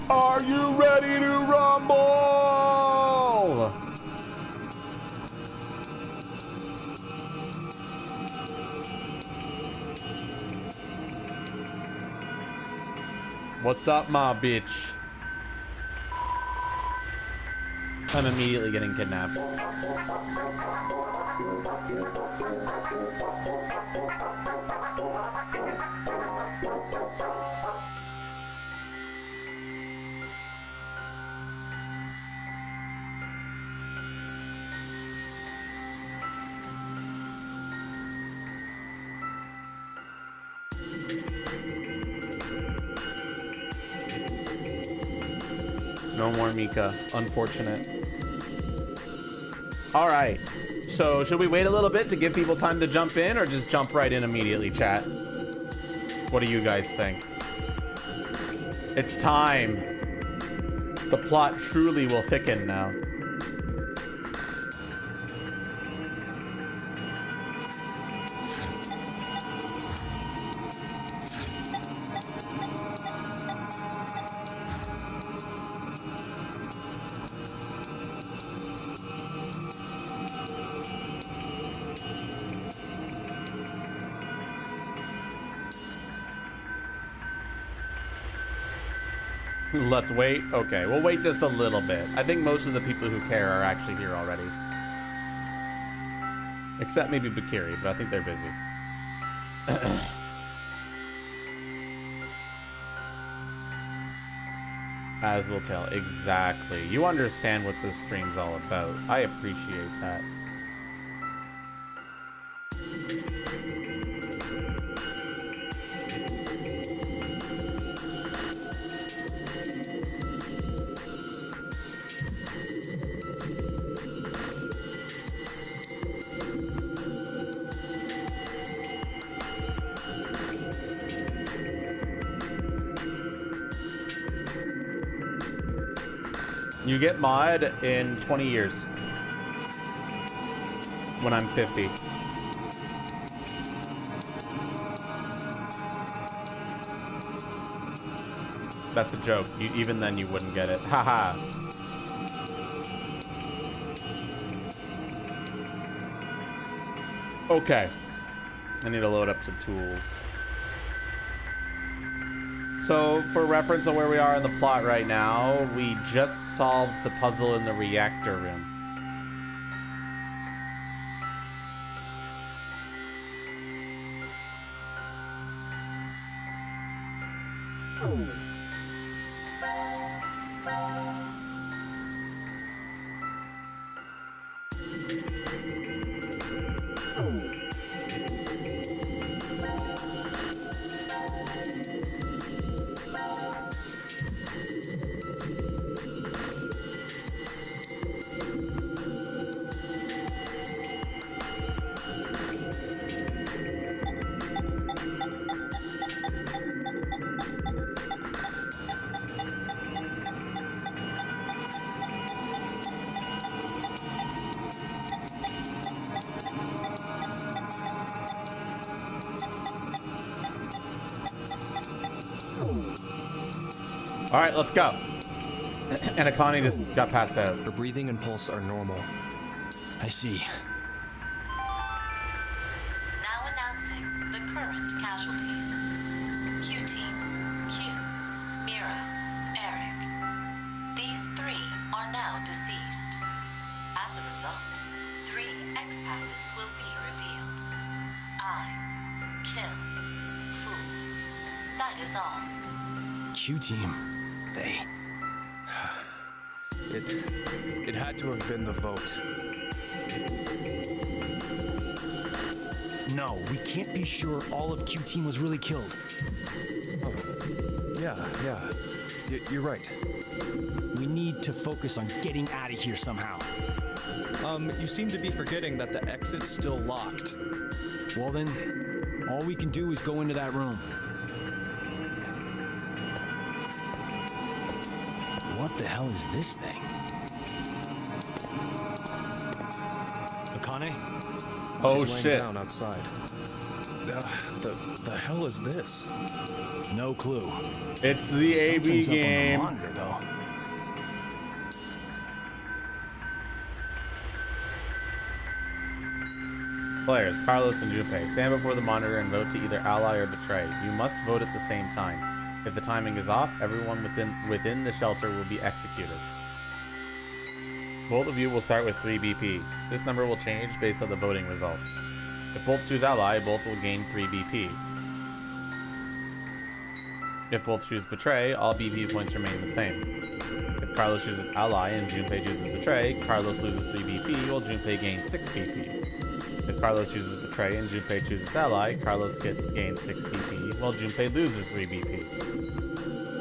Are you ready to rumble? What's up, ma bitch? I'm immediately getting kidnapped. No more Mika. Unfortunate. All right. So should we wait a little bit to give people time to jump in or just jump right in immediately, chat? What do you guys think? It's time. The plot truly will thicken now. Let's wait. Okay, we'll wait just a little bit. I think most of the people who care are actually here already. Except maybe Bakiri, but I think they're busy. As we'll tell. Exactly. You understand what this stream's all about. I appreciate that. You get mod in 20 years. When I'm 50. That's a joke. Even then you wouldn't get it. Haha. Okay. I need to load up some tools. So, for reference on where we are in the plot right now, we just solved the puzzle in the reactor room. All right, let's go. And Akane just got passed out. Her breathing and pulse are normal. I see. Now announcing the current casualties. Q-Team, Q, Mira, Eric. These 3 are now deceased. As a result, 3 X-passes will be revealed. I kill fool. That is all. Q-Team. They... It had to have been the vote. No, we can't be sure all of Q-Team was really killed. Oh, yeah. You're right. We need to focus on getting out of here somehow. You seem to be forgetting that the exit's still locked. Well then, all we can do is go into that room. What the hell is this thing? Akane? Oh She's laying shit. down outside. The hell is this? No clue. It's the AB Something's up on the game. monitor, though. Players, Carlos and Junpei, stand before the monitor and vote to either ally or betray. You must vote at the same time. If the timing is off, everyone within the shelter will be executed. Both of you will start with 3 BP. This number will change based on the voting results. If both choose ally, both will gain 3 BP. If both choose betray, all BP points remain the same. If Carlos chooses ally and Junpei chooses betray, Carlos loses 3 BP while Junpei gains 6 BP. If Carlos chooses betray and Junpei chooses ally, Carlos gains 6 BP while Junpei loses 3 BP.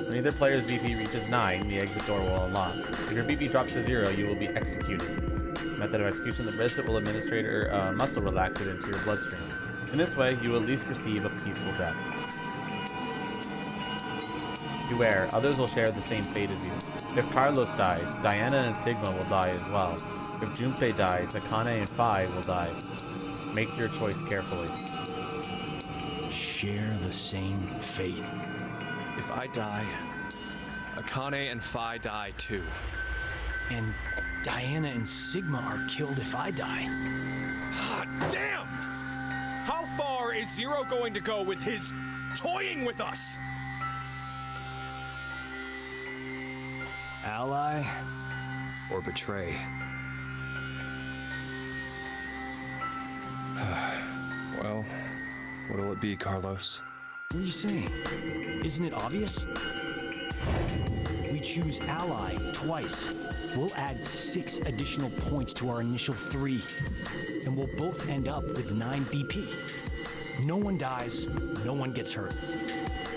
When either player's BP reaches 9, the exit door will unlock. If your BP drops to 0, you will be executed. Method of execution: the bracelet will administer a muscle relaxant into your bloodstream. In this way, you will at least receive a peaceful death. Beware, others will share the same fate as you. If Carlos dies, Diana and Sigma will die as well. If Junpei dies, Akane and Phi will die. Make your choice carefully. Share the same fate. If I die, Akane and Phi die too. And Diana and Sigma are killed if I die. Hot damn! How far is Zero going to go with his toying with us? Ally? Or betray? Well, what'll it be, Carlos? What are you saying? Isn't it obvious? We choose ally twice. We'll add 6 additional points to our initial 3. And we'll both end up with 9 BP. No one dies, no one gets hurt.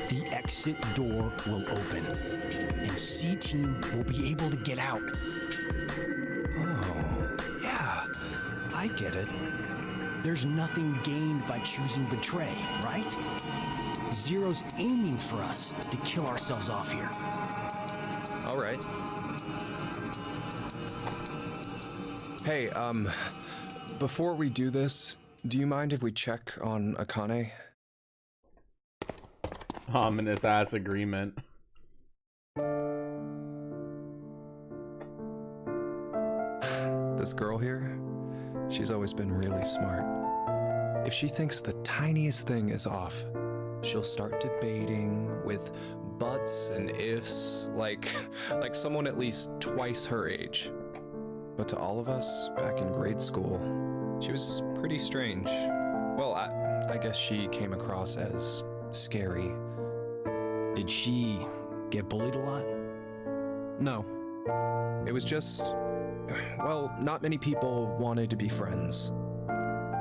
The exit door will open, and C-Team will be able to get out. Oh, yeah, I get it. There's nothing gained by choosing betray, right? Zero's aiming for us to kill ourselves off here. All right. Hey, before we do this, do you mind if we check on Akane? Ominous ass agreement. This girl here, she's always been really smart. If she thinks the tiniest thing is off, she'll start debating with buts and ifs, like someone at least twice her age. But to all of us back in grade school, she was pretty strange. Well, I guess she came across as scary. Did she get bullied a lot? No. It was just, well, not many people wanted to be friends.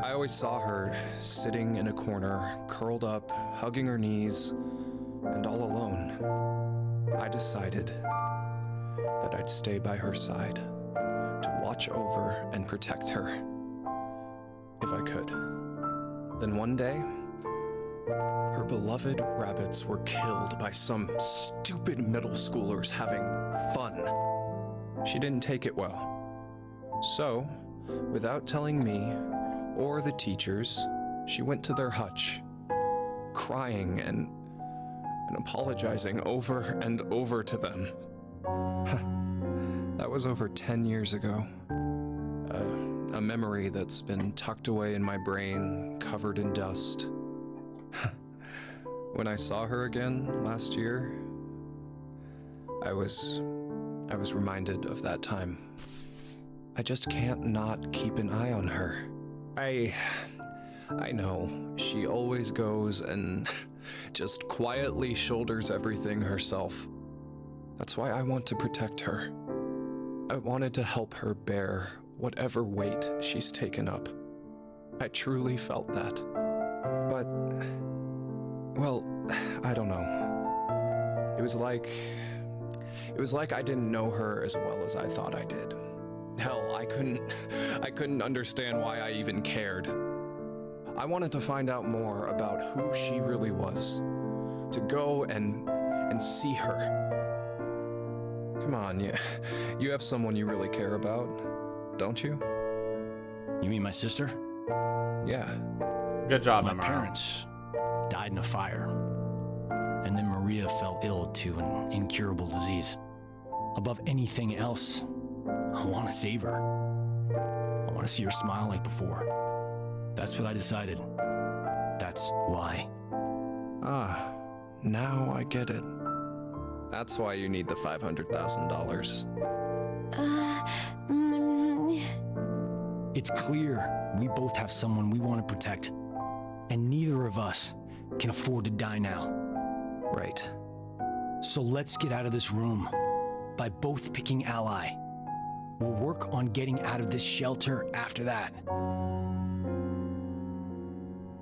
I always saw her sitting in a corner, curled up, hugging her knees, and all alone. I decided that I'd stay by her side to watch over and protect her, if I could. Then one day, her beloved rabbits were killed by some stupid middle schoolers having fun. She didn't take it well. So, without telling me or the teachers, she went to their hutch, crying and apologizing over and over to them. That was over 10 years ago. A memory that's been tucked away in my brain, covered in dust. When I saw her again last year, I was reminded of that time. I just can't not keep an eye on her. I know, she always goes and just quietly shoulders everything herself. That's why I want to protect her. I wanted to help her bear whatever weight she's taken up. I truly felt that. But, well, I don't know. It was like I didn't know her as well as I thought I did. Hell, I couldn't understand why I even cared. I wanted to find out more about who she really was. To go and see her. Come on, you have someone you really care about, don't you? You mean my sister? Yeah. Good job, My MRO. parents died in a fire, and then Maria fell ill to an incurable disease. Above anything else, I want to save her. I want to see her smile like before. That's what I decided. That's why. Ah, now I get it. That's why you need the $500,000. It's clear we both have someone we want to protect, and neither of us can afford to die now. Right. So let's get out of this room by both picking ally. We'll work on getting out of this shelter after that.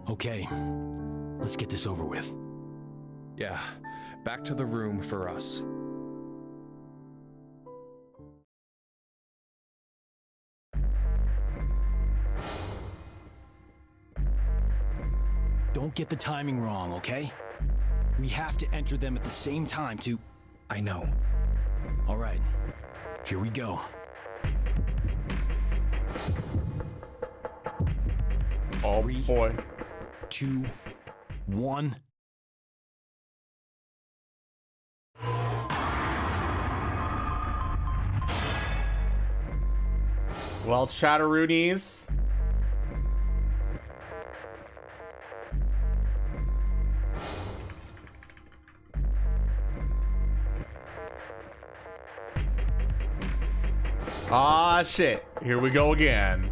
Okay, let's get this over with. Yeah, back to the room for us. Don't get the timing wrong, okay? We have to enter them at the same time to... I know. All right, here we go. Oh, 3, boy. 2, 1. Well, Chatteroonies. Ah, shit. Here we go again.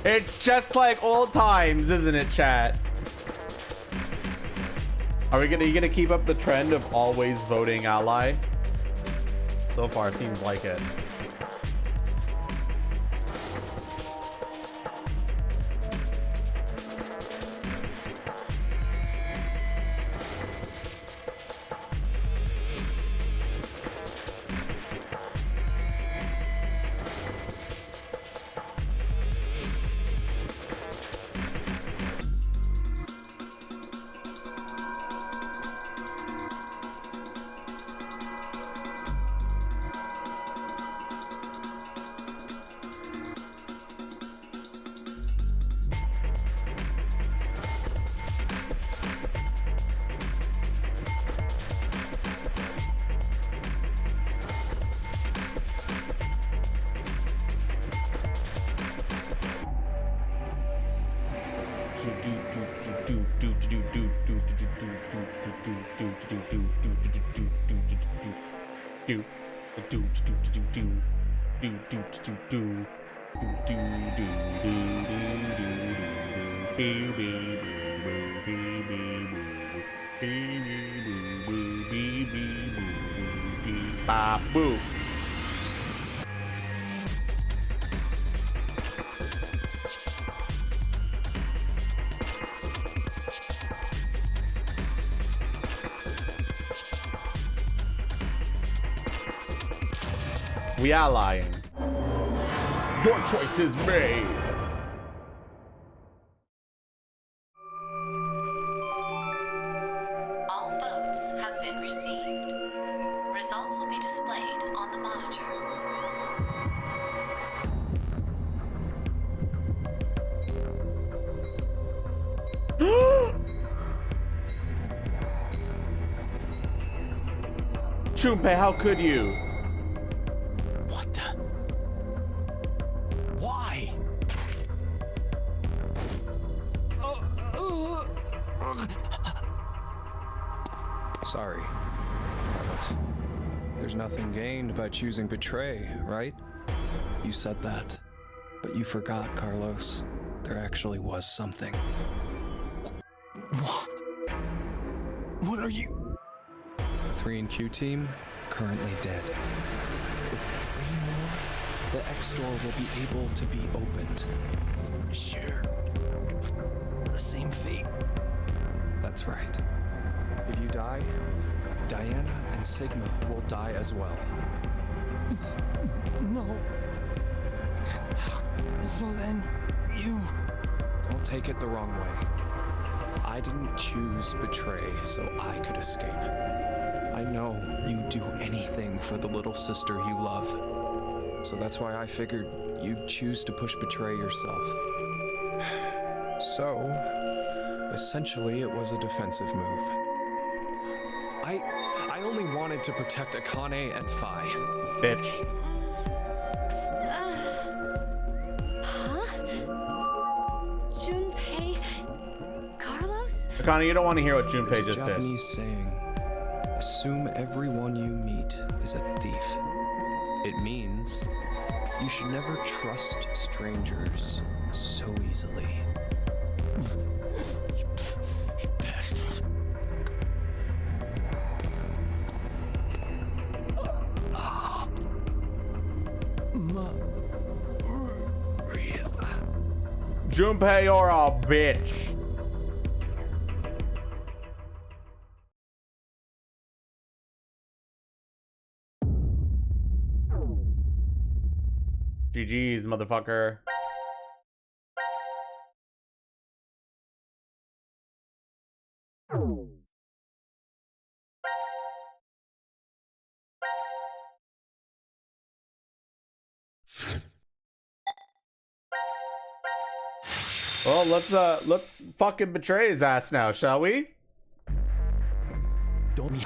It's just like old times, isn't it, chat? Are you gonna keep up the trend of always voting ally? So far, seems like it. Boo. We allying. Your choice is made. All votes have been received. Results will be displayed on the monitor. Chumpe, how could you? What the? Why? Sorry. Carlos. There's nothing gained by choosing betray, right? You said that. But you forgot, Carlos. There actually was something. What are you? The 3 and Q team, currently dead. With 3 more, the X door will be able to be opened. Share the same fate. That's right. If you die, Diana and Sigma will die as well. No. So then, You... Don't take it the wrong way. I didn't choose betray so I could escape. I know you'd do anything for the little sister you love. So that's why I figured you'd choose to push betray yourself. So, essentially it was a defensive move. I only wanted to protect Akane and Phi. Bitch. Huh? Junpei? Carlos? Akane, you don't want to hear what Junpei There's a just did. Japanese saying, assume everyone you meet is a thief. It means you should never trust strangers so easily. Junpei, you're a bitch. GG's, motherfucker. Well, let's fucking betray his ass now, shall we? Don't be...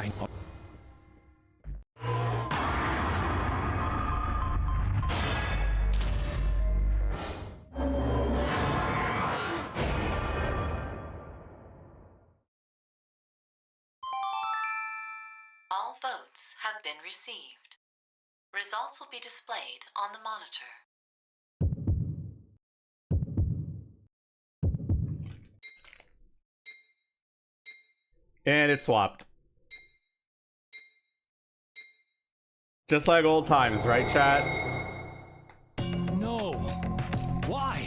All votes have been received. Results will be displayed on the monitor. And it swapped. Just like old times, right, chat? No. Why?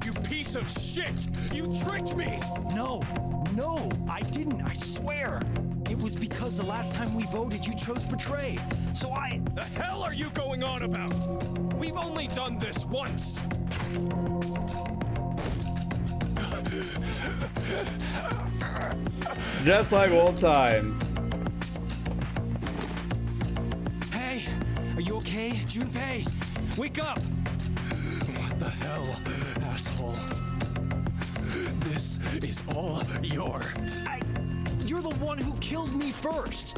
You piece of shit! You tricked me! No, I didn't, I swear. It was because the last time we voted, you chose betray. So The hell are you going on about? We've only done this once! Just like old times. Hey, are you okay, Junpei? Wake up! What the hell, asshole? This is all your... You're the one who killed me first.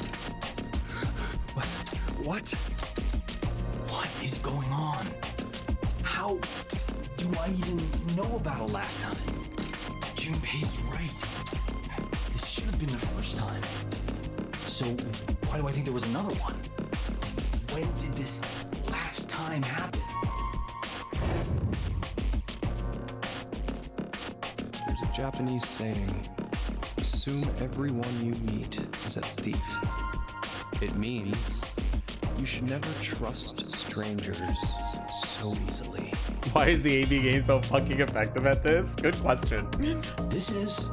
What? What is going on? How do I even know about it last time? Junpei's right. This should have been the first time. So why do I think there was another one? When did this last time happen? There's a Japanese saying, assume everyone you meet is a thief. It means you should never trust strangers so easily. Why is the AB game so fucking effective at this? Good question. This is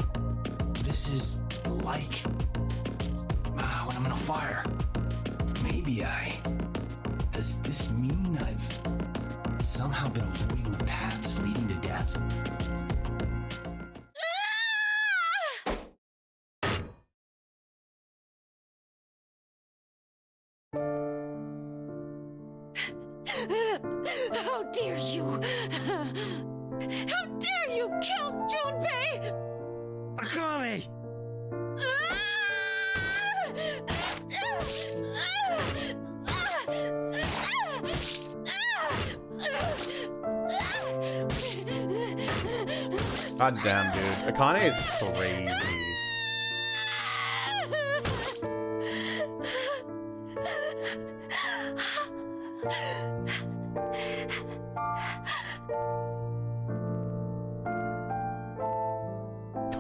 like when I'm in a fire. Maybe does this mean I've somehow been avoiding the paths leading to death? How dare you! How dare you kill Junpei! Akane! God damn, dude. Akane is crazy.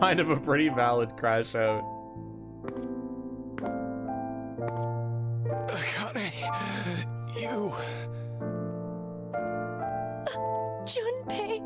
Kind of a pretty valid crash out. Akane, you... Junpei!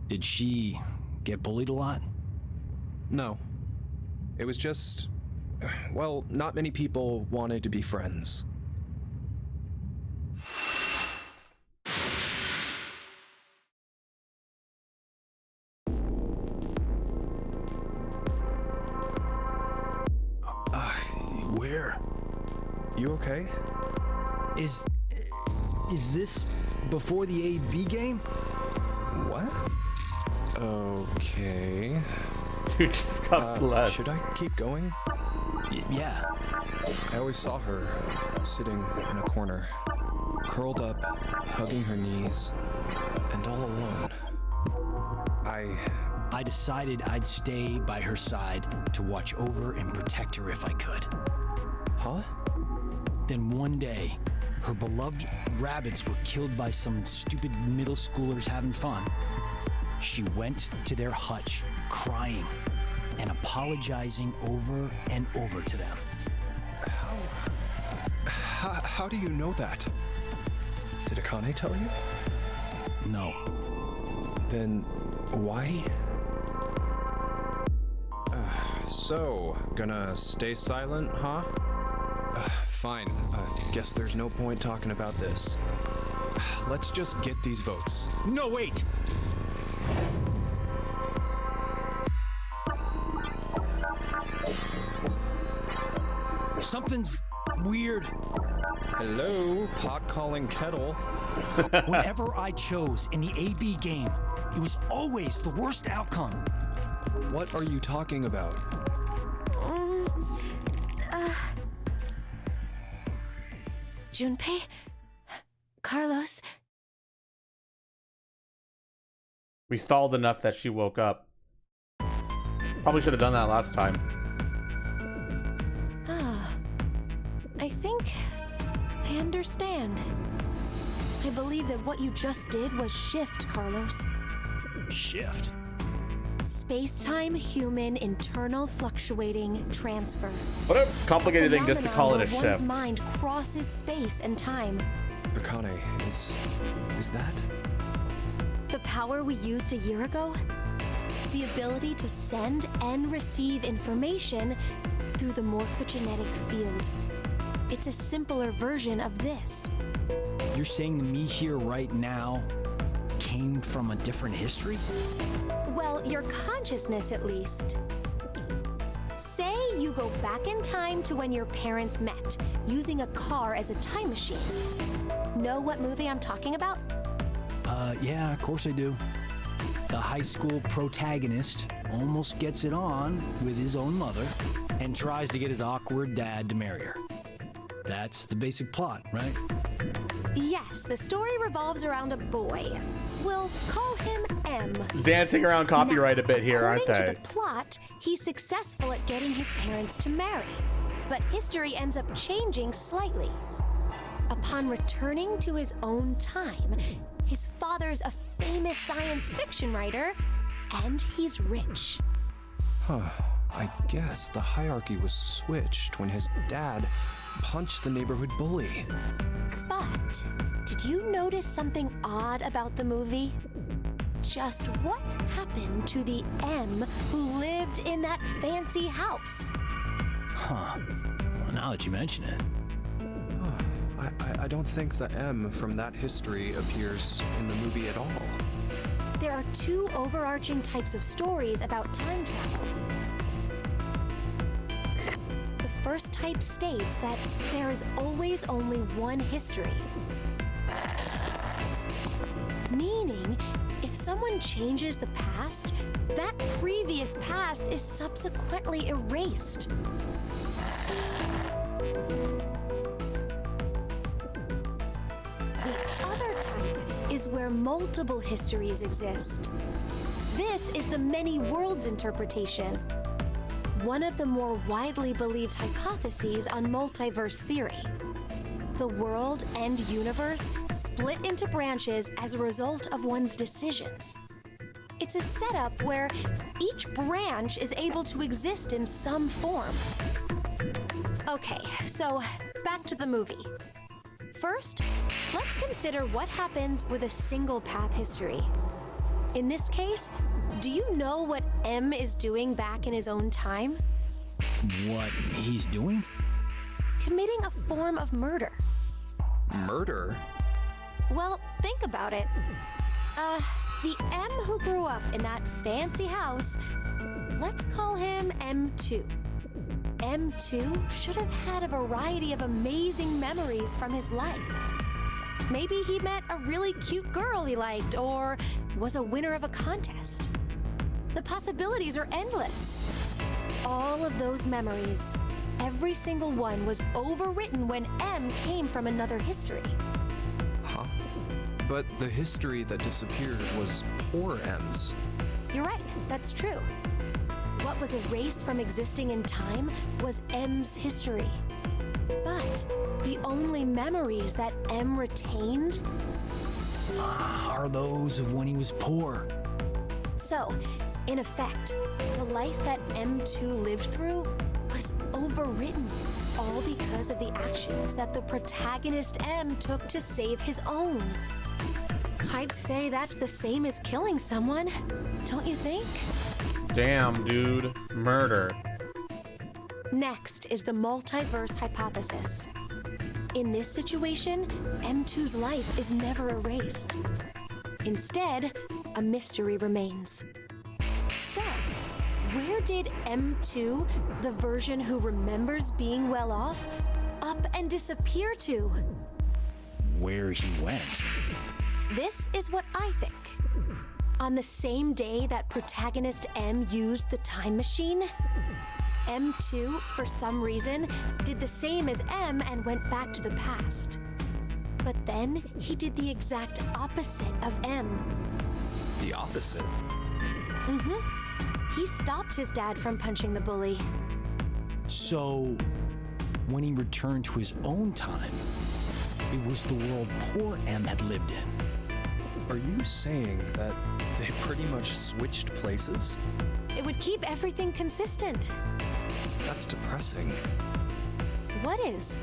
Did she get bullied a lot? No. It was just... well, not many people wanted to be friends. Where? You okay? Is this before the AB game? What? Okay. Dude just got blessed. Should I keep going? Yeah. I always saw her sitting in a corner, curled up, hugging her knees, and all alone. I decided I'd stay by her side to watch over and protect her if I could. Huh? Then one day, her beloved rabbits were killed by some stupid middle schoolers having fun. She went to their hutch, crying and apologizing over and over to them. How do you know that? Did Akane tell you? No. Then why? So, gonna stay silent, huh? Fine. Guess there's no point talking about this. Let's just get these votes. No, wait! Something's weird. Hello, pot calling kettle. Whatever I chose in the AB game, it was always the worst outcome. What are you talking about? Junpei? Carlos? We stalled enough that she woke up. Probably should have done that last time. I think I understand. I believe that what you just did was shift, Carlos. Shift? Space-time human internal fluctuating transfer. What a complicated thing just to call it a phenomenon where shift. one's mind crosses space and time. Akane, is that? The power we used a year ago? The ability to send and receive information through the morphogenetic field. It's a simpler version of this. You're saying the me here right now came from a different history? Well, your consciousness at least. Say you go back in time to when your parents met, using a car as a time machine. Know what movie I'm talking about? Yeah, of course I do. The high school protagonist almost gets it on with his own mother and tries to get his awkward dad to marry her. That's the basic plot, right? Yes, the story revolves around a boy. We'll call him M. Dancing around copyright a bit here, aren't According they? to the plot, he's successful at getting his parents to marry, but history ends up changing slightly. Upon returning to his own time, his father's a famous science fiction writer, and he's rich. I guess the hierarchy was switched when his dad punched the neighborhood bully. But did you notice something odd about the movie? Just what happened to the M who lived in that fancy house? Huh. Well, now that you mention it. I don't think the M from that history appears in the movie at all. There are two overarching types of stories about time travel. The first type states that there is always only one history. Meaning, if someone changes the past, that previous past is subsequently erased. The other type is where multiple histories exist. This is the many worlds interpretation, one of the more widely believed hypotheses on multiverse theory. The world and universe split into branches as a result of one's decisions. it's a setup where each branch is able to exist in some form. Okay, so back to the movie. First, let's consider what happens with a single path history. In this case, do you know what M is doing back in his own time? What he's doing? Committing a form of murder. Murder? Well, think about it. The M who grew up in that fancy house, let's call him M2. M2 should have had a variety of amazing memories from his life. Maybe he met a really cute girl he liked, or was a winner of a contest. The possibilities are endless. All of those memories, every single one was overwritten when M came from another history. Huh? But the history that disappeared was poor M's. You're right, that's true. What was erased from existing in time was M's history. But the only memories that M retained Are those of when he was poor. So, in effect, the life that M2 lived through was overwritten, all because of the actions that the protagonist M took to save his own. I'd say that's the same as killing someone, don't you think? Damn, dude. Murder. Next is the multiverse hypothesis. In this situation, M2's life is never erased. Instead, a mystery remains. So, where did M2, the version who remembers being well off, up and disappear to? Where he went. This is what I think. On the same day that protagonist M used the time machine, M2, for some reason, did the same as M and went back to the past. But then he did the exact opposite of M. The opposite? He stopped his dad from punching the bully. So, when he returned to his own time, it was the world poor M had lived in. Are you saying that they pretty much switched places? It would keep everything consistent. That's depressing. What is?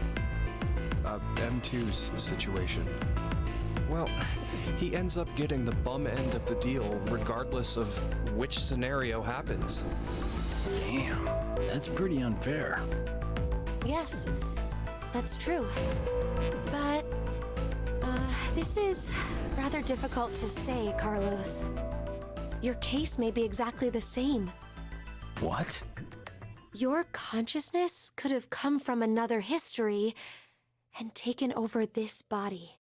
M2's situation. Well, he ends up getting the bum end of the deal regardless of which scenario happens. Damn, that's pretty unfair. Yes, that's true. But, this is rather difficult to say, Carlos. Your case may be exactly the same. What? Your consciousness could have come from another history and taken over this body.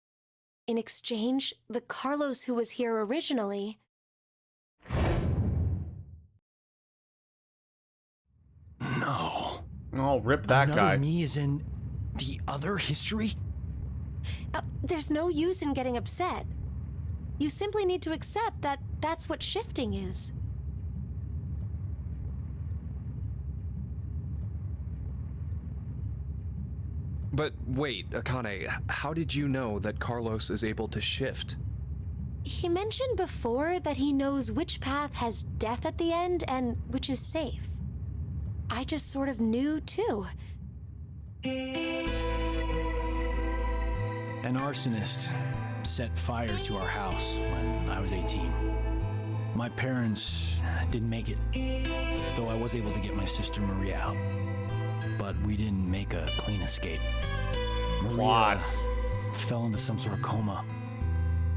In exchange, the Carlos who was here originally... No. Oh, rip that Another guy. me is in the other history? There's no use in getting upset. You simply need to accept that that's what shifting is. But wait, Akane, how did you know that Carlos is able to shift? He mentioned before that he knows which path has death at the end and which is safe. I just sort of knew, too. An arsonist set fire to our house when I was 18. My parents didn't make it, though I was able to get my sister Maria out. But we didn't make a clean escape. Maria fell into some sort of coma.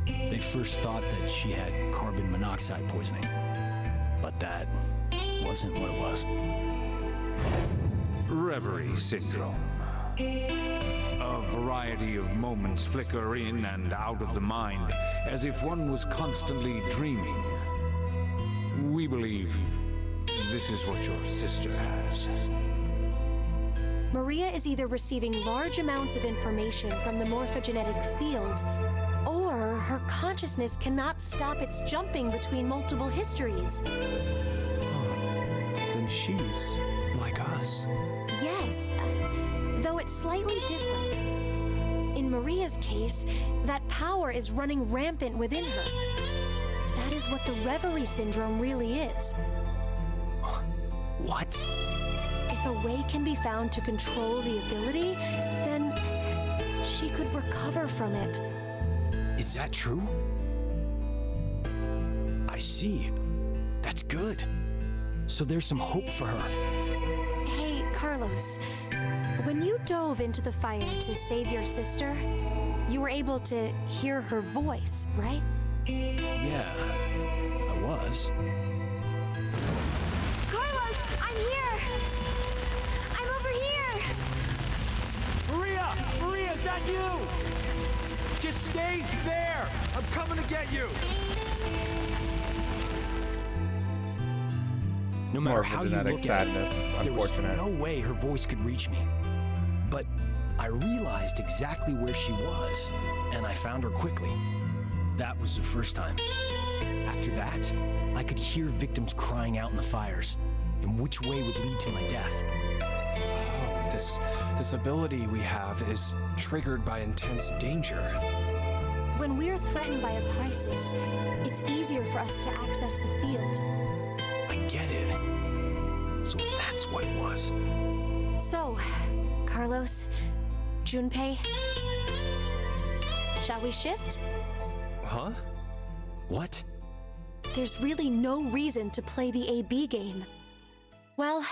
They first thought that she had carbon monoxide poisoning, but that wasn't what it was. Reverie syndrome. A variety of moments flicker in and out of the mind, as if one was constantly dreaming. We believe this is what your sister has. Maria is either receiving large amounts of information from the morphogenetic field, or her consciousness cannot stop its jumping between multiple histories. Then she's like us. Yes, though it's slightly different. In Maria's case, that power is running rampant within her. That is knows what the reverie syndrome really is. What? If a way can be found to control the ability, then she could recover from it. Is that true? I see. That's good. So there's some hope for her. Hey, Carlos. When you dove into the fire to save your sister, you were able to hear her voice, right? Yeah, I was. Carlos, I'm here! I'm over here! Maria! Maria, is that you? Just stay there! I'm coming to get you! No More matter of a how you genetic look at sadness, it, there was unfortunate. no way her voice could reach me. But I realized exactly where she was, and I found her quickly. That was the first time. After that, I could hear victims crying out in the fires, and which way would lead to my death. Oh, this ability we have is triggered by intense danger. When we're threatened by a crisis, it's easier for us to access the field. I get it. So that's what it was. So, Carlos, Junpei, shall we shift? Huh? What? There's really no reason to play the AB game. Well,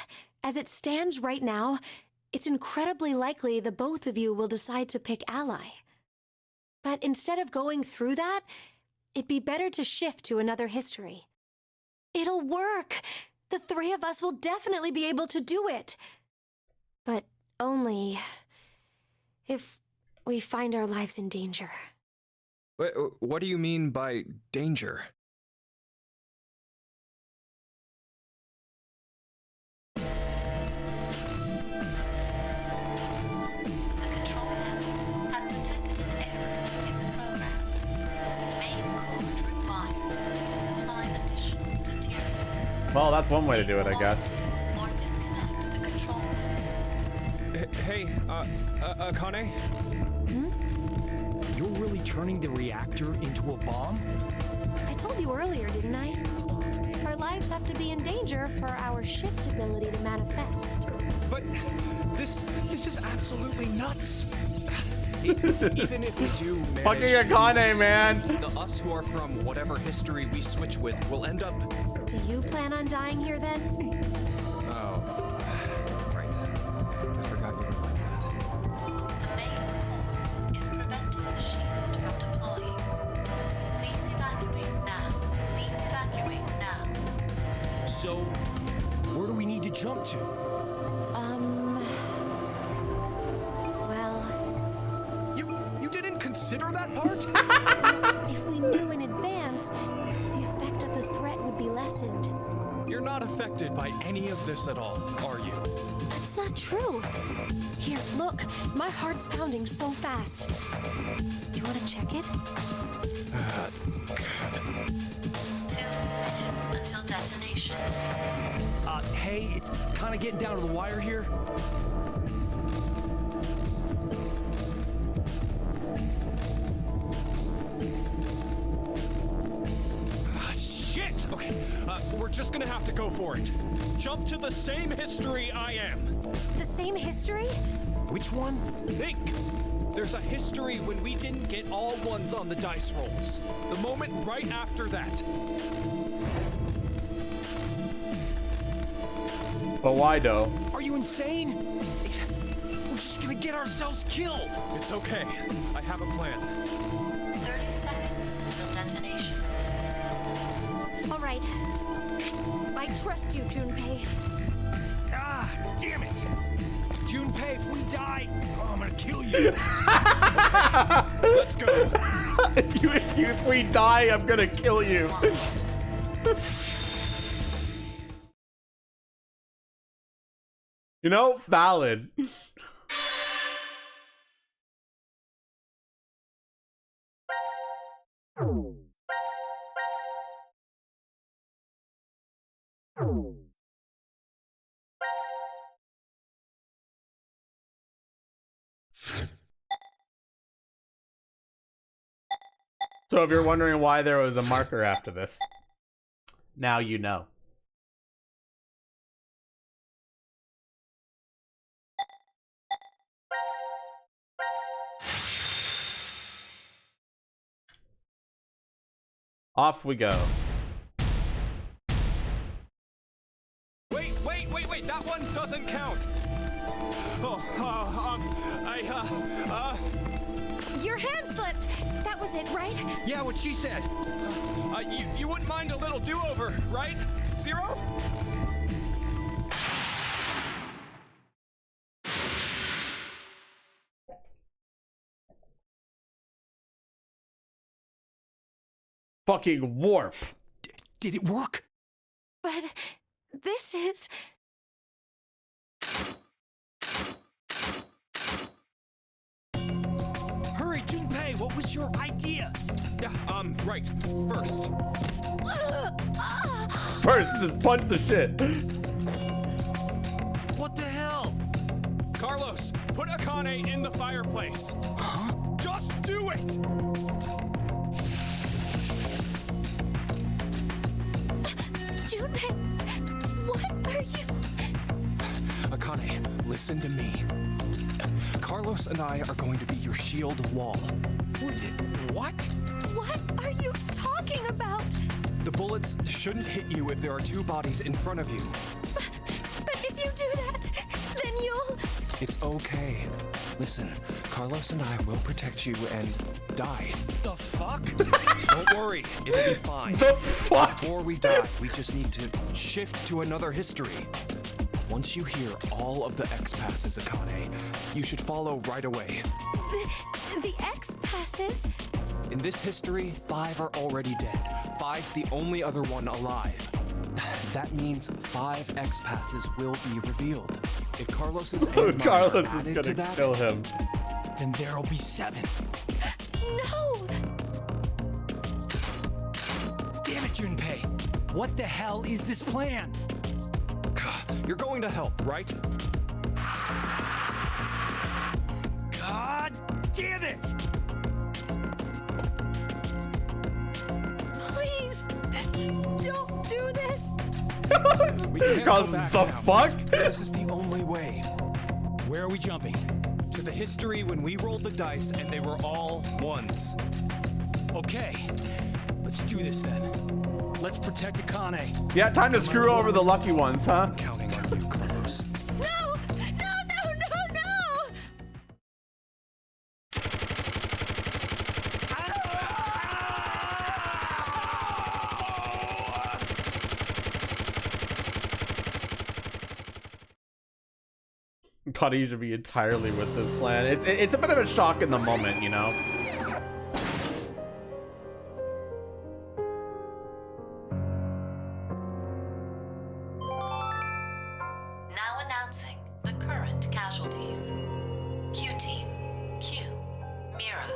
as it stands right now, it's incredibly likely the both of you will decide to pick ally. But instead of going through that, it'd be better to shift to another history. It'll work! The three of us will definitely be able to do it! But only if we find our lives in danger. Wait, what do you mean by danger? The control panel has detected an error in the program. Main code required to supply additional material. Well, that's one way to do it, I guess. Or disconnect the control panel. Hey, Akane? You're really turning the reactor into a bomb? I told you earlier, didn't I? Our lives have to be in danger for our shift ability to manifest. But this is absolutely nuts. Even if we do manage Fucking to do Akane, this, man! the us who are from whatever history we switch with will end up... Do you plan on dying here then? Oh, right. I forgot you were like that. The main core is preventing the shield from deploying. Please evacuate now. Please evacuate now. So, where do we need to jump to? Well, You didn't consider that part? if we knew in advance, the effect of the threat would be lessened. You're not affected by any of this at all, are you? That's not true. Here, look, my heart's pounding so fast. Do you want to check it? 2 minutes until detonation. Hey, it's kind of getting down to the wire here. Shit! Okay, we're just gonna have to go for it. Jump to the same history I am. The same history? Which one? Think! There's a history when we didn't get all ones on the dice rolls. The moment right after that. But why, though? Are you insane? We're just gonna get ourselves killed. It's okay. I have a plan. 30 seconds until detonation. All right. I trust you, Junpei. Ah, damn it! Junpei, if we die, I'm gonna kill you. Let's go. if we die, I'm gonna kill you. You know, valid. So if you're wondering why there was a marker after this. Now you know. Off we go. Wait, that one doesn't count. Your hand slipped. That was it, right? Yeah, what she said. You wouldn't mind a little do-over, right? Zero? Fucking warp. Did it work? But this is... Hurry, Junpei, what was your idea? Yeah, right. First. First, just punch the shit. What the hell? Carlos, put Akane in the fireplace. Huh? Just do it! Junpei, what are you... Akane, listen to me. Carlos and I are going to be your shield wall. What? What are you talking about? The bullets shouldn't hit you if there are two bodies in front of you. But if you do that, then you'll... It's okay. Listen, Carlos and I will protect you and die. The fuck? Don't worry, it'll be fine. The fuck? Before we die, we just need to shift to another history. Once you hear all of the X passes, Akane, you should follow right away. The X passes? In this history, 5 are already dead. 5's the only other one alive. That means 5 X passes will be revealed. If Carlos's and mine Carlos are is added gonna to that, kill him. Then there'll be 7. No! Damn it, Junpei. What the hell is this plan? You're going to help, right? God damn it! Please, don't do this. We can't Carlos, go back the now. fuck? This is the only way. Where are we jumping? To the history when we rolled the dice and they were all ones. Okay, let's do this then. Let's protect Akane. Yeah, time to screw over the lucky ones, huh? I'm counting on you, Carlos. No! No, no, no, no! Cuddy should be entirely with this plan. It's a bit of a shock in the moment, you know? Now announcing the current casualties. Q Team, Q, Mira,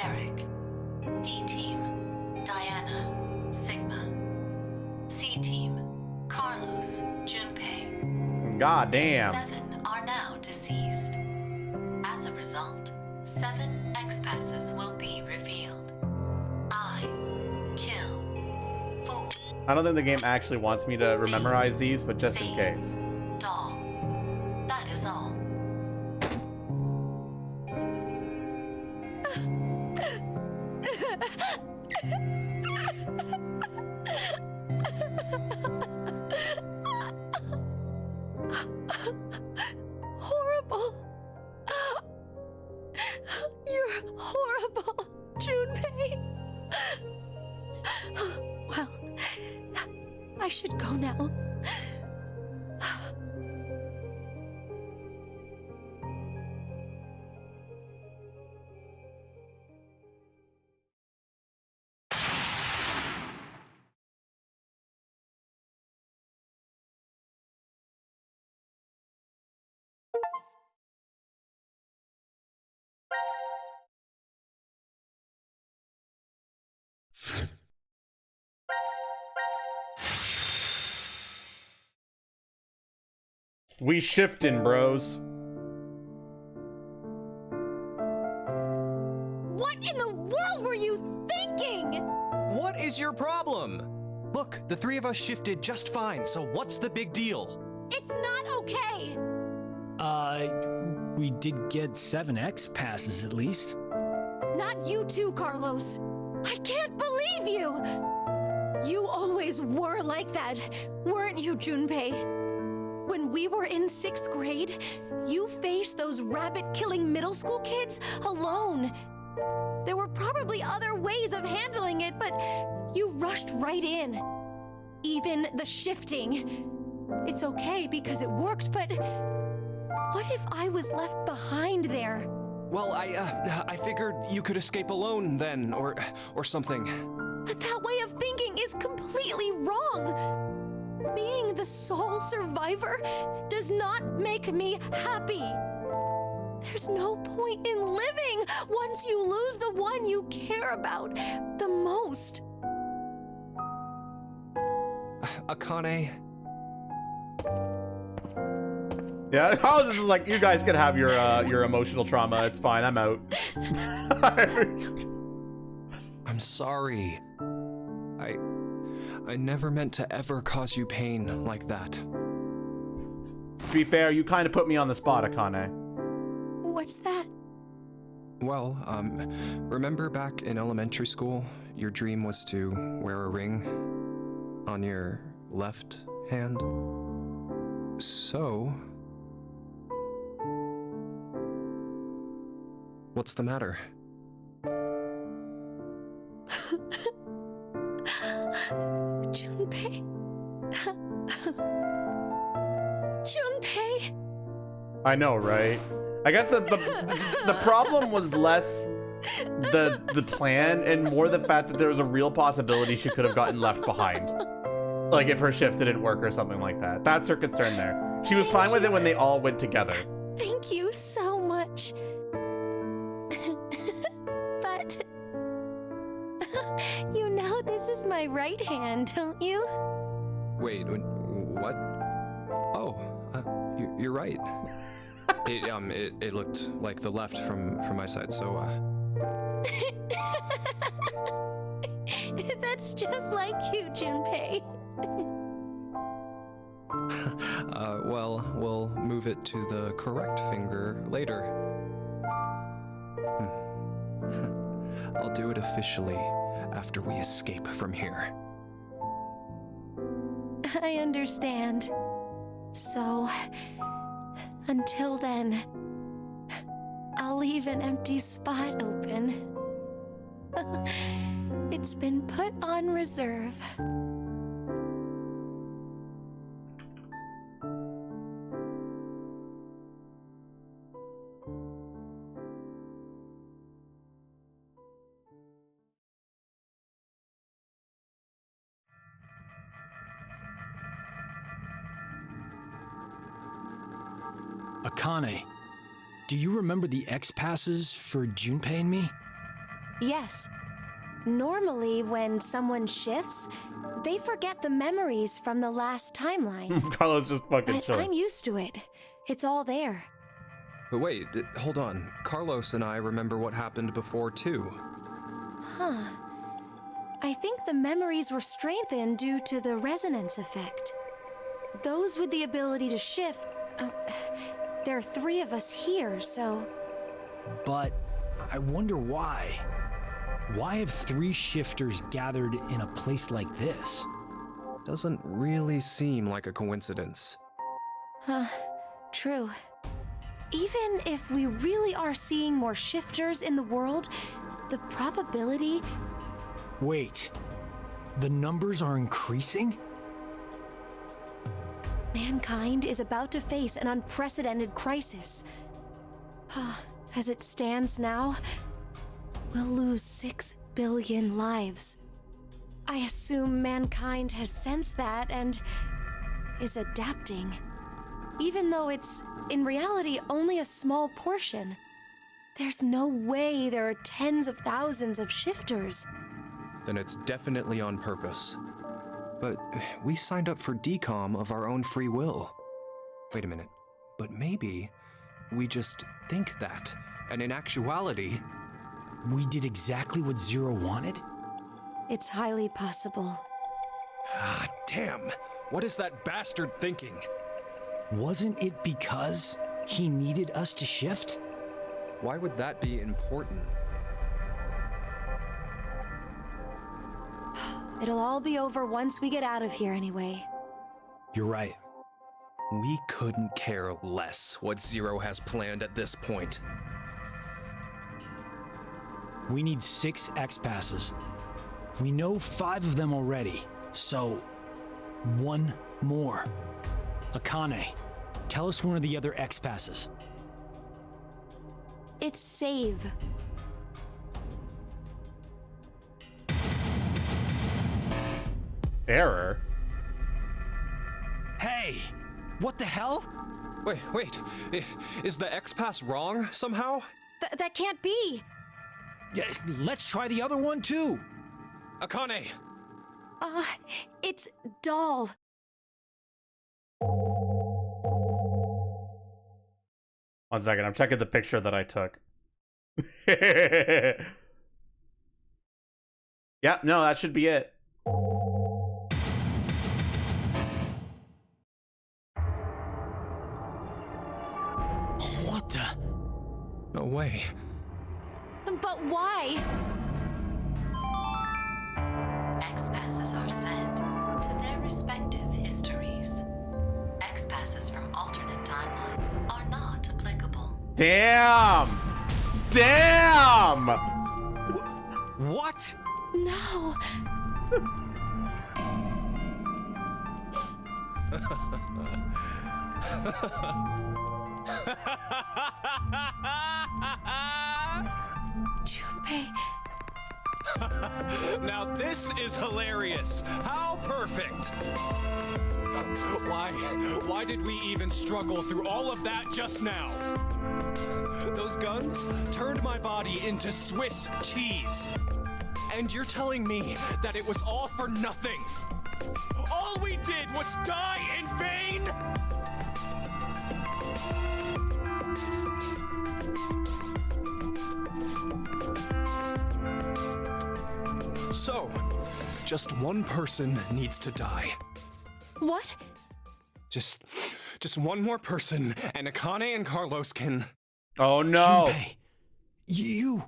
Eric. D Team, Diana, Sigma. C Team, Carlos, Junpei. God damn. 7 are now deceased. As a result, 7 X-passes will be revealed. I kill 4. I don't think the game actually wants me to memorize these, but just in case. Doll. That is all. Horrible. You're horrible, Junpei. Well, I should go now. We shifting, bros. What in the world were you thinking? What is your problem? Look, the three of us shifted just fine, so what's the big deal? It's not okay! We did get 7 X passes at least. Not you too, Carlos. I can't believe you! You always were like that, weren't you, Junpei? When we were in 6th grade, you faced those rabbit-killing middle school kids alone. There were probably other ways of handling it, but you rushed right in. Even the shifting. It's okay because it worked, but what if I was left behind there? Well, I figured you could escape alone then, or something. But that way of thinking is completely wrong. Being the sole survivor does not make me happy. There's no point in living once you lose the one you care about the most. Akane. Yeah, I was just like, you guys can have your emotional trauma. It's fine. I'm out. I'm sorry. I never meant to ever cause you pain like that. To be fair, you kind of put me on the spot, Akane. What's that? Well, remember back in elementary school, your dream was to wear a ring on your left hand? So... what's the matter? Junpei. Junpei. I know, right? I guess the problem was less the plan and more the fact that there was a real possibility she could have gotten left behind. Like if her shift didn't work or something like that. That's her concern there. She was fine with it when they all went together. Thank you so much. But you know this is my right hand, don't you? Wait, what? Oh, you're right. It looked like the left from my side, so That's just like you, Junpei. well, we'll move it to the correct finger later. I'll do it officially after we escape from here. I understand. So, until then, I'll leave an empty spot open. It's been put on reserve. Akane, do you remember the X passes for Junpei and me? Yes. Normally, when someone shifts, they forget the memories from the last timeline. Carlos just fucking But chilling. I'm used to it. It's all there. But wait, hold on. Carlos and I remember what happened before, too. Huh. I think the memories were strengthened due to the resonance effect. Those with the ability to shift... there are 3 of us here, so... But I wonder why. Why have 3 shifters gathered in a place like this? Doesn't really seem like a coincidence. Huh. True. Even if we really are seeing more shifters in the world, the probability... Wait, the numbers are increasing? Mankind is about to face an unprecedented crisis. As it stands now, we'll lose 6 billion lives. I assume mankind has sensed that and is adapting. Even though it's, in reality, only a small portion. There's no way there are tens of thousands of shifters. Then it's definitely on purpose. But we signed up for decom of our own free will. Wait a minute. But maybe we just think that, and in actuality... We did exactly what Zero wanted? It's highly possible. Ah, damn. What is that bastard thinking? Wasn't it because he needed us to shift? Why would that be important? It'll all be over once we get out of here anyway. You're right. We couldn't care less what Zero has planned at this point. We need 6 X-Passes. We know 5 of them already, so 1 more. Akane, tell us one of the other X-Passes. It's save. Error? Hey! What the hell? Wait. Is the X-Pass wrong somehow? That can't be! Yeah, let's try the other one too! Akane! It's Doll. One second, I'm checking the picture that I took. Yeah, no, that should be it. What the? No way. But why? X-passes are sent to their respective histories. X-passes from alternate timelines are not applicable. Damn! Damn! What? No. Junpei. Now this is hilarious. How perfect. Why did we even struggle through all of that just now? Those guns turned my body into Swiss cheese. And you're telling me that it was all for nothing? All we did was die in vain? So, just one person needs to die. What? Just one more person, and Akane and Carlos can... Oh no! Junpei, you...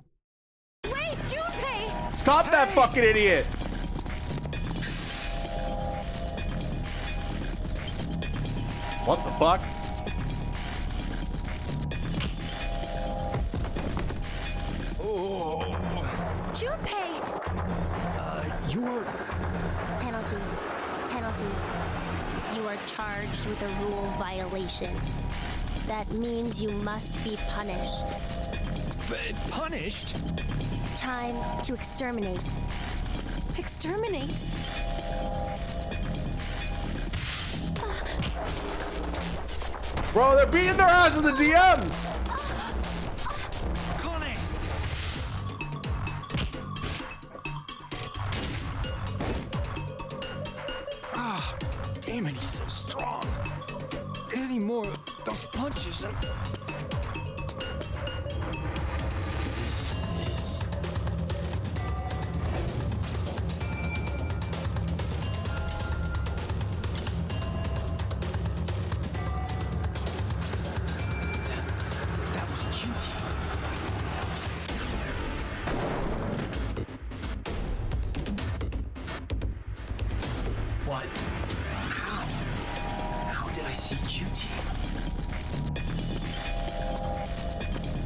Wait, Junpei! Stop that fucking idiot! What the fuck? Oh. Junpei! You're... Penalty. You are charged with a rule violation. That means you must be punished. punished? Time to exterminate. Exterminate? Bro, they're beating their ass in the DMs! Connie! Ah, damn it, he's so strong. Any more of those punches and... This is... That was cute. What? How did I see QT?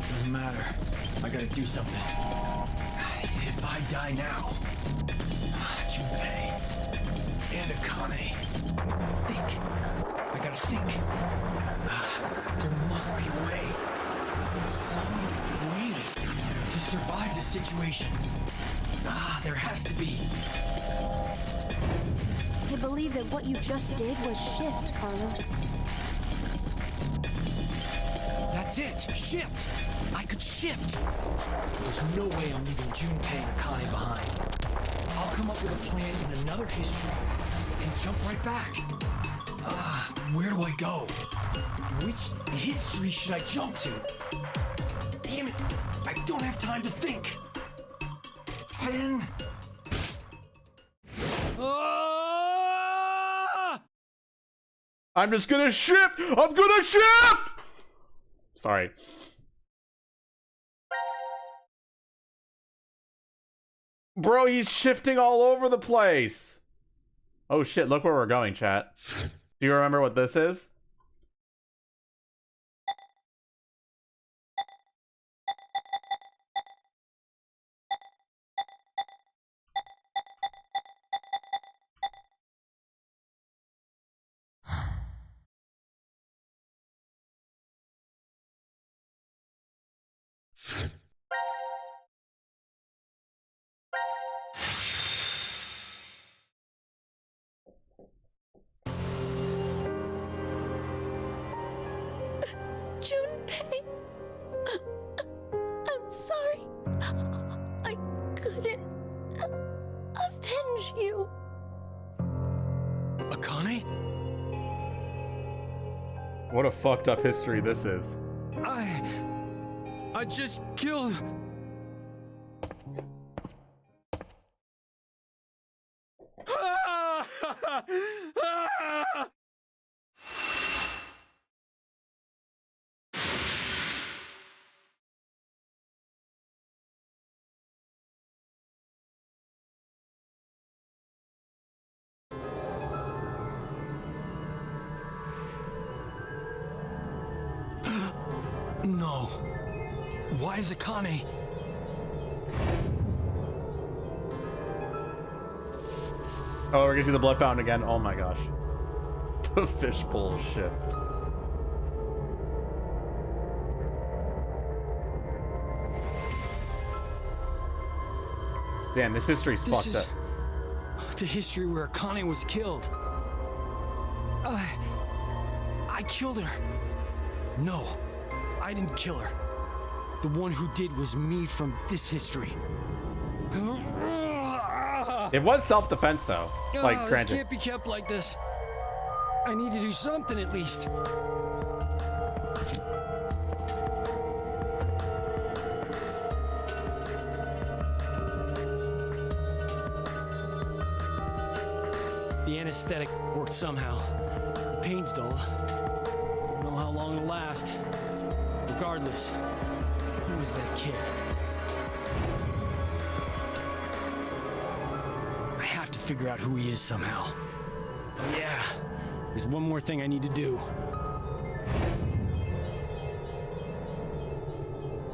Doesn't matter. I gotta do something. If I die now, Junpei and Akane, think. I gotta think. There must be a way. Some way to survive this situation. There has to be. I believe that what you just did was shift, Carlos. That's it! Shift! I could shift! There's no way I'm leaving Junpei and Akane behind. I'll come up with a plan in another history and jump right back. Where do I go? Which history should I jump to? Damn it! I don't have time to think! Then... I'm just gonna shift! I'm gonna shift! Sorry. Bro, he's shifting all over the place. Oh shit, look where we're going, chat. Do you remember what this is? Junpei, I'm sorry. I couldn't avenge you. Akane? What a fucked up history this is. I just killed... No. Why is Akane? Oh, we're gonna see the blood fountain again. Oh my gosh. The fishbowl shift. Damn, this history's fucked up. The history where Akane was killed. I killed her. No, I didn't kill her. The one who did was me from this history. It was self-defense though. Like, this granted. can't be kept like this. I need to do something at least. The anesthetic worked somehow. The pain's dulled. Don't know how long it'll last. Regardless, who was that kid? I have to figure out who he is somehow. Yeah, there's one more thing I need to do.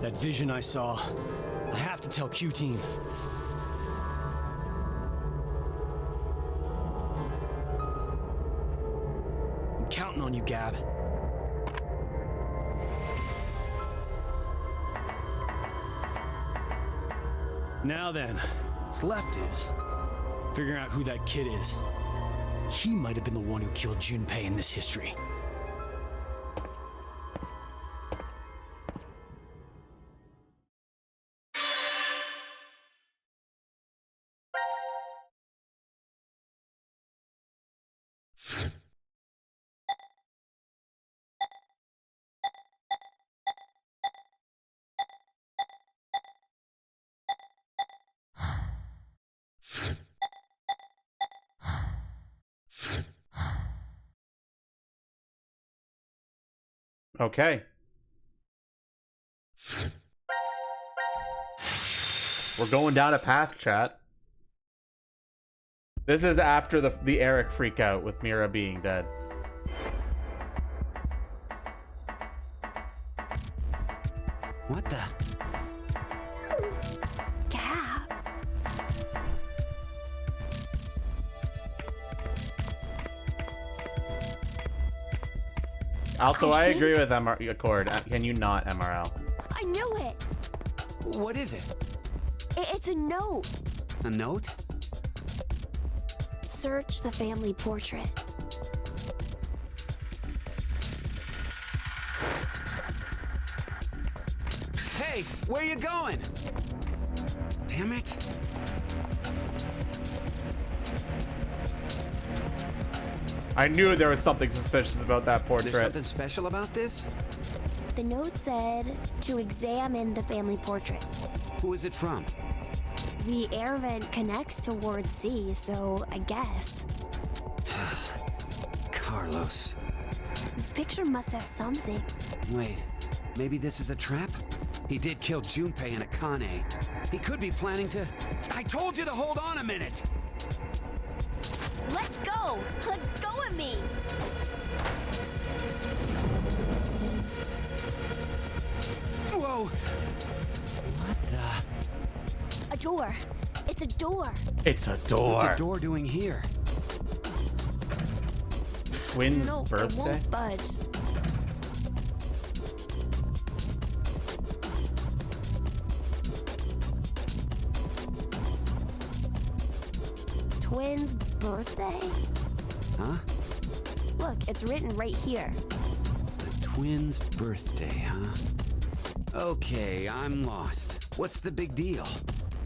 That vision I saw, I have to tell Q-Team. I'm counting on you, Gab. Now then, what's left is figuring out who that kid is. He might have been the one who killed Junpei in this history. Okay. We're going down a path, chat. This is after the Eric freak out with Mira being dead. What the? Gab. Also, I agree with Accord. Can you not MRL? I knew it. What is it? It's a note. A note? Search the family portrait. Hey, where you going? Damn it. I knew there was something suspicious about that portrait. There's something special about this? The note said to examine the family portrait. Who is it from? The air vent connects to Ward C, so I guess. Carlos. picture must have something. Wait, maybe this is a trap? He did kill Junpei and Akane. He could be planning to... I told you to hold on a minute! Let go! Let go of me! Whoa! What the... A door. It's a door. It's a door. What's a door doing here? Twins' No, it birthday? won't budge. Twins' birthday? Huh? Look, it's written right here. The twins' birthday, huh? Okay, I'm lost. What's the big deal?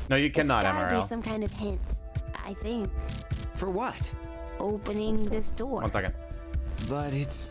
No, you cannot, It's gotta MRL. be some kind of hint. I think. For what? Opening this door. 1 second. But it's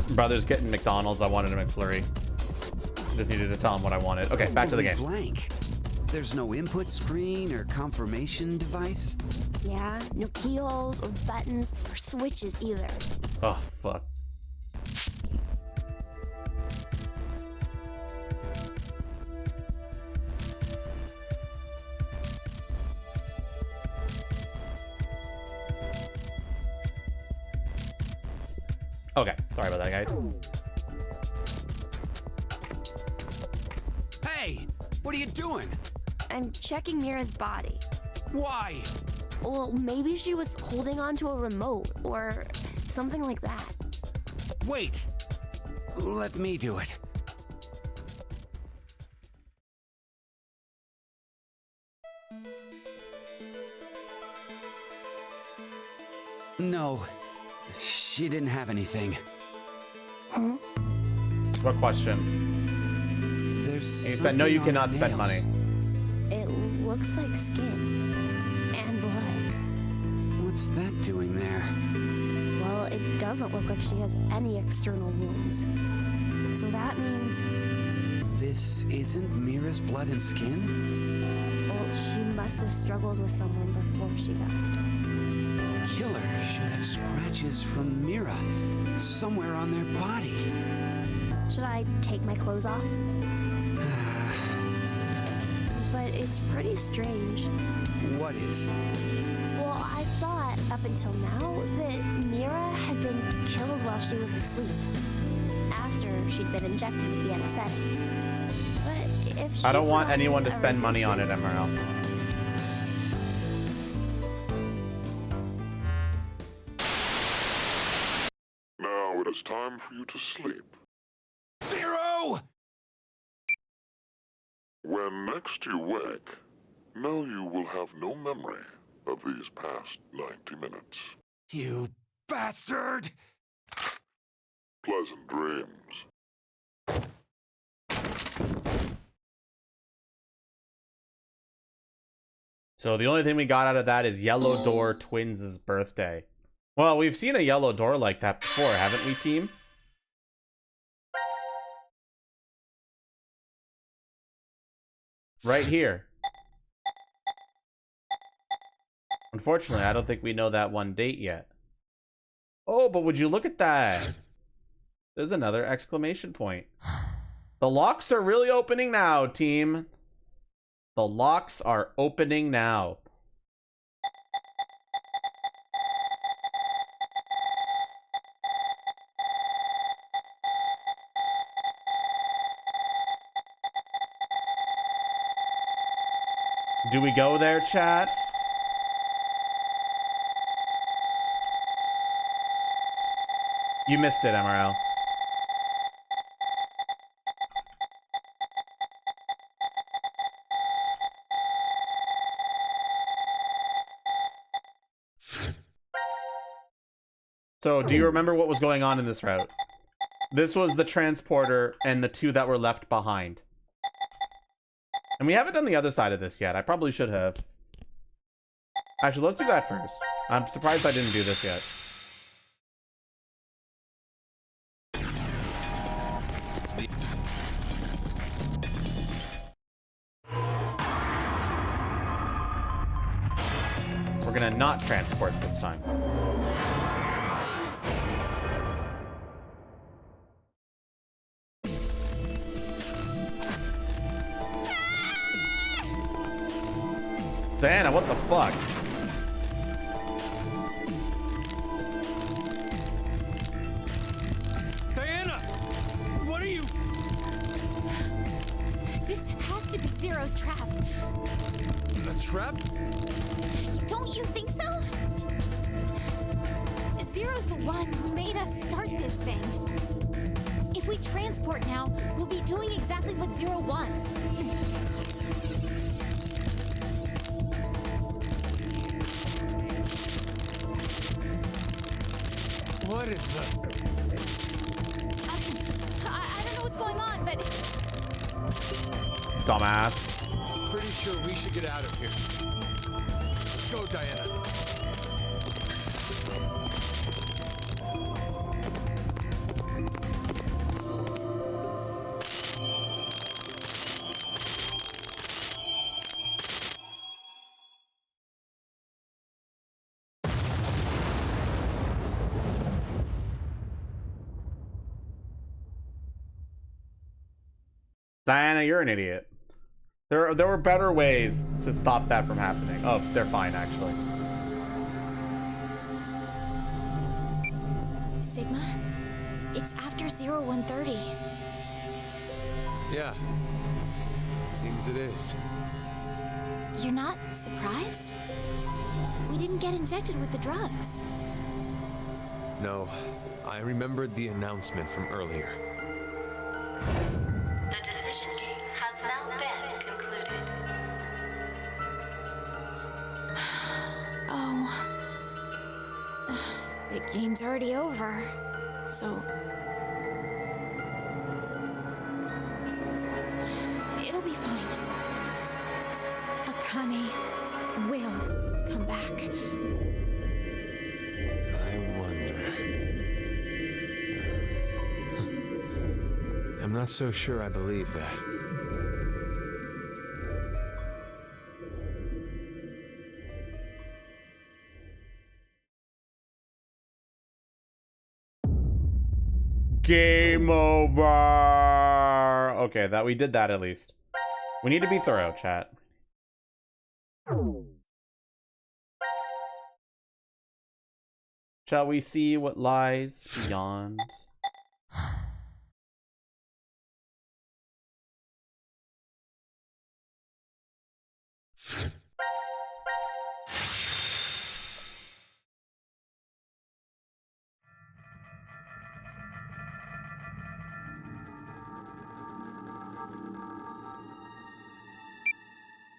Brother's getting McDonald's. I wanted a McFlurry. Just needed to tell him what I wanted. Okay, back to the game. Blank. There's no input screen or confirmation device? Yeah, no keyholes or buttons or switches either. Oh, fuck. Okay, sorry about that, guys. Hey, what are you doing? I'm checking Mira's body. Why? Well, maybe she was holding onto a remote or something like that. Wait! Let me do it. No, she didn't have anything. Huh? What question? There's No, you something on cannot her spend money. nails. It looks like skin and blood. What's that doing there? Well, it doesn't look like she has any external wounds. So that means, This isn't Mira's blood and skin? well, she must have struggled with someone before she died. Killer should have scratches from Mira somewhere on their body. Should I take my clothes off? But it's pretty strange. What is? Well, I thought up until now that Mira had been killed while she was asleep, after she'd been injected with the anesthetic. But if she I don't put want on anyone to a spend money on it, resistance- MRL. Now it is time for you to sleep. Zero! When next you wake, know you will have no memory of these past 90 minutes. You bastard! Pleasant dreams. So the only thing we got out of that is Yellow Door Twins' birthday. Well, we've seen a yellow door like that before, haven't we, team? Right here. Unfortunately, I don't think we know that one date yet. Oh, but would you look at that? There's another exclamation point. The locks are really opening now, team. The locks are opening now. Do we go there, chat? You missed it, MRL. So, do you remember what was going on in this route? This was the transporter and the two that were left behind. And we haven't done the other side of this yet. I probably should have. Actually, let's do that first. I'm surprised I didn't do this yet. We're gonna not transport this time. Diana, what the fuck? Diana! What are you? This has to be Zero's trap. A trap? Don't you think so? Zero's the one who made us start this thing. If we transport now, we'll be doing exactly what Zero wants. What is that? I don't know what's going on, but... Dumbass. Pretty sure we should get out of here. Let's go, Diana. Diana, you're an idiot. There were better ways to stop that from happening. Oh, they're fine, actually. Sigma? It's after 0130. Yeah. Seems it is. You're not surprised? We didn't get injected with the drugs. No, I remembered the announcement from earlier. The decision has now been concluded. Oh. The game's already over, so... It'll be fine. Akane will come back. I wonder... I'm not so sure I believe that. Game over. Okay, that we did that at least. We need to be thorough, chat. Shall we see what lies beyond?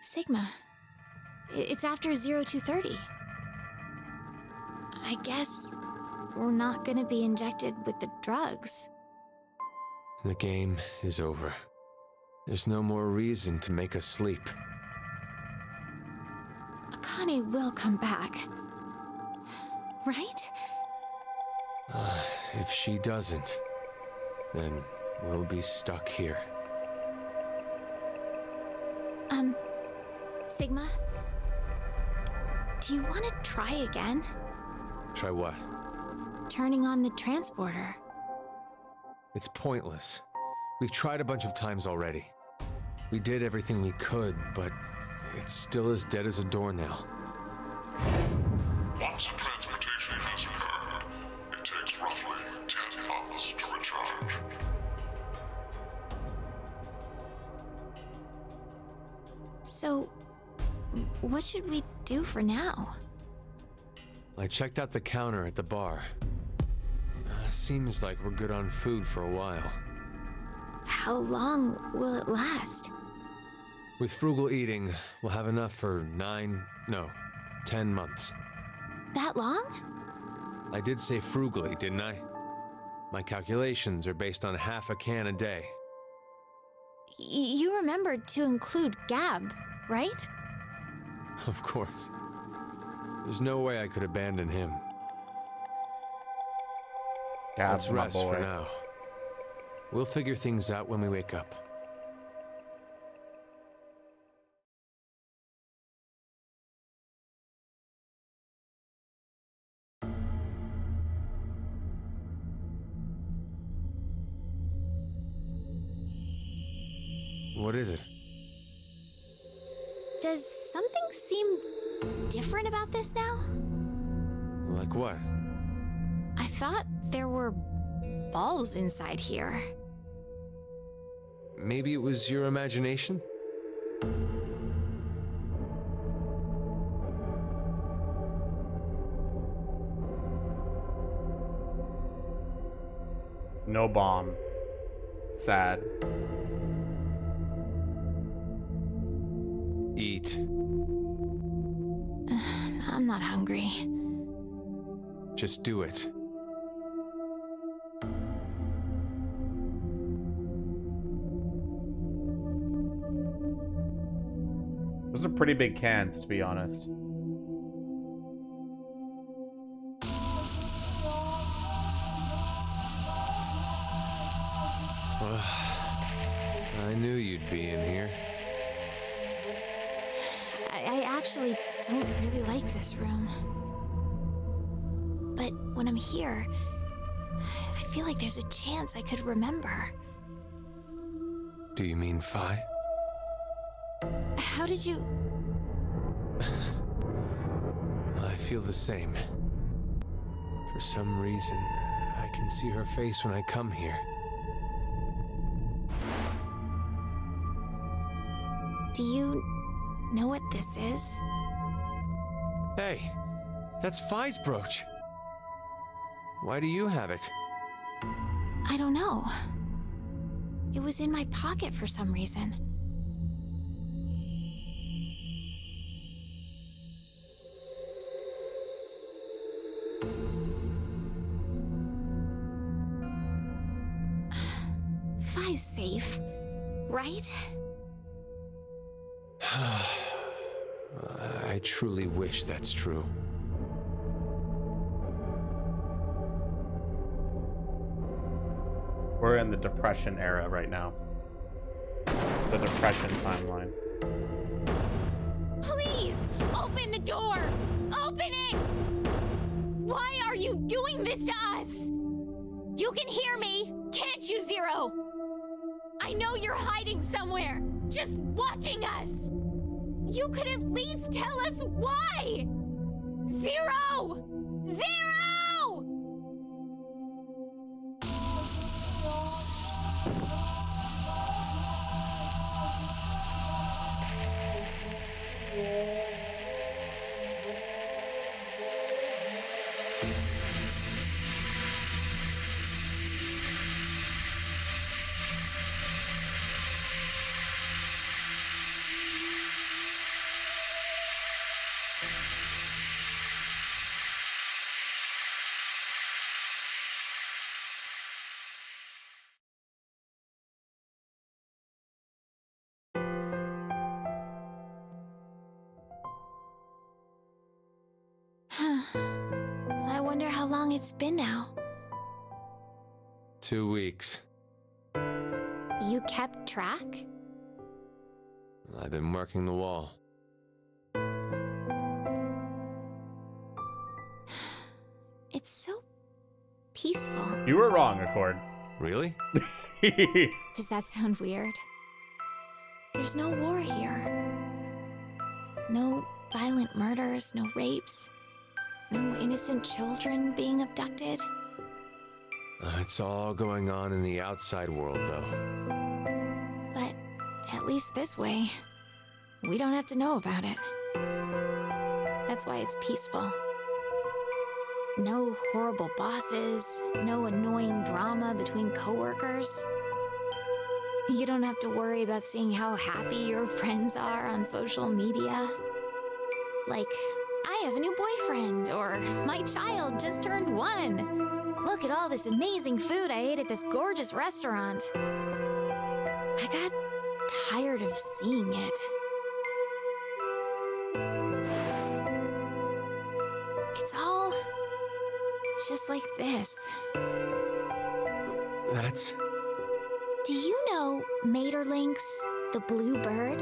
Sigma. It's after 0230. I guess we're not gonna be injected with the drugs. The game is over. There's no more reason to make us sleep. Akane will come back. Right? If she doesn't, then we'll be stuck here. Sigma? Do you want to try again? Try what? Turning on the transporter. It's pointless. We've tried a bunch of times already. We did everything we could, but it's still as dead as a doornail. Once a transmutation has occurred, it takes roughly 10 months to recharge. So, what should we do for now? I checked out the counter at the bar. Seems like we're good on food for a while. How long will it last? With frugal eating, we'll have enough for 10 months. That long? I did say frugally, didn't I? My calculations are based on half a can a day. You remembered to include Gab, right? Of course. There's no way I could abandon him. Gab's Let's my rest boy. for now. We'll figure things out when we wake up. What is it? Does something seem different about this now? Like what? I thought there were balls inside here. Maybe it was your imagination? No bomb. Sad. Eat. I'm not hungry. Just do it. Those are pretty big cans, to be honest. I knew you'd be in here. I actually don't really like this room. But when I'm here, I feel like there's a chance I could remember. Do you mean Phi? How did you... I feel the same. For some reason, I can see her face when I come here. Do you know what this is? Hey, that's Phi's brooch. Why do you have it? I don't know. It was in my pocket for some reason. Phi's safe, right? I truly wish that's true. We're in the Depression era right now. The Depression timeline. Please, open the door! Open it! Why are you doing this to us? You can hear me, can't you, Zero? I know you're hiding somewhere, just watching us. You could at least tell us why! Zero! Zero! I wonder how long it's been now. 2 weeks. You kept track? I've been marking the wall. It's so peaceful. You were wrong, Accord. Really? Does that sound weird? There's no war here. No violent murders, no rapes, no innocent children being abducted. It's all going on in the outside world, though. But at least this way, we don't have to know about it. That's why it's peaceful. No horrible bosses, no annoying drama between coworkers. You don't have to worry about seeing how happy your friends are on social media. Like, I have a new boyfriend, or my child just turned 1. Look at all this amazing food I ate at this gorgeous restaurant. I got tired of seeing it. It's all just like this. That's... Do you know Materlinks, the blue bird?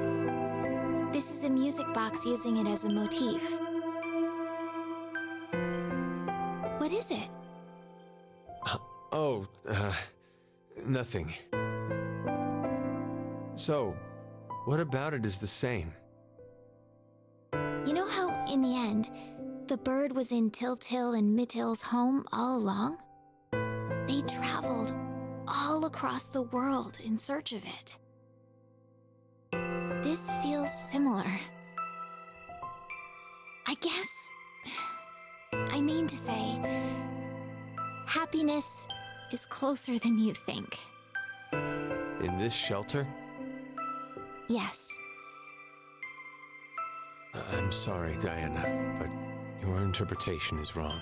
This is a music box using it as a motif. What is it? Nothing. So, what about it is the same? You know how, in the end, the bird was in Tiltil and Mittil's home all along? They traveled all across the world in search of it. This feels similar. I guess... I mean to say, happiness is closer than you think. In this shelter? Yes. I'm sorry, Diana, but your interpretation is wrong.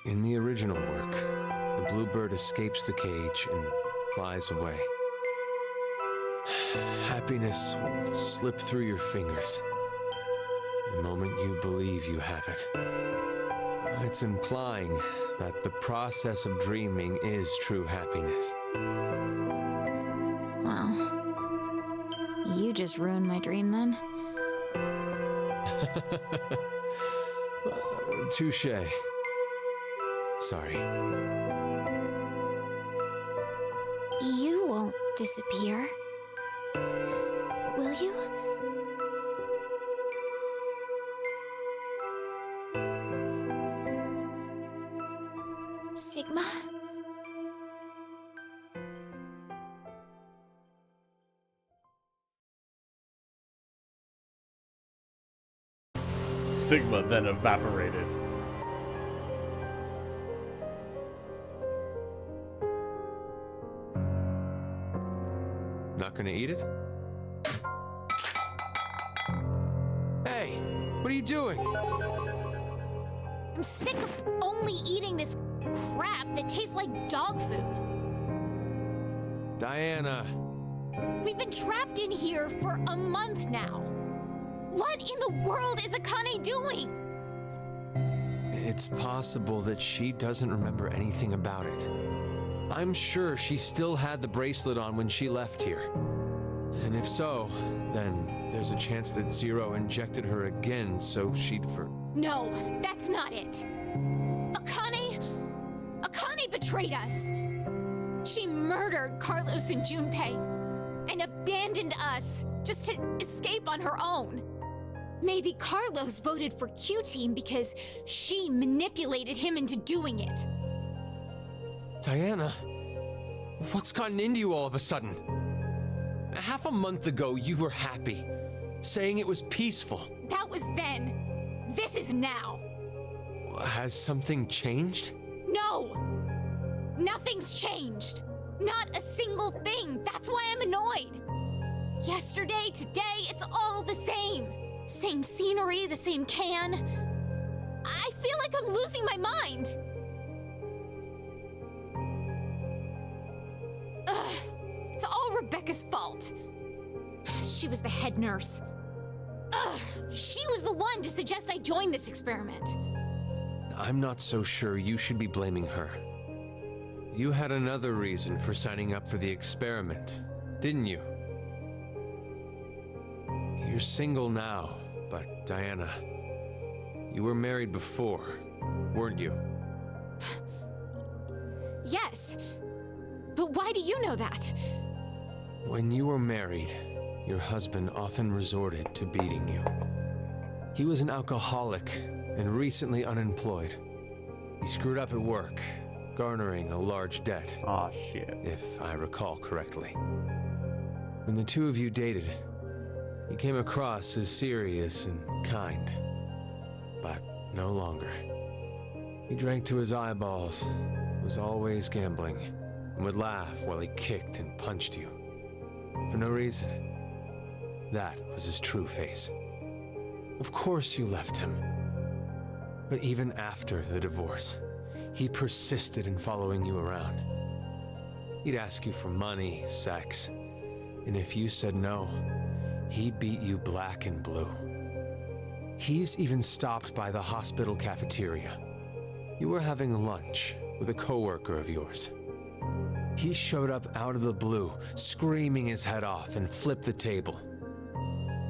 In the original work, the bluebird escapes the cage and flies away. Happiness will slip through your fingers the moment you believe you have it. It's implying that the process of dreaming is true happiness. Well, you just ruined my dream then. Touché. Sorry. You won't disappear, will you? Sigma? Sigma then evaporated. Not gonna eat it? Hey, what are you doing? I'm sick of only eating this crap that tastes like dog food. Diana. We've been trapped in here for a month now. What in the world is Akane doing? It's possible that she doesn't remember anything about it. I'm sure she still had the bracelet on when she left here. And if so, then there's a chance that Zero injected her again so she'd No, that's not it. Akane betrayed us. She murdered Carlos and Junpei and abandoned us just to escape on her own. Maybe Carlos voted for Q-Team because she manipulated him into doing it. Diana, what's gotten into you all of a sudden? Half a month ago, you were happy, saying it was peaceful. That was then. This is now. Has something changed? No! Nothing's changed. Not a single thing. That's why I'm annoyed. Yesterday, today, it's all the same. Same scenery, the same can. I feel like I'm losing my mind. Ugh, it's all Rebecca's fault. She was the head nurse. She was the one to suggest I join this experiment. I'm not so sure you should be blaming her. You had another reason for signing up for the experiment, didn't you? You're single now, but Diana, you were married before, weren't you? Yes. But why do you know that? When you were married, your husband often resorted to beating you. He was an alcoholic and recently unemployed. He screwed up at work, garnering a large debt. Aw, shit. If I recall correctly. When the two of you dated, he came across as serious and kind, but no longer. He drank to his eyeballs, was always gambling, and would laugh while he kicked and punched you. For no reason. That was his true face. Of course you left him. But even after the divorce, he persisted in following you around. He'd ask you for money, sex, and if you said no, he beat you black and blue. He's even stopped by the hospital cafeteria. You were having lunch with a coworker of yours. He showed up out of the blue, screaming his head off, and flipped the table.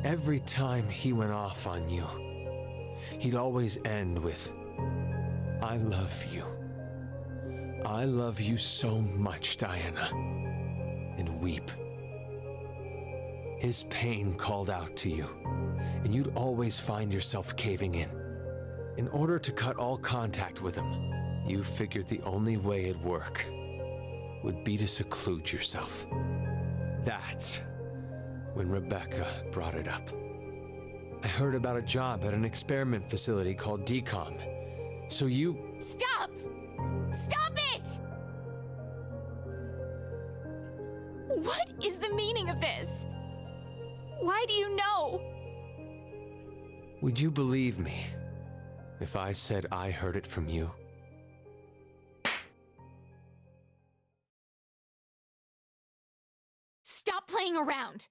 Every time he went off on you, he'd always end with, "I love you. I love you so much, Diana," and weep. His pain called out to you, and you'd always find yourself caving in. In order to cut all contact with him, you figured the only way it'd work would be to seclude yourself. That's when Rebecca brought it up. I heard about a job at an experiment facility called DCOM, so you— Stop! Stop it! What is the meaning of this? Why do you know? Would you believe me if I said I heard it from you? Stop playing around!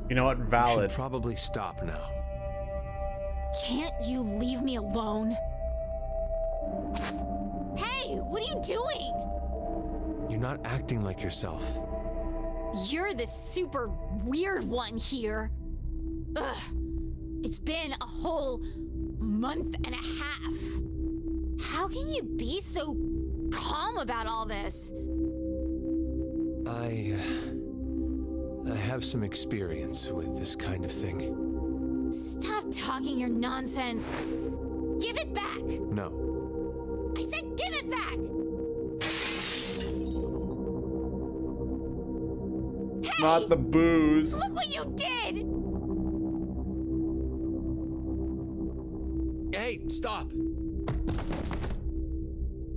You know what? You Valid. should probably stop now. Can't you leave me alone? Hey, what are you doing? You're not acting like yourself. You're the super weird one here. Ugh. It's been a whole month and a half. How can you be so calm about all this? I have some experience with this kind of thing. Stop talking your nonsense. Give it back. No. I said give it back. Hey, Not the booze. look what you did. Hey, stop!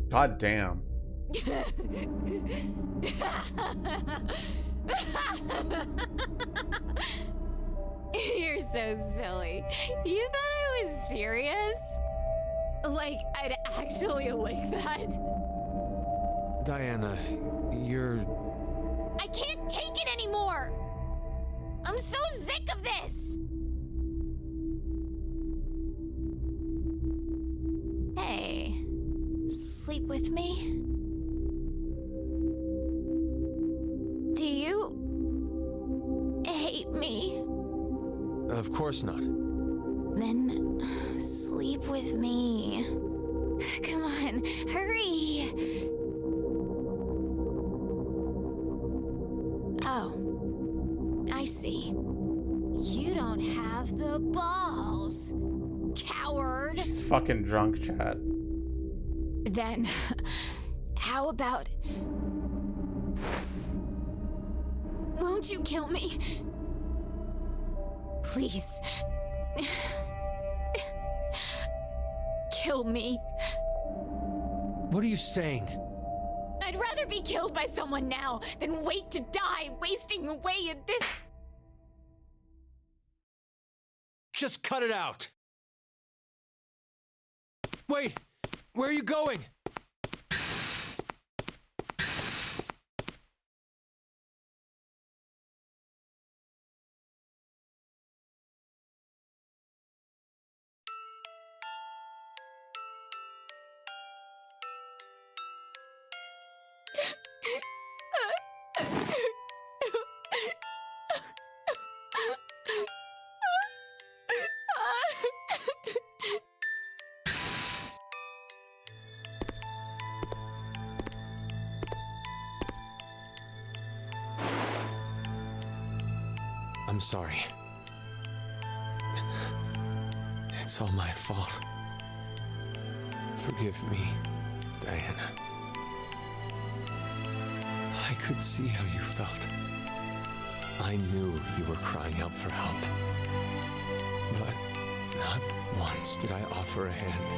God damn. You're so silly. You thought I was serious? Like, I'd actually like that? Diana, you're... I can't take it anymore! I'm so sick of this! Hey, sleep with me? Do you hate me? Of course not. Then sleep with me. Come on, hurry! Oh, I see. You don't have the balls, coward! She's fucking drunk, chat. Then, how about... Won't you kill me? Please. Kill me. What are you saying? I'd rather be killed by someone now than wait to die, wasting away in this. Just cut it out. Wait, where are you going? I'm sorry. It's all my fault. Forgive me, Diana. I could see how you felt. I knew you were crying out for help. But not once did I offer a hand.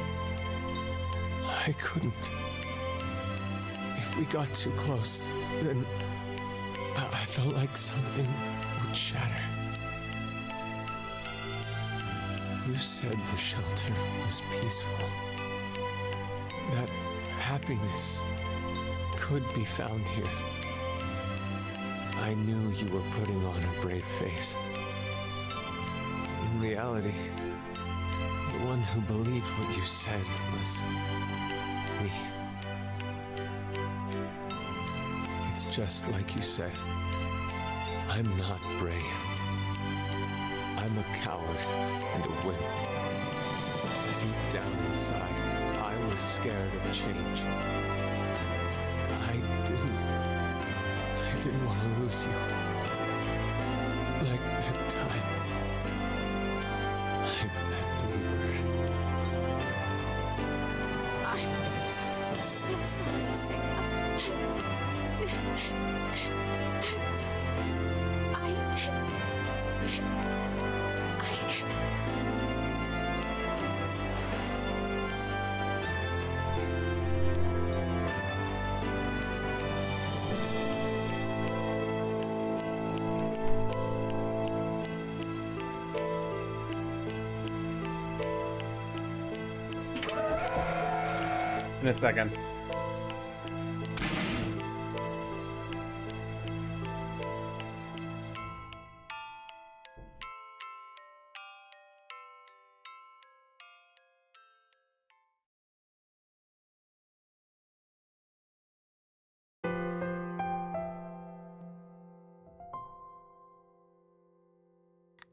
I couldn't. If we got too close, then I felt like something would shatter. You said the shelter was peaceful. That happiness could be found here. I knew you were putting on a brave face. In reality, the one who believed what you said was me. It's just like you said. I'm not brave. I'm a coward and a wimp. Deep down inside, I was scared of change. I didn't want to lose you. Like that time. Like that bluebird. I'm so sorry, Sigma. In a second.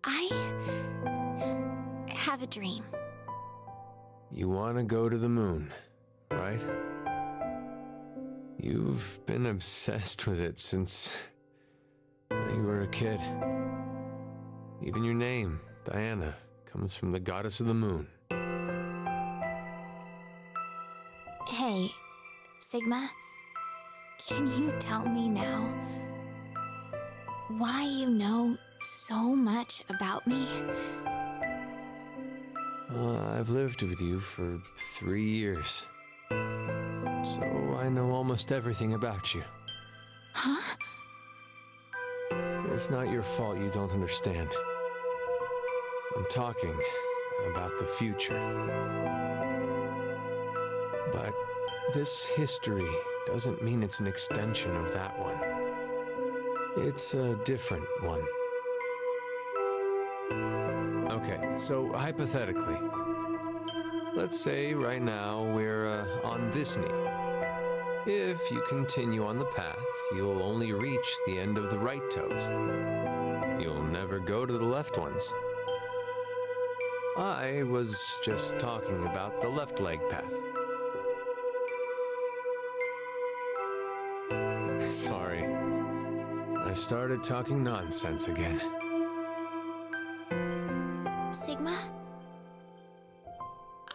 I have a dream. You want to go to the moon, right? You've been obsessed with it since you were a kid. Even your name, Diana, comes from the goddess of the moon. Hey, Sigma, can you tell me now why you know so much about me? I've lived with you for 3 years, so I know almost everything about you. Huh? It's not your fault you don't understand. I'm talking about the future. But this history doesn't mean it's an extension of that one. It's a different one. Okay, so hypothetically, let's say right now we're on this knee. If you continue on the path, you'll only reach the end of the right toes. You'll never go to the left ones. I was just talking about the left leg path. Sorry. I started talking nonsense again. Sigma?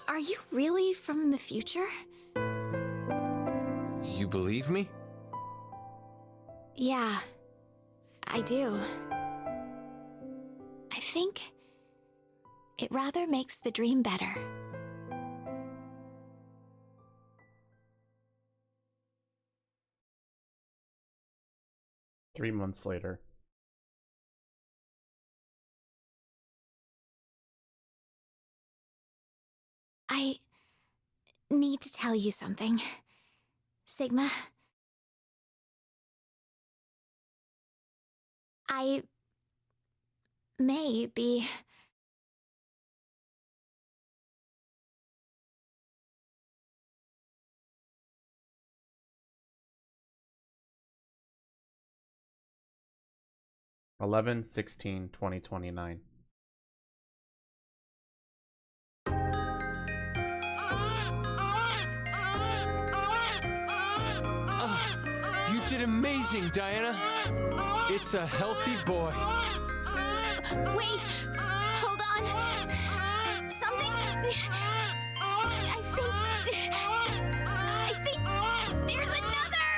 Are you really from the future? You believe me? Yeah, I do. I think it rather makes the dream better. 3 months later. I need to tell you something. Sigma. I may be... Eleven 16/2029. You did amazing, Diana. It's a healthy boy. Wait! Hold on! Something... I think there's another!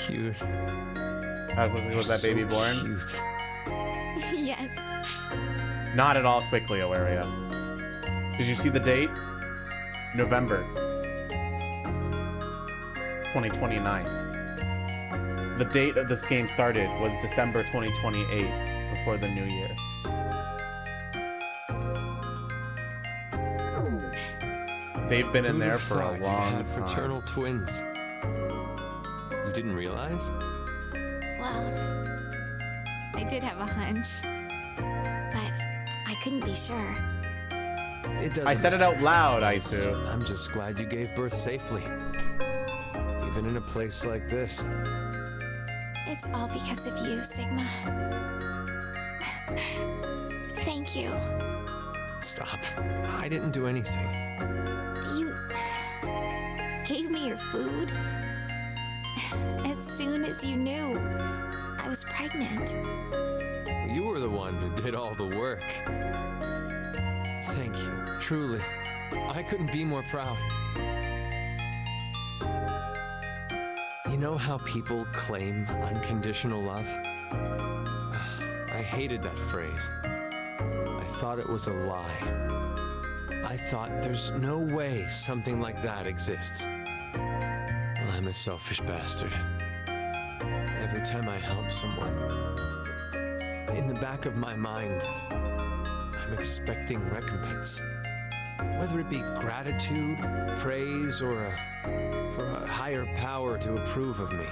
Cute. How quickly was that baby born? Cute. Yes. Not at all quickly, Awaria. Did you see the date? November 2029. The date of this game started was December 2028, before the new year. They've been in there for a long time. Fraternal twins. You didn't realize? Well, I did have a hunch, but I couldn't be sure. It doesn't I said it out loud, matter. Aisu. I'm just glad you gave birth safely. Even in a place like this. It's all because of you, Sigma. Thank you. Stop. I didn't do anything. You gave me your food as soon as you knew I was pregnant. You were the one who did all the work. Thank you, truly. I couldn't be more proud. You know how people claim unconditional love? I hated that phrase. I thought it was a lie. I thought there's no way something like that exists. Well, I'm a selfish bastard. Every time I help someone, in the back of my mind, I'm expecting recompense. Whether it be gratitude, praise, or for a higher power to approve of me.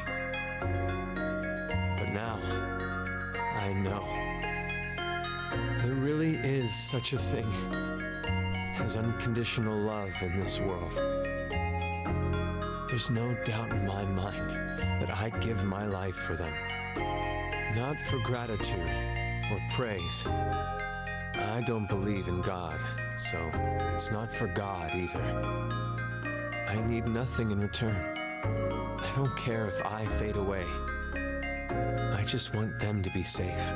But now, I know. There really is such a thing as unconditional love in this world. There's no doubt in my mind that I'd give my life for them. Not for gratitude or praise. I don't believe in God, so it's not for God either. I need nothing in return. I don't care if I fade away. I just want them to be safe.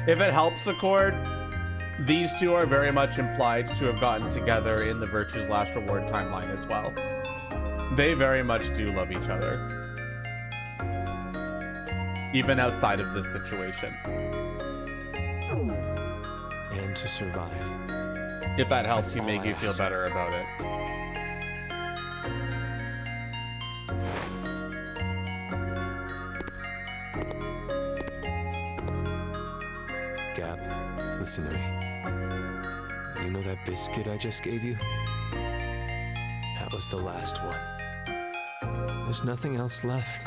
If it helps, Accord, these two are very much implied to have gotten together in the Virtue's Last Reward timeline as well. They very much do love each other. Even outside of this situation. And to survive. If that helps you That's make all you I feel ask. better about it. Gab, listen to me. You know that biscuit I just gave you? That was the last one. There's nothing else left.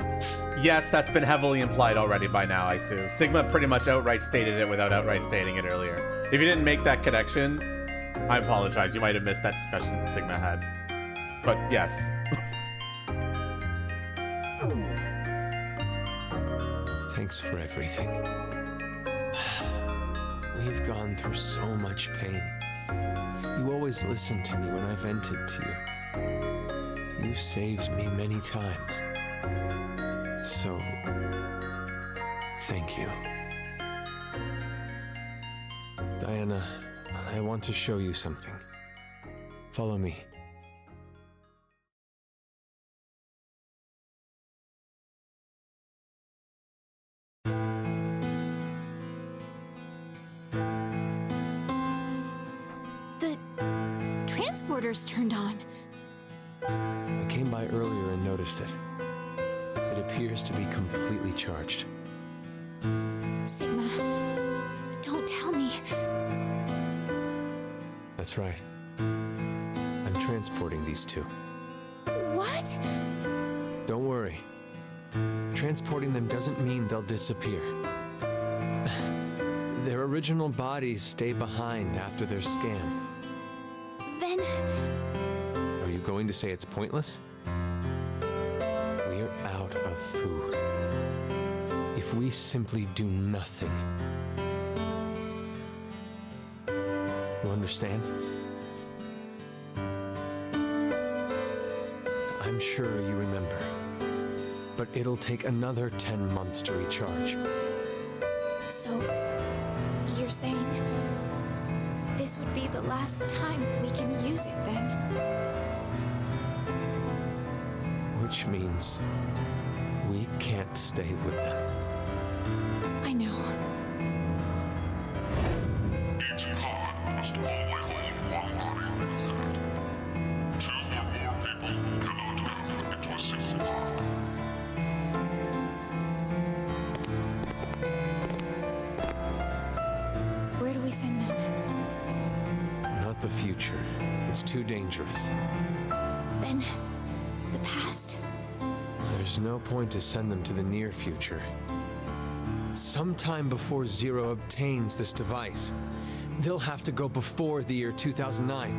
Yes, that's been heavily implied already by now, Aisu. Sigma pretty much outright stated it without outright stating it earlier. If you didn't make that connection, I apologize. You might have missed that discussion that Sigma had. But yes. Thanks for everything. We've gone through so much pain. You always listened to me when I vented to you. You saved me many times. So, thank you. Diana, I want to show you something. Follow me. transporter's turned on. I came by earlier and noticed it. It appears to be completely charged. Sigma, don't tell me. That's right. I'm transporting these two. What? Don't worry. Transporting them doesn't mean they'll disappear. Their original bodies stay behind after they're scanned. Then... Are you going to say it's pointless? We're out of food. If we simply do nothing... You understand? I'm sure you remember. But it'll take another 10 months to recharge. So, you're saying this would be the last time we can use it then? Which means we can't stay with them. I know. Each pod must only hold one body within it. 2 or more people cannot go into a single pod. Where do we send them? Not the future. It's too dangerous. Then, the past? There's no point to send them to the near future. Sometime before Zero obtains this device, they'll have to go before the year 2009.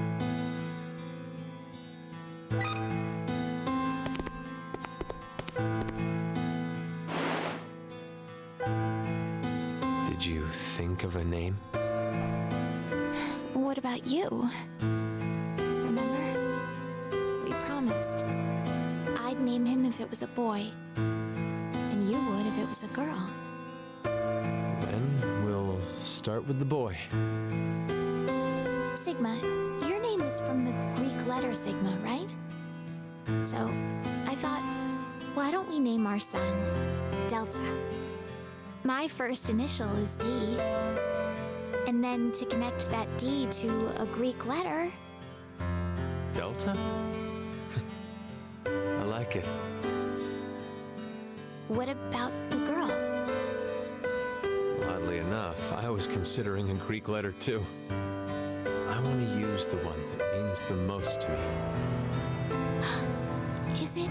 Did you think of a name? What about you? Remember? We promised. I'd name him if it was a boy, and you would if it was a girl. Then we'll start with the boy. Sigma, your name is from the Greek letter Sigma, right? So, I thought, why don't we name our son Delta? My first initial is D. And then to connect that D to a Greek letter... Delta? I like it. What about the girl? Oddly enough, I was considering a Greek letter too. I want to use the one that means the most to me. Is it?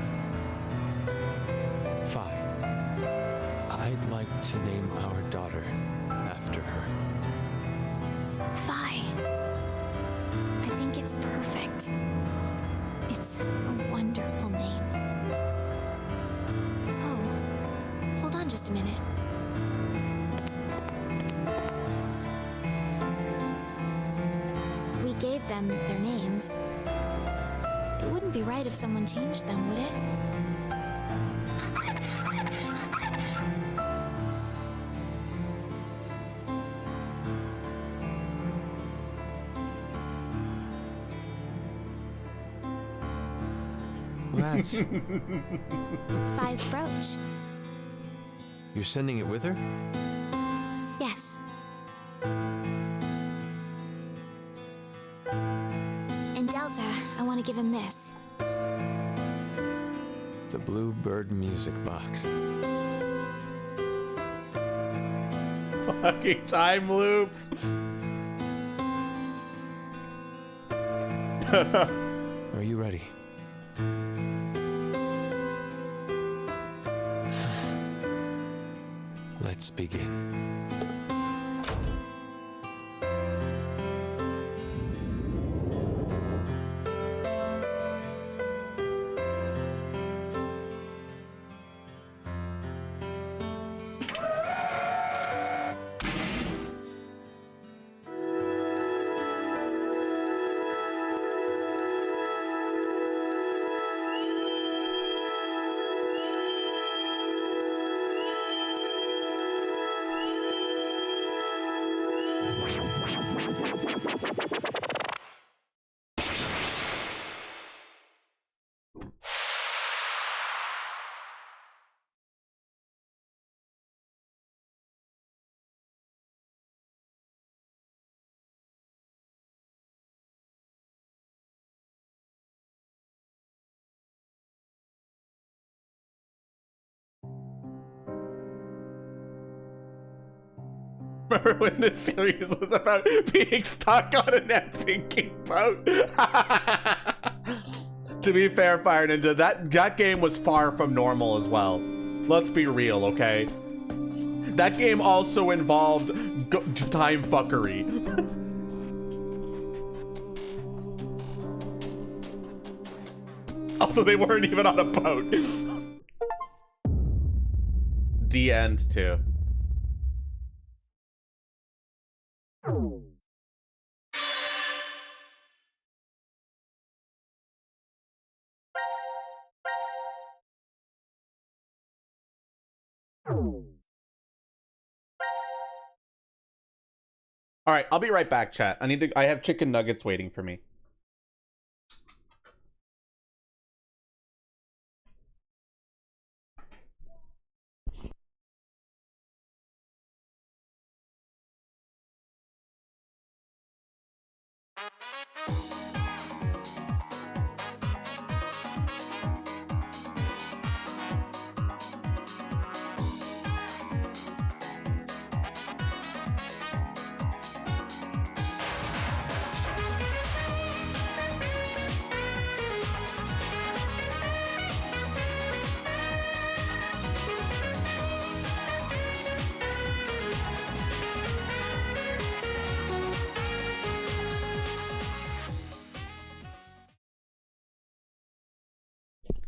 Phi. I'd like to name our daughter after her. Phi. I think it's perfect. It's a wonderful name. Oh, hold on just a minute. We gave them their names. It wouldn't be right if someone changed them, would it? Rats. Phi's brooch. You're sending it with her? Yes. And Delta, I want to give him this. The Blue Bird music box. Fucking time loops. Are you ready? Let's begin. Remember when this series was about being stuck on an empty boat? To be fair, Fire Ninja, that game was far from normal as well. Let's be real, okay? That game also involved time fuckery. Also, they weren't even on a boat. The end too. All right, I'll be right back, chat. I have chicken nuggets waiting for me.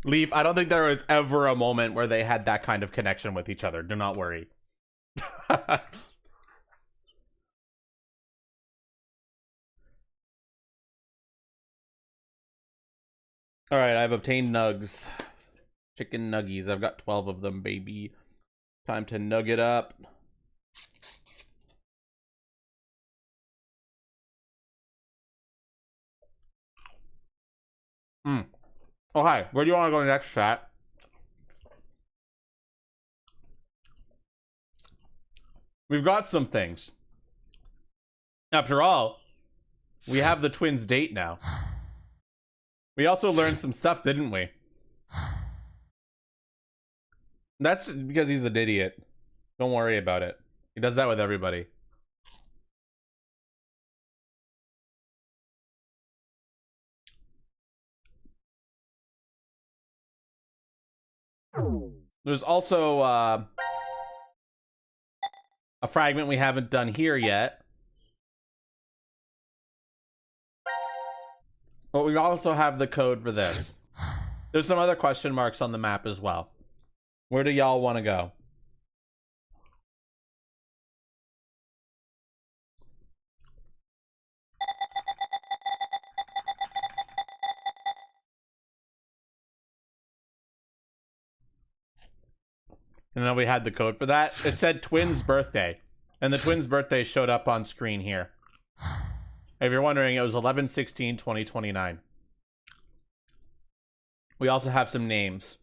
Leaf, I don't think there was ever a moment where they had that kind of connection with each other. Do not worry. All right, I've obtained nugs. Chicken nuggies. I've got 12 of them, baby. Time to nug it up. Oh, hi. Where do you want to go next, chat? We've got some things. After all, we have the twins' date now. We also learned some stuff, didn't we? That's because he's an idiot. Don't worry about it. He does that with everybody. There's also a fragment we haven't done here yet. But we also have the code for this. There's some other question marks on the map as well. Where do y'all want to go? And then we had the code for that. It said twins' birthday. And the twins' birthday showed up on screen here. If you're wondering, it was 11/16/2029. We also have some names.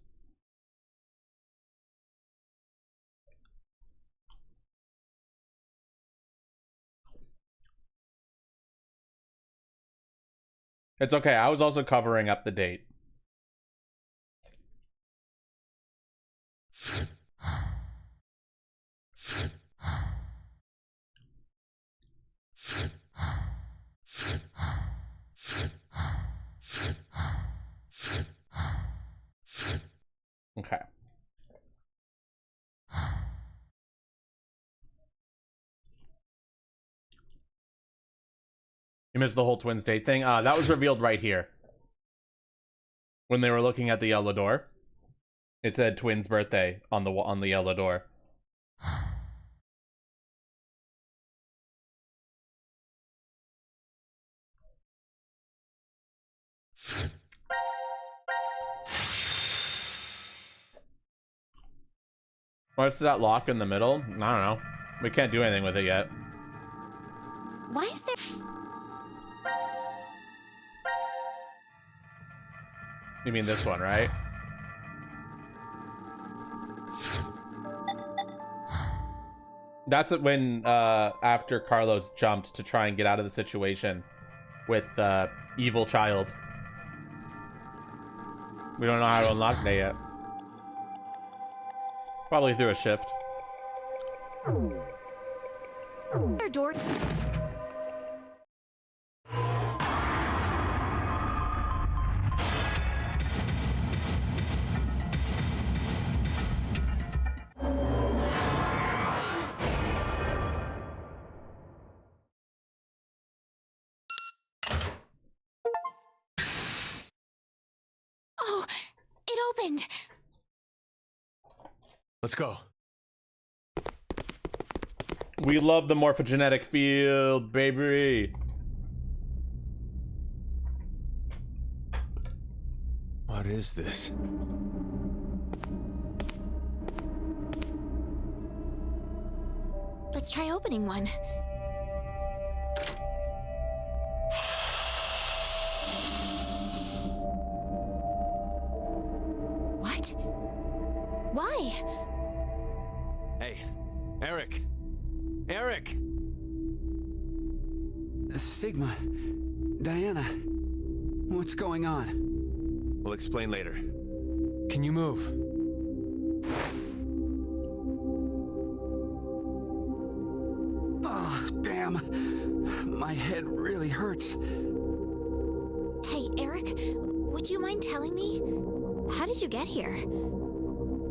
It's okay. I was also covering up the date. Okay. You missed the whole twins date thing? That was revealed right here. When they were looking at the yellow door. It said twins' birthday on the yellow door. What's that lock in the middle? I don't know. We can't do anything with it yet. Why is there... You mean this one, right? That's when, after Carlos jumped to try and get out of the situation with evil child. We don't know how to unlock that yet. Probably through a shift. door. Oh, it opened. Let's go. We love the morphogenetic field, baby. What is this? Let's try opening one. What? Why? Hey, Eric. Eric! Sigma. Diana. What's going on? We'll explain later. Can you move? Oh, damn. My head really hurts. Hey, Eric, would you mind telling me? How did you get here?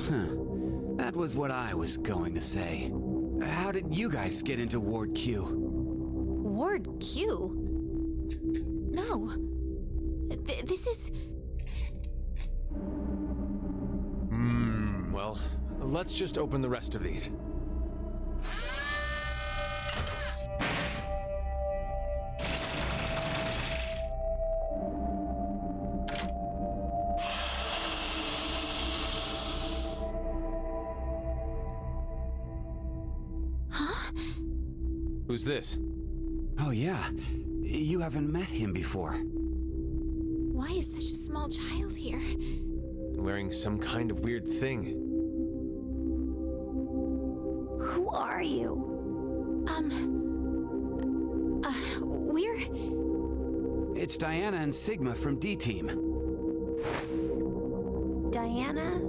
Huh. That was what I was going to say. How did you guys get into Ward Q? Ward Q? No. This is... Well, let's just open the rest of these. Huh? Who's this? Oh yeah, you haven't met him before. Why is such a small child here? Wearing some kind of weird thing. Who are you? We're... It's Diana and Sigma from D-Team. Diana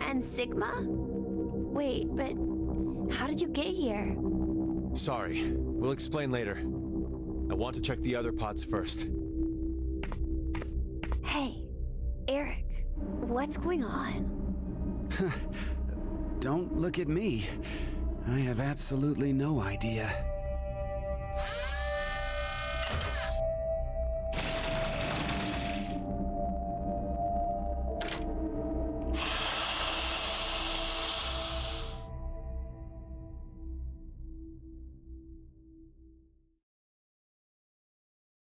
and Sigma? Wait, but how did you get here? Sorry, we'll explain later. I want to check the other pods first. Hey, Eric, what's going on? Don't look at me. I have absolutely no idea.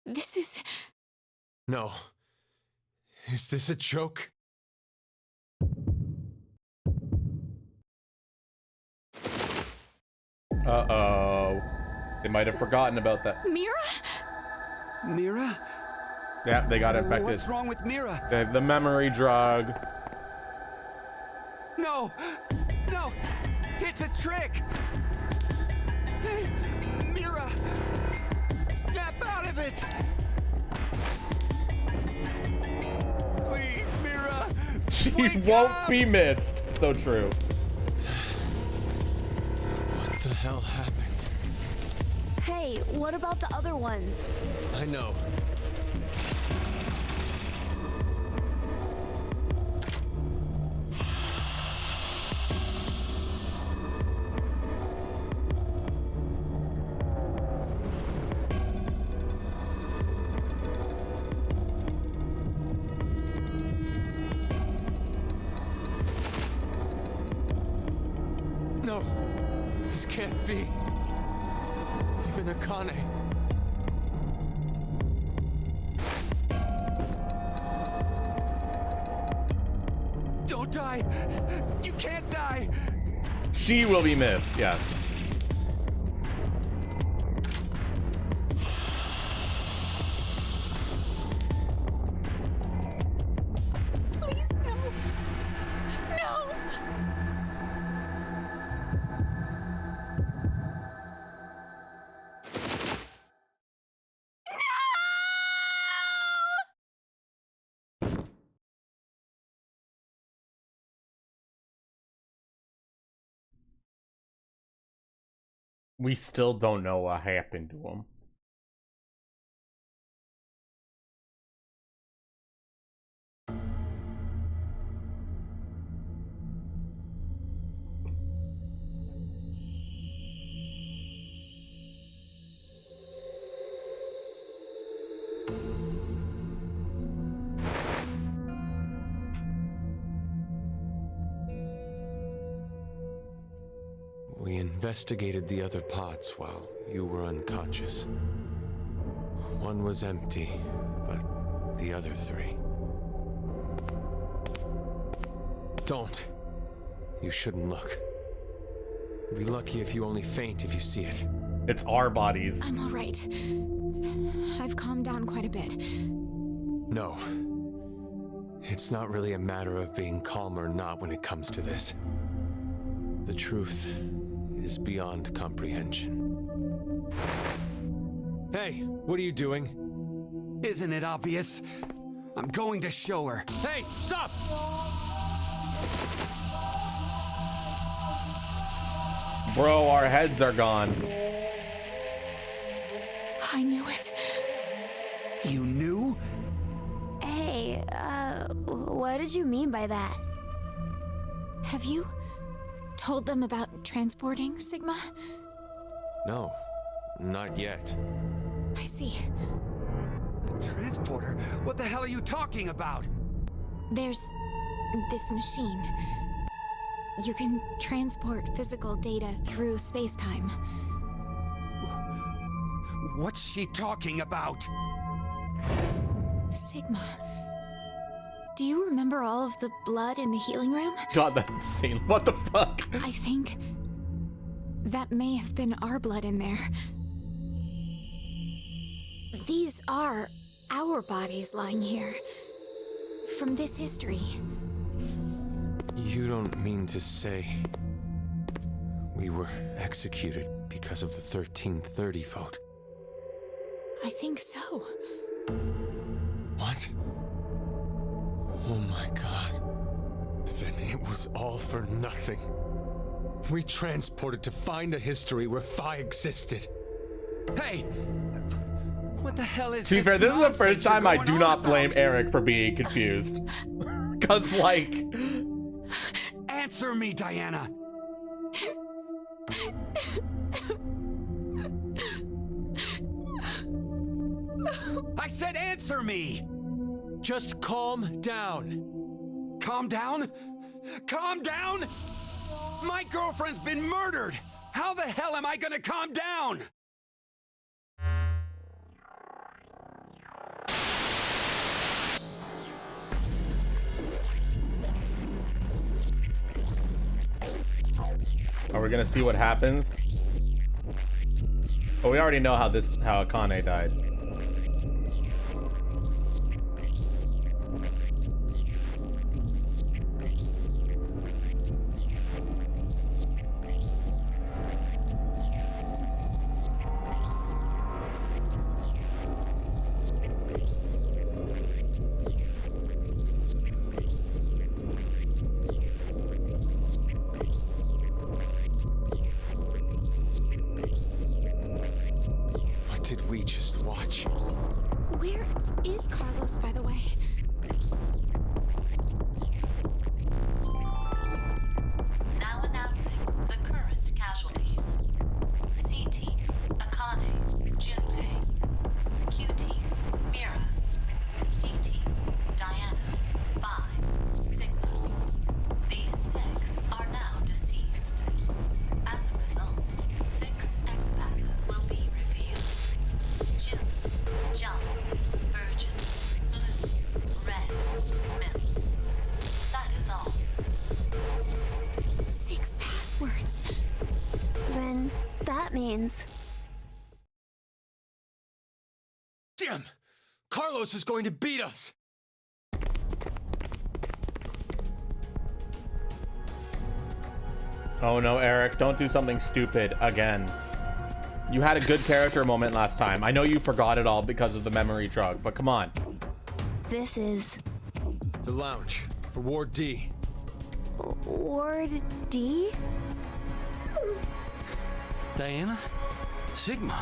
This is... No. Is this a joke? Uh-oh. They might have forgotten about that. Mira? Mira? Yeah, they got infected. What's wrong with Mira? The memory drug. No! No! It's a trick! Hey, Mira! Snap out of it! Please, Mira! She Wake won't up! be missed. So true. What the hell happened? Hey, what about the other ones? I know. No, this can't be. Even Akane. Don't die! You can't die! She will be missed, yes. We still don't know what happened to him. We investigated the other pods while you were unconscious. One was empty, but the other 3. Don't. You shouldn't look. You'll be lucky if you only faint if you see it. It's our bodies. I'm all right. I've calmed down quite a bit. No. It's not really a matter of being calm or not when it comes to this. The truth is beyond comprehension. Hey, what are you doing? Isn't it obvious? I'm going to show her. Hey, stop! Bro, our heads are gone. I knew it. You knew? Hey, what did you mean by that? Have you told them about transporting Sigma? No, not yet. I see. Transporter? What the hell are you talking about? There's this machine. You can transport physical data through space-time. What's she talking about? Sigma. Do you remember all of the blood in the healing room? God, that's insane. What the fuck? I think that may have been our blood in there. These are our bodies lying here. From this history. You don't mean to say we were executed because of the 1330 vote? I think so. What? Oh my God. Then it was all for nothing. We transported to find a history where Phi existed. Hey! What the hell is To be this fair, this is the nonsense first you're time I going do on not blame about? Eric for being confused. Cause like... Answer me, Diana! I said answer me! Just calm down. Calm down? Calm down? My girlfriend's been murdered! How the hell am I gonna calm down? Are we gonna see what happens? Oh, we already know how Akane died. What did we just watch? Where is Carlos, by the way? Now announcing the current casualties. C Team, Akane, Junpei. Q Team, Mira. D Team, Diana, Phi, Sigma. These 6 are now deceased. As a result, 6 X-passes will be revealed. June, John, Virgin, Blue, Red, Milk. That is all. 6 passwords. Then that means... Damn! Carlos is going to beat us! Oh no, Eric, don't do something stupid again. You had a good character moment last time. I know you forgot it all because of the memory drug, but come on. This is... The lounge for Ward D. Ward D? Diana? Sigma?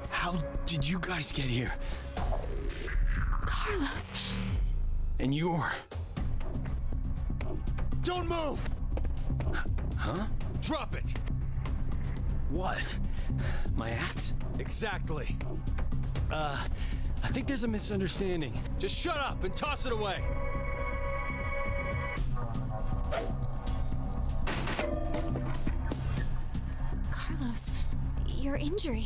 How did you guys get here? Carlos. And you're... Don't move! Huh? Drop it! What? My axe? Exactly. I think there's a misunderstanding. Just shut up and toss it away! Carlos, your injury.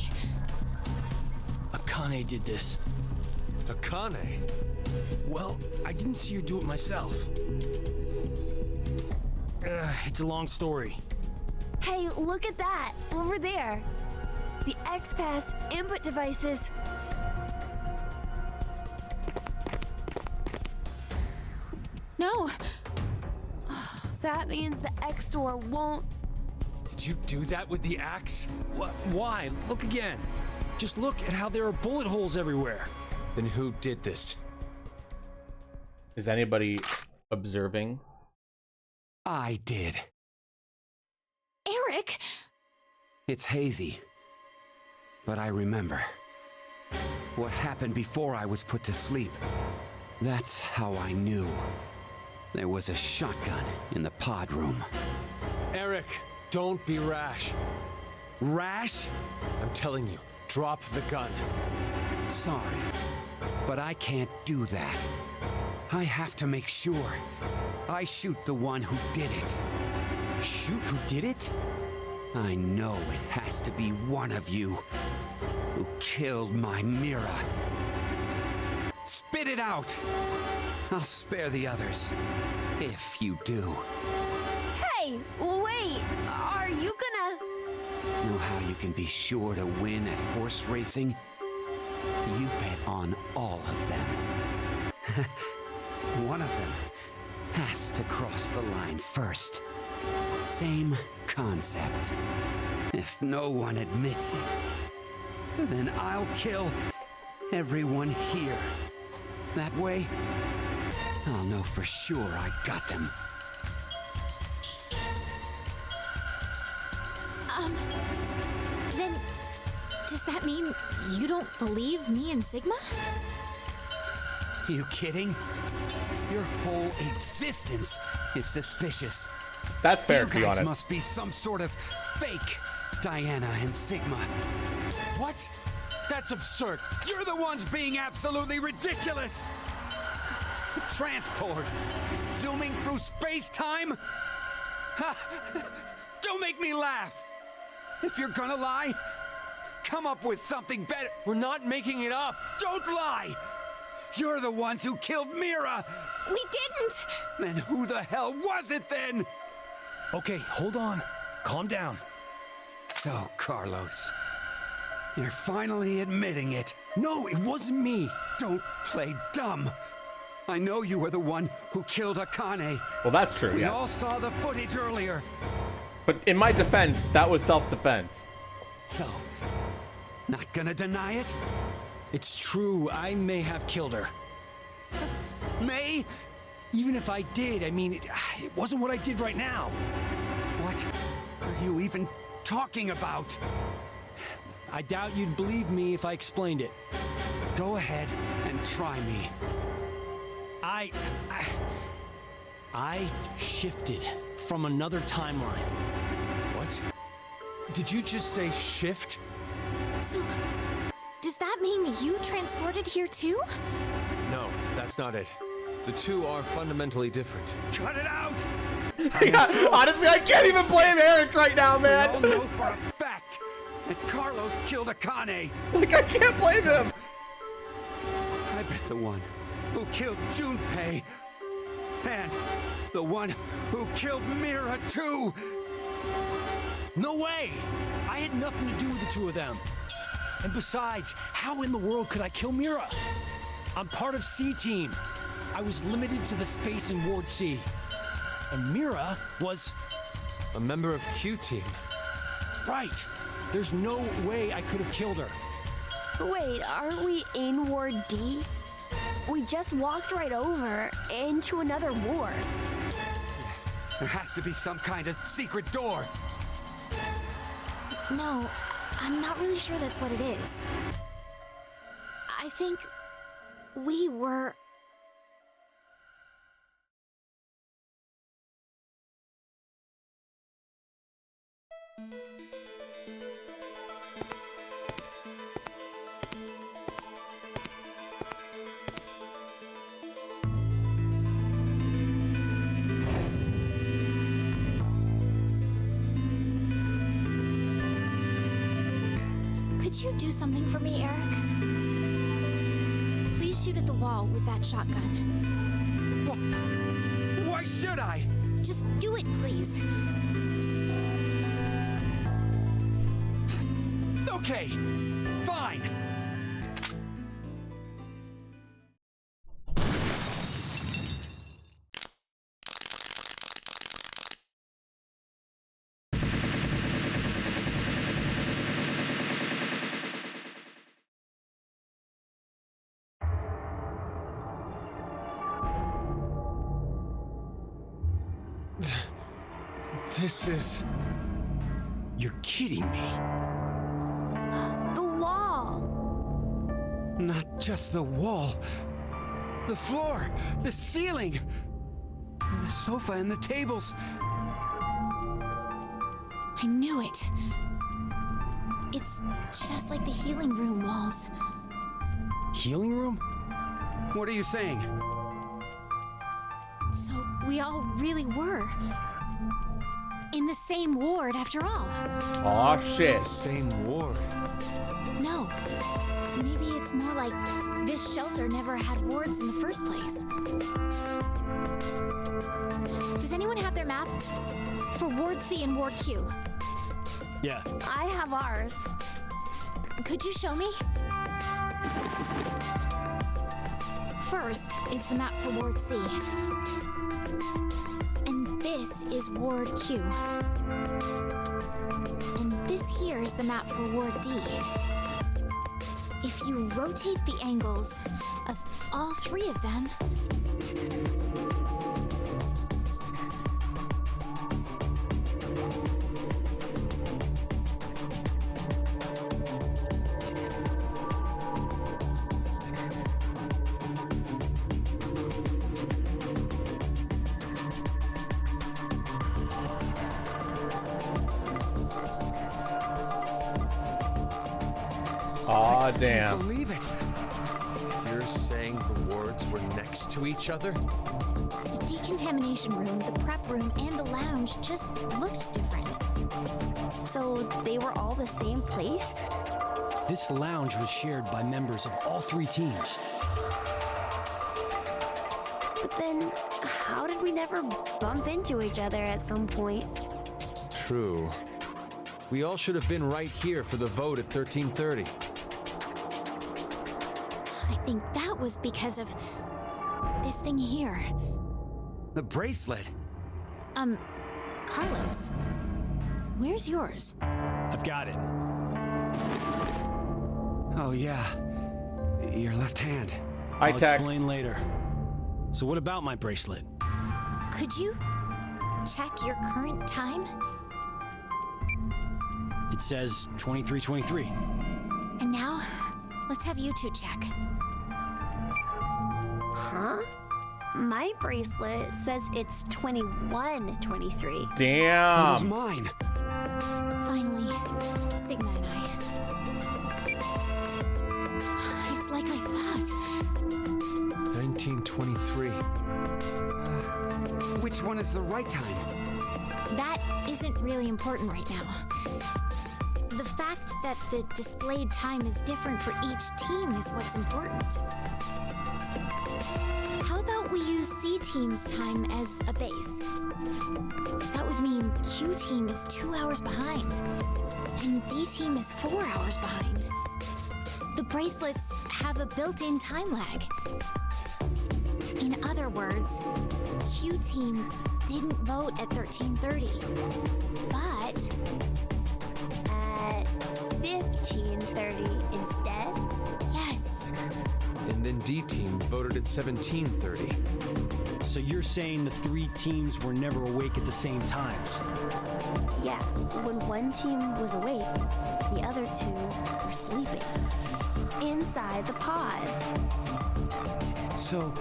Akane did this. Akane? Well, I didn't see her do it myself. It's a long story. Hey, look at that! Over there! The X-Pass input devices. No. That means the X-Door won't... Did you do that with the axe? Why? Look again. Just look at how there are bullet holes everywhere. Then who did this? Is anybody observing? I did. Eric! It's hazy. But I remember. What happened before I was put to sleep. That's how I knew. There was a shotgun in the pod room. Eric, don't be rash. Rash? I'm telling you, drop the gun. Sorry, but I can't do that. I have to make sure I shoot the one who did it. Shoot who did it? I know it has to be one of you who killed my Mira. Spit it out! I'll spare the others, if you do. Hey, wait! Are you gonna... Know how you can be sure to win at horse racing? You bet on all of them. One of them has to cross the line first. Same concept. If no one admits it, then I'll kill everyone here. That way, I'll know for sure I got them. Then does that mean you don't believe me and Sigma? You kidding? Your whole existence is suspicious. That's fair, You to be guys honest. must be some sort of fake Diana and Sigma. What? That's absurd. You're the ones being absolutely ridiculous! Transport! Zooming through space-time? Ha! Don't make me laugh! If you're gonna lie, come up with something better. We're not making it up. Don't lie! You're the ones who killed Mira! We didn't! Then who the hell was it then? Okay, hold on. Calm down. So, Carlos, you're finally admitting it. No, it wasn't me. Don't play dumb. I know you were the one who killed Akane. Well, that's true, We yes. all saw the footage earlier. But in my defense, that was self-defense. So, not gonna deny it? It's true, I may have killed her. May? Even if I did, I mean, it wasn't what I did right now. What are you even talking about? I doubt you'd believe me if I explained it. Go ahead and try me. I shifted from another timeline. What? Did you just say shift? So, does that mean you transported here too? No, that's not it. The two are fundamentally different. Cut it out! Honestly, I can't even blame Eric right now, We all man. know for a fact that Carlos killed Akane. Like, I can't blame him. I bet the one who killed Junpei and the one who killed Mira too. No way! I had nothing to do with the two of them. And besides, how in the world could I kill Mira? I'm part of C-Team. I was limited to the space in Ward C. And Mira was... A member of Q-Team. right. There's no way I could have killed her. Wait, aren't we in Ward D? We just walked right over into another ward. There has to be some kind of secret door. No, I'm not really sure that's what it is. I think we were... Could you do something for me, Eric? Please shoot at the wall with that shotgun. Why should I? Just do it, please. Okay, fine. This is... You're kidding me. The wall! not just the wall. The floor, the ceiling, the sofa and the tables. I knew it. It's just like the healing room walls. Healing room? What are you saying? So we all really were in the same ward after all. Aw, shit. Same ward. No, maybe it's more like this shelter never had wards in the first place. Does anyone have their map? For Ward C and Ward Q. Yeah. I have ours. Could you show me? First is the map for Ward C. And this is Ward Q. And this here is the map for Ward D. If you rotate the angles of all three of them, Aw, I damn. can't believe it. You're saying the wards were next to each other? the decontamination room, the prep room, and the lounge just looked different. So they were all the same place? This lounge was shared by members of all three teams. But then, how did we never bump into each other at some point? True. We all should have been right here for the vote at 1330. I think that was because of this thing here. The bracelet. Carlos, where's yours? I've got it. Oh yeah. Your left hand. High I'll tech. explain later. So what about my bracelet? Could you check your current time? It says 23:23. And now, let's have you two check. Huh? My bracelet says it's 21:23. That was Damn. mine. Finally, Sigma and I. It's like I thought. 1923. Which one is the right time? That isn't really important right now. The fact that the displayed time is different for each team is what's important. How about we use C team's time as a base? That would mean Q team is 2 hours behind, and D team is 4 hours behind. The bracelets have a built-in time lag. In other words, Q team didn't vote at 1330, but At 15:30 instead? yes, And then D team voted at 1730. So you're saying the 3 teams were never awake at the same times? Yeah, when one team was awake, the other 2 were sleeping. Inside the pods. So,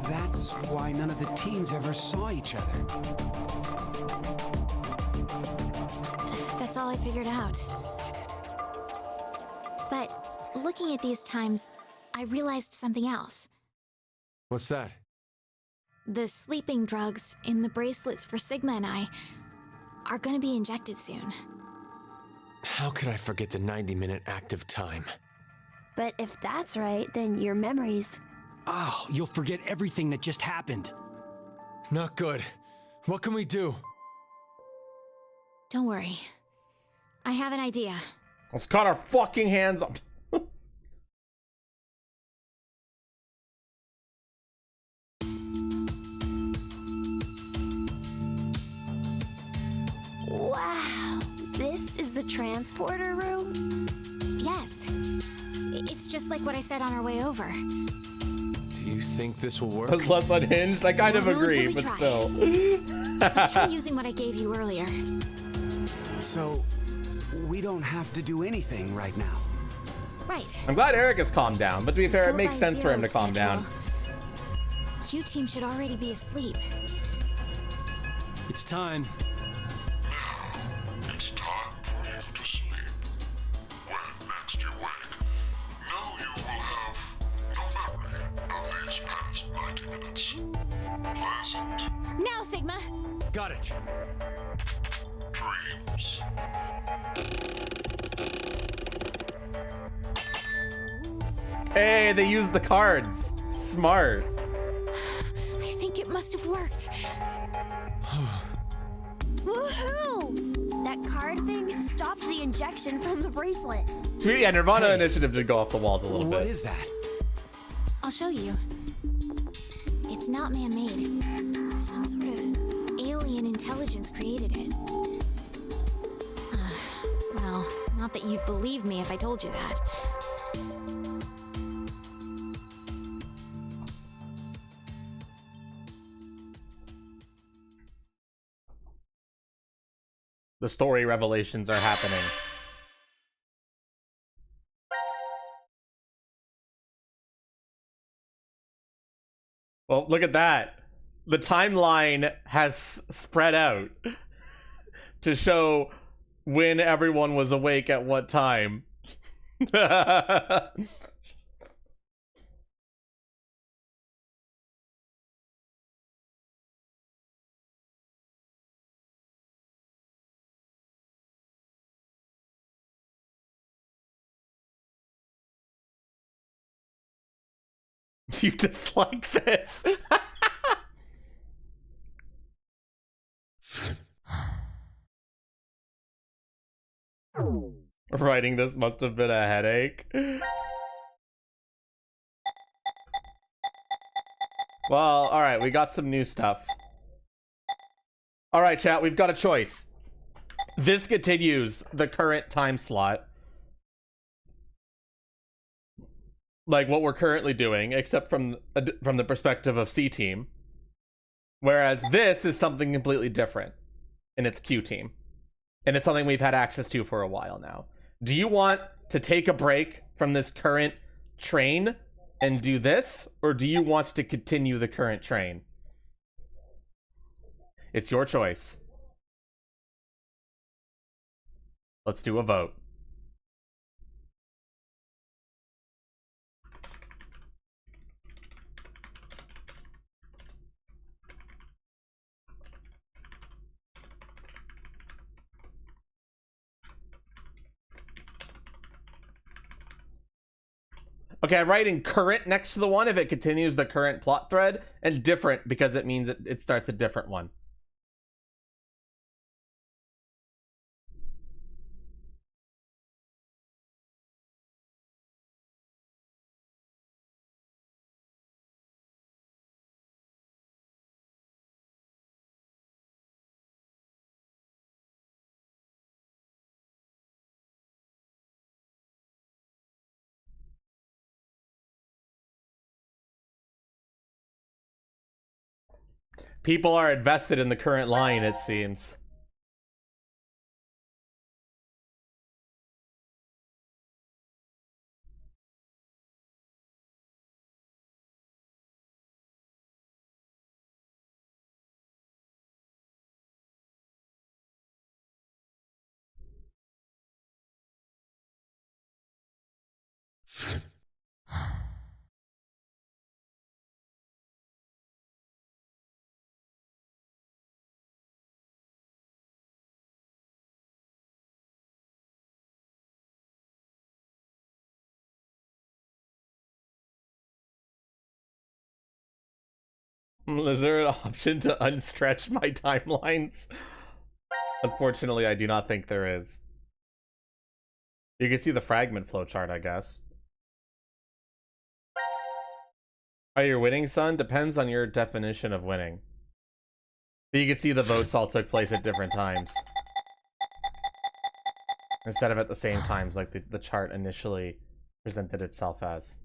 that's why none of the teams ever saw each other. That's all I figured out. But looking at these times, I realized something else. What's that? The sleeping drugs in the bracelets for Sigma and I are gonna be injected soon. How could I forget the 90-minute active time? But if that's right, then your memories... Oh, you'll forget everything that just happened. Not good. What can we do? Don't worry. I have an idea. Let's cut our fucking hands up. Wow, this is the transporter room? Yes. It's just like what I said on our way over. Do you think this will work? It's less unhinged. I kind of Well, no, agree, until we but try. still. Let's try using what I gave you earlier. So, we don't have to do anything right now. Right. I'm glad Eric has calmed down, but to be fair, Go it makes by sense for him to Zero's calm down. schedule. Q team should already be asleep. It's time. It's time for you to sleep. When next you wake, know you will have no memory of these past 90 minutes. Pleasant Now, Sigma! Got it. dreams. Hey, they used the cards. Smart. I think it must have worked. Woohoo! That card thing stopped the injection from the bracelet. Yeah, Nirvana initiative did go off the walls a little What bit. is that? I'll show you. It's not man-made. Some sort of alien intelligence created it. Well, not that you'd believe me if I told you that. The story revelations are happening. Well, look at that. The timeline has spread out to show when everyone was awake at what time. You dislike this? Writing this must have been a headache. Well, alright, we got some new stuff. Alright, chat, we've got a choice. This continues the current time slot. Like what we're currently doing, except from the perspective of C team. Whereas this is something completely different. And it's Q team. And it's something we've had access to for a while now. Do you want to take a break from this current train and do this? Or do you want to continue the current train? It's your choice. Let's do a vote. Okay, I'm writing current next to the one if it continues the current plot thread, and different because it means it starts a different one. People are invested in the current line, it seems. Is there an option to unstretch my timelines? Unfortunately, I do not think there is. You can see the fragment flowchart, I guess. Are you winning, son? Depends on your definition of winning. But you can see the votes all took place at different times. Instead of at the same times like the chart initially presented itself as.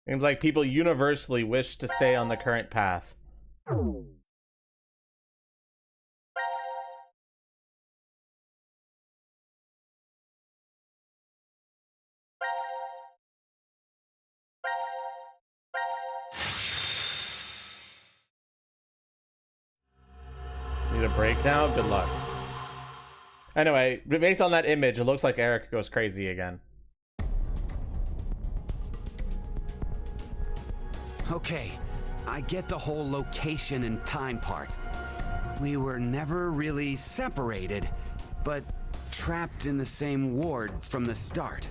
Seems like people universally wish to stay on the current path. Need a break now? Good luck. Anyway, based on that image, it looks like Eric goes crazy again. Okay, I get the whole location and time part. We were never really separated, but trapped in the same ward from the start.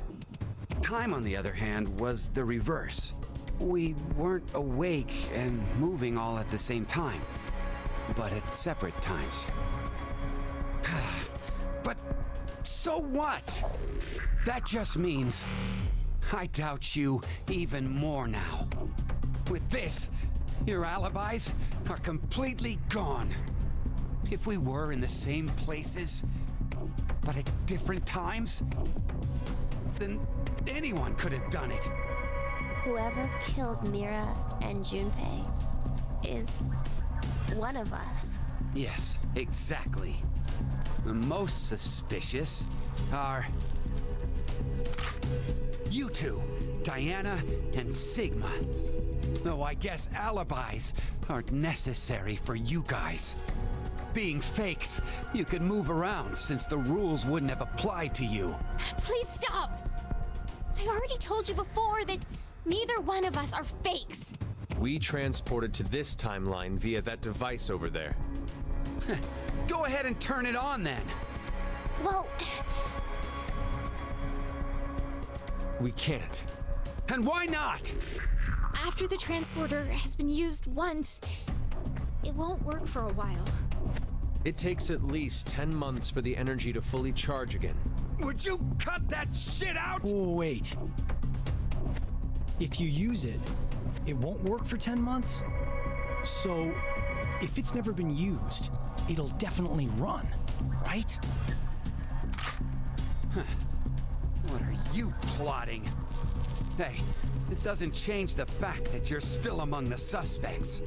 Time, on the other hand, was the reverse. We weren't awake and moving all at the same time, but at separate times. But so what? That just means I doubt you even more now. With this, your alibis are completely gone. If we were in the same places, but at different times, then anyone could have done it. Whoever killed Mira and Junpei is one of us. Yes, exactly. The most suspicious are you two, Diana and Sigma. Though I guess alibis aren't necessary for you guys. Being fakes, you could move around since the rules wouldn't have applied to you. Please stop! I already told you before that neither one of us are fakes. We transported to this timeline via that device over there. Go ahead and turn it on then. Well... We can't. And why not? After the transporter has been used once, it won't work for a while. It takes at least 10 months for the energy to fully charge again. Would you cut that shit out? Wait. If you use it, it won't work for 10 months? So, if it's never been used, it'll definitely run, right? Huh. What are you plotting? Hey, this doesn't change the fact that you're still among the suspects.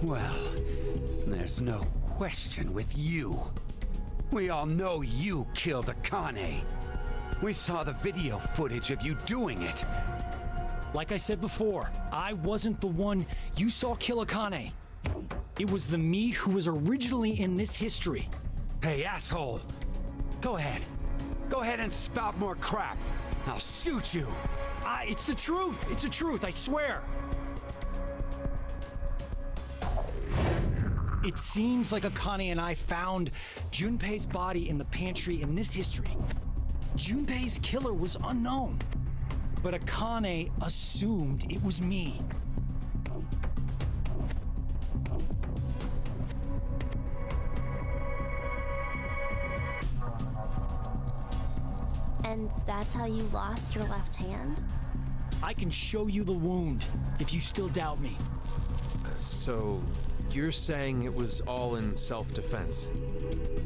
Well, there's no question with you. We all know you killed Akane. We saw the video footage of you doing it. Like I said before, I wasn't the one you saw kill Akane. It was the me who was originally in this history. Hey, asshole! Go ahead. Go ahead and spout more crap. I'll shoot you. It's the truth. It's the truth, I swear. It seems like Akane and I found Junpei's body in the pantry in this history. Junpei's killer was unknown, but Akane assumed it was me. And that's how you lost your left hand? I can show you the wound if you still doubt me. So, you're saying it was all in self-defense?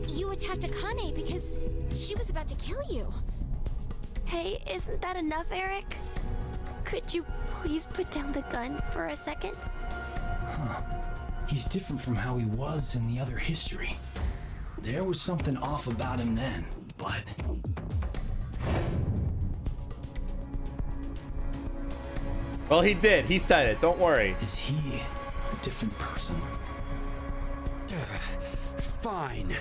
You attacked Akane because she was about to kill you. Hey, isn't that enough, Eric? Could you please put down the gun for a second? Huh. He's different from how he was in the other history. There was something off about him then, but... Well, he did. He said it. Don't worry. Is he a different person? Fine.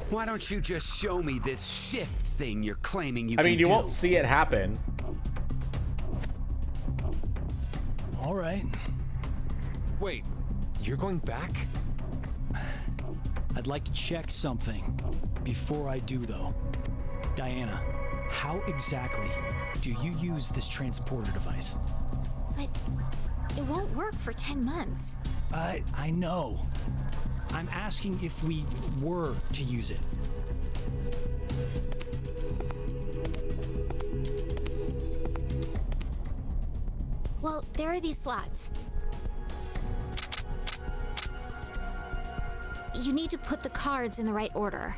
Why don't you just show me this shift thing you're claiming you I can mean, you do? won't see it happen. All right. Wait, you're going back? I'd like to check something before I do, though. Diana, how exactly do you use this transporter device? But it won't work for 10 months. I know. I'm asking if we were to use it. Well, there are these slots. You need to put the cards in the right order.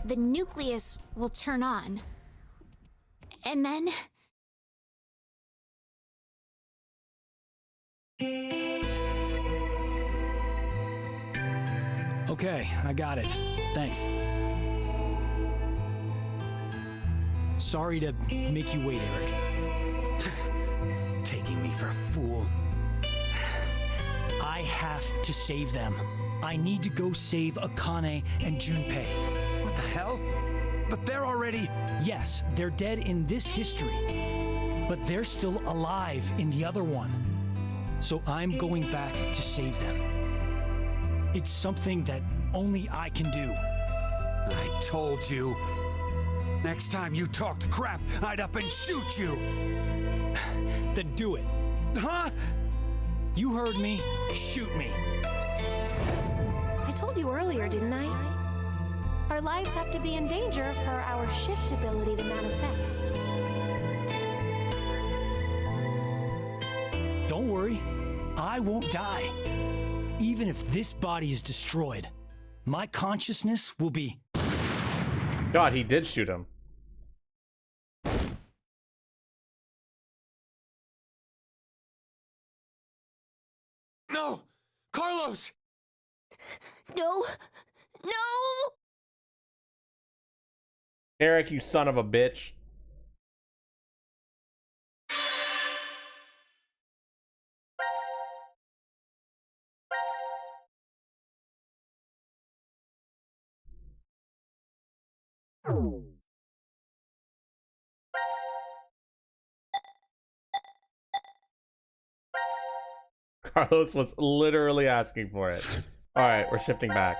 The nucleus will turn on. And then... Okay, I got it. Thanks. Sorry to make you wait, Eric. Taking me for a fool. I have to save them. I need to go save Akane and Junpei. What the hell? But they're already... Yes, they're dead in this history, but they're still alive in the other one. So I'm going back to save them. It's something that only I can do. I told you. Next time you talked crap, I'd up and shoot you. Then do it. Huh? You heard me. Shoot me. I told you earlier, didn't I? Our lives have to be in danger for our shift ability to manifest. Don't worry. I won't die. Even if this body is destroyed, my consciousness will be... God, he did shoot him. No! Carlos! No! No! Eric, you son of a bitch. Carlos was literally asking for it. All right, we're shifting back.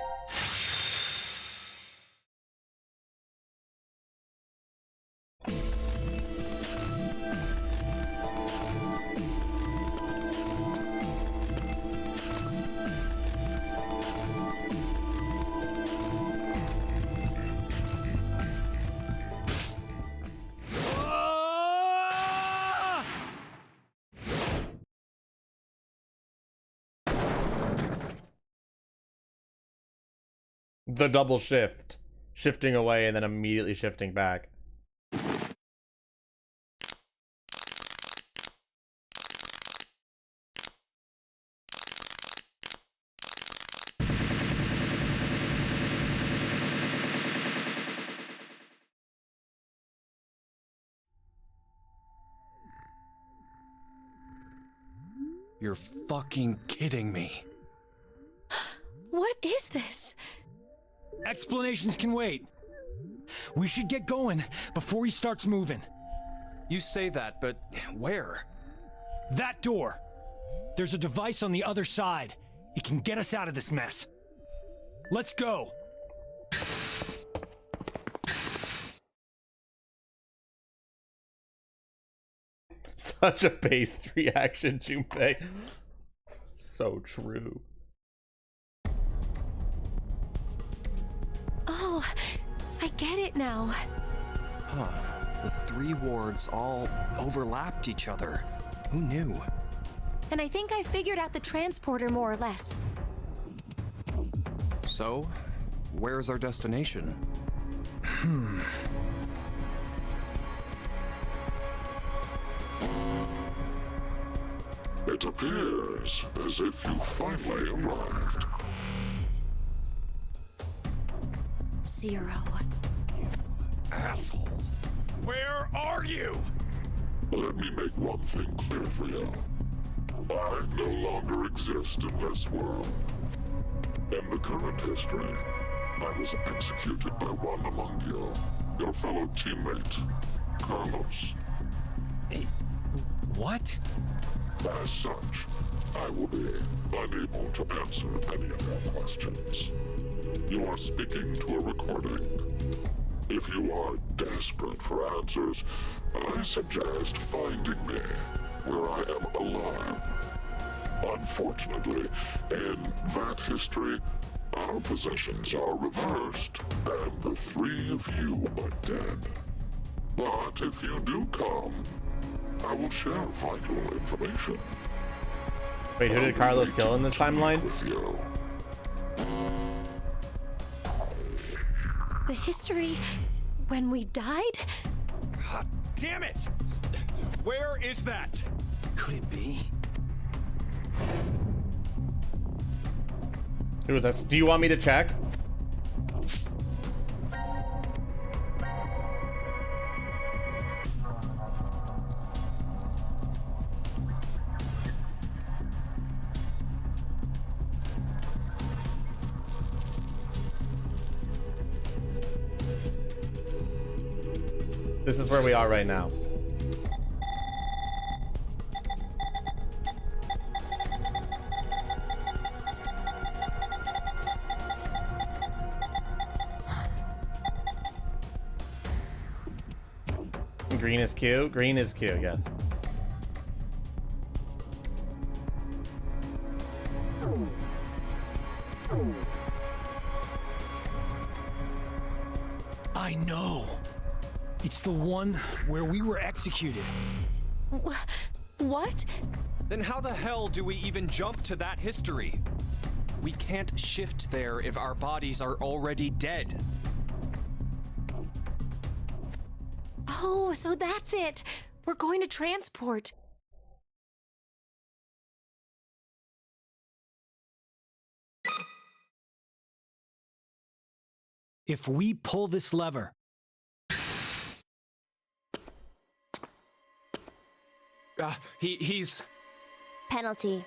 The double shift. Shifting away and then immediately shifting back. You're fucking kidding me. What is this? Explanations can wait. We should get going before he starts moving. You say that, but where? That door. There's a device on the other side. It can get us out of this mess. Let's go. Such a based reaction, Junpei. So true. Oh, I get it now. Huh. The three wards all overlapped each other. Who knew? and I think I figured out the transporter more or less. So, where's our destination? It appears as if you finally arrived. Zero. Asshole. Where are you? Let me make one thing clear for you. I no longer exist in this world. In the current history, I was executed by one among you, your fellow teammate, Carlos. What? As such, I will be unable to answer any of your questions. You are speaking to a recording. If you are desperate for answers, I suggest finding me where I am alive. Unfortunately, in that history, our positions are reversed, and the three of you are dead. But if you do come, I will share vital information. Wait, who did Carlos kill in this timeline? With you. The history when we died? God damn it! Where is that? Could it be? Who was that? Do you want me to check? This is where we are right now. Green is Q. Green is Q, yes. I know. It's the one where we were executed. What? Then how the hell do we even jump to that history? We can't shift there if our bodies are already dead. Oh, so that's it. We're going to transport. If we pull this lever, he's... Penalty.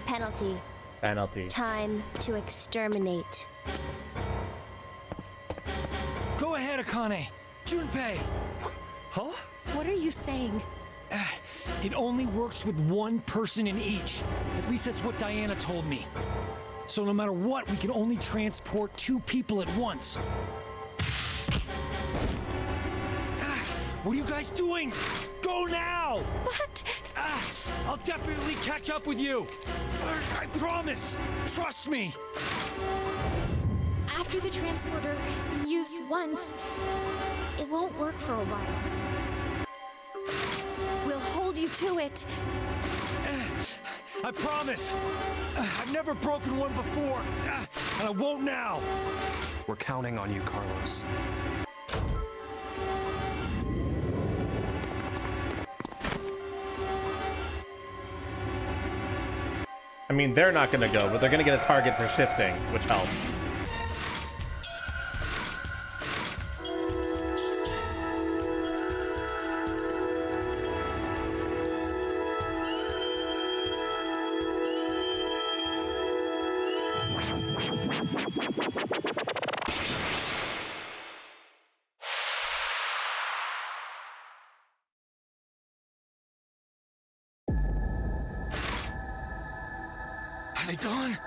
Penalty. Penalty. Time to exterminate. go ahead, Akane. Junpei. Huh? What are you saying? It only works with one person in each. At least that's what Diana told me. So no matter what, we can only transport 2 people at once. What are you guys doing? Go now! What? I'll definitely catch up with you. I promise. Trust me. After the transporter has been used once, It won't work for a while. We'll hold you to it. I promise. I've never broken one before, and I won't now. We're counting on you, Carlos. I mean, they're not gonna go, but they're gonna get a target for shifting, which helps. Are they gone?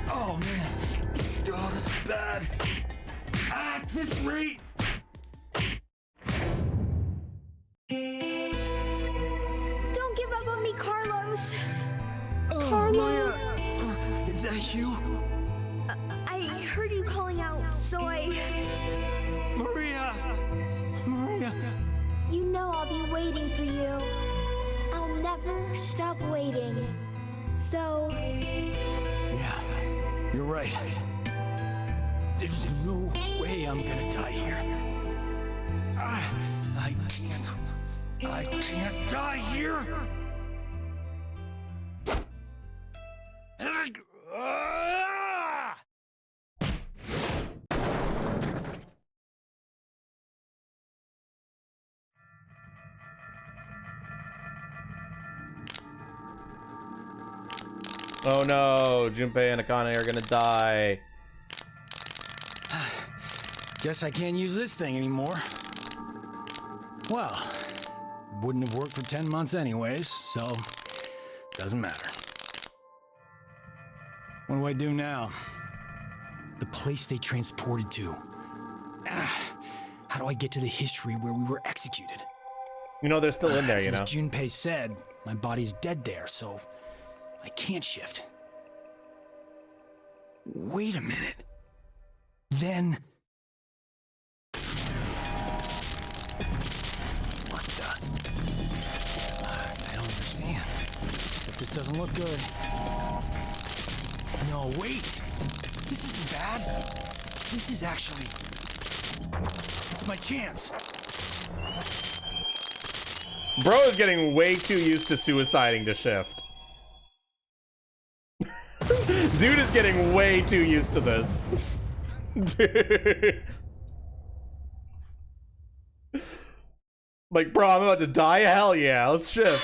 Oh man. Oh, this is bad. At this rate. Don't give up on me, Carlos. Carlos. Is that you? heard you calling out, so Maria! Maria! You know I'll be waiting for you. I'll never stop waiting. So... Yeah, you're right. There's no way I'm gonna die here. I can't die here! Oh no, Junpei and Akane are gonna die. Guess I can't use this thing anymore. Well, wouldn't have worked for 10 months anyways, so doesn't matter. What do I do now? The place they transported to. How do I get to the history where we were executed? You know, they're still in there, you know. As Junpei said, my body's dead there, so I can't shift. Wait a minute. Then... What the... I don't understand. But this doesn't look good. No, wait! This isn't bad. This is actually... It's my chance. Bro is getting way too used to suiciding to shift. Dude is getting way too used to this. Dude. Like, bro, I'm about to die? Hell yeah, let's shift.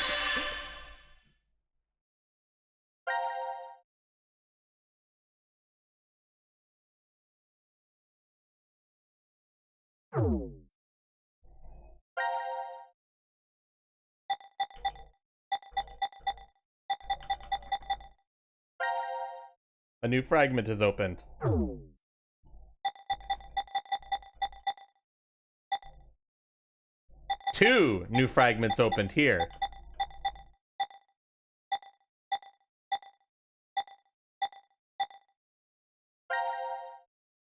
A new fragment has opened. Two new fragments opened here.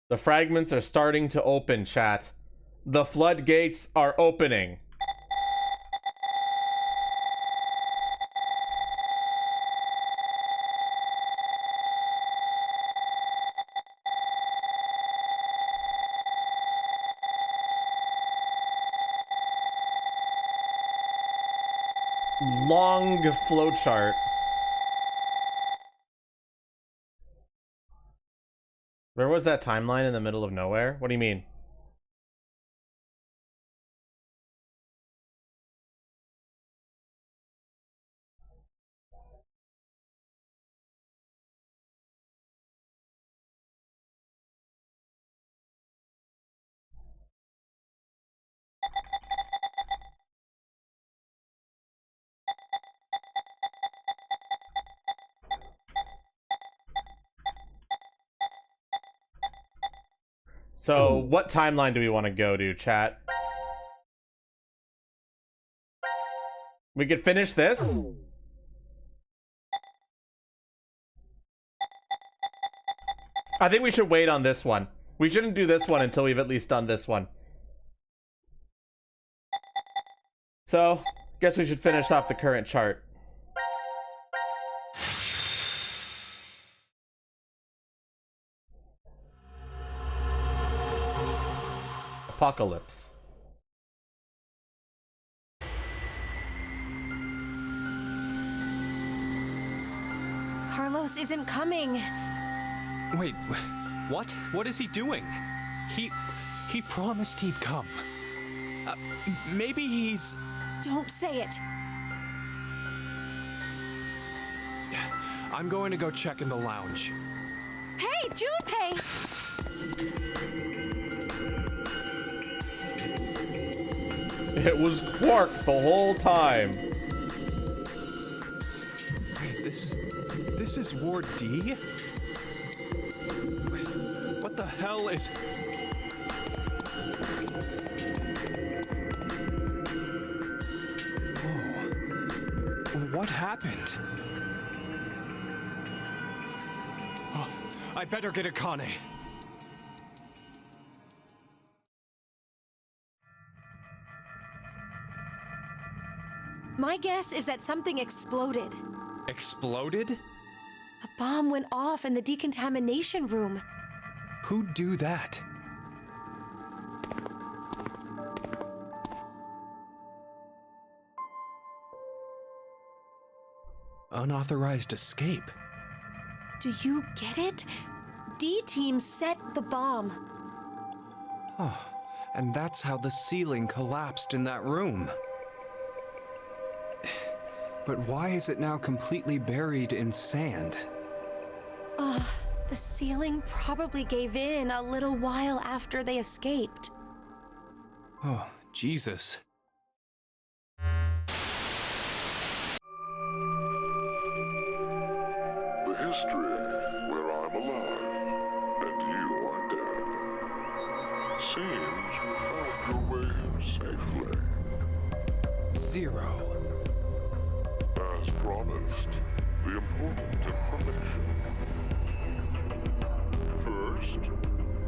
The fragments are starting to open, chat. The floodgates are opening. Long flowchart. Where was that timeline in the middle of nowhere? What do you mean? So, what timeline do we want to go to, chat? We could finish this. I think we should wait on this one. We shouldn't do this one until we've at least done this one. So, guess we should finish off the current chart. Apocalypse. Carlos isn't coming. Wait, what? What is he doing? He promised he'd come. Maybe he's... Don't say it. I'm going to go check in the lounge. Hey, Junpei! It was Quark the whole time. Wait, this is Ward D? Wait, what the hell is... Whoa. What happened? Oh, I better get Akane. My guess is that something exploded. Exploded? A bomb went off in the decontamination room. Who'd do that? Unauthorized escape. Do you get it? D-Team set the bomb. Oh, and that's how the ceiling collapsed in that room. But why is it now completely buried in sand? The ceiling probably gave in a little while after they escaped. Oh, Jesus. The history where I'm alive and you are dead. Seems you found your way here safely. Zero. As promised, the important information. First,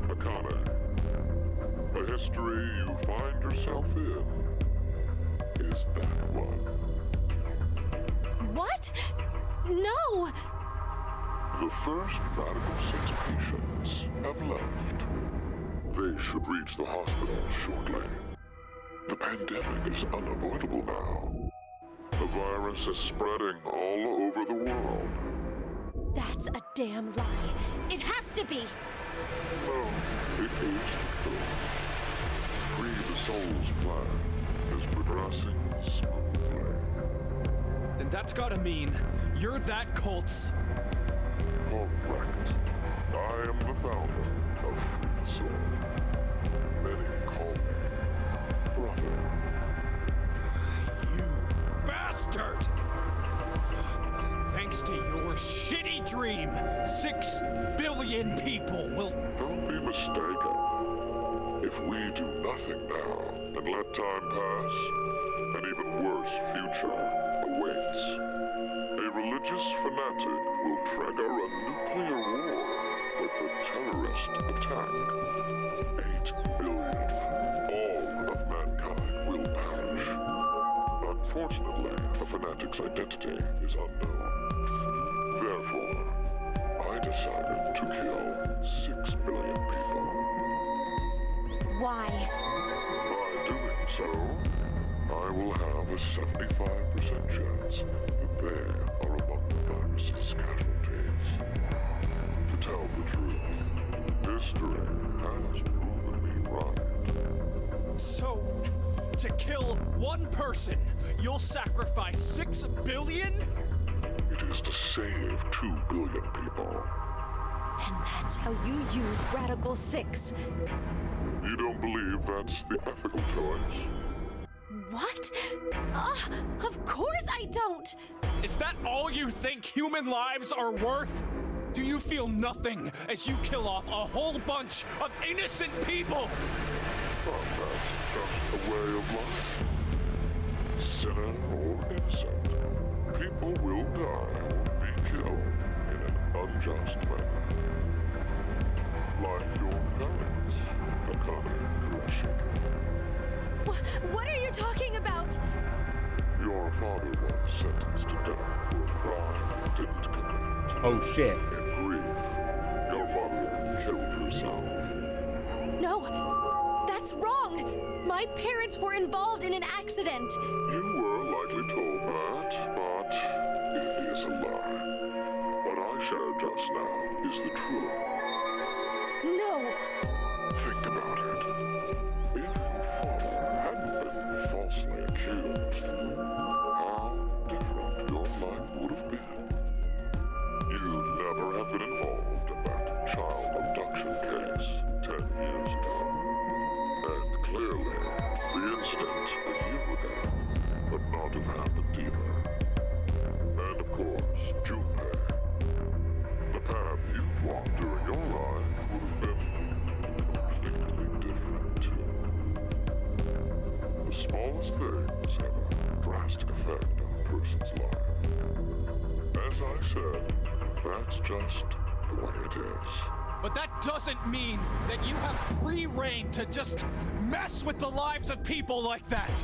Akane. The history you find yourself in is that one. What? No! The first Radical 6 patients have left. They should reach the hospital shortly. The pandemic is unavoidable now. The virus is spreading all over the world. That's a damn lie. It has to be! No, it is the truth. Free the Soul's plan is progressing smoothly. Then that's gotta mean you're that cult's... Correct. I am the founder of Free the Soul. Many call me brother. You bastard! Thanks to your shitty dream, 6 billion people will... Don't be mistaken. If we do nothing now and let time pass, an even worse future awaits. A religious fanatic will trigger a nuclear war with a terrorist attack. 8 billion, all of mankind will perish. Unfortunately, the fanatic's identity is unknown. Therefore, I decided to kill 6 billion people. Why? By doing so, I will have a 75% chance that they are among the virus's casualties. To tell the truth, history has proven me right. So, to kill one person, you'll sacrifice 6 billion? It is to save 2 billion people. And that's how you use Radical 6. You don't believe that's the ethical choice? What? Of course I don't! Is that all you think human lives are worth? Do you feel nothing as you kill off a whole bunch of innocent people? But that's just a way of life. Sinner or innocent, people will die or be killed in an unjust manner. Like your parents, Akane Kurashige. What are you talking about? Your father was sentenced to death for a crime he didn't commit. Oh shit. In grief, your mother killed herself. No, that's wrong! My parents were involved in an accident. You were likely told that, but it is a lie. What I shared just now is the truth. No! Think about it. If your father hadn't been falsely accused, how different your life would have been. You'd never have been involved in that child abduction case 10 years ago. And clearly, the incident a year ago would not have happened either. And of course, Junpei. The path you've walked during your life would have been completely different too. The smallest things have a drastic effect on a person's life. As I said, that's just the way it is. But that doesn't mean that you have free reign to just mess with the lives of people like that.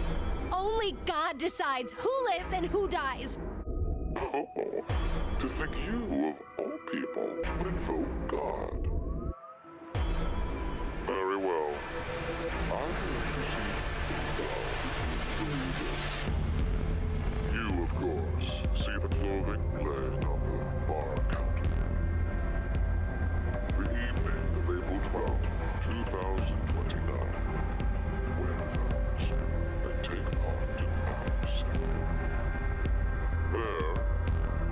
Only God decides who lives and who dies. Oh, to think you, of all people, would invoke God. Very well. I will proceed. You, of course, see the clothing laying on the bar counter. The evening of April 12th, 2029. Wear those and take part in my ceremony. There,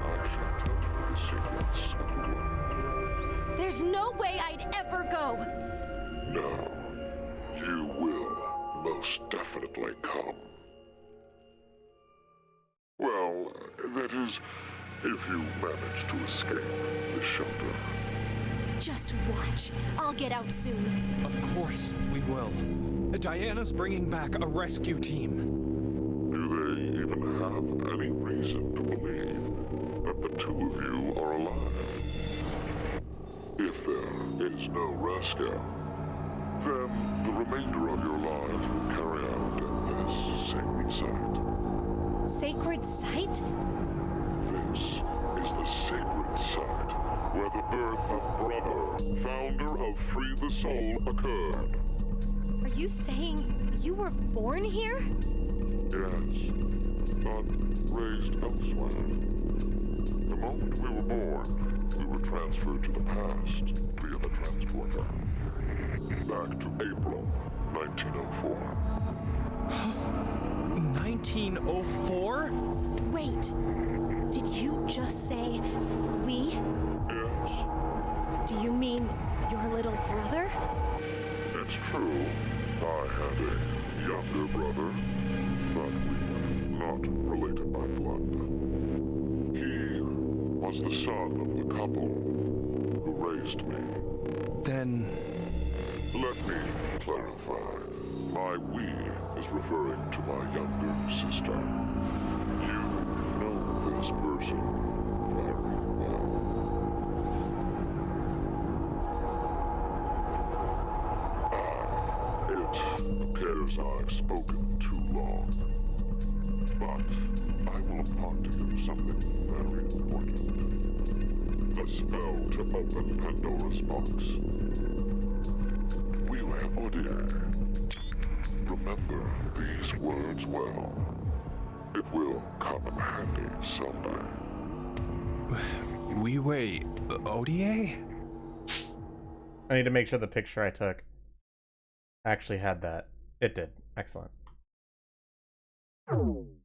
I shall tell you the secrets of the world. There's no way I'd ever go. No, you will most definitely come. Well, that is, if you manage to escape the shelter. Just watch. I'll get out soon. Of course we will. Diana's bringing back a rescue team. Do they even have any reason to believe that the two of you are alive? If there is no rescue, then the remainder of your lives will carry out at this sacred site. Sacred site? This is the sacred site where the birth of Brother, founder of Free the Soul, occurred. Are you saying you were born here? Yes, but raised elsewhere. The moment we were born, we were transferred to the past via the transporter. Back to April 1904. 1904? Wait, did you just say we? Yes. Do you mean your little brother? It's true. I had a younger brother, but we were not related by blood. He was the son of the couple who raised me. Then... Let me clarify. My we is referring to my younger sister. You know this person very well. It appears I've spoken too long. But I will impart to you something very important. A spell to open Pandora's box. VOD. Remember these words well. It will come in handy someday. We wait, ODA? I need to make sure the picture I took actually had that. It did. Excellent.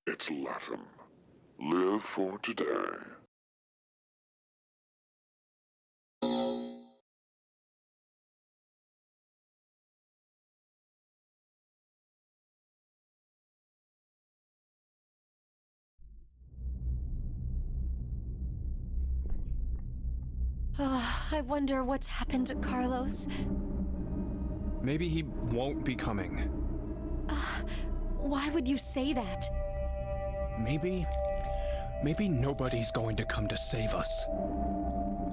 It's Latin. Live for today. I wonder what's happened to Carlos. Maybe he won't be coming. Why would you say that? Maybe nobody's going to come to save us.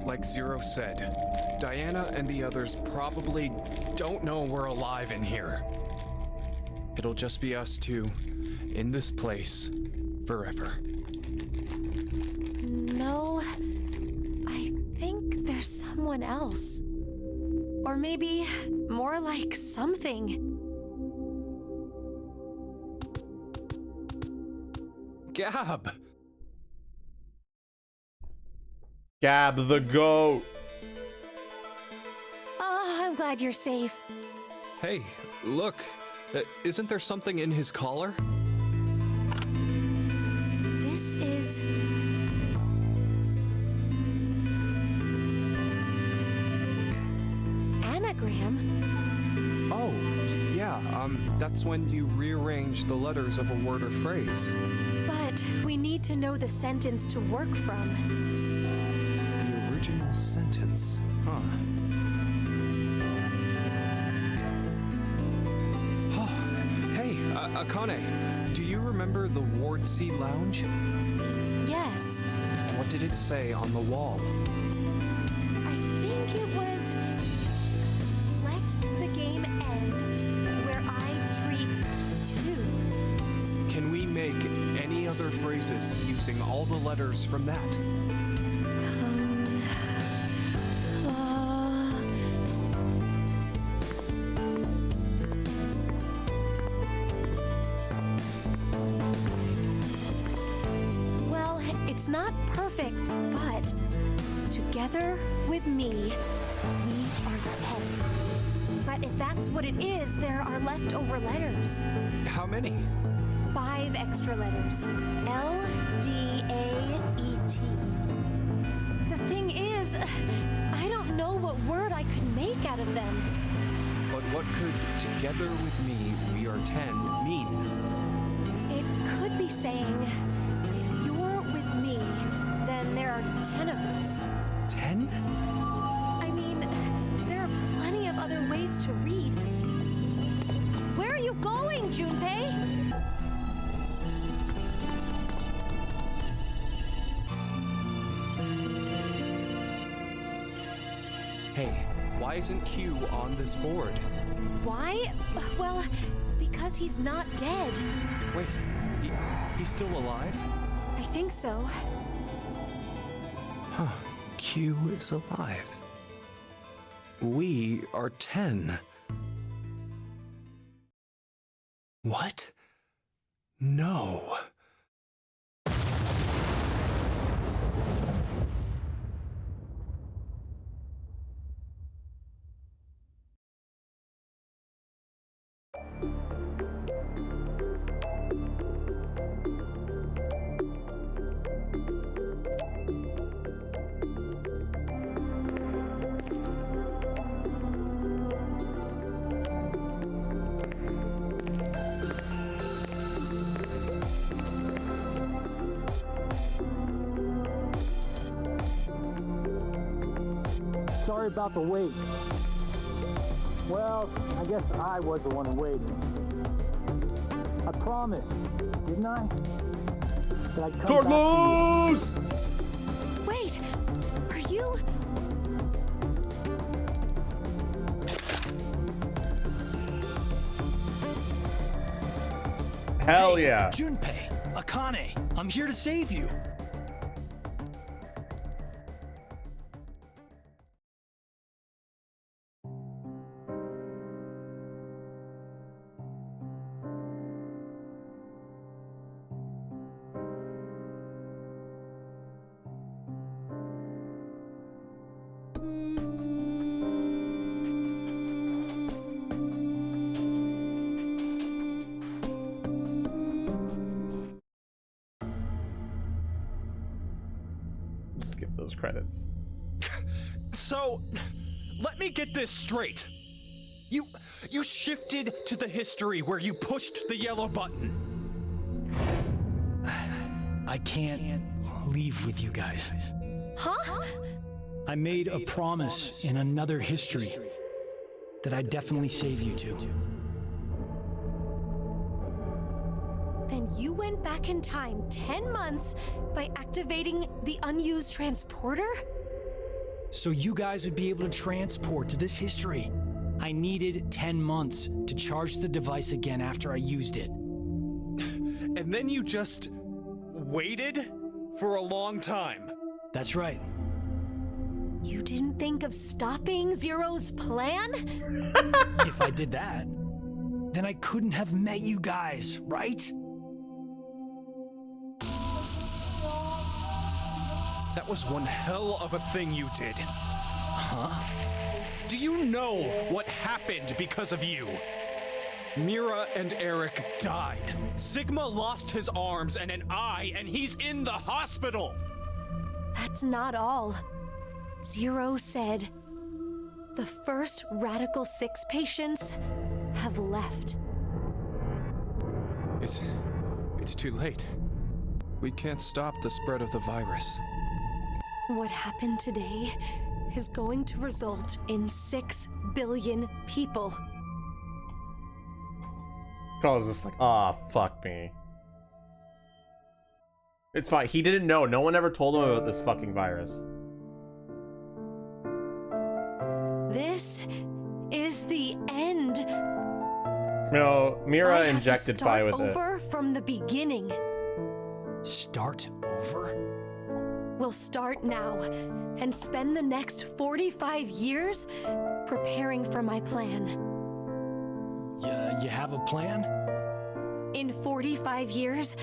Like Zero said, Diana and the others probably don't know we're alive in here. It'll just be us two, in this place, forever. No, I think there's someone else. Or maybe more like something. Gab! Gab the goat. Oh, I'm glad you're safe. Hey, look. Isn't there something in his collar? This is... anagram? Oh, yeah, that's when you rearrange the letters of a word or phrase. But we need to know the sentence to work from. The original sentence, huh? Hey, Akane, do you remember the Ward C Lounge? Yes. What did it say on the wall? I think it was using all the letters from that? Well, it's not perfect, but together with me, we are 10. But if that's what it is, there are leftover letters. How many? 5 extra letters. L-D-A-E-T. The thing is, I don't know what word I could make out of them. But what could "together with me, we are 10" mean? It could be saying, if you're with me, then there are 10 of us. 10? I mean, there are plenty of other ways to read. Where are you going, Junpei? Hey, why isn't Q on this board? Why? Well, because he's not dead. Wait, he's still alive? I think so. Huh, Q is alive. We are 10. What? No. Sorry about the wait. Well, I guess I was the one who waited. I promised, didn't I? That I'd come Carlos! back to you. Wait, are you? Hell yeah. Junpei, Akane, I'm here to save you. Skip those credits. So, let me get this straight. You shifted to the history where you pushed the yellow button. I can't leave with you guys. Huh? I made a promise in another history that I'd definitely save you two. Then you went back in time 10 months by activating the unused transporter? So you guys would be able to transport to this history. I needed 10 months to charge the device again after I used it. And then you just waited for a long time. That's right. You didn't think of stopping Zero's plan? If I did that, then I couldn't have met you guys, right? That was one hell of a thing you did. Huh? Do you know what happened because of you? Mira and Eric died. Sigma lost his arms and an eye, and he's in the hospital! That's not all. Zero said the first Radical 6 patients have left. It's too late. We can't stop the spread of the virus. What happened today is going to result in 6 billion people. Carlos is just like, ah, fuck me. It's fine. He didn't know. No one ever told him about this fucking virus. This is the end. No, Mira I have injected to Fi start with it. over from the beginning. Start over? We'll start now and spend the next 45 years preparing for my plan. You have a plan? In 45 years,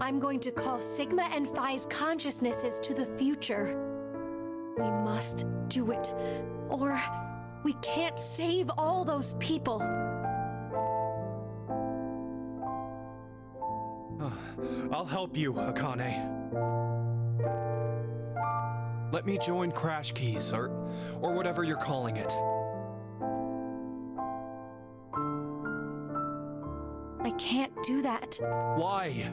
I'm going to call Sigma and Phi's consciousnesses to the future. We must do it, or we can't save all those people. I'll help you, Akane. Let me join Crash Keys, or whatever you're calling it. I can't do that. Why?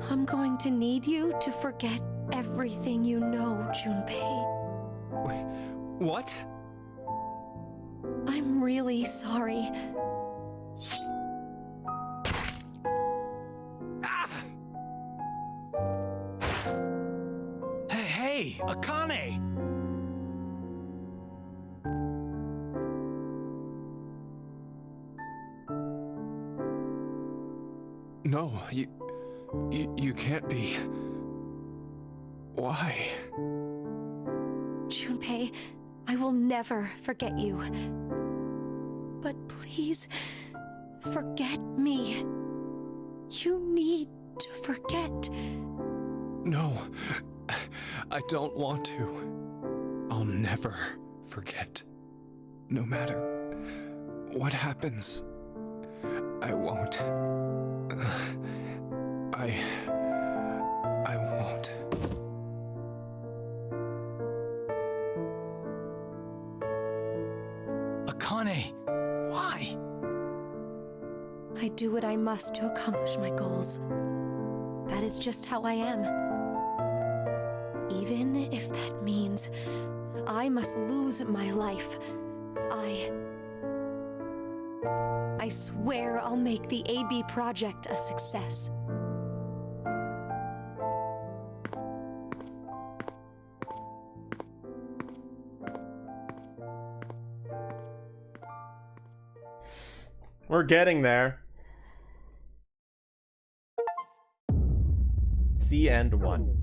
I'm going to need you to forget everything you know, Junpei. What? I'm really sorry. Hey, Akane! No, you can't be. Why? Junpei, I will never forget you. But please, forget me. You need to forget. No, I don't want to. I'll never forget. No matter what happens, I won't. I won't. Akane, why? I do what I must to accomplish my goals. That is just how I am. Even if that means I must lose my life, I swear I'll make the AB project a success. We're getting there. C and 1.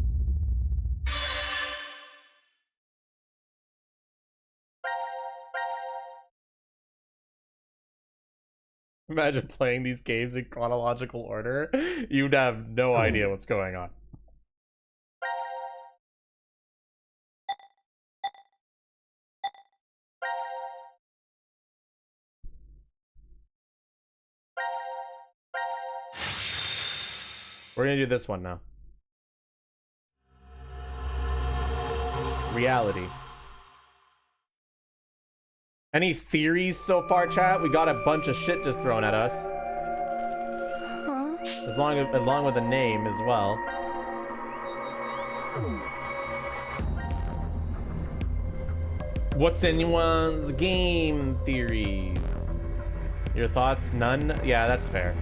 Imagine playing these games in chronological order. You'd have no idea what's going on. We're gonna do this one now. Reality. Any theories so far, chat? We got a bunch of shit just thrown at us. Huh? Along with a name as well. What's anyone's game theories? Your thoughts? None? Yeah, that's fair.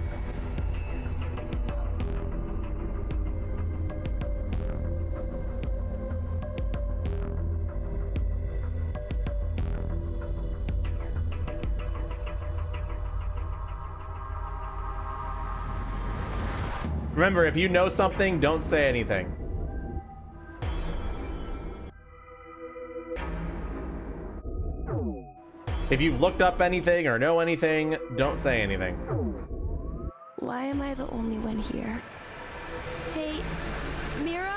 Remember, if you know something, don't say anything. If you've looked up anything or know anything, don't say anything. Why am I the only one here? Hey, Mira?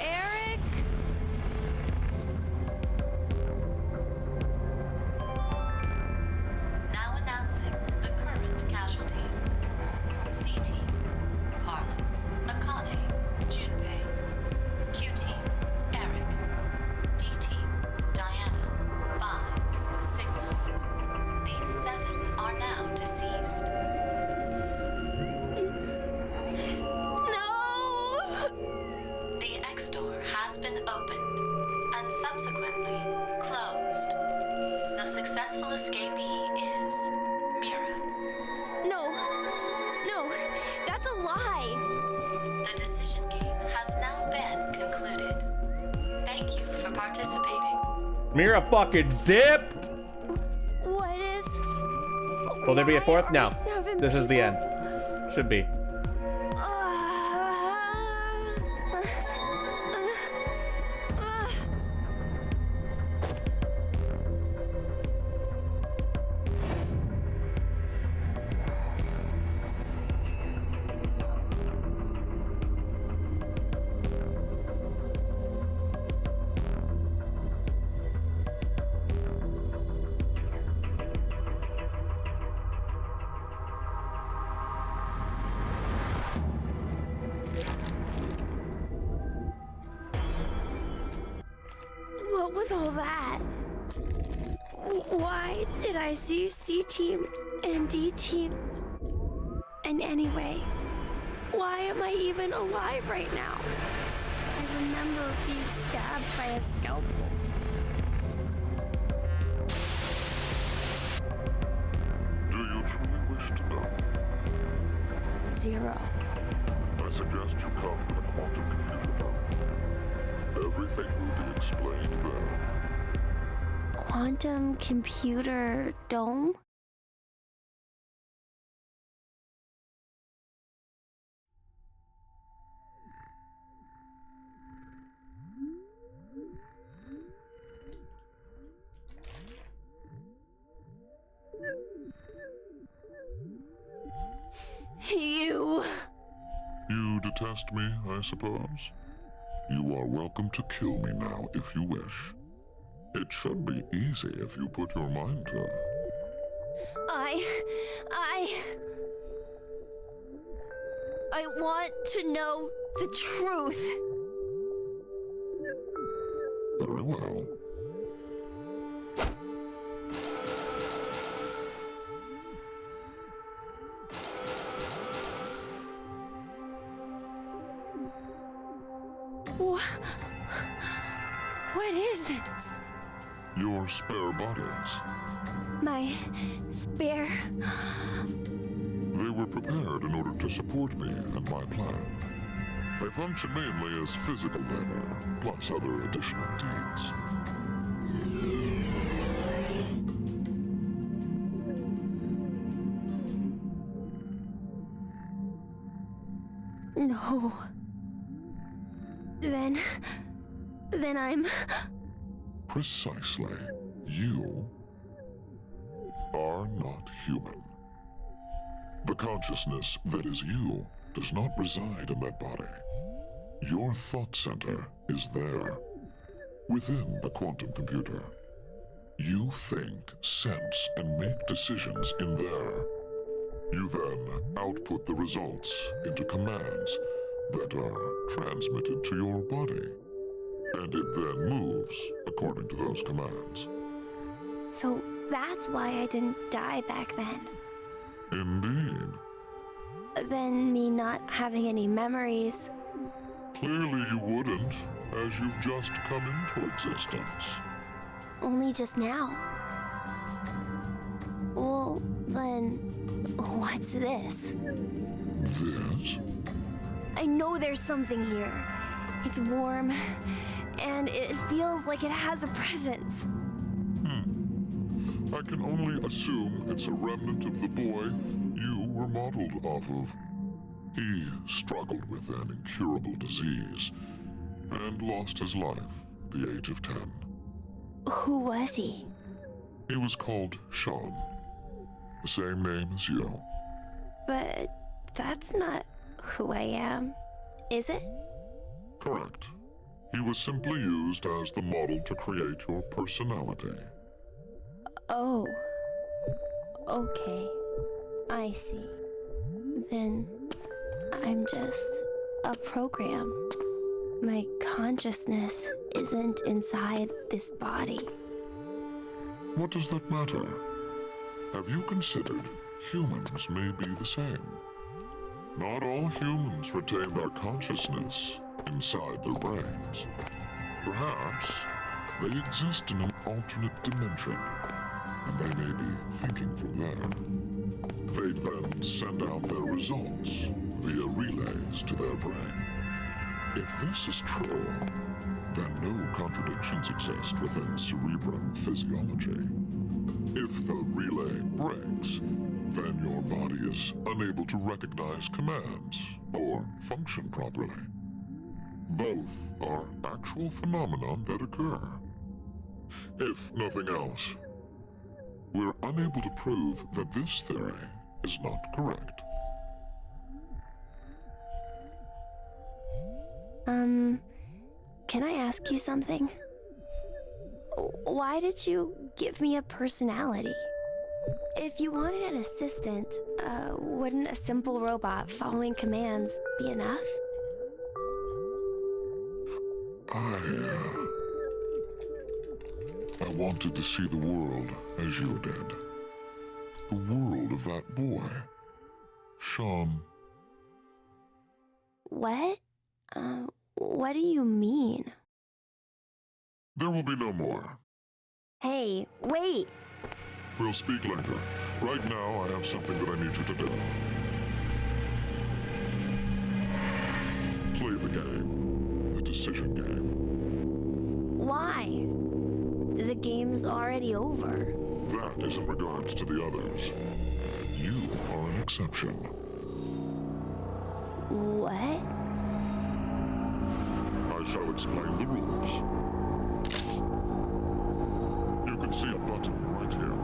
Eric? Now announcing the current casualties. C-Team, Carlos, Akane, Junpei. Q-Team, Eric. D-Team, Diana, Vi, Sigma. These 7 are now deceased. No! The X-Door has been opened and subsequently closed. The successful escapee is Mira. No, that's a lie. The decision game has now been concluded. Thank you for participating. Mira fucking dipped! What is... Will there be a fourth? Why No. are 7 This is the people- end. Should be. was all that? Why did I see C-Team and D-Team? And anyway, why am I even alive right now? I remember being stabbed by a scalpel. Do you truly wish to know? Zero. I suggest you come to the quantum computer now. Everything will be explained there. Quantum computer dome? You. You detest me, I suppose? You are welcome to kill me now if you wish. It should be easy if you put your mind to it. I want to know the truth. Very well. What is this? Your spare bodies. My spare... They were prepared in order to support me and my plan. They function mainly as physical labor, plus other additional deeds. No. Then I'm... Precisely. You are not human. The consciousness that is you does not reside in that body. Your thought center is there, within the quantum computer. You think, sense, and make decisions in there. You then output the results into commands that are transmitted to your body. And it then moves according to those commands. So that's why I didn't die back then. Indeed. Then me not having any memories. Clearly you wouldn't, as you've just come into existence. Only just now. Well, then, what's this? This? I know there's something here. It's warm, and it feels like it has a presence. I can only assume it's a remnant of the boy you were modeled off of. He struggled with an incurable disease and lost his life at the age of 10. Who was he? He was called Sean, the same name as you. But that's not who I am, is it? Correct. He was simply used as the model to create your personality. Oh. Okay. I see. Then I'm just a program. My consciousness isn't inside this body. What does that matter? Have you considered humans may be the same? Not all humans retain their consciousness inside their brains. Perhaps they exist in an alternate dimension, and they may be thinking from there. They'd then send out their results via relays to their brain. If this is true, then no contradictions exist within cerebrum physiology. If the relay breaks, then your body is unable to recognize commands or function properly. Both are actual phenomena that occur. If nothing else, we're unable to prove that this theory is not correct. Can I ask you something? Why did you give me a personality? If you wanted an assistant, wouldn't a simple robot following commands be enough? I wanted to see the world as you did. The world of that boy, Sean. What? What do you mean? There will be no more. Hey, wait! We'll speak later. Right now, I have something that I need you to do. Play the game. The decision game. Why? The game's already over. That is in regards to the others. You are an exception. What? I shall explain the rules. You can see a button right here.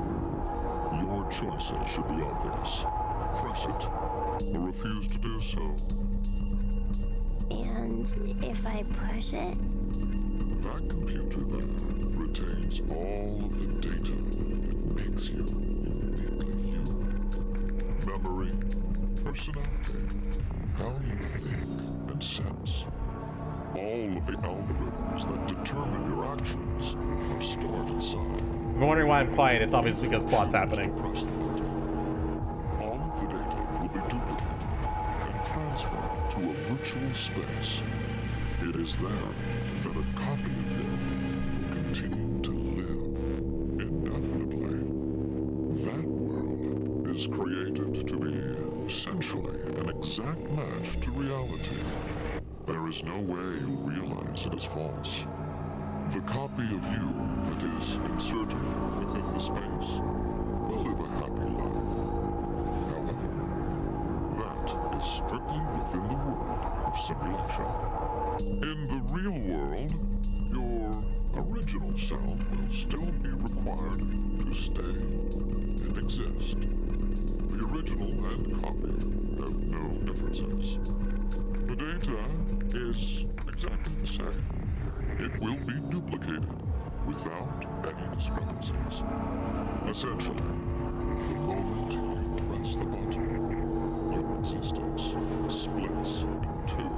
Your choices should be obvious. Press it, or refuse to do so. And if I push it? That computer there retains all of the data that makes you uniquely you. Memory, personality, how you think and sense. All of the algorithms that determine your actions are stored inside. If you're wondering why I'm quiet, it's obviously because plot's happening. Press the button. All of the data will be duplicated and transferred to a virtual space. It is there that a copy of you will continue to live indefinitely. That world is created to be essentially an exact match to reality. There is no way you'll realize it is false. The copy of you that is inserted within the space will live a happy life. However, that is strictly within the world of simulation. In the real world, your original self will still be required to stay and exist. The original and copy have no differences. The data is exactly the same. It will be duplicated without any discrepancies. Essentially, the moment you press the button, your existence splits in two.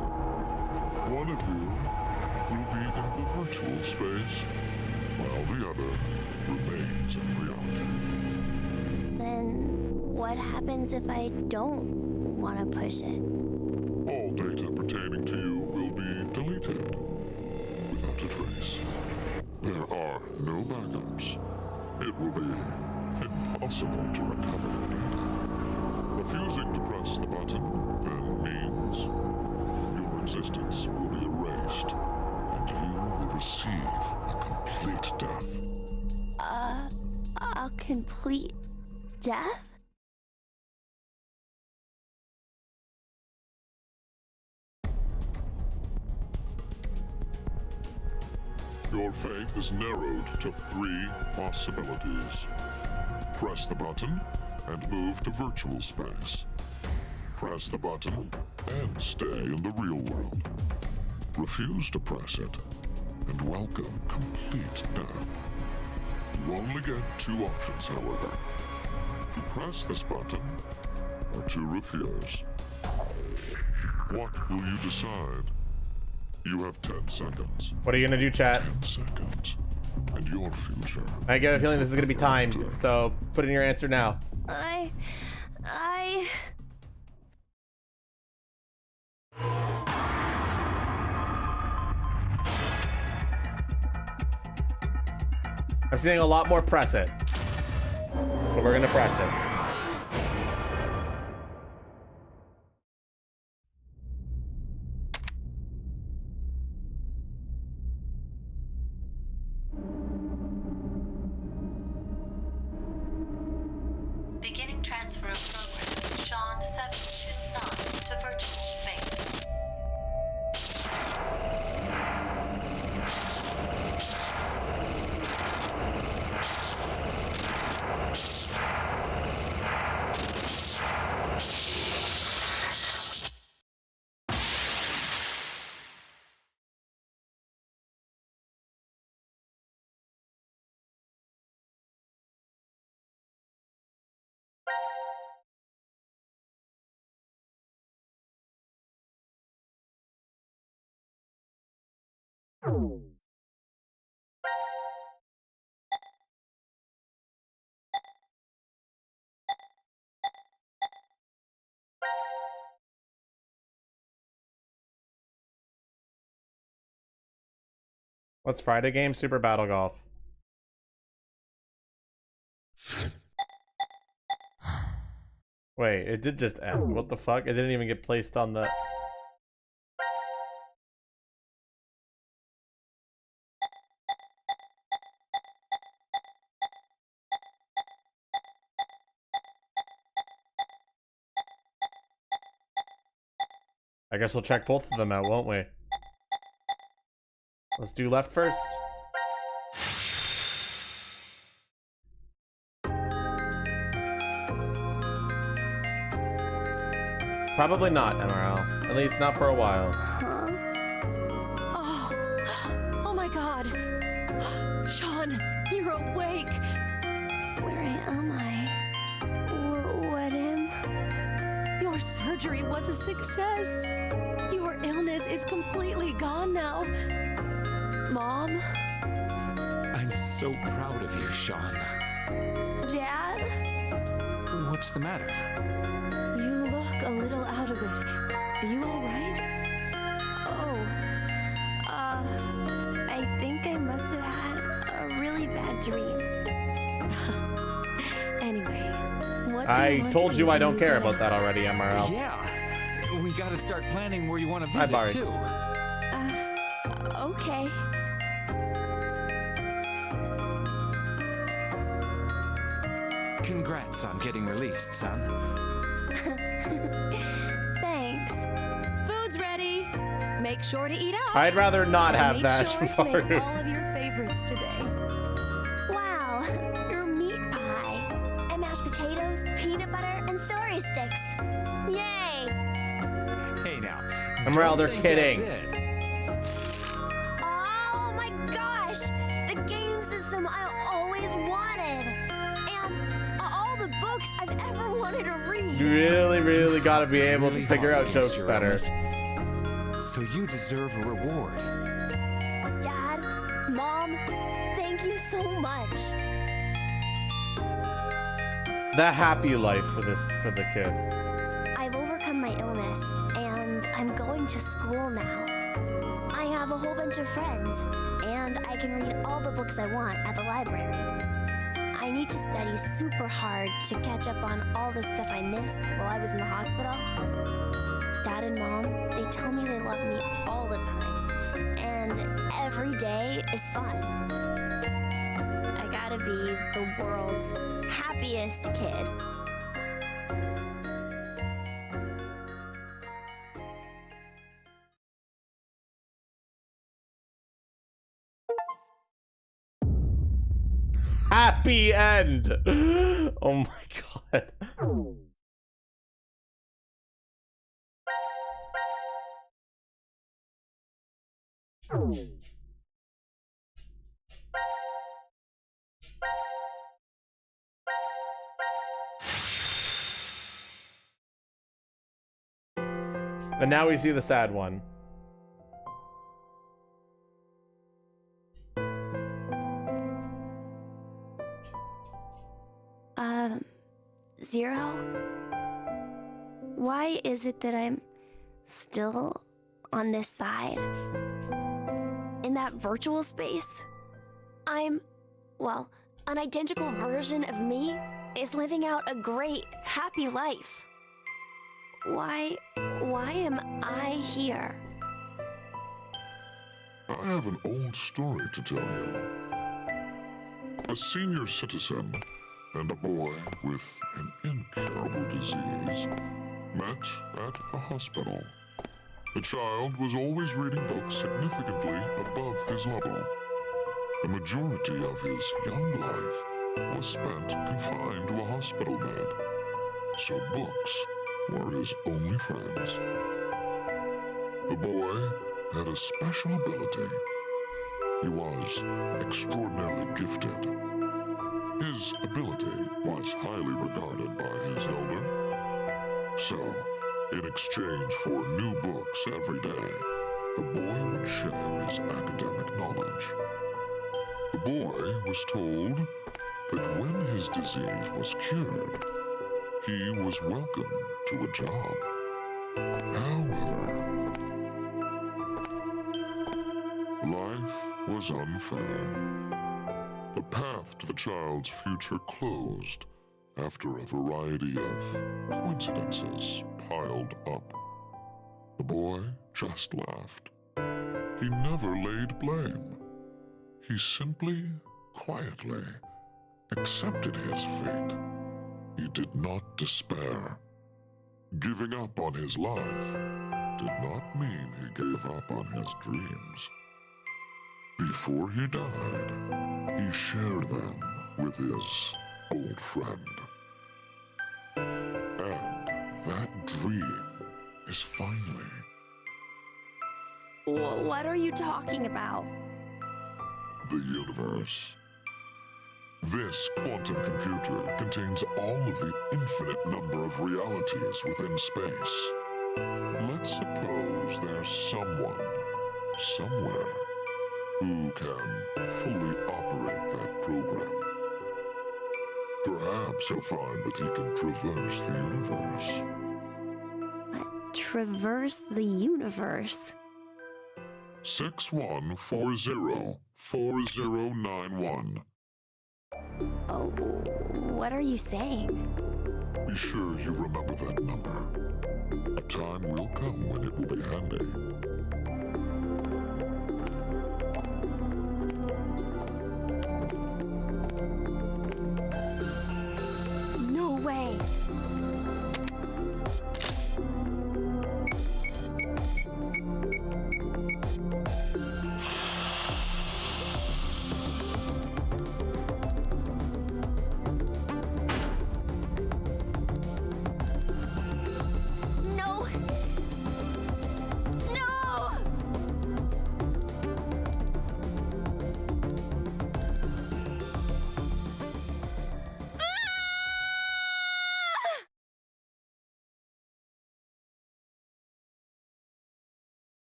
One of you will be in the virtual space, while the other remains in reality. Then what happens if I don't want to push it? All data pertaining to you will be deleted without a trace. There are no backups. It will be impossible to recover your data. Refusing to press the button then means your existence will be erased, and you will receive a complete death. A complete death? Your fate is narrowed to 3 possibilities. Press the button and move to virtual space. Press the button and stay in the real world. Refuse to press it and welcome complete death. You only get 2 options, however. To press this button or to refuse. What will you decide? You have 10 seconds. What are you gonna do, chat? 10 seconds. And your future. I get a feeling this is gonna be timed, so put in your answer now. I'm seeing a lot more press it. So we're gonna press it. Beginning transfer of program Sean 729 to virtual space. What's Friday game? Super Battle Golf. Wait, it did just end. What the fuck? It didn't even get placed on the... I guess we'll check both of them out, won't we? Let's do left first. Probably not, MRL. At least not for a while. Huh? Oh my god. Sean, you're awake. Where am I? What am? Your surgery was a success. Your illness is completely gone now. Mom? I'm so proud of you, Sean. Dad? What's the matter? You look a little out of it. Are you alright? Oh. I think I must have had a really bad dream. Anyway, what do I told you I don't care about that already, MRL. Yeah. We gotta start planning where you want to visit, Bari. too. Okay. Congrats on getting released, son. Thanks. Food's ready. Make sure to eat up. I'd rather not I have made that. sure to make all of your favorites today. Wow, your meat pie. And mashed potatoes, peanut butter, and celery sticks. Yay! Hey now. MRL, they're Don't think kidding. that's it. Oh my gosh! The game system I always wanted! And all the books I've ever wanted to read! You really gotta be able to Really figure hard out against jokes your better. illness. So you deserve a reward. Dad, Mom, thank you so much. The happy life for the kid. I've overcome my illness, and I'm going to school now. I have a whole bunch of friends, and I can read all the books I want at the library. I need to study super hard to catch up on all the stuff I missed while I was in the hospital. Dad and Mom, they tell me they love me all the time, and every day is fun. I gotta be the world's happiest kid. Happy end! Oh my god. And now we see the sad one. Zero? Why is it that I'm still on this side? In that virtual space? Well, an identical version of me is living out a great, happy life. Why am I here? I have an old story to tell you. A senior citizen and a boy with an incurable disease met at a hospital. The child was always reading books significantly above his level. The majority of his young life was spent confined to a hospital bed, so books were his only friends. The boy had a special ability. He was extraordinarily gifted. His ability was highly regarded by his elder. So, in exchange for new books every day, the boy would share his academic knowledge. The boy was told that when his disease was cured, he was welcome to a job. However, life was unfair. The path to the child's future closed after a variety of coincidences piled up. The boy just laughed. He never laid blame. He simply, quietly accepted his fate. He did not despair. Giving up on his life did not mean he gave up on his dreams. Before he died, he shared them with his old friend. And that dream is finally... What are you talking about? the universe. This quantum computer contains all of the infinite number of realities within space. Let's suppose there's someone, somewhere, who can fully operate that program. Perhaps he'll find that he can traverse the universe. Traverse the universe? 61404091. Oh, what are you saying? Be sure you remember that number. A time will come when it will be handy. No way!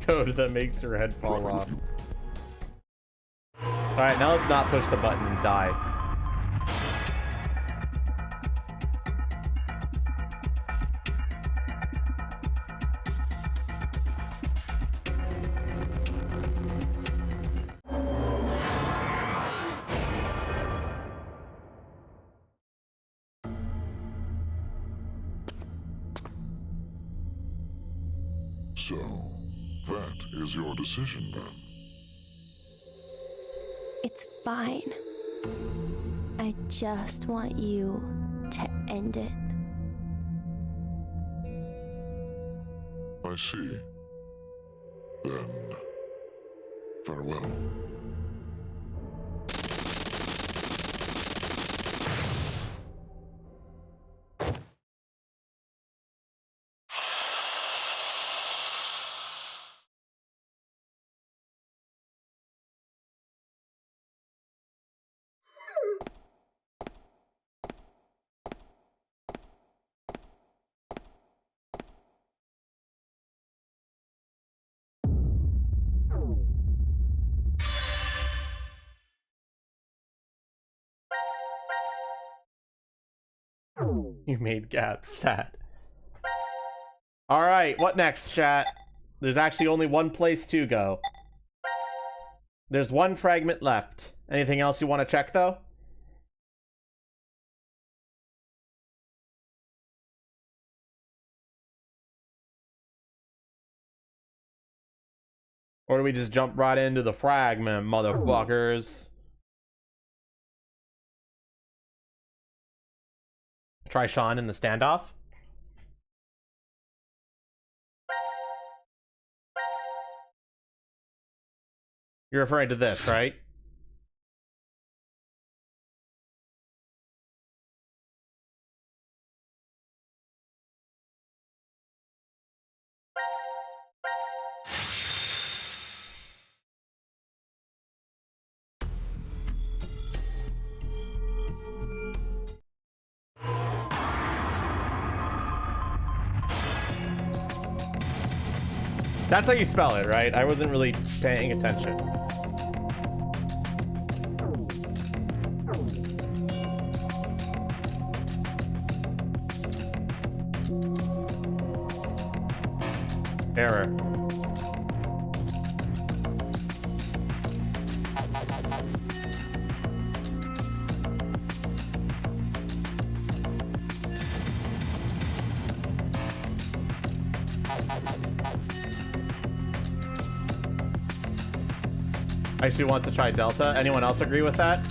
Code that makes her head fall off. Alright, now let's not push the button and die. So, that is your decision then? It's fine. I just want you to end it. I see. Then, farewell. You made Gab sad. Alright, what next, chat? There's actually only one place to go. There's one fragment left. Anything else you want to check, though? Or do we just jump right into the fragment, motherfuckers? Try Sean in the standoff? You're referring to this, right? That's how you spell it, right? I wasn't really paying attention. Error. Icy wants to try Delta. Anyone else agree with that?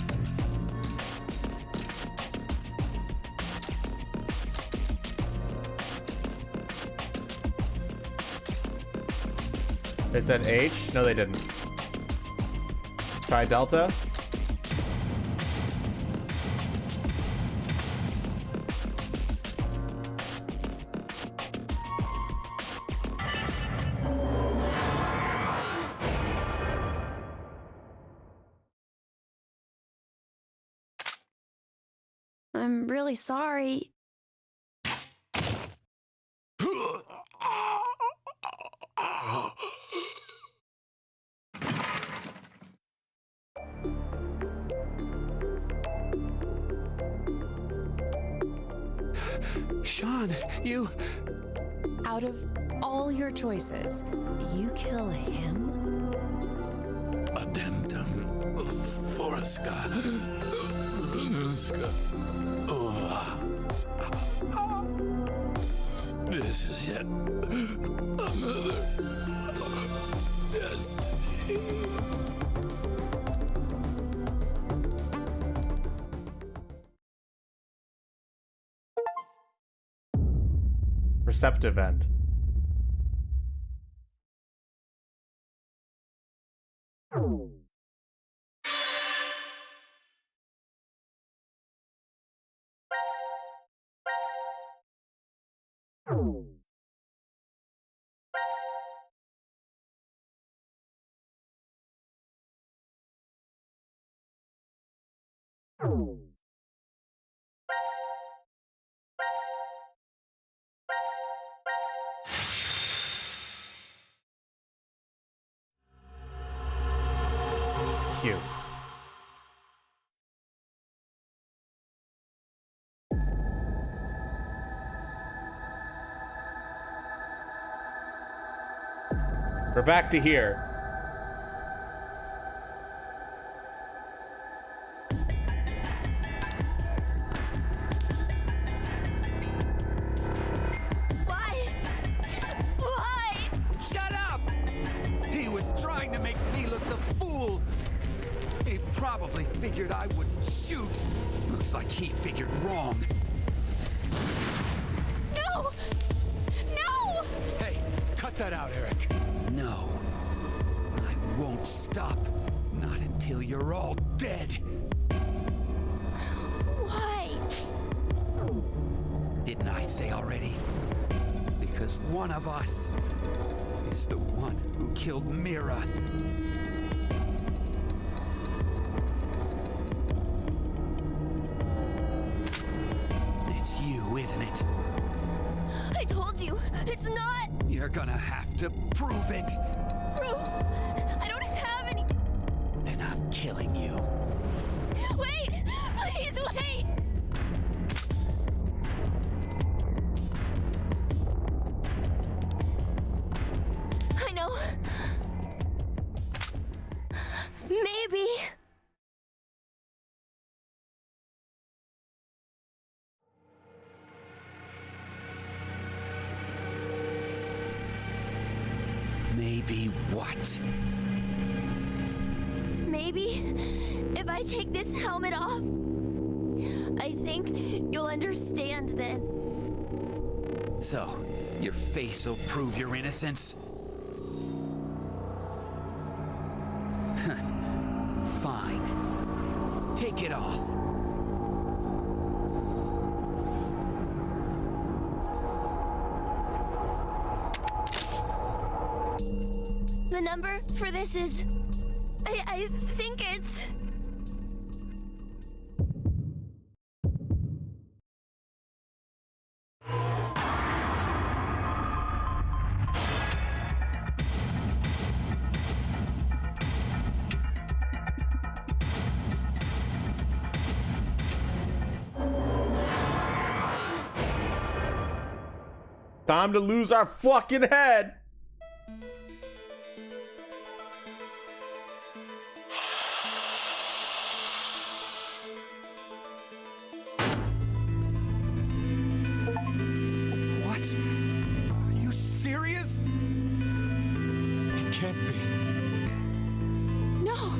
They said H? No, they didn't. Try Delta. I'm really sorry. Sean, you... Out of all your choices, you kill him? Addendum Forska Venuska Ova. This is yet another destiny. Receptive end. Cute. We're back to here. Why? Shut up! He was trying to make me look the fool. He probably figured I wouldn't shoot. Looks like he figured wrong. No! No! Hey, cut that out, Eric. No. I won't stop. Not until you're all dead. Why? Didn't I say already? Because one of us is the one who killed Mira. It's you, isn't it? I told you, it's not You're gonna have to prove it. proof. I don't have any. Then I'm killing you. Wait! Please wait! I know. Maybe. Maybe what? Maybe if I take this helmet off, I think you'll understand then. So, your face will prove your innocence? Fine. Take it off. The number for this is... I think it's... Time to lose our fucking head. What? Are you serious? It can't be. No!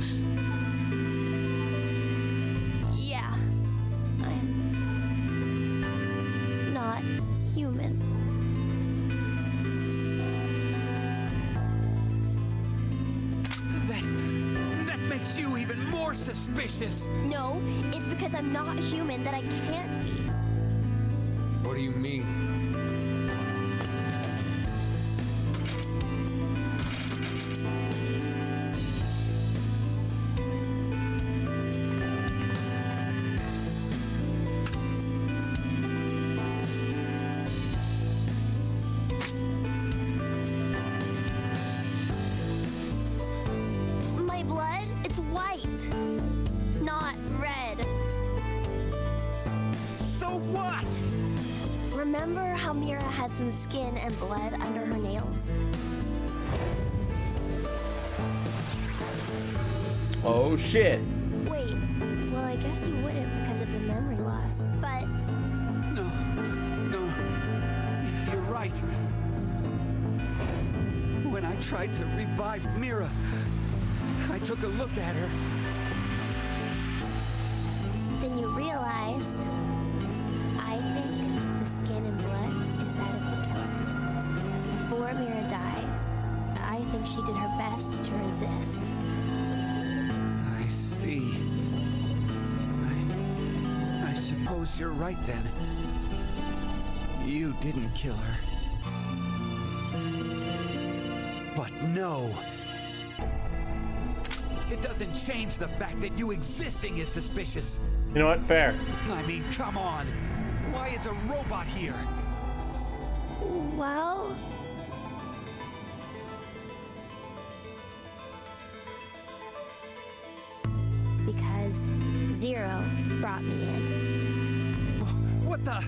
Yeah. I'm not human. That makes you even more suspicious. No, it's because I'm not human that I can't be. What do you mean? My blood, it's white, not red. So what? Remember how Mira had some skin and blood under her nails? Oh shit. Wait, well, I guess you wouldn't because of the memory loss, but No, you're right. When I tried to revive Mira, I took a look at her. then you realized, I think the skin and blood is that of the killer. Before Mira died, I think she did her best to resist. I see. I suppose you're right then. You didn't kill her. But no. It doesn't change the fact that you existing is suspicious. You know what? Fair. I mean, come on. Why is a robot here? Well, because Zero brought me in. What the?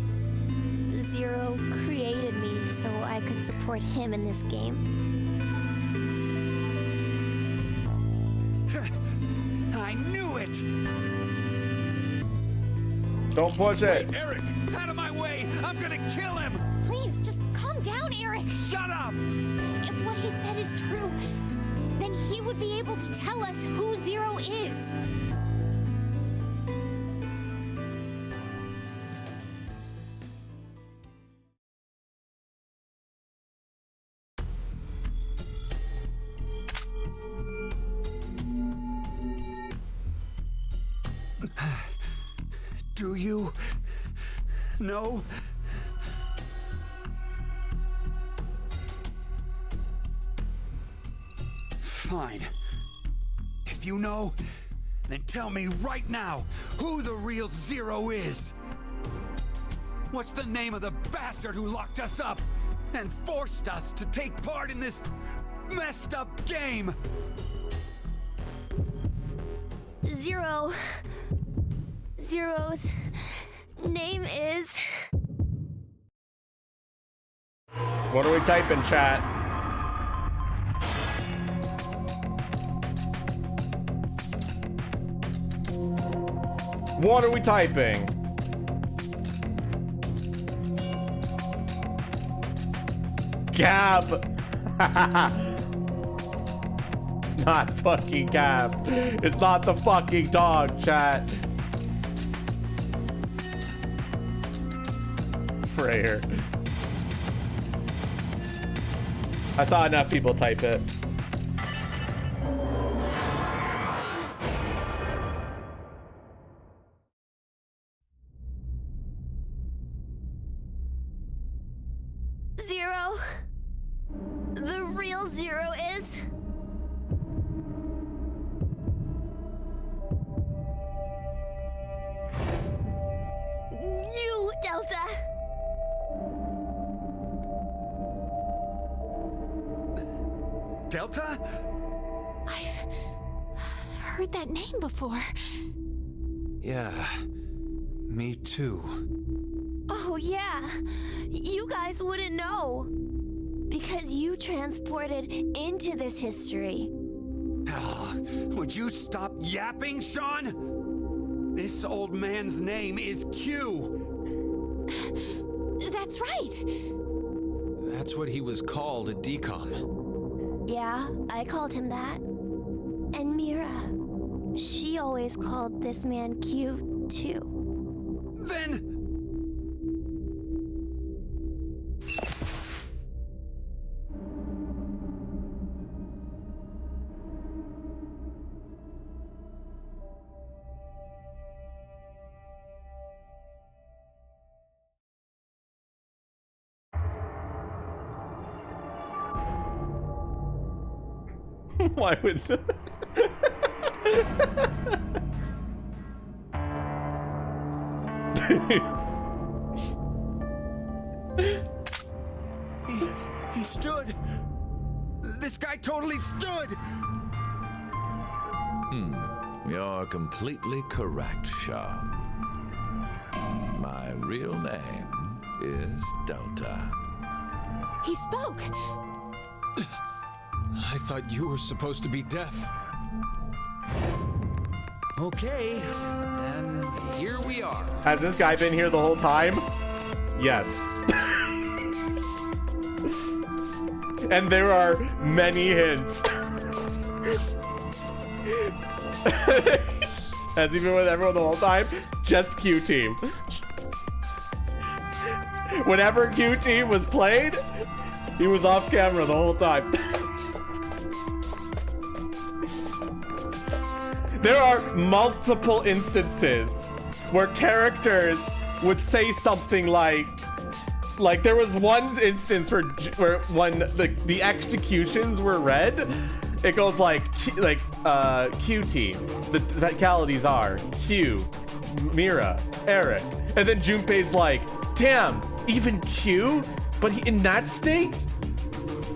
Zero created me so I could support him in this game. I knew it! Don't push it. Wait, Eric, out of my way! I'm gonna kill him! Please, just calm down, Eric. Shut up! If what he said is true, then he would be able to tell us who Zero is. Do you know? Fine. If you know, then tell me right now who the real Zero is. What's the name of the bastard who locked us up and forced us to take part in this messed up game? Zero's name is... What are we typing, chat? What are we typing? Gab. It's not fucking Gab. It's not the fucking dog, chat. Freyer. I saw enough people type it. Zero. The real Zero is... you, Delta. Delta? I've heard that name before. Yeah, me too. Oh, yeah. You guys wouldn't know. Because you transported into this history. Would you stop yapping, Sean? This old man's name is Q. That's right. That's what he was called at DCOM. Yeah, I called him that. And Mira, she always called this man Q, too. Then... Why would... He stood! This guy totally stood! You're completely correct, Sean. My real name is Delta. He spoke. I thought you were supposed to be deaf. Okay, and here we are. Has this guy been here the whole time? Yes. And there are many hints. Has he been with everyone the whole time? Just Q Team. Whenever Q Team was played, he was off camera the whole time. There are multiple instances where characters would say something like there was one instance where when the executions were read, it goes like Q team. The fatalities are Q, Mira, Eric, and then Junpei's like, damn, even Q? But in that state,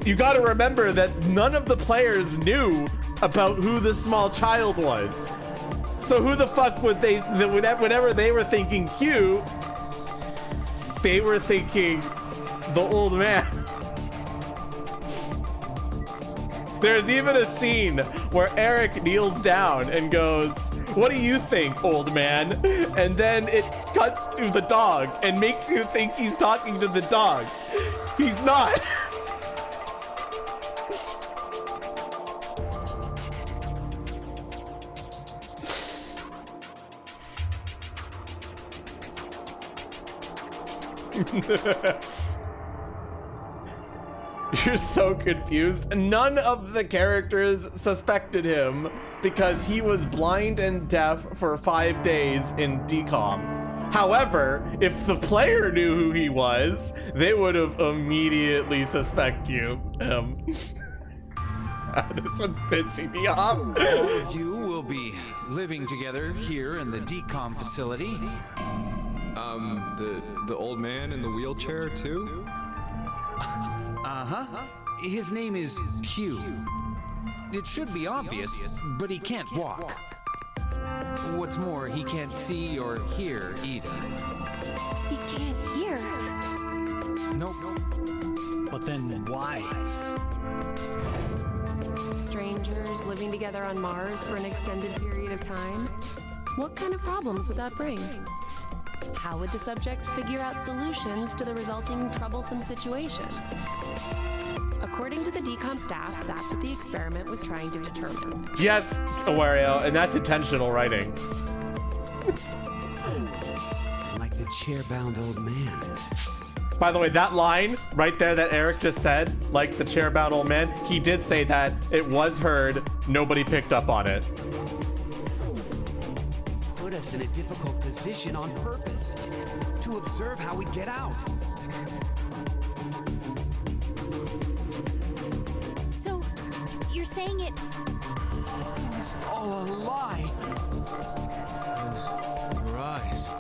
you got to remember that none of the players knew about who the small child was. So who the fuck would they, whenever they were thinking Q, they were thinking the old man. There's even a scene where Eric kneels down and goes, what do you think, old man? And then it cuts to the dog and makes you think he's talking to the dog. He's not. You're so confused. None of the characters suspected him because he was blind and deaf for 5 days in DCOM. However, if the player knew who he was, they would have immediately suspect you. This one's pissing me off. All of you will be living together here in the DCOM facility. The old man in the wheelchair too? Uh-huh. His name is Q. It should be obvious, but he can't walk. What's more, he can't see or hear either. He can't hear. Nope. But then why? Strangers living together on Mars for an extended period of time? What kind of problems would that bring? How would the subjects figure out solutions to the resulting troublesome situations? According to the DCOM staff, that's what the experiment was trying to determine. Yes, Awario, and that's intentional writing. Like the chair-bound old man. By the way, that line right there that Eric just said, like the chair-bound old man, he did say that. It was heard. Nobody picked up on it. Put us in a difficult position on purpose to observe how we get out. So, you're saying it... It's all a lie. And your eyes.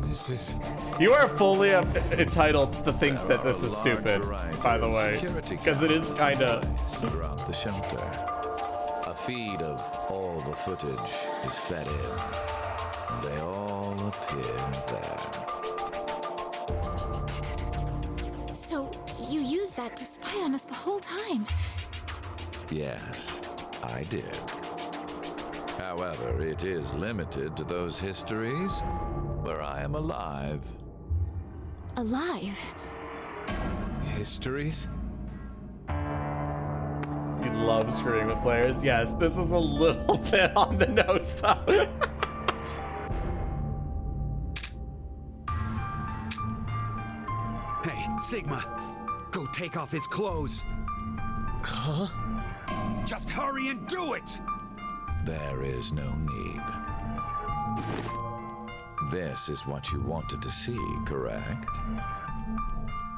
This is... You are fully entitled to think that this is stupid, by the way, because it is kind of... throughout the shelter. A feed of all the footage is fed in, and they all appear there. So, you used that to spy on us the whole time? Yes, I did. However, it is limited to those histories where I am alive. Alive? Histories? He loves screwing with players. Yes, this is a little bit on the nose, though. Hey, Sigma, go take off his clothes. Huh? Just hurry and do it! There is no need. This is what you wanted to see, correct?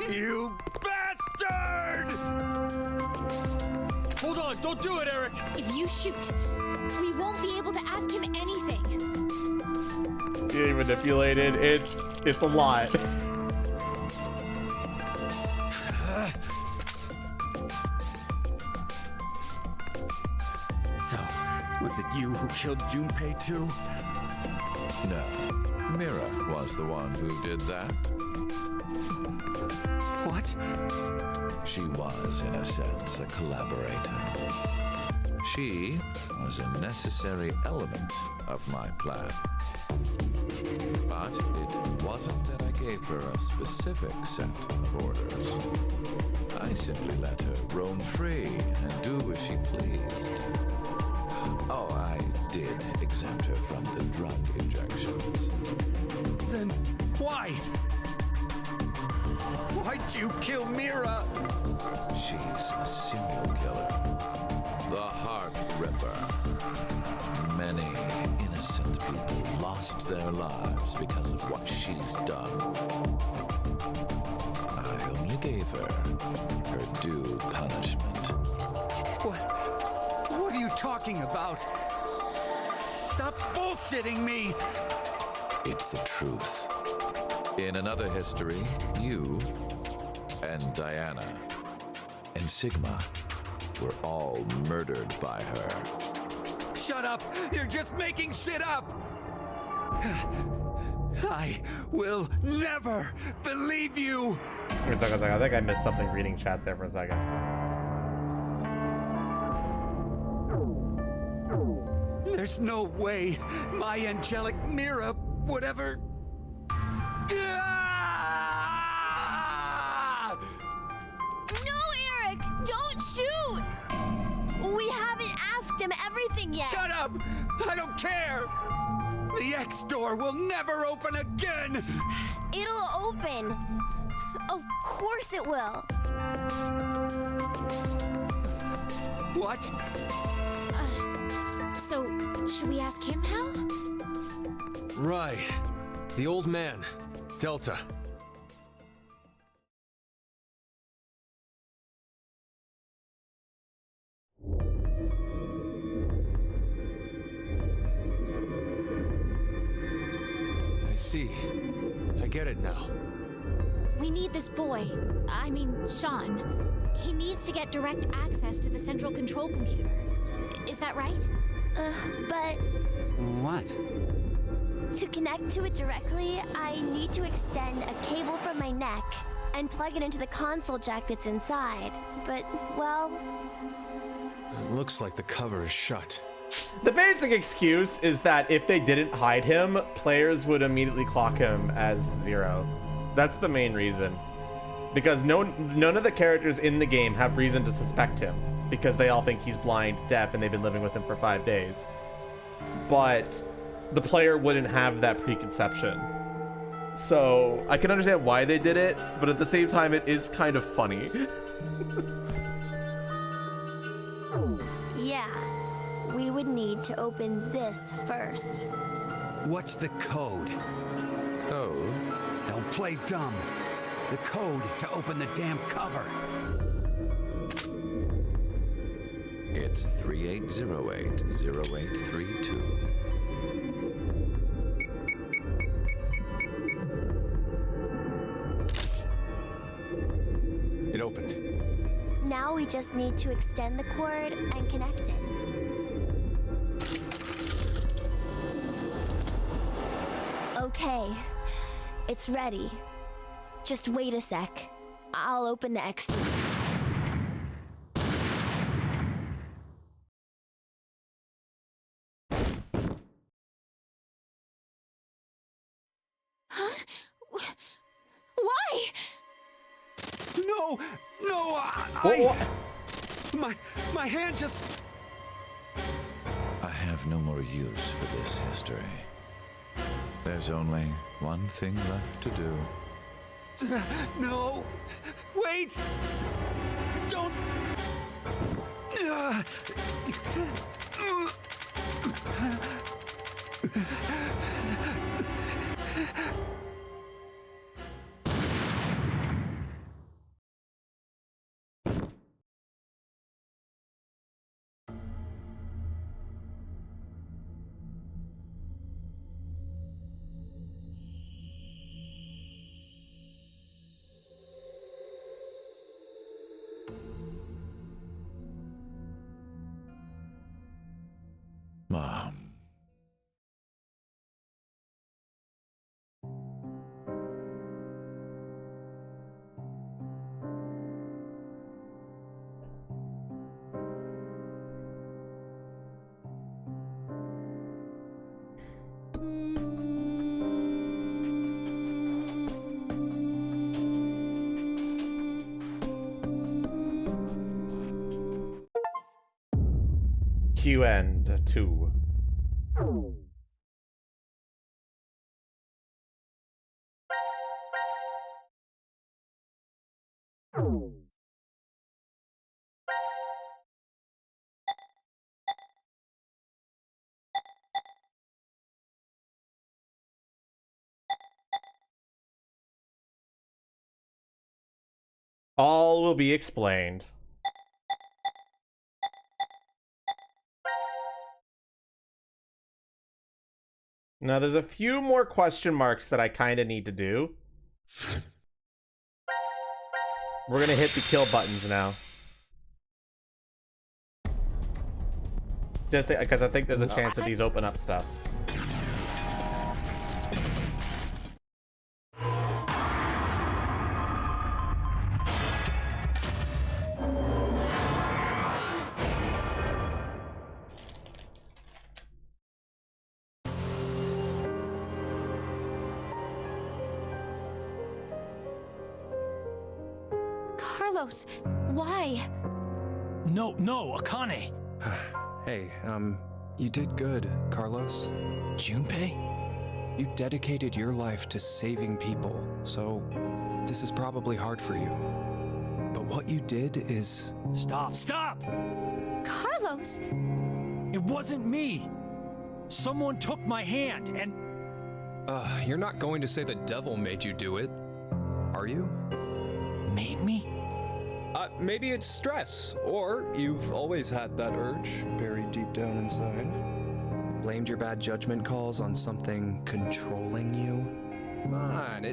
You bastard! Hold on, don't do it, Eric! If you shoot, we won't be able to ask him anything. Getting manipulated. It's a lot. So, was it you who killed Junpei too? No. Mira was the one who did that. What? She was, in a sense, a collaborator. She was a necessary element of my plan. But it wasn't that I gave her a specific set of orders. I simply let her roam free and do as she pleased. Oh, I did exempt her from the drug injections. Then why? Why'd you kill Mira? She's a serial killer. The Heart Ripper. Many innocent people lost their lives because of what she's done. I only gave her her due punishment. What are you talking about? Stop bullshitting me! It's the truth. In another history, you and Diana and Sigma were all murdered by her. Shut up! You're just making shit up! I will never believe you! Wait a second, I think I missed something reading chat there for a second. There's no way my angelic Mira would ever... No, Eric! Don't shoot! We haven't asked him everything yet. Shut up! I don't care! The X door will never open again! It'll open. Of course it will. What? So, should we ask him how? Right. The old man, Delta. I see. I get it now. We need this boy. I mean, Sean. He needs to get direct access to the central control computer. Is that right? But What? to connect to it directly, I need to extend a cable from my neck and plug it into the console jack that's inside. But, well... It looks like the cover is shut. The basic excuse is that if they didn't hide him, players would immediately clock him as Zero. That's the main reason. Because none of the characters in the game have reason to suspect him, because they all think he's blind, deaf, and they've been living with him for 5 days. But the player wouldn't have that preconception. So I can understand why they did it, but at the same time, it is kind of funny. Yeah, we would need to open this first. What's the code? Code? Don't play dumb. The code to open the damn cover. It's 3808-0832. It opened. Now we just need to extend the cord and connect it. Okay, it's ready. Just wait a sec. I'll open the extra. Huh? Why? No! No! My hand just... I have no more use for this history. There's only one thing left to do. No! Wait! Don't... Mom. Q end 2. All will be explained. Now, there's a few more question marks that I kind of need to do. We're going to hit the kill buttons now. Just because I think there's a chance that these open up stuff. Carlos, why? No, Akane. Hey, you did good, Carlos. Junpei? You dedicated your life to saving people, so this is probably hard for you. But what you did is... Stop! Carlos! It wasn't me! Someone took my hand and... You're not going to say the devil made you do it, are you? Made me? Maybe it's stress, or you've always had that urge buried deep down inside. Blamed your bad judgment calls on something controlling you. Come on,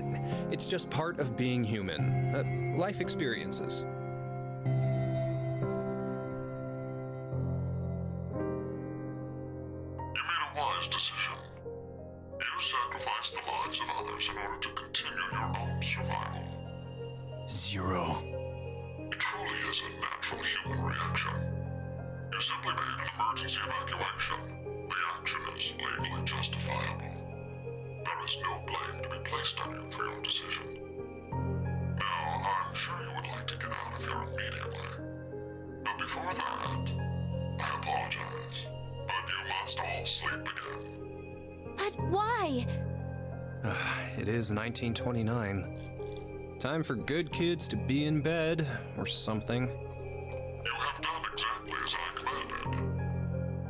it's just part of being human. Life experiences. You made a wise decision. You sacrificed the lives of others in order to continue your own survival. Zero. It truly is a natural human reaction. You simply made an emergency evacuation. The action is legally justifiable. There is no blame to be placed on you for your decision. Now, I'm sure you would like to get out of here immediately. But before that, I apologize. But you must all sleep again. But why? It is 1929. Time for good kids to be in bed, or something. You have done exactly as I commanded.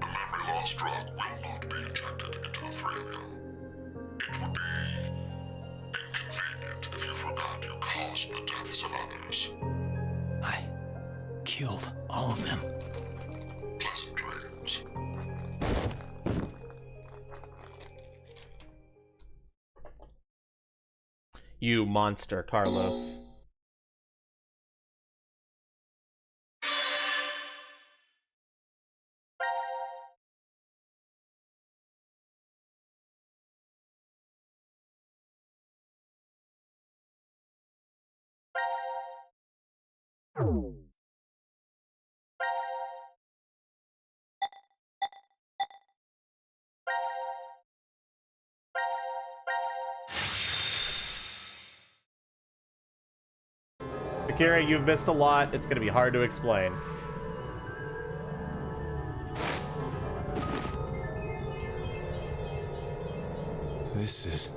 The memory loss drug will not be injected into the three of you. It would be inconvenient if you forgot you caused the deaths of others. I killed all of them. Pleasant dreams. You monster, Carlos. Akira, you've missed a lot. It's going to be hard to explain. This is...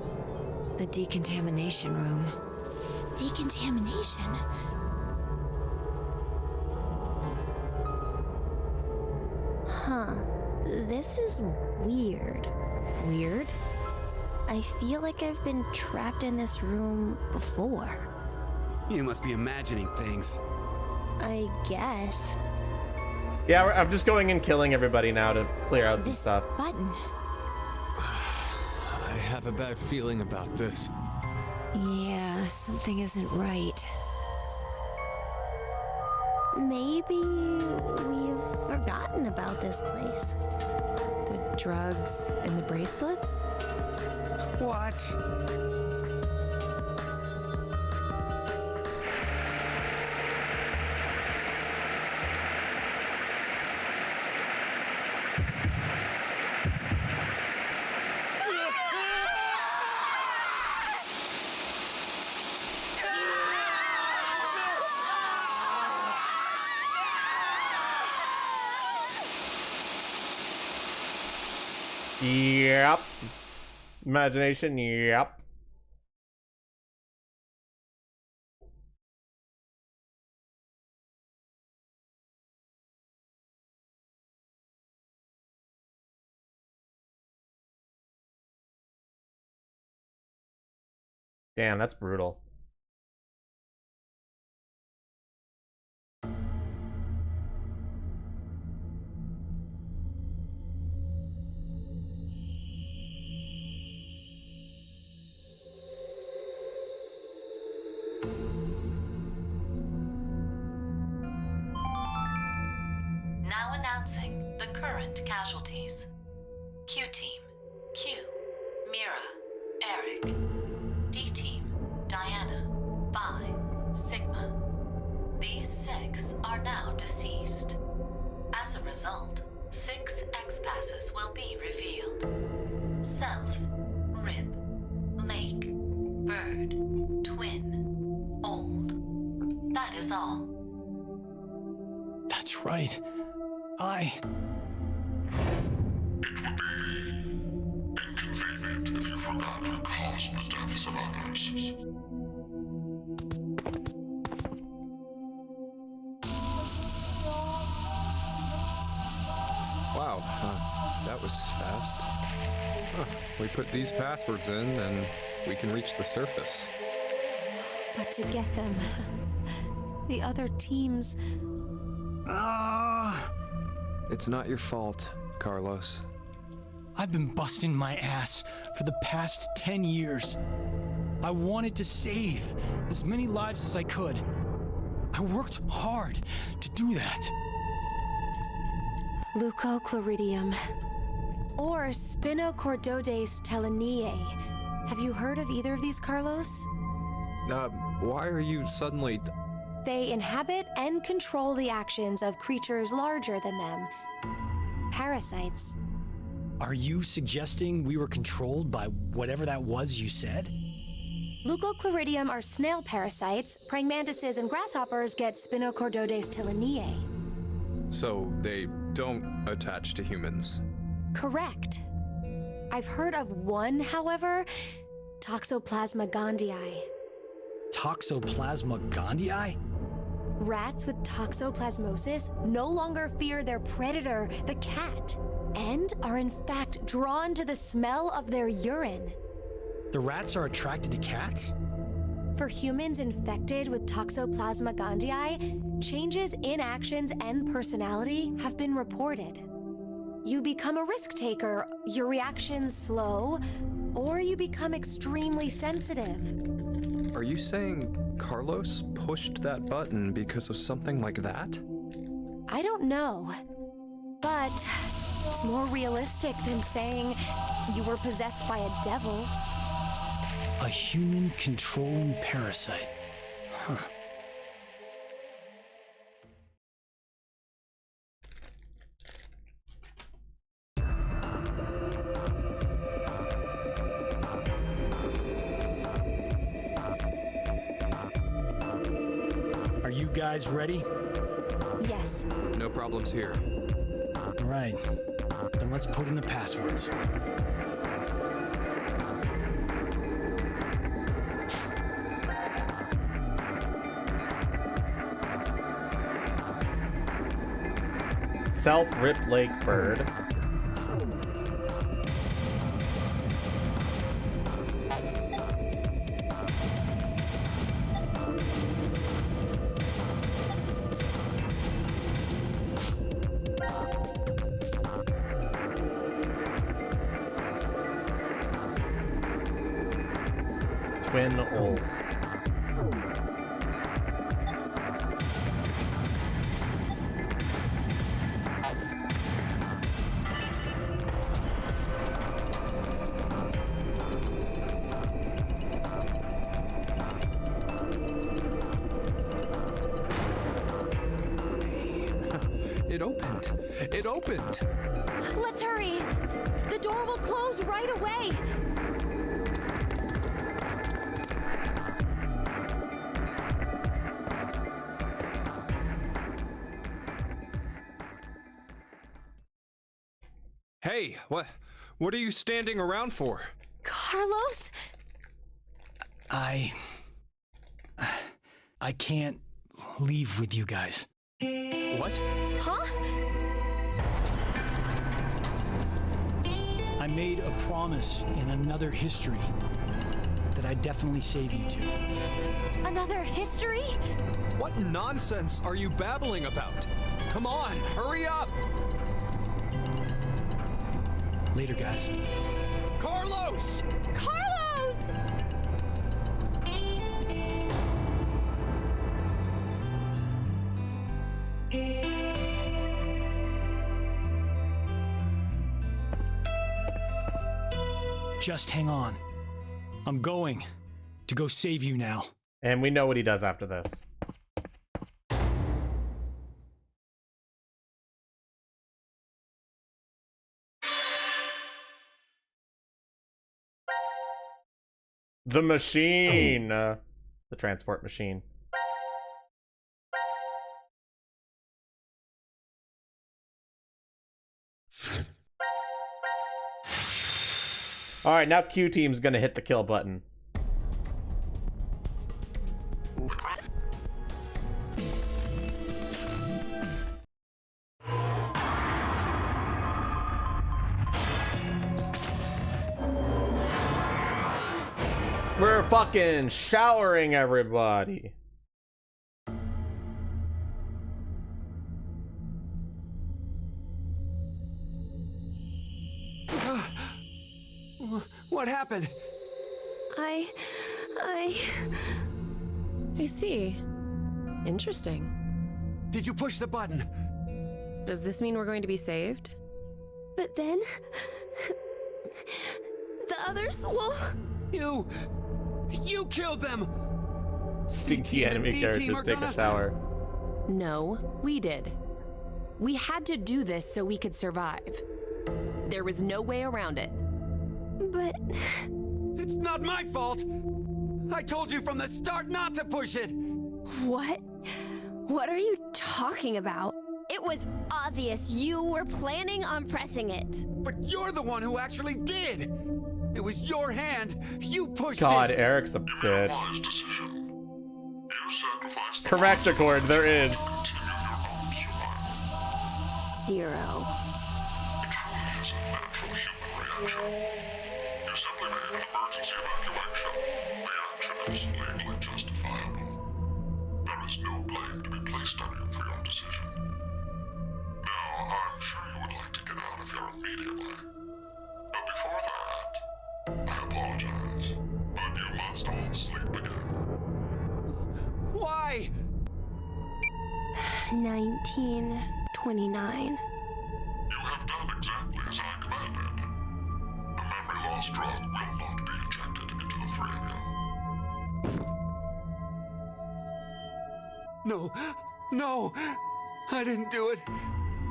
The decontamination room. Decontamination? Huh. This is weird. Weird? I feel like I've been trapped in this room before. You must be imagining things. I guess. Yeah, I'm just going and killing everybody now to clear out some stuff. Button. I have a bad feeling about this. Yeah, something isn't right. Maybe we've forgotten about this place. The drugs and the bracelets? What? Yep. Imagination, yep. Damn, that's brutal. Now announcing the current casualties. Q Team, Q, Mira, Eric. D Team, Diana, Phi, Sigma. These 6 are now deceased. As a result, 6 X-passes will be revealed. Self, Rip, Lake, Bird, Twin, Old. That is all. That's right. It would be inconvenient if you forgot to cause the deaths of others. Wow, that was fast. Huh. We put these passwords in and we can reach the surface. But to get them, the other teams... It's not your fault, Carlos. I've been busting my ass for the past 10 years. I wanted to save as many lives as I could. I worked hard to do that. Leucochloridium. Or Spinochordodes teleniae. Have you heard of either of these, Carlos? Why are you suddenly... They inhabit and control the actions of creatures larger than them. Parasites. Are you suggesting we were controlled by whatever that was you said? Leucochloridium are snail parasites. Praying mantises and grasshoppers get Spinochordodes teleniae. So they don't attach to humans? Correct. I've heard of one, however, Toxoplasma gondii. Toxoplasma gondii? Rats with toxoplasmosis no longer fear their predator, the cat, and are in fact drawn to the smell of their urine. The rats are attracted to cats? For humans infected with Toxoplasma gondii, changes in actions and personality have been reported. You become a risk taker, your reactions slow, or you become extremely sensitive. Are you saying Carlos pushed that button because of something like that? I don't know, but it's more realistic than saying you were possessed by a devil. A human controlling parasite. Huh. guys ready? Yes. No problems here. All right. Then let's put in the passwords. Self-Rip Lake Bird. Twin Old. It opened. It opened. Let's hurry. The door will close right away. Hey, what are you standing around for? Carlos? I can't leave with you guys. What? Huh? I made a promise in another history that I'd definitely save you two. Another history? What nonsense are you babbling about? Come on, hurry up! Later, guys. Carlos! Carlos! Just hang on. I'm going to go save you now. And we know what he does after this. The machine. The transport machine. All right, now Q Team's gonna hit the kill button. We're fucking showering everybody. What happened? I see. Interesting. Did you push the button? Does this mean we're going to be saved? But then... the others will... You killed them! Stinky enemy characters take a shower. No, we did. We had to do this so we could survive. There was no way around it. But... It's not my fault! I told you from the start not to push it! What? What are you talking about? It was obvious you were planning on pressing it. But you're the one who actually did! It was your hand! You pushed God, it! Eric's a bitch. Wise decision. You sacrificed the Correct, Accord, there is. Zero. It truly is a natural human reaction. You simply made an emergency evacuation. The action is legally justifiable. There is no blame to be placed on you for your decision. Now, I'm sure you would like to get out of here immediately. But before that, I apologize, but you must all sleep again. Why? 1929. You have done exactly as I commanded. The memory loss drug will not be injected into the three of you. No! I didn't do it.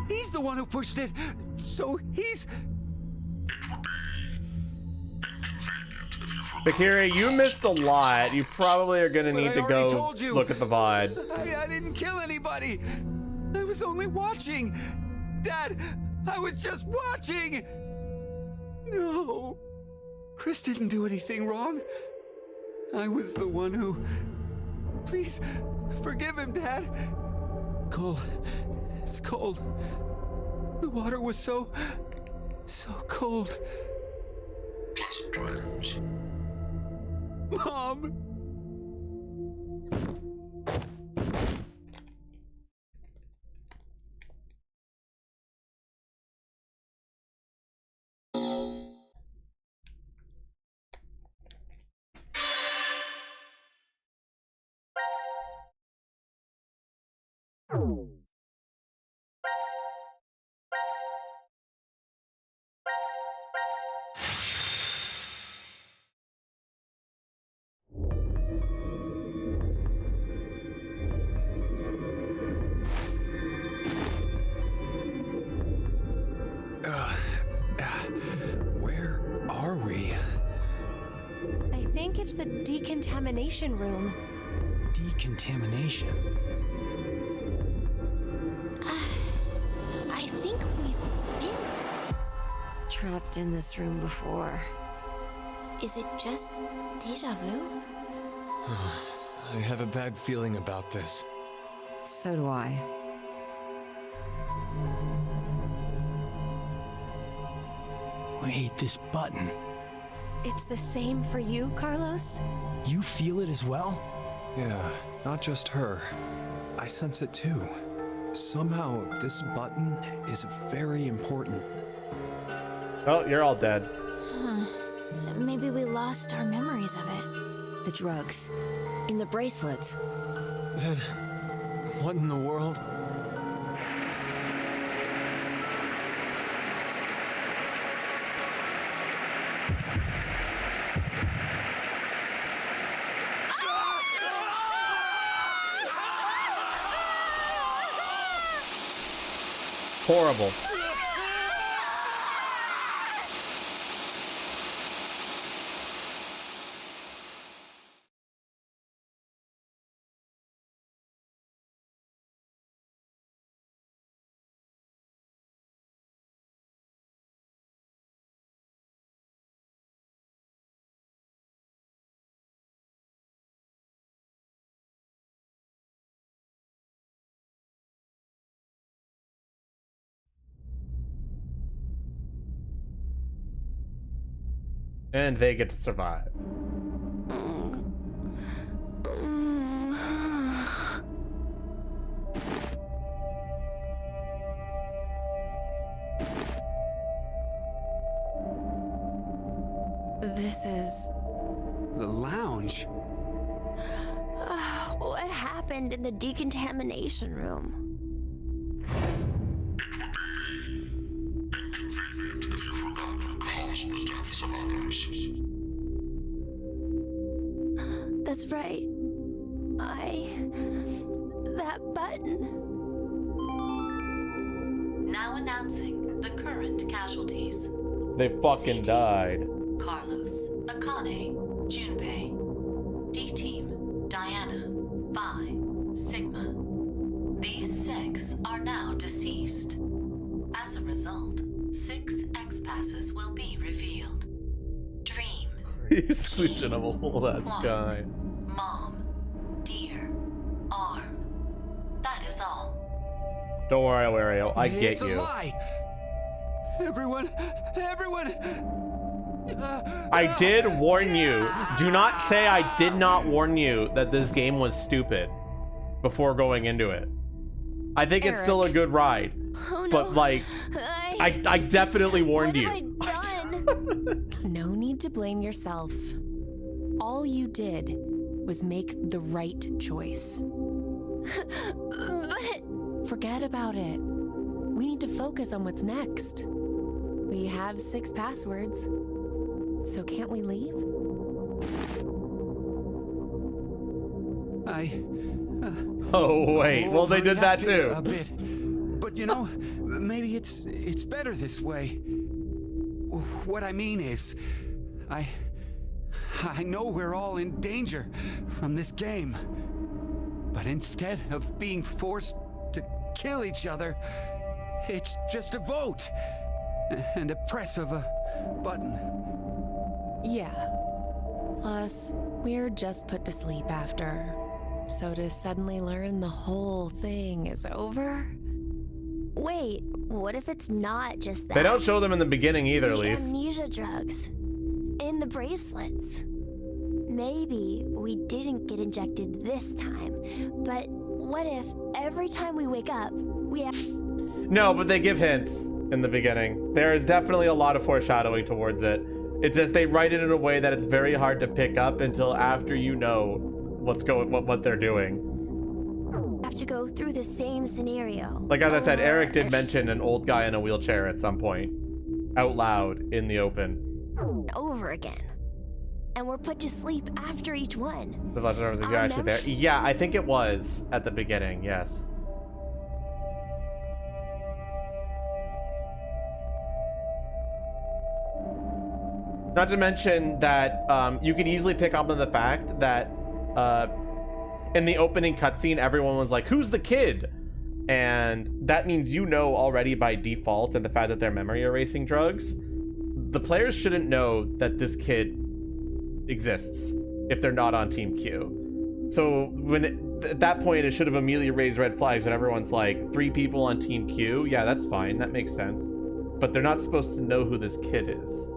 He's the one who pushed it. So he's... It would be inconvenient if you Bakiri, you missed a lot. You probably are gonna need to go look at the VOD. I didn't kill anybody. I was only watching. Dad, I was just watching. No. Chris didn't do anything wrong. I was the one who... Please, forgive him, Dad. Cole, it's cold. The water was so cold. Pleasant dreams. Mom! Where are we? I think it's the decontamination room. Decontamination? I think we've been trapped in this room before. Is it just deja vu? I have a bad feeling about this. So do I. Wait, this button. It's the same for you, Carlos? You feel it as well? Yeah, not just her. I sense it too. Somehow, this button is very important. Oh, you're all dead. Maybe we lost our memories of it. The drugs. In the bracelets. Then, what in the world? Horrible. And they get to survive. This is... The lounge? What happened in the decontamination room? Inconvenient if you forgot to cause the deaths of others. That's right. That button. Now announcing the current casualties. They fucking died. Carlos, Akane, Junpei, D-Team, Diana, Vi, Sigma. These 6 are now deceased. As a result, 6 X-passes will be revealed. Dream. Exclusion of a whole ass guy. Mom, Dear, Arm. That is all. Don't worry, Wario. I get It's you. a lie. Everyone! I did warn you. Do not say I did not warn you that this game was stupid before going into it. I think it's still a good ride. Oh, no. But like, I definitely warned you. What have I done? No need to blame yourself. All you did was make the right choice. But... Forget about it. We need to focus on what's next. We have 6 passwords. So can't we leave? Oh wait, well they did that too. A bit. But you know, maybe it's better this way. What I mean is, I I know we're all in danger from this game. But instead of being forced to kill each other, it's just a vote and a press of a button. Yeah. Plus, we're just put to sleep after. So to suddenly learn the whole thing is over? Wait, what if it's not just that? They don't show them in the beginning either, The Leaf. amnesia drugs. In the bracelets. Maybe we didn't get injected this time, but what if every time we wake up, we have... No, but they give hints in the beginning. There is definitely a lot of foreshadowing towards it. It's just they write it in a way that it's very hard to pick up until after you know what they're doing. have to go through the same scenario. Like as I said, Eric did mention an old guy in a wheelchair at some point, out loud in the open. Over again. And we're put to sleep after each one. The Legend of the You're actually there. Yeah, I think it was at the beginning, yes. Not to mention that you could easily pick up on the fact that in the opening cutscene, everyone was like, who's the kid? And that means you know already by default, and the fact that they're memory erasing drugs, the players shouldn't know that this kid exists if they're not on Team Q. So at that point, it should have immediately raised red flags when everyone's like, 3 people on Team Q? Yeah, that's fine. That makes sense. But they're not supposed to know who this kid is.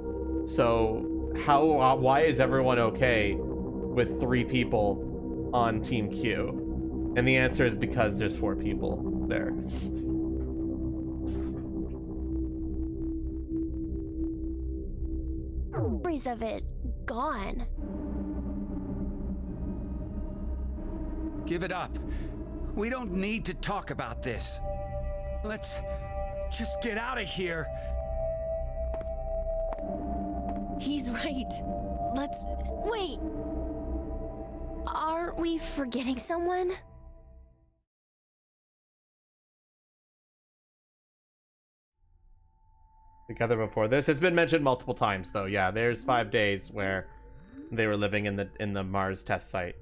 So why is everyone okay with 3 people on Team Q? And the answer is because there's 4 people there. Memories of it gone. Give it up. We don't need to talk about this. Let's just get out of here. He's right. Let's... Wait! Aren't we forgetting someone? Together before this. It's been mentioned multiple times though. Yeah, there's 5 days where they were living in the Mars test site.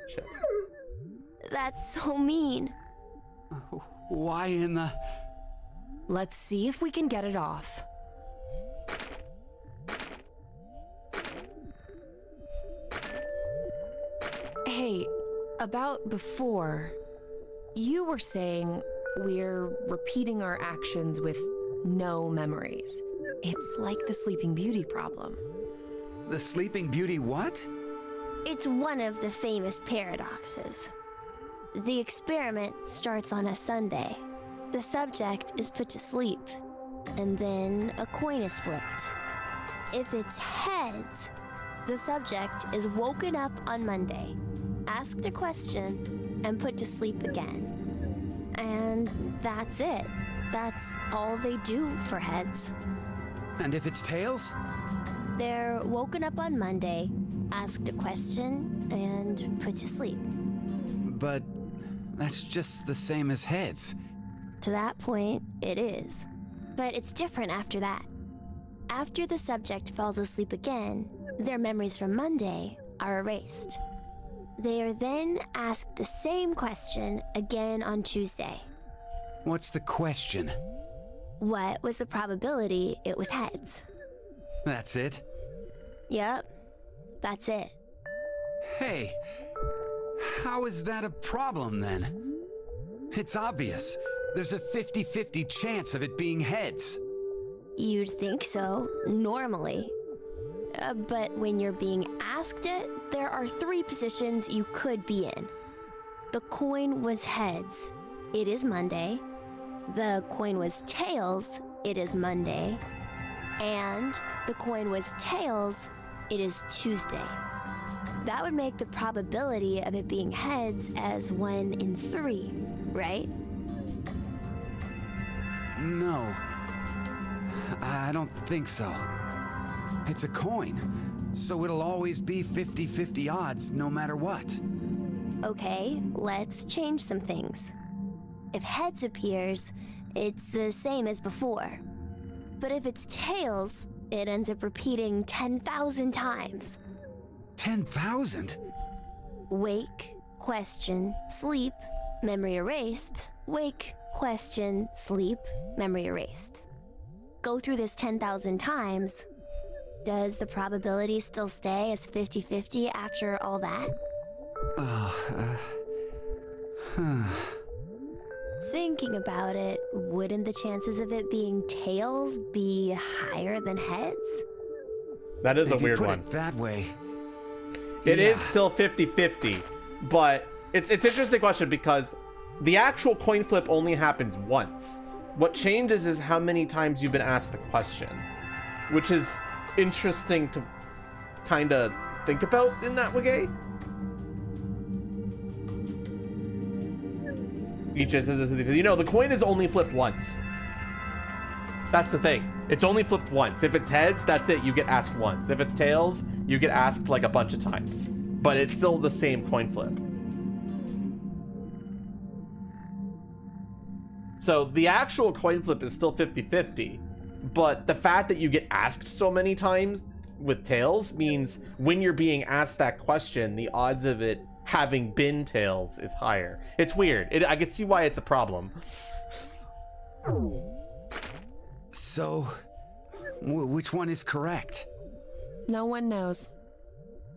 Shit. That's so mean. Why in the... Let's see if we can get it off. Hey, about before, you were saying we're repeating our actions with no memories. It's like the Sleeping Beauty problem. The Sleeping Beauty what? It's one of the famous paradoxes. The experiment starts on a Sunday. The subject is put to sleep, and then a coin is flipped. If it's heads, the subject is woken up on Monday, asked a question, and put to sleep again. And that's it. That's all they do for heads. And if it's tails? They're woken up on Monday, asked a question, and put to sleep. But that's just the same as heads. To that point, it is. But it's different after that. After the subject falls asleep again, their memories from Monday are erased. They are then asked the same question again on Tuesday. What's the question? What was the probability it was heads? That's it? Yep, that's it. Hey, how is that a problem then? It's obvious. There's a 50-50 chance of it being heads. You'd think so, normally. But when you're being asked it, there are 3 positions you could be in. The coin was heads. It is Monday. The coin was tails. It is Monday. And the coin was tails. It is Tuesday. That would make the probability of it being heads as 1 in 3, right? No. I don't think so. It's a coin, so it'll always be 50-50 odds no matter what. Okay, let's change some things. If heads appears, it's the same as before. But if it's tails, It ends up repeating 10,000 times. 10,000? Wake, question, sleep, memory erased. Wake, question, sleep, memory erased. Go through this 10,000 times. Does the probability still stay as 50-50 after all that? Thinking about it, wouldn't the chances of it being tails be higher than heads? That is a If you weird put one. it that way. It is yeah. still 50-50, but it's an interesting question because the actual coin flip only happens once. What changes is how many times you've been asked the question, which is interesting to kind of think about in that way. Each is, you know, the coin is only flipped once. That's the thing. It's only flipped once. If it's heads, that's it. You get asked once. If it's tails, you get asked like a bunch of times. But it's still the same coin flip. So the actual coin flip is still 50-50. But the fact that you get asked so many times with tails means when you're being asked that question, the odds of it having been tails is higher. It's weird. I can see why it's a problem. So, which one is correct? No one knows.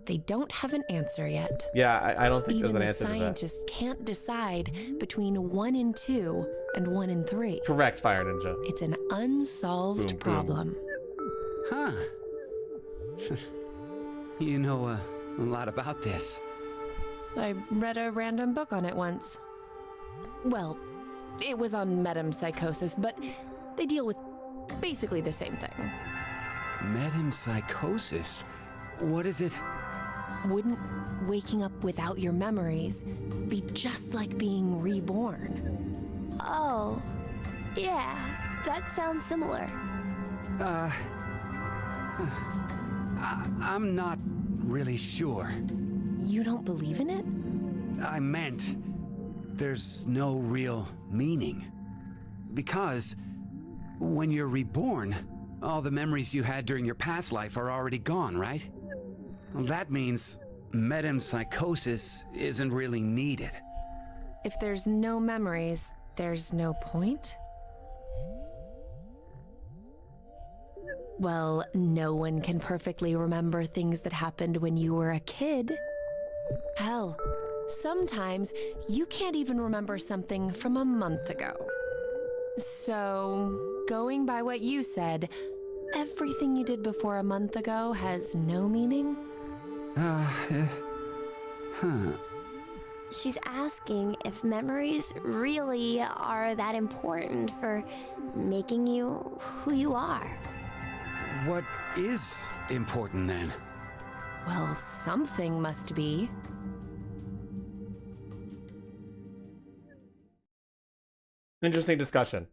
They don't have an answer yet. Yeah, I don't think Even there's an answer to the that. scientists can't decide between 1 and 2 and 1 and 3. Correct, Fire Ninja. It's an unsolved Boom, boom. problem. Huh. You know a lot about this. I read a random book on it once. Well, it was on metempsychosis, but they deal with basically the same thing. Metempsychosis? What is it? Wouldn't waking up without your memories be just like being reborn? Oh, yeah, that sounds similar. I'm not really sure. You don't believe in it? I meant there's no real meaning. Because when you're reborn, all the memories you had during your past life are already gone, right? Well, that means metempsychosis isn't really needed. If there's no memories, there's no point? Well, no one can perfectly remember things that happened when you were a kid. Hell, sometimes you can't even remember something from a month ago. So, going by what you said, everything you did before a month ago has no meaning? She's asking if memories really are that important for making you who you are. What is important then? Well, something must be. Interesting discussion.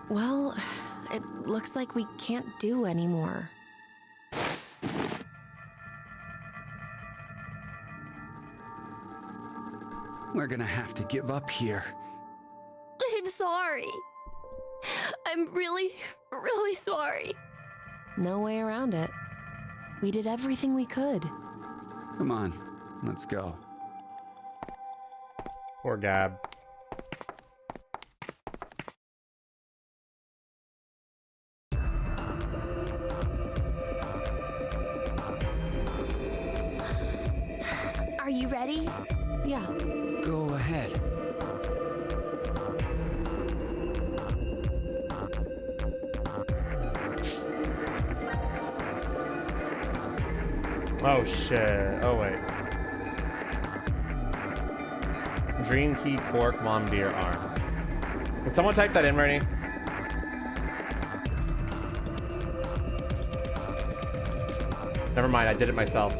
Well, it looks like we can't do anymore. We're gonna have to give up here. I'm sorry. I'm really, really sorry. No way around it. We did everything we could. Come on, let's go. Poor Gab. Are you ready? Yeah. Go ahead. Oh shit. Oh wait. Dream key, pork, mom deer, arm. Can someone type that in, Bernie? Never mind, I did it myself.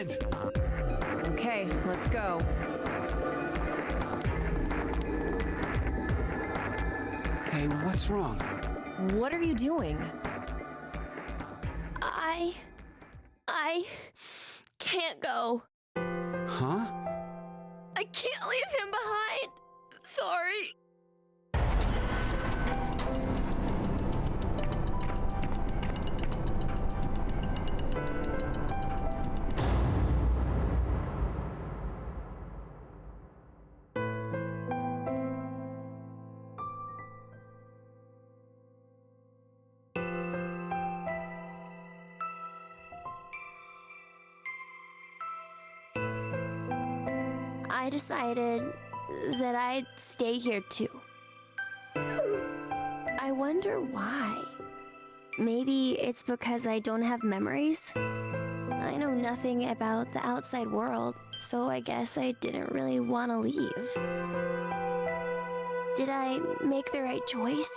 mind! Okay, let's go. Hey, what's wrong? What are you doing? I can't go. Huh? I can't leave him behind. Sorry. I decided that I'd stay here too. I wonder why. Maybe it's because I don't have memories? I know nothing about the outside world, so I guess I didn't really want to leave. Did I make the right choice?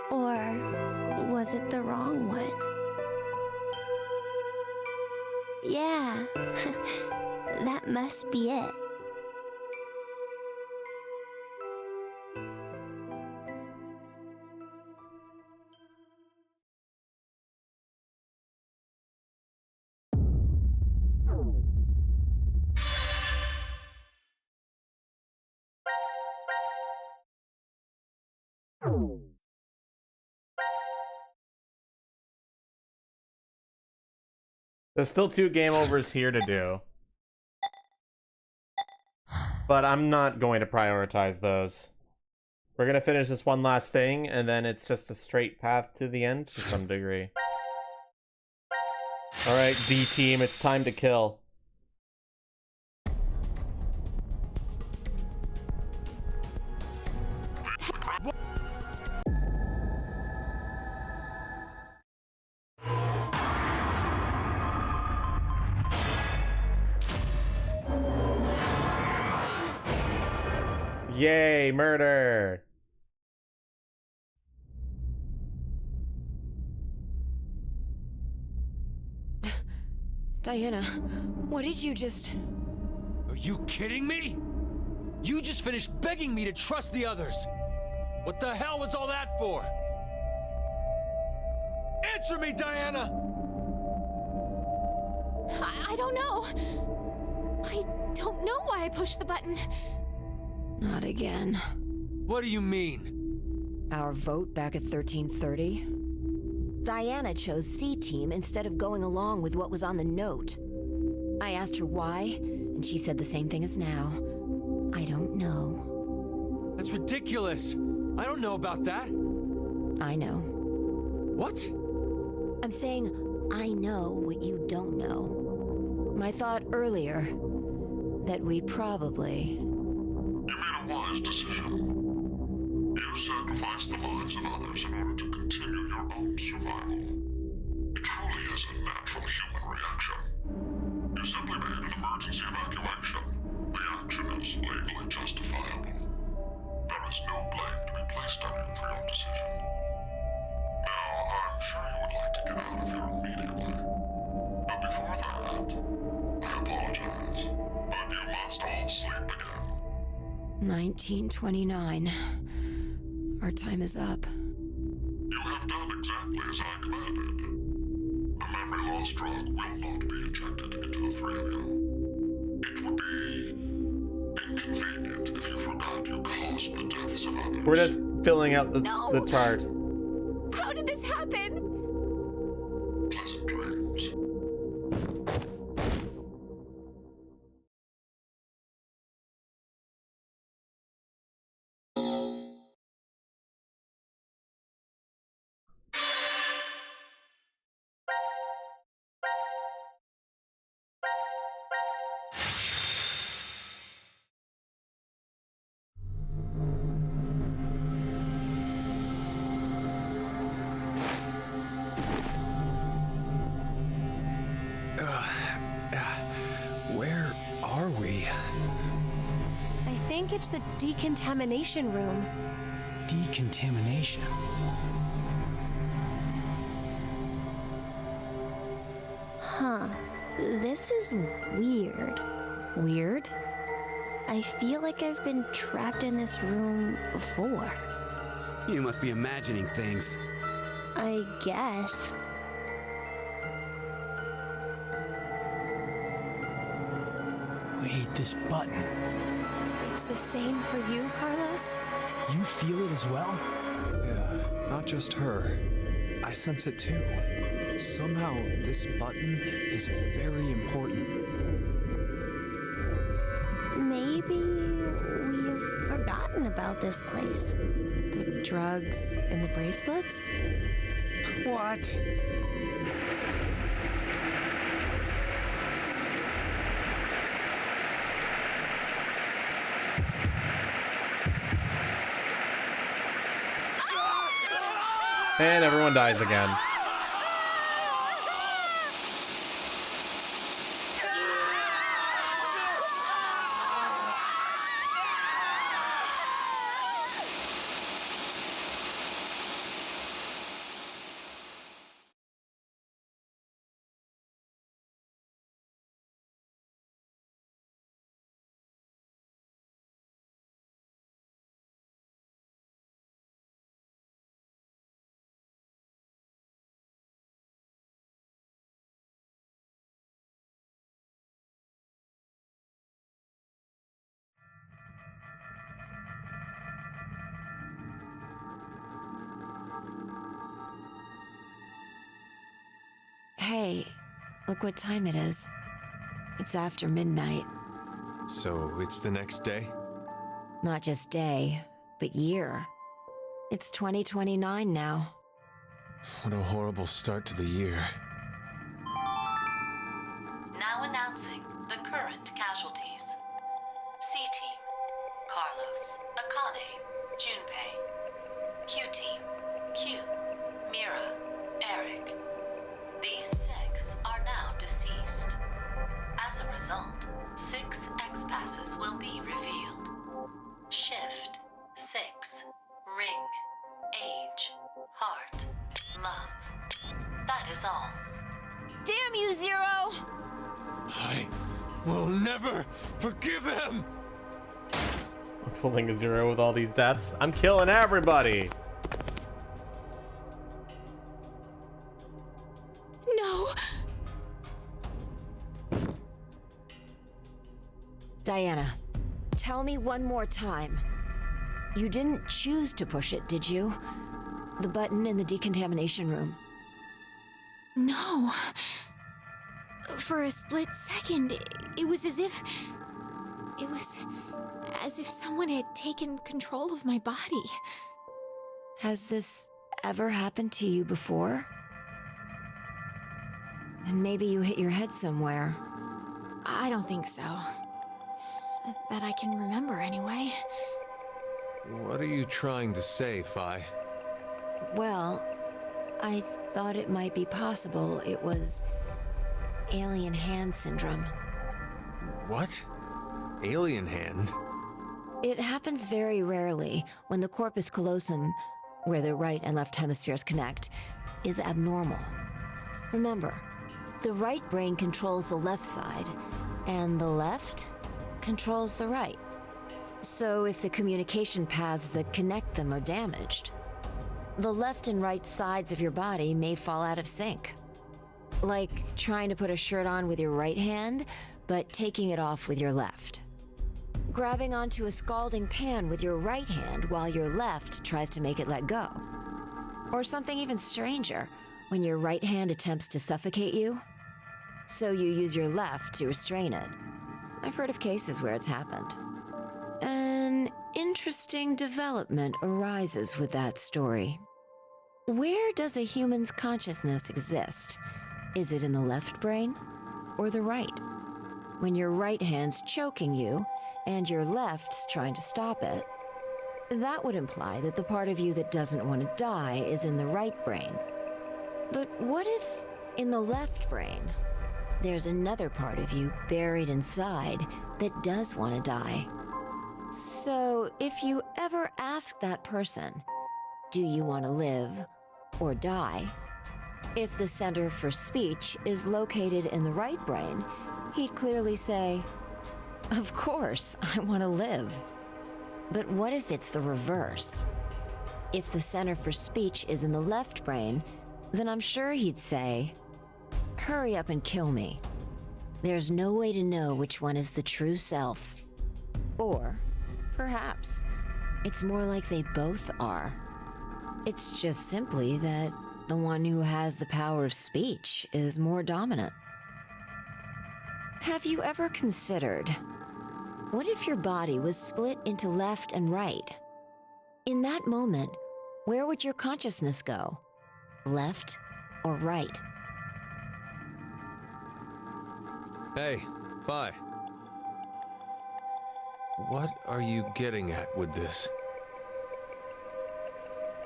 Or was it the wrong one? Yeah. That must be it. There's still 2 game overs here to do. But I'm not going to prioritize those. We're gonna finish this one last thing, and then it's just a straight path to the end to some degree. Alright, D team, it's time to kill. Yay, murder! Diana, what did you just... Are you kidding me? You just finished begging me to trust the others. What the hell was all that for? Answer me, Diana! I don't know. I don't know why I pushed the button. Not again. What do you mean? Our vote back at 1330? Diana chose C Team instead of going along with what was on the note. I asked her why, and she said the same thing as now. I don't know. That's ridiculous. I don't know about that. I know. What? I'm saying I know what you don't know. My thought earlier, that we probably... You made a wise decision. You sacrificed the lives of others in order to continue your own survival. It truly is a natural human reaction. You simply made an emergency evacuation. The action is legally justifiable. There is no blame to be placed on you for your decision. Now, I'm sure you would like to get out of here immediately. But before that, I apologize, but you must all sleep again. 1929. Our time is up. You have done exactly as I commanded. The memory loss drug will not be injected into the 3 of you. It would be inconvenient if you forgot you caused the deaths of others. We're just filling out the chart. How did this happen? Pleasant dreams. Where are we? I think it's the decontamination room. Decontamination? Huh. This is weird. Weird? I feel like I've been trapped in this room before. You must be imagining things. I guess. Wait, this button. It's the same for you, Carlos? You feel it as well? Yeah, not just her. I sense it too. Somehow, this button is very important. Maybe we've forgotten about this place. The drugs and the bracelets? What? And everyone dies again. Hey, look what time it is. It's after midnight. So it's the next day? Not just day, but year. It's 2029 now. What a horrible start to the year. Now announcing the current casualties. C-Team, Carlos, Akane, Junpei. Q-Team, Q, Mira, Eric. These 6 are now deceased. As a result, 6 X-Passes will be revealed. Shift, 6, Ring, Age, Heart, Love. That is all. Damn you, Zero! I will never forgive him! I'm pulling a 0 with all these deaths. I'm killing everybody! No! Diana, tell me one more time. You didn't choose to push it, did you? The button in the decontamination room. No. For a split second, it was as if... It was as if someone had taken control of my body. Has this ever happened to you before? And maybe you hit your head somewhere. I don't think so. That I can remember, anyway. What are you trying to say, Phi? Well, I thought it might be possible it was alien hand syndrome. What? Alien hand? It happens very rarely when the corpus callosum, where the right and left hemispheres connect, is abnormal. Remember, the right brain controls the left side, and the left controls the right. So if the communication paths that connect them are damaged, the left and right sides of your body may fall out of sync. Like trying to put a shirt on with your right hand, but taking it off with your left. Grabbing onto a scalding pan with your right hand while your left tries to make it let go. Or something even stranger, when your right hand attempts to suffocate you, so you use your left to restrain it. I've heard of cases where it's happened. An interesting development arises with that story. Where does a human's consciousness exist? Is it in the left brain or the right? When your right hand's choking you and your left's trying to stop it, that would imply that the part of you that doesn't want to die is in the right brain. But what if, in the left brain, there's another part of you buried inside that does want to die? So, if you ever ask that person, do you want to live or die? If the center for speech is located in the right brain, he'd clearly say, "Of course, I want to live." But what if it's the reverse? If the center for speech is in the left brain, then I'm sure he'd say, "Hurry up and kill me." There's no way to know which one is the true self. Or, perhaps, it's more like they both are. It's just simply that the one who has the power of speech is more dominant. Have you ever considered, what if your body was split into left and right? In that moment, where would your consciousness go? Left or right? Hey, Phi. What are you getting at with this?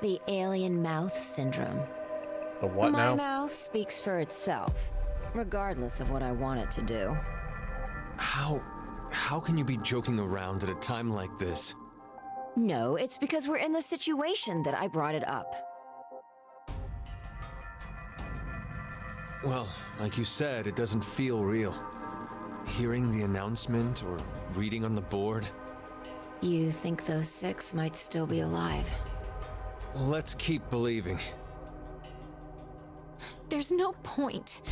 The alien mouth syndrome. The what now? My mouth speaks for itself, regardless of what I want it to do. How can you be joking around at a time like this? No, it's because we're in the situation that I brought it up. Well, like you said, it doesn't feel real. Hearing the announcement or reading on the board. You think those 6 might still be alive? Let's keep believing. There's no point.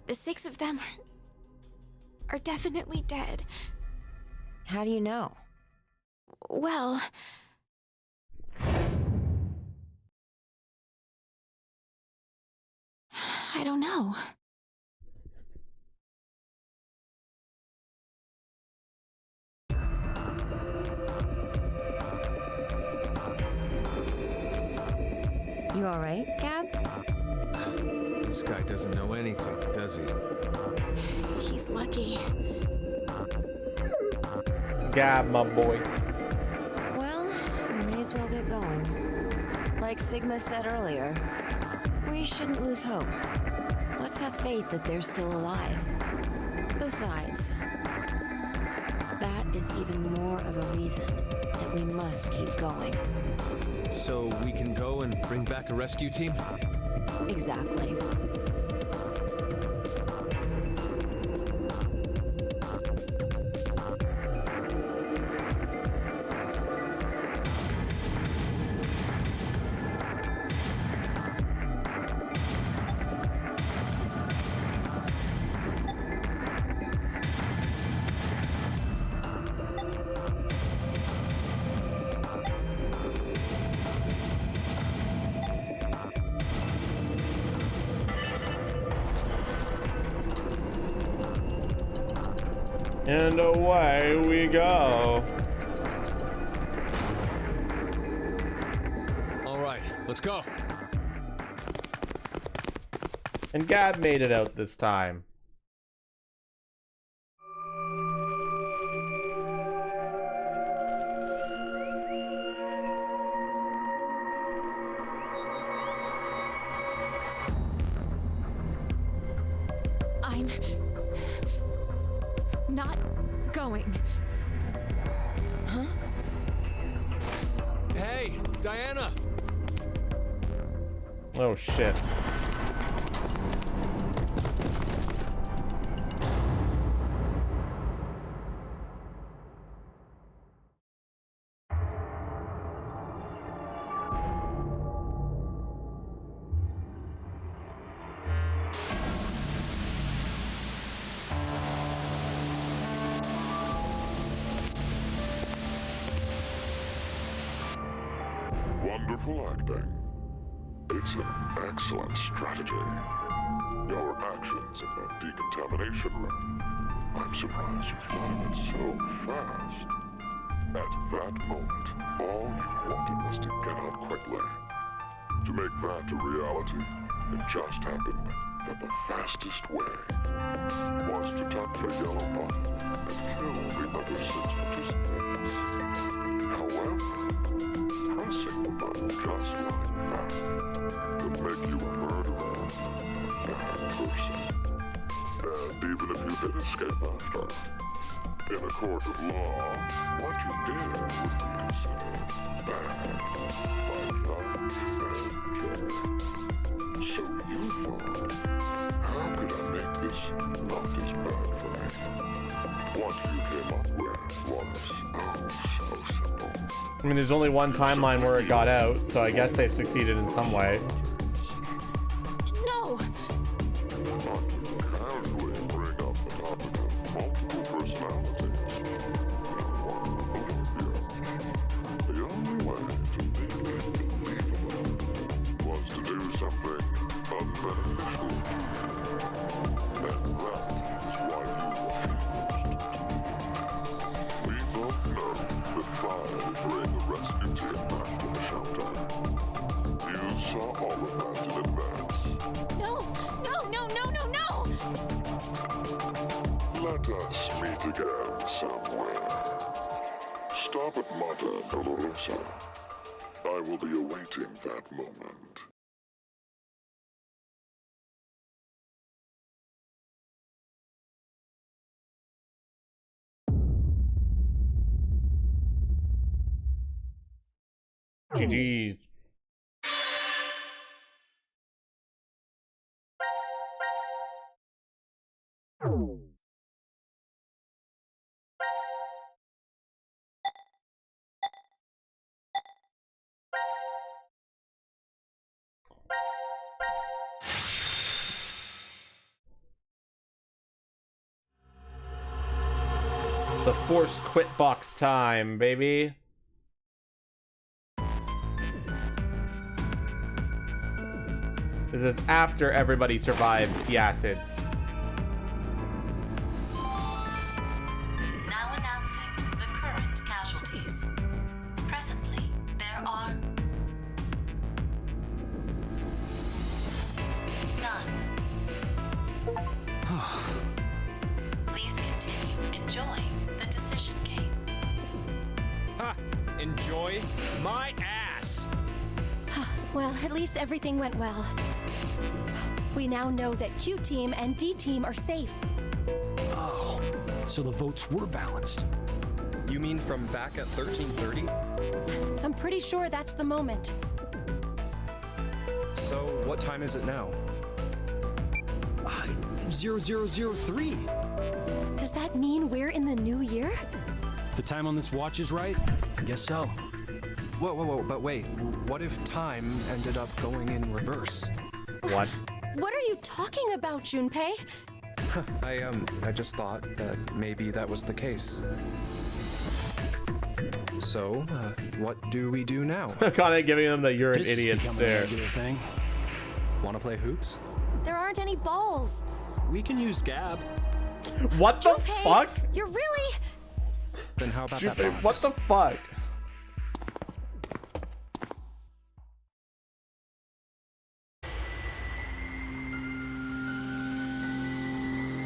The 6 of them are definitely dead. How do you know? Well... I don't know. You alright, Gab? This guy doesn't know anything, does he? He's lucky. Gab, my boy. Well, we may as well get going. Like Sigma said earlier, we shouldn't lose hope. Let's have faith that they're still alive. Besides, that is even more of a reason that we must keep going. So we can go and bring back a rescue team? Exactly. And away we go. All right, let's go. And Gab made it out this time. I'm not going. Huh? Hey, Diana! Oh shit. Wonderful acting. It's an excellent strategy. Your actions in the decontamination room. I'm surprised you thought of it so fast. At that moment, all you wanted was to get out quickly. To make that a reality, it just happened that the fastest way was to touch a yellow button and kill the other 6 participants. However, pressing the button just like that would make you a murderer, a bad person. And even if you did escape after, In a court of law, what you did would be considered bad by judge and jury. So you thought, how could I make this not as bad for me? What you came up with was, oh, so simple. I mean, there's only one timeline where it got out, so I guess they've succeeded in some way. No! Casually bring up the topic of multiple personalities. The only way to make it believable was to do something unbeneficial. And that is why you refused. We both know that Fry bring the rescue team back to the shelter. You saw all of that in advance. No! No, no, no, no, no! Let us meet again somewhere. Stop at Monte Dolorosa. I will be awaiting that moment. GG's. The forced quit box time, baby. This is after everybody survived the acids. Now announcing the current casualties. Presently, there are none. Please continue enjoying the decision game. Ha! Enjoy my ass! Well, at least everything went well. We now know that Q Team and D Team are safe. Oh, so the votes were balanced. You mean from back at 1330? I'm pretty sure that's the moment. So, what time is it now? 0003. Does that mean we're in the new year? If the time on this watch is right, I guess so. Whoa, whoa, whoa, but wait. What if time ended up going in reverse? What? What are you talking about, Junpei? I just thought that maybe that was the case. So, what do we do now? Kind of giving them the "you're an This is idiot" becoming a stare. regular thing. Want to play hoops? There aren't any balls. We can use Gab. What the Junpei, fuck? You're really... Then how about that Junpei, box? what the fuck?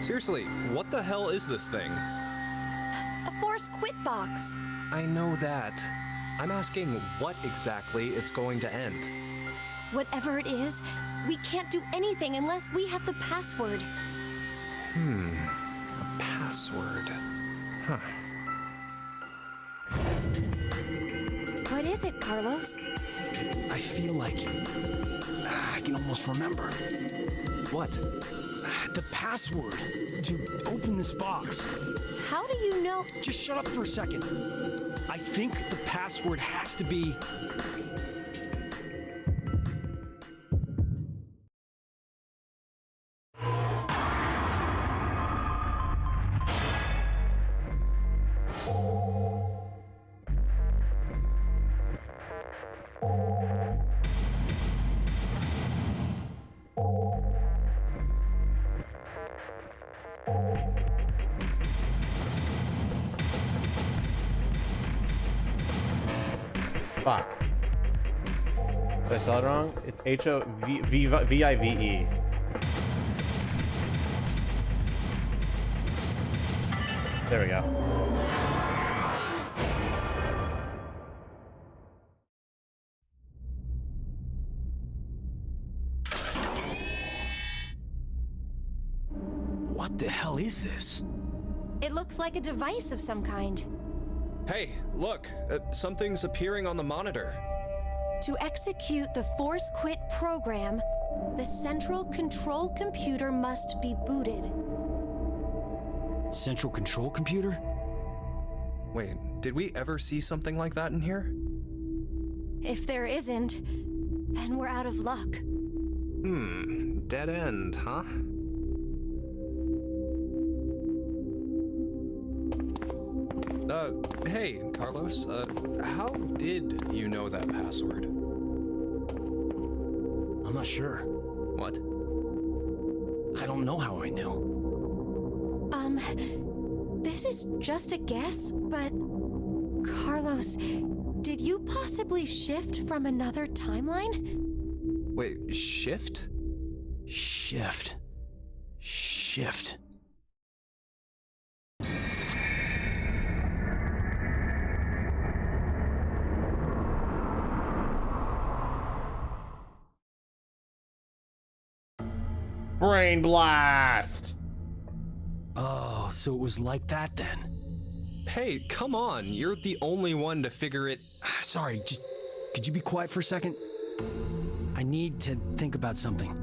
Seriously, what the hell is this thing? A forced quit box. I know that. I'm asking what exactly it's going to end. Whatever it is, we can't do anything unless we have the password. A password. Huh. What is it, Carlos? I feel like I can almost remember. What? The password to open this box. How do you know? Just shut up for a second. I think the password has to be... Fuck. Did I spell it wrong? It's H-O-V-I-V-E. There we go. What the hell is this? It looks like a device of some kind. Hey, look, something's appearing on the monitor. To execute the Force Quit program, the central control computer must be booted. Central control computer? Wait, did we ever see something like that in here? If there isn't, then we're out of luck. Dead end, huh? Hey, Carlos, how did you know that password? I'm not sure. What? I don't know how I knew. This is just a guess, but Carlos, did you possibly shift from another timeline? Wait, shift? Shift. Brain blast! Oh, so it was like that then? Hey, come on, you're the only one to figure it... Sorry, just could you be quiet for a second? I need to think about something.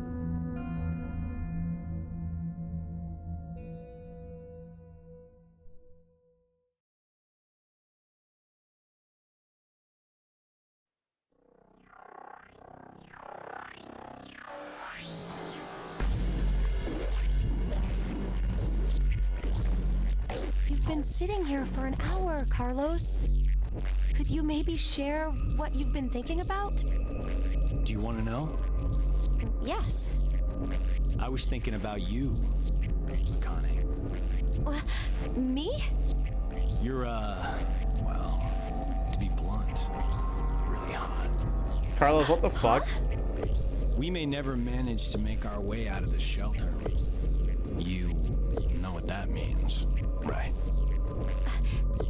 You've been sitting here for an hour, Carlos. Could you maybe share what you've been thinking about? Do you want to know? Yes. I was thinking about you, Akane. Me? You're, well, to be blunt, really hot. Carlos, what the fuck? We may never manage to make our way out of the shelter. You know what that means, right?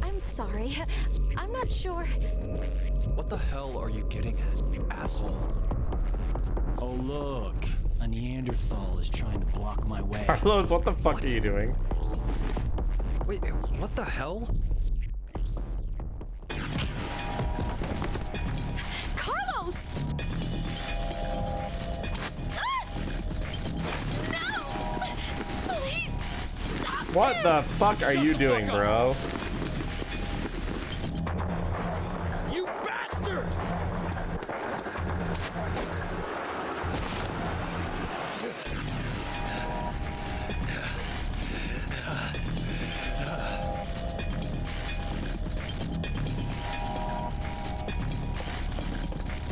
I'm sorry. I'm not sure. What the hell are you getting at, you asshole? Oh, look. A Neanderthal is trying to block my way. Carlos, what the fuck are you doing? Wait, what the hell? Carlos! No! Please stop What this! the fuck are you doing, bro? You bastard!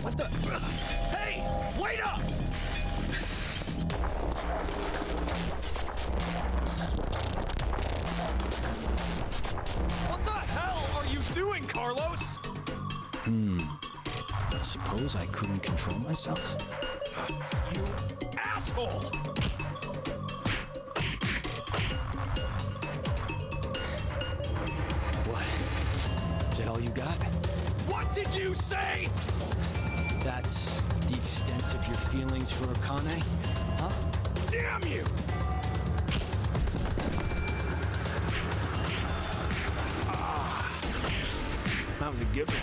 What the... Hey! Wait up! What the hell are you doing, Carlos? I suppose I couldn't control myself. You asshole! What? Is that all you got? What did you say? That's the extent of your feelings for Akane? Huh? Damn you! That was a good one.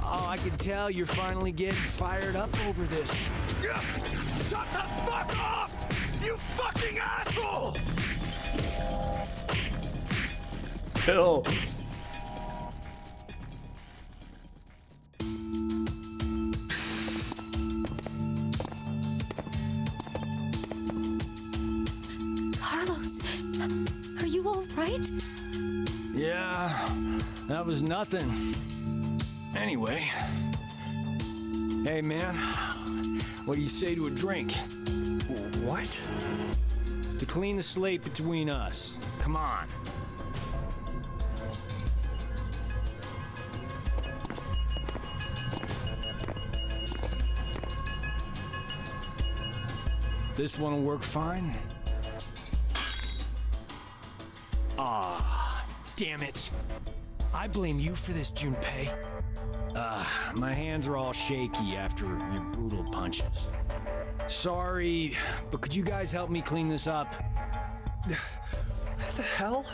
Oh, I can tell you're finally getting fired up over this. Shut the fuck up! You fucking asshole! Kill. Carlos, are you all right? Yeah, that was nothing. Anyway. Hey, man. What do you say to a drink? What? To clean the slate between us. Come on. This one will work fine. Ah, damn it. I blame you for this, Junpei. My hands are all shaky after your brutal punches. Sorry, but could you guys help me clean this up? What the hell?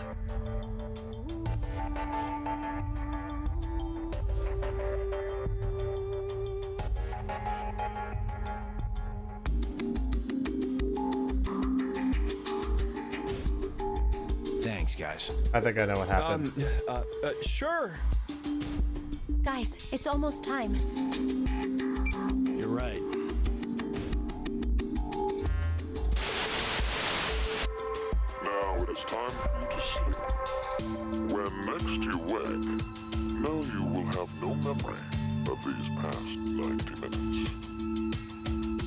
Thanks, guys. I think I know what happened. Sure. Guys, it's almost time. You're right. Now it is time for you to sleep. When next you wake, know you will have no memory of these past 90 minutes.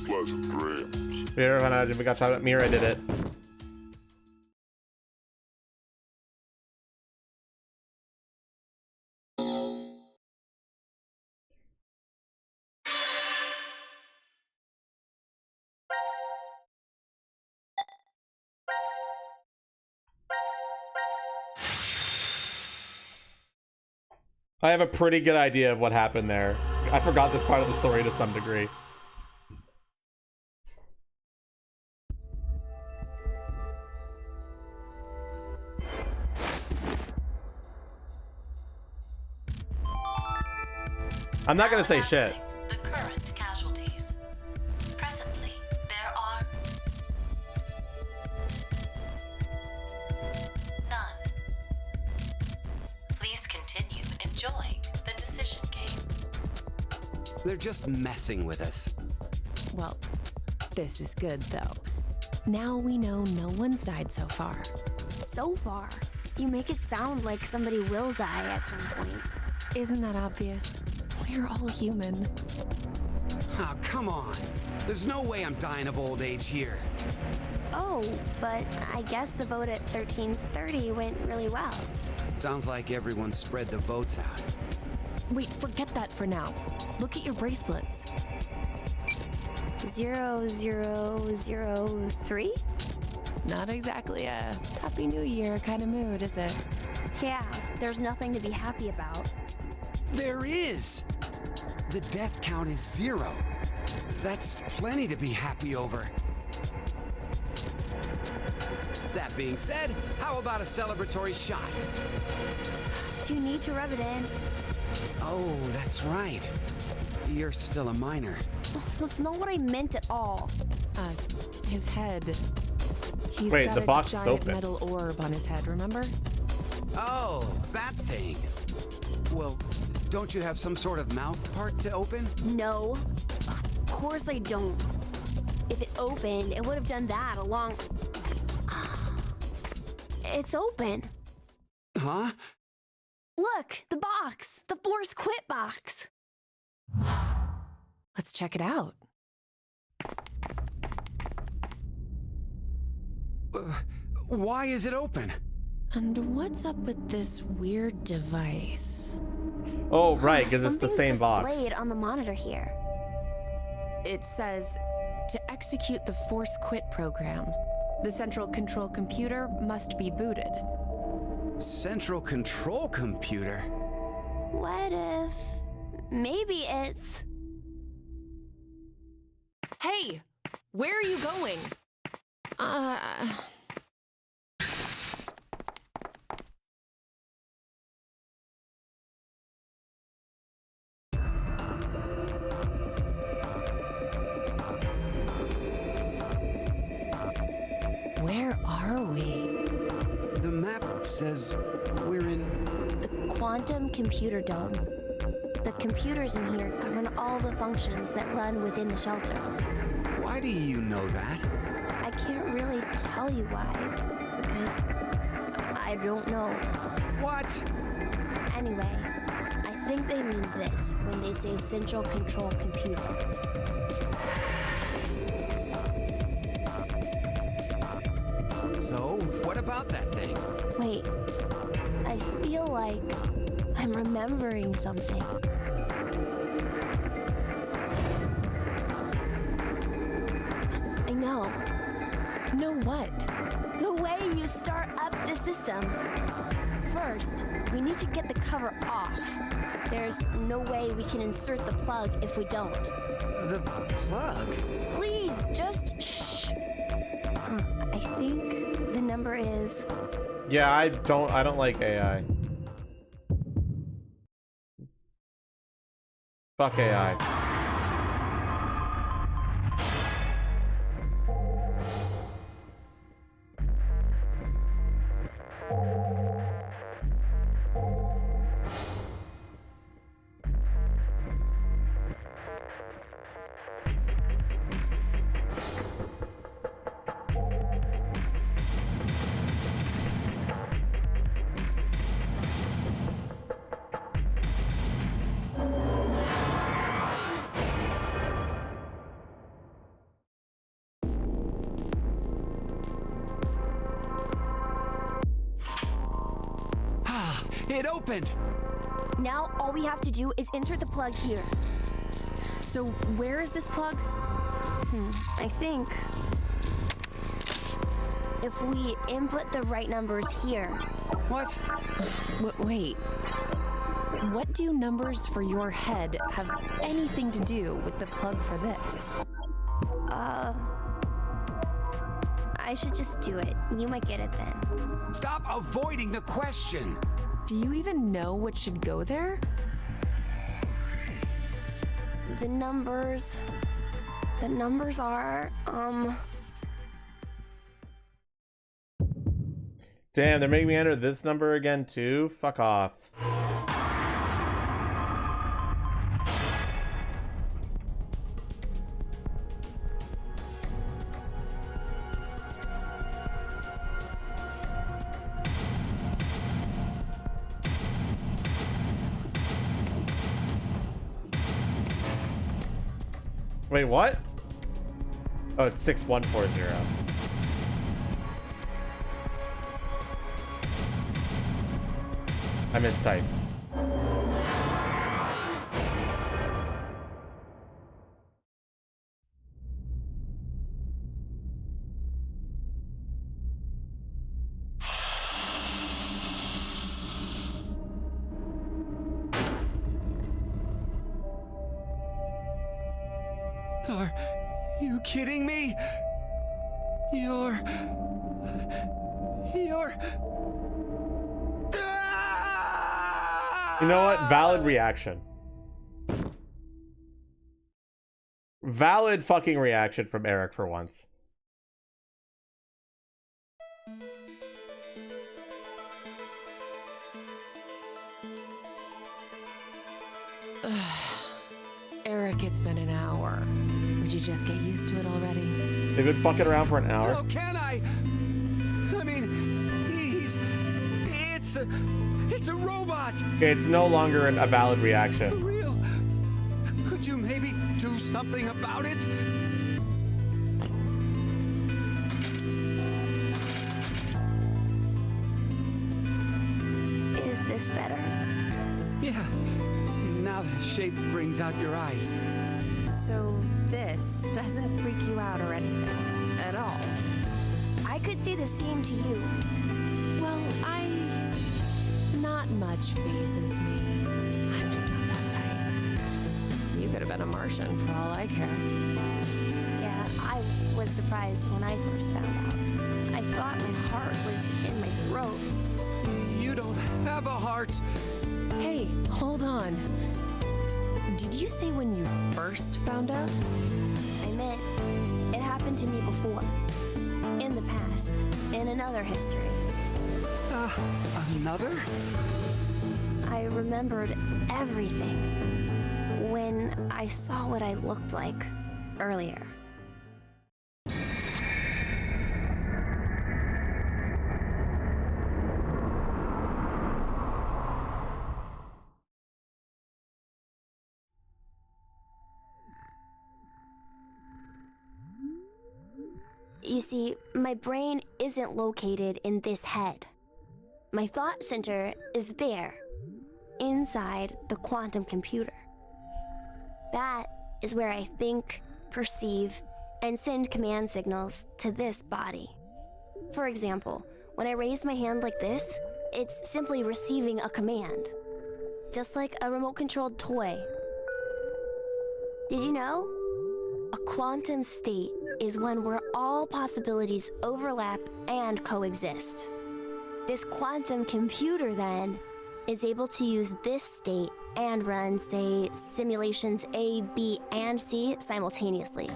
Pleasant dreams. Mira did it. I have a pretty good idea of what happened there. I forgot this part of the story to some degree. I'm not gonna say shit. The current casualties. Presently, there are none. Please continue enjoying the decision game. They're just messing with us. Well, this is good, though. Now we know no one's died so far. So far. You make it sound like somebody will die at some point. Isn't that obvious? We're all human. Oh, come on. There's no way I'm dying of old age here. Oh, but I guess the vote at 1330 went really well. Sounds like everyone spread the votes out. Wait, forget that for now. Look at your bracelets. 0003? Not exactly a Happy New Year kind of mood, is it? Yeah, there's nothing to be happy about. There is! The death count is 0. That's plenty to be happy over. That being said, how about a celebratory shot? Do you need to rub it in? Oh, that's right. You're still a minor. That's not what I meant at all. His head. He's Wait, got the box a is giant open. metal orb on his head, remember? Oh, that thing. Well, don't you have some sort of mouth part to open? No. Of course I don't. If it opened, it would have done that a long... It's open. Huh? Look, the box. The Force Quit box. Let's check it out. Why is it open? And what's up with this weird device? Oh, right, because it's the Something's same box. displayed on the monitor here. It says, to execute the Force Quit program, the central control computer must be booted. Central control computer? What if... maybe it's... Hey! Where are you going? Where are we? The map says we're in... the Quantum Computer Dome. The computers in here govern all the functions that run within the shelter. Why do you know that? I can't really tell you why, because I don't know. What? Anyway, I think they mean this when they say Central Control Computer. So, what about that thing? Wait, I feel like I'm remembering something. I know. Know what? The way you start up the system. First, we need to get the cover off. There's no way we can insert the plug if we don't. The plug? Please, just shh. I think the number is Yeah, I don't like AI. Fuck AI. It opened! Now all we have to do is insert the plug here. So where is this plug? I think if we input the right numbers here. What? Wait. What do numbers for your head have anything to do with the plug for this? I should just do it. You might get it then. Stop avoiding the question! Do you even know what should go there? The numbers are, Damn, they're making me enter this number again too? Fuck off. Wait, what? Oh, it's 6140. I mistyped. Are you kidding me? You're... You know what? Valid reaction. Valid fucking reaction from Eric for once. Eric, it's been an hour. Would you just get used to it already? They've been fucking around for an hour. How can I? I mean, it's a robot. It's no longer a valid For reaction. real? Could you maybe do something about it? is this better? Yeah. Now the shape brings out your eyes. So this doesn't freak you out or anything at all? I could say the same to you. Well, not much phases me. I'm just not that type. You could have been a Martian for all I care. Yeah, I was surprised when I first found out. I thought my heart was in my throat. You don't have a heart. Hey, hold on. Did you say when you first found out? I meant it happened to me before. In the past. In another history. Another? I remembered everything when I saw what I looked like earlier. You see, my brain isn't located in this head. My thought center is there, inside the quantum computer. That is where I think, perceive, and send command signals to this body. For example, when I raise my hand like this, it's simply receiving a command. Just like a remote-controlled toy. Did you know? A quantum state is one where all possibilities overlap and coexist. This quantum computer, then, is able to use this state and run, say, simulations A, B, and C simultaneously.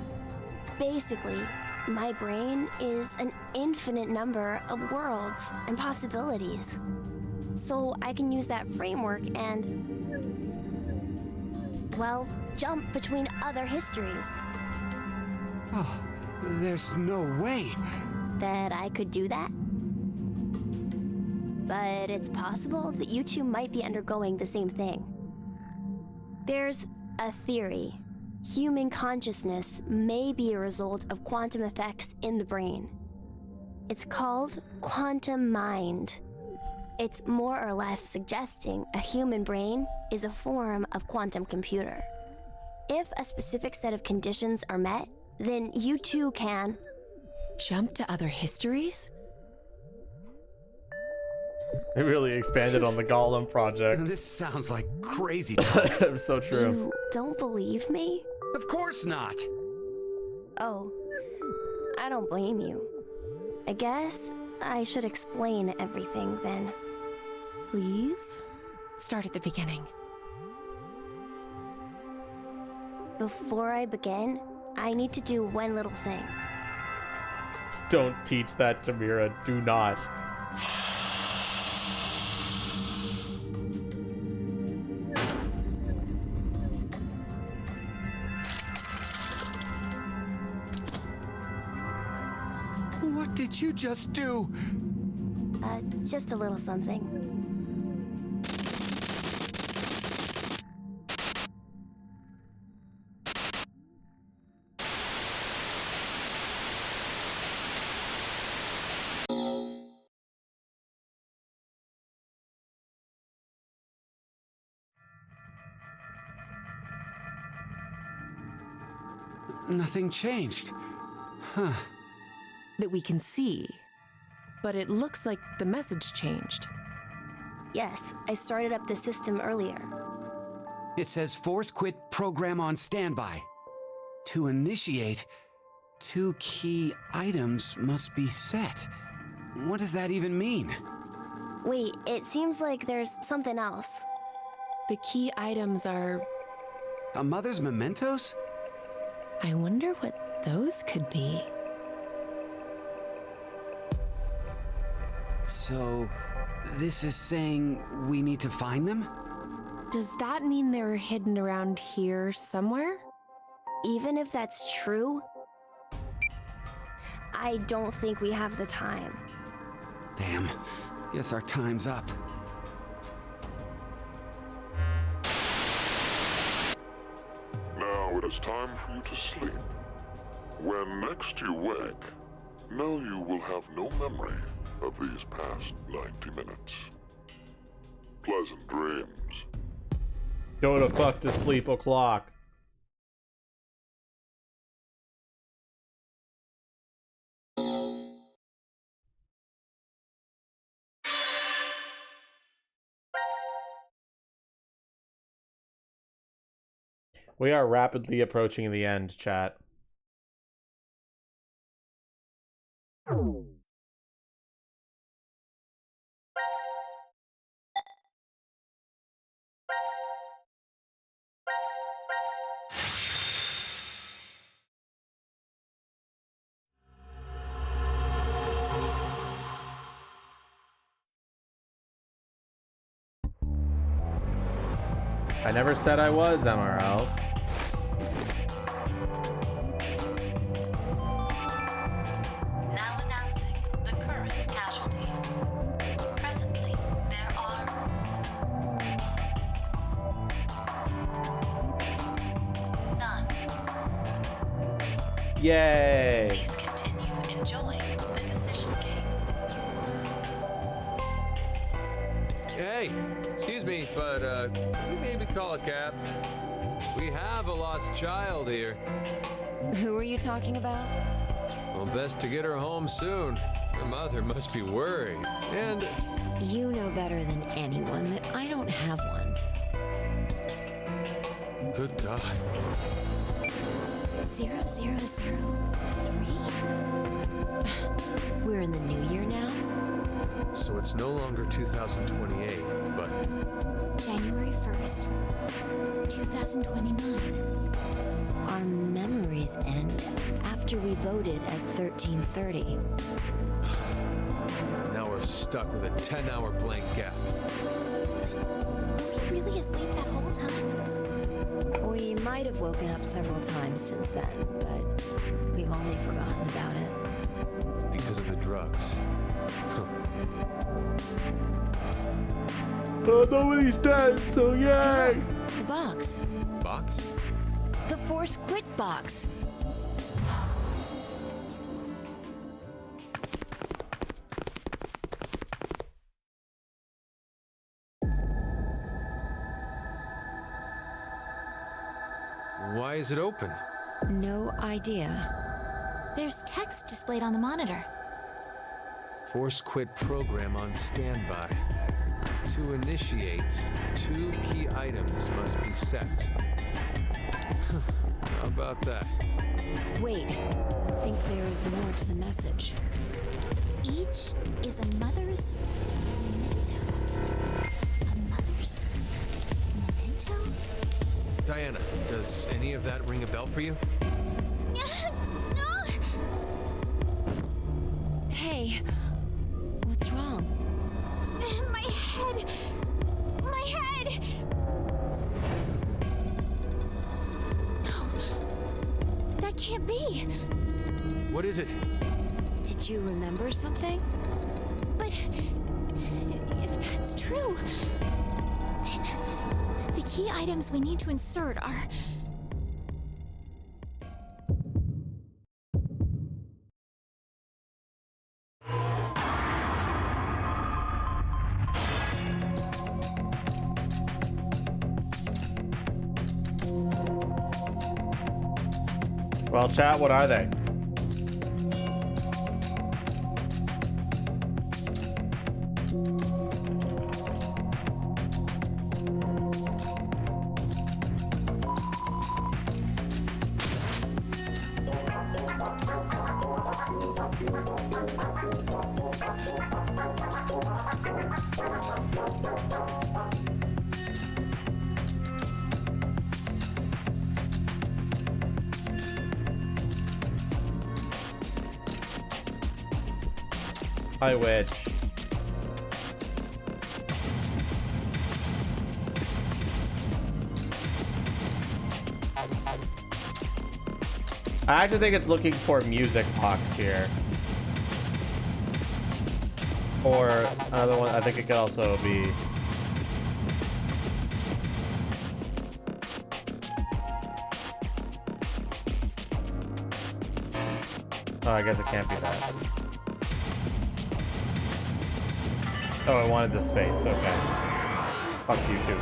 Basically, my brain is an infinite number of worlds and possibilities. So I can use that framework and, well, jump between other histories. Oh, there's no way that I could do that. But it's possible that you two might be undergoing the same thing. There's a theory. Human consciousness may be a result of quantum effects in the brain. It's called quantum mind. It's more or less suggesting a human brain is a form of quantum computer. If a specific set of conditions are met, then you too can jump to other histories? They really expanded on the Gollum project. This sounds like crazy talk. So true. You don't believe me? Of course not. Oh, I don't blame you. I guess I should explain everything then. Please? Start at the beginning. Before I begin, I need to do one little thing. Don't teach that to Mira. Do not. What did you just do? Just a little something. Nothing changed. Huh. That we can see. But it looks like the message changed. Yes, I started up the system earlier. It says force quit program on standby. To initiate, 2 key items must be set. What does that even mean? Wait, it seems like there's something else. The key items are... A mother's mementos? I wonder what those could be. So, this is saying we need to find them? Does that mean they're hidden around here somewhere? Even if that's true, I don't think we have the time. Damn. Guess our time's up. Now it is time for you to sleep. When next you wake, know you will have no memory of these past 90 minutes. Pleasant dreams. Go to fuck to sleep o'clock. We are rapidly approaching the end, chat. I never said I was, MRL. Now announcing the current casualties. Presently, there are none. Yay! Please continue enjoying the decision game. Hey, excuse me, but can we maybe call a cab? We have a lost child here. Who are you talking about? Well, best to get her home soon. Her mother must be worried. And You know better than anyone that I don't have one. good God. 0003. We're in the new year now? So it's it's no longer 2028, but January 1st, 2029. Our memories end after we voted at 1330. now we're stuck with a 10-hour blank gap. Were we really asleep that whole time? We might have woken up several times since then, but we've only forgotten about it. Because of the drugs. Oh, nobody's dead, so yay! The box. Box? The Force Quit box. Why is it open? No idea. There's text displayed on the monitor. Force quit program on standby. To initiate, 2 key items must be set. How about that? Wait, I think there's more to the message. Each is a mother's memento. A mother's memento? Diana, does any of that ring a bell for you? No! Hey, what's wrong? My head! My head! No. That can't be. What is it? Did you remember something? But if that's true, then the key items we need to insert are... Well, chat, what are they? I wish. I actually think it's looking for music box here. Or another one, I think it could also be... Oh, I guess it can't be that. Oh, I wanted the space. Okay. Fuck you too.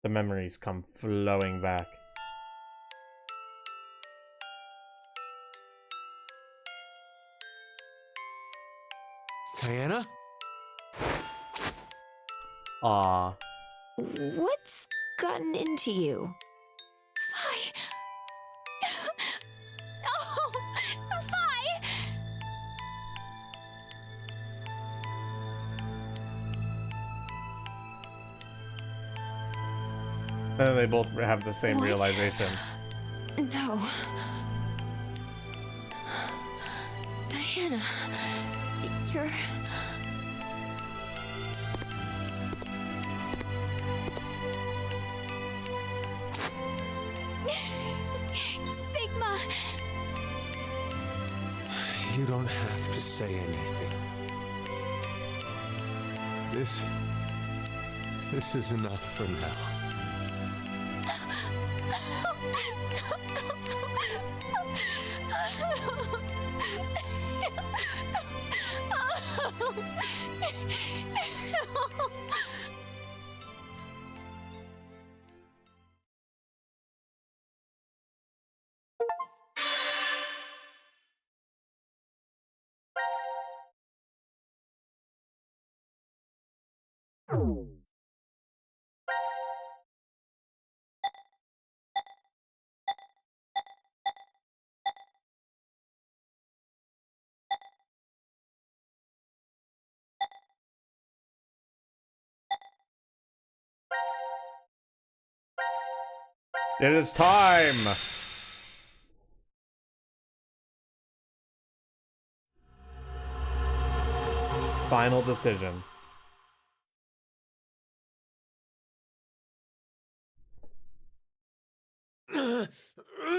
The memories come flowing back. Diana? Aw. What's gotten into you? Fi! Oh! Fi! And then they both have the same What? realization. No. Diana, you're... Sigma! You don't have to say anything. This is enough for now. It is time. Final decision.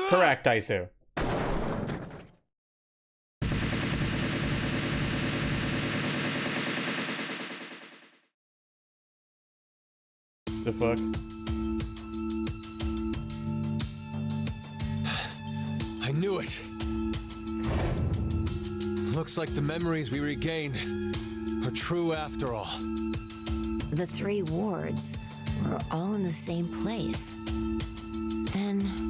Correct, Isu. The fuck? I knew it. Looks like the memories we regained are true after all. The 3 wards were all in the same place. Then...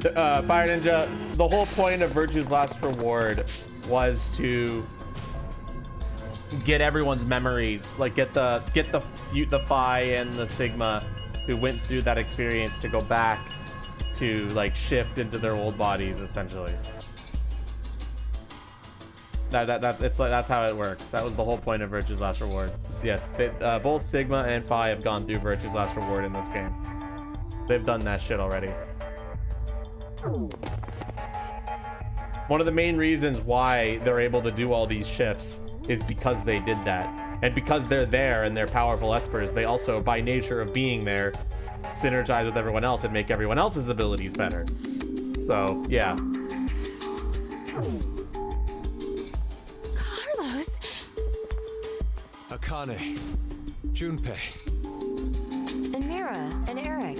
Fire Ninja, the whole point of Virtue's Last Reward was to get everyone's memories, like get the Phi and the Sigma who went through that experience to go back to like shift into their old bodies, essentially. It's like that's how it works. That was the whole point of Virtue's Last Reward. Yes, both Sigma and Phi have gone through Virtue's Last Reward in this game. They've done that shit already. One of the main reasons why they're able to do all these shifts is because they did that. And because they're there and they're powerful espers, they also, by nature of being there, synergize with everyone else and make everyone else's abilities better. So, yeah. Carlos! Akane, Junpei. And Mira, and Eric.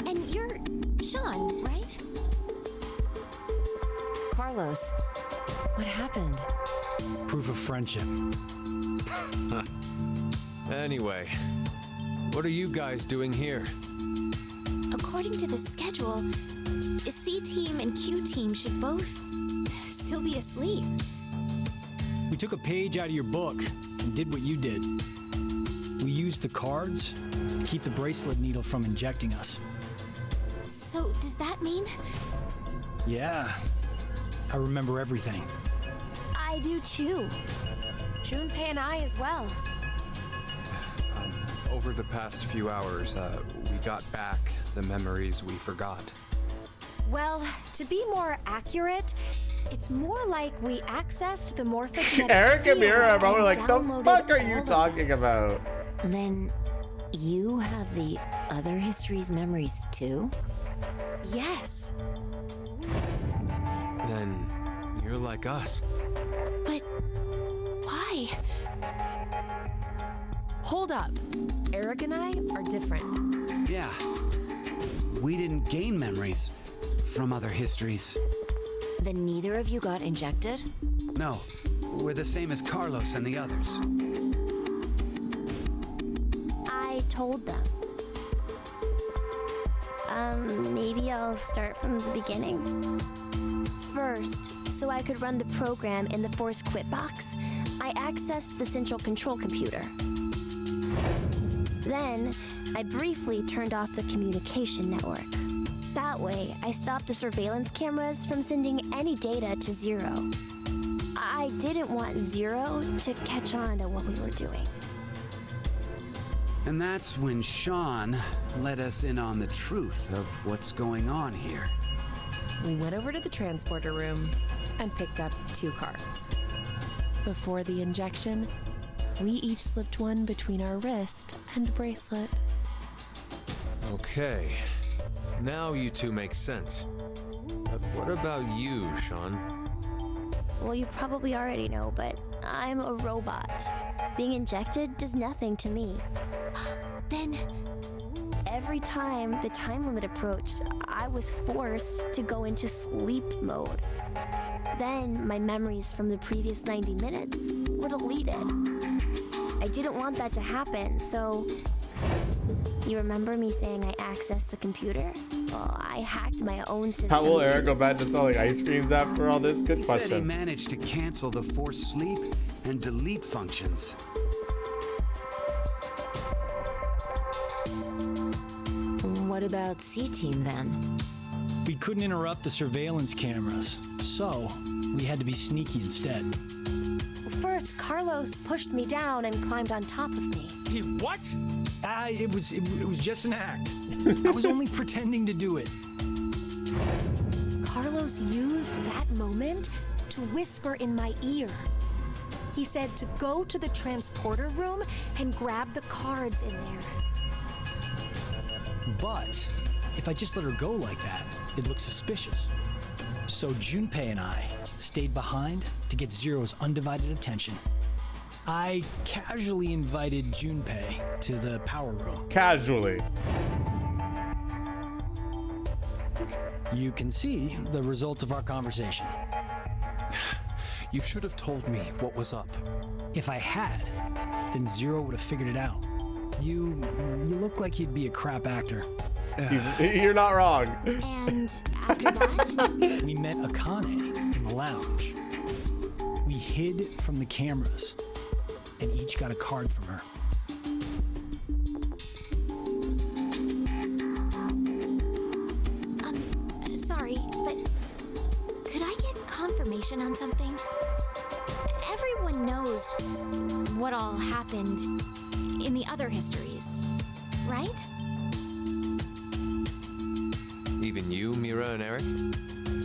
And you're Sean, right? Carlos, what happened? Proof of friendship. Anyway, what are you guys doing here? According to the schedule, C team and Q team should both still be asleep. We took a page out of your book and did what you did. We used the cards to keep the bracelet needle from injecting us. So, does that mean? Yeah, I remember everything. I do too. Junpei and I as well. Over the past few hours, we got back the memories we forgot. Well, to be more accurate, it's more like we accessed the morphogenetic Eric and Mira are probably like, the downloaded fuck are all you of talking about? Then you have the other history's memories too? Yes. Then you're like us. But why? Hold up. Eric and I are different. Yeah. We didn't gain memories from other histories. Then neither of you got injected? No, we're the same as Carlos and the others. I told them. Maybe I'll start from the beginning. First, so I could run the program in the Force Quit box, I accessed the central control computer. Then, I briefly turned off the communication network. That way, I stopped the surveillance cameras from sending any data to Zero. I didn't want Zero to catch on to what we were doing. And that's when Sean let us in on the truth of what's going on here. We went over to the transporter room and picked up 2 cards. Before the injection, we each slipped one between our wrist and bracelet. Okay, now you two make sense. But what about you, Sean? Well, you probably already know, but I'm a robot. Being injected does nothing to me. Then... Every time the time limit approached, I was forced to go into sleep mode. Then my memories from the previous 90 minutes were deleted. I didn't want that to happen, so... You remember me saying I accessed the computer? Well, I hacked my own system. How will Eric go back to selling ice creams after all this? Good He question. said he managed to cancel the force sleep and delete functions. What about C-Team then? We couldn't interrupt the surveillance cameras, so we had to be sneaky instead. For first, Carlos pushed me down and climbed on top of me. He what? It was just an act. I was only pretending to do it. Carlos used that moment to whisper in my ear. He said to go to the transporter room and grab the cards in there. But if I just let her go like that, it looks suspicious. So Junpei and I stayed behind to get Zero's undivided attention. I casually invited Junpei to the power room. Casually. You can see the result of our conversation. You should have told me what was up. If I had, then Zero would have figured it out. You look like you'd be a crap actor. You're not wrong. And after that? We met Akane in the lounge. We hid from the cameras and each got a card from her. Sorry, but could I get confirmation on something? Everyone knows what all happened in the other histories, right? Even you, Mira and Eric?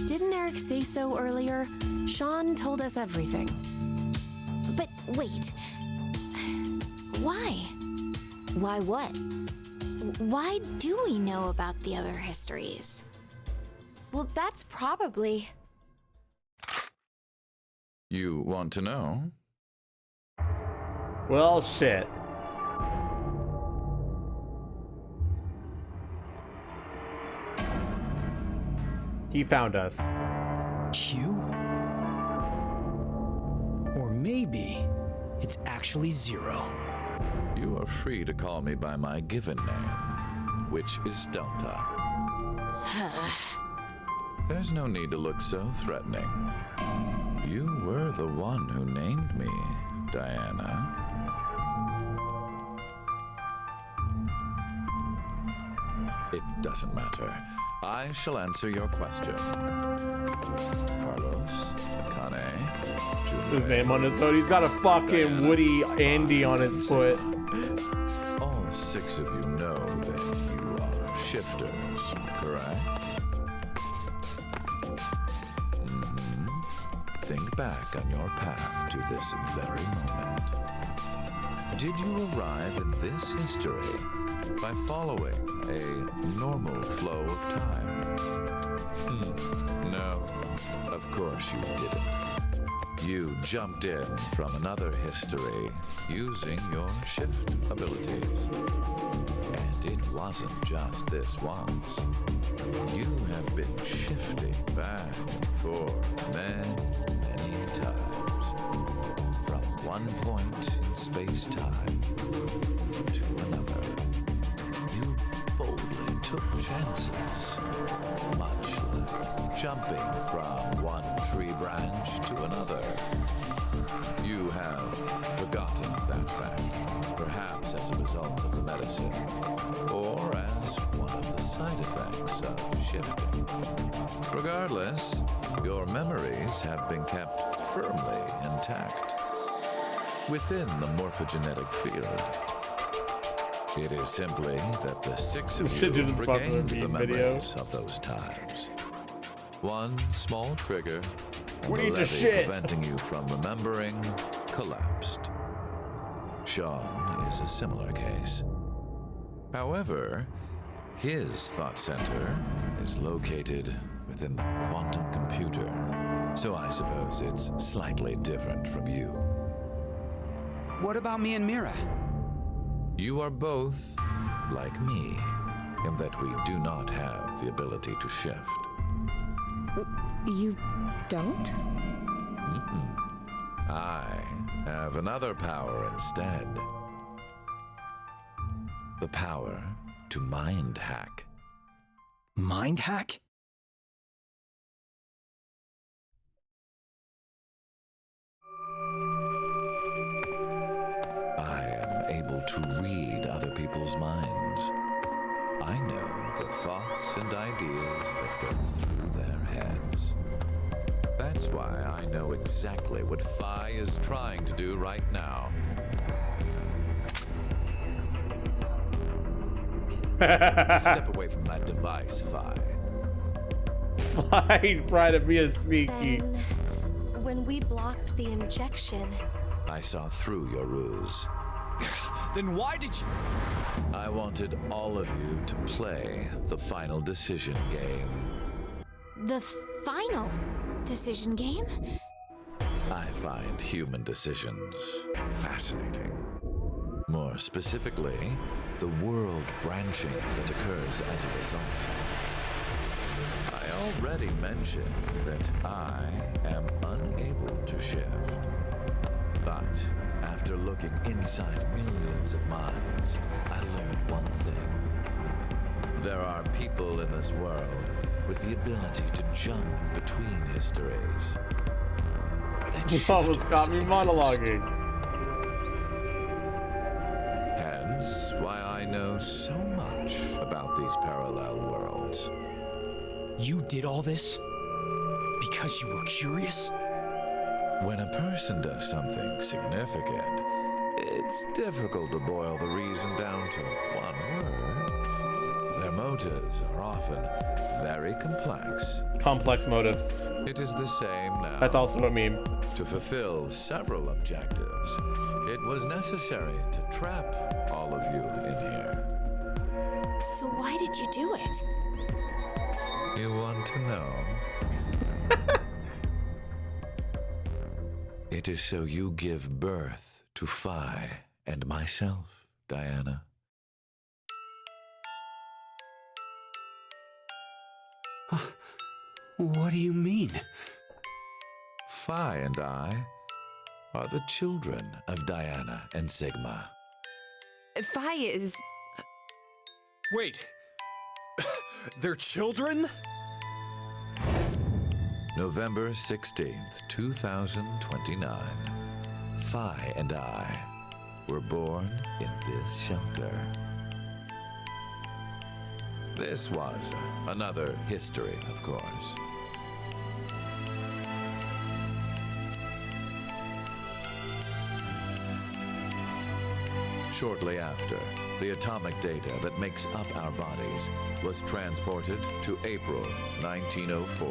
Didn't Eric say so earlier? Sean told us everything. But wait. Why? Why what? Why do we know about the other histories? Well, that's probably... You want to know? Well, shit. He found us. Q? Or maybe it's actually Zero. You are free to call me by my given name, which is Delta. There's no need to look so threatening. You were the one who named me, Diana. It doesn't matter. I shall answer your question. Carlos, Akane, His name on his foot. He's got a fucking Diana, Woody Andy on his foot. All six of you know that you are shifters, correct? Think back on your path to this very moment. Did you arrive in this history by following a normal flow of time? No, of course you didn't. You jumped in from another history using your shift abilities. And it wasn't just this once. You have been shifting back and forth many times. From one point in space-time to another. You boldly took chances. Much like jumping from one tree branch to another. You have forgotten that fact, perhaps as a result of the medicine, or as one of the side effects of shifting. Regardless, your memories have been kept firmly intact within the morphogenetic field. It is simply that the six of you regained the memories of those times. One small trigger, and the levy preventing you from remembering collapsed. Sean is a similar case. However, his thought center is located within the quantum computer, so I suppose it's slightly different from you. What about me and Mira? You are both like me, in that we do not have the ability to shift. You don't? I have another power instead. The power to mind hack. Mind hack? I am able to read other people's minds. I know the thoughts and ideas that go through their heads. That's why I know exactly what Phi is trying to do right now. Step away from that device, Phi. Phi tried to be a sneaky. Then, when we blocked the injection, I saw through your ruse. Then why did you... I wanted all of you to play the final decision game. The final decision game? I find human decisions fascinating. More specifically, the world branching that occurs as a result. I already mentioned that I am unable to shift. But after looking inside millions of minds, I learned one thing. There are people in this world with the ability to jump between histories. You almost got me monologuing. Hence, why I know so much about these parallel worlds. You did all this because you were curious? When a person does something significant, it's difficult to boil the reason down to one word. Their motives are often very complex. Complex motives. It is the same now. That's also a meme. To fulfill several objectives, it was necessary to trap all of you in here. So why did you do it? You want to know? It is so you give birth to Phi and myself, Diana. What do you mean? Phi and I are the children of Diana and Sigma. Phi is... Wait. They're children? November 16th, 2029. Phi and I were born in this shelter. This was another history, of course. Shortly after, the atomic data that makes up our bodies was transported to April 1904.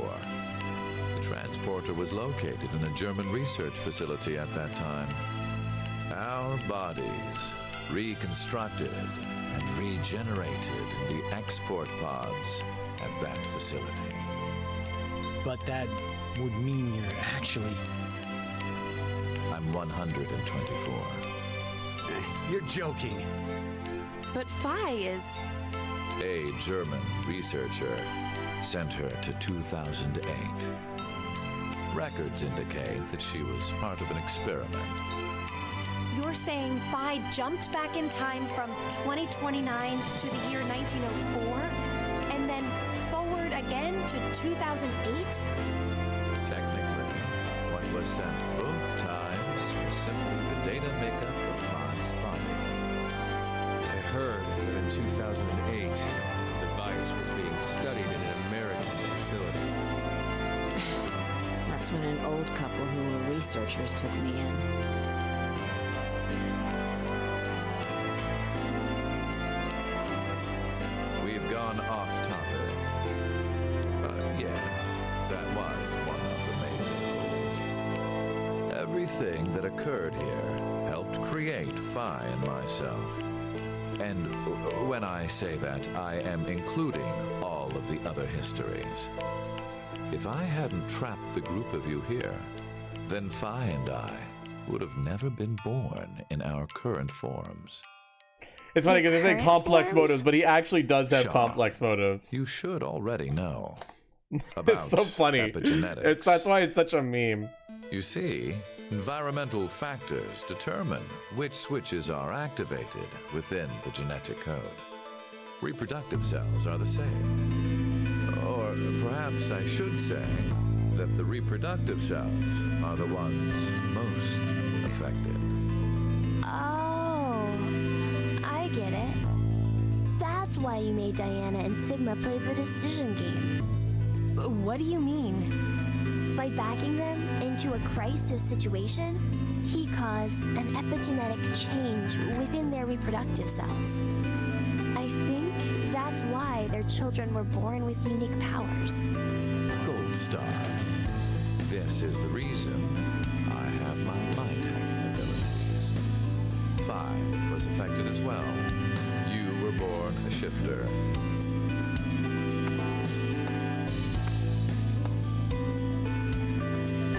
The transporter was located in a German research facility at that time. Our bodies reconstructed and regenerated in the export pods at that facility. But that would mean you're actually... I'm 124. You're joking. But Phi is... A German researcher sent her to 2008. Records indicate that she was part of an experiment. you're saying Phi jumped back in time from 2029 to the year 1904, and then forward again to 2008? Technically, what was sent both times was simply the data makeup of Phi's body. I heard that in 2008, the device was being studied in an American facility. That's when an old couple who were researchers took me in. We've gone off topic. But yes, that was one of the major goals. Everything that occurred here helped create Phi and myself. And when I say that, I am including all of the other histories. If I hadn't trapped the group of you here, then Phi and I would have never been born in our current forms. It's funny because they say complex motives, but he actually does have complex motives. You should already know about It's so funny. epigenetics. That's why it's such a meme. You see, environmental factors determine which switches are activated within the genetic code. Reproductive cells are the same. Or perhaps I should say that the reproductive cells are the ones most affected. Oh, I get it. That's why you made Diana and Sigma play the decision game. What do you mean? by backing them into a crisis situation, he caused an epigenetic change within their reproductive cells. I think that's why their children were born with unique powers. Gold Star. This is the reason I have my mind hacking abilities. Phi was affected as well. You were born a shifter.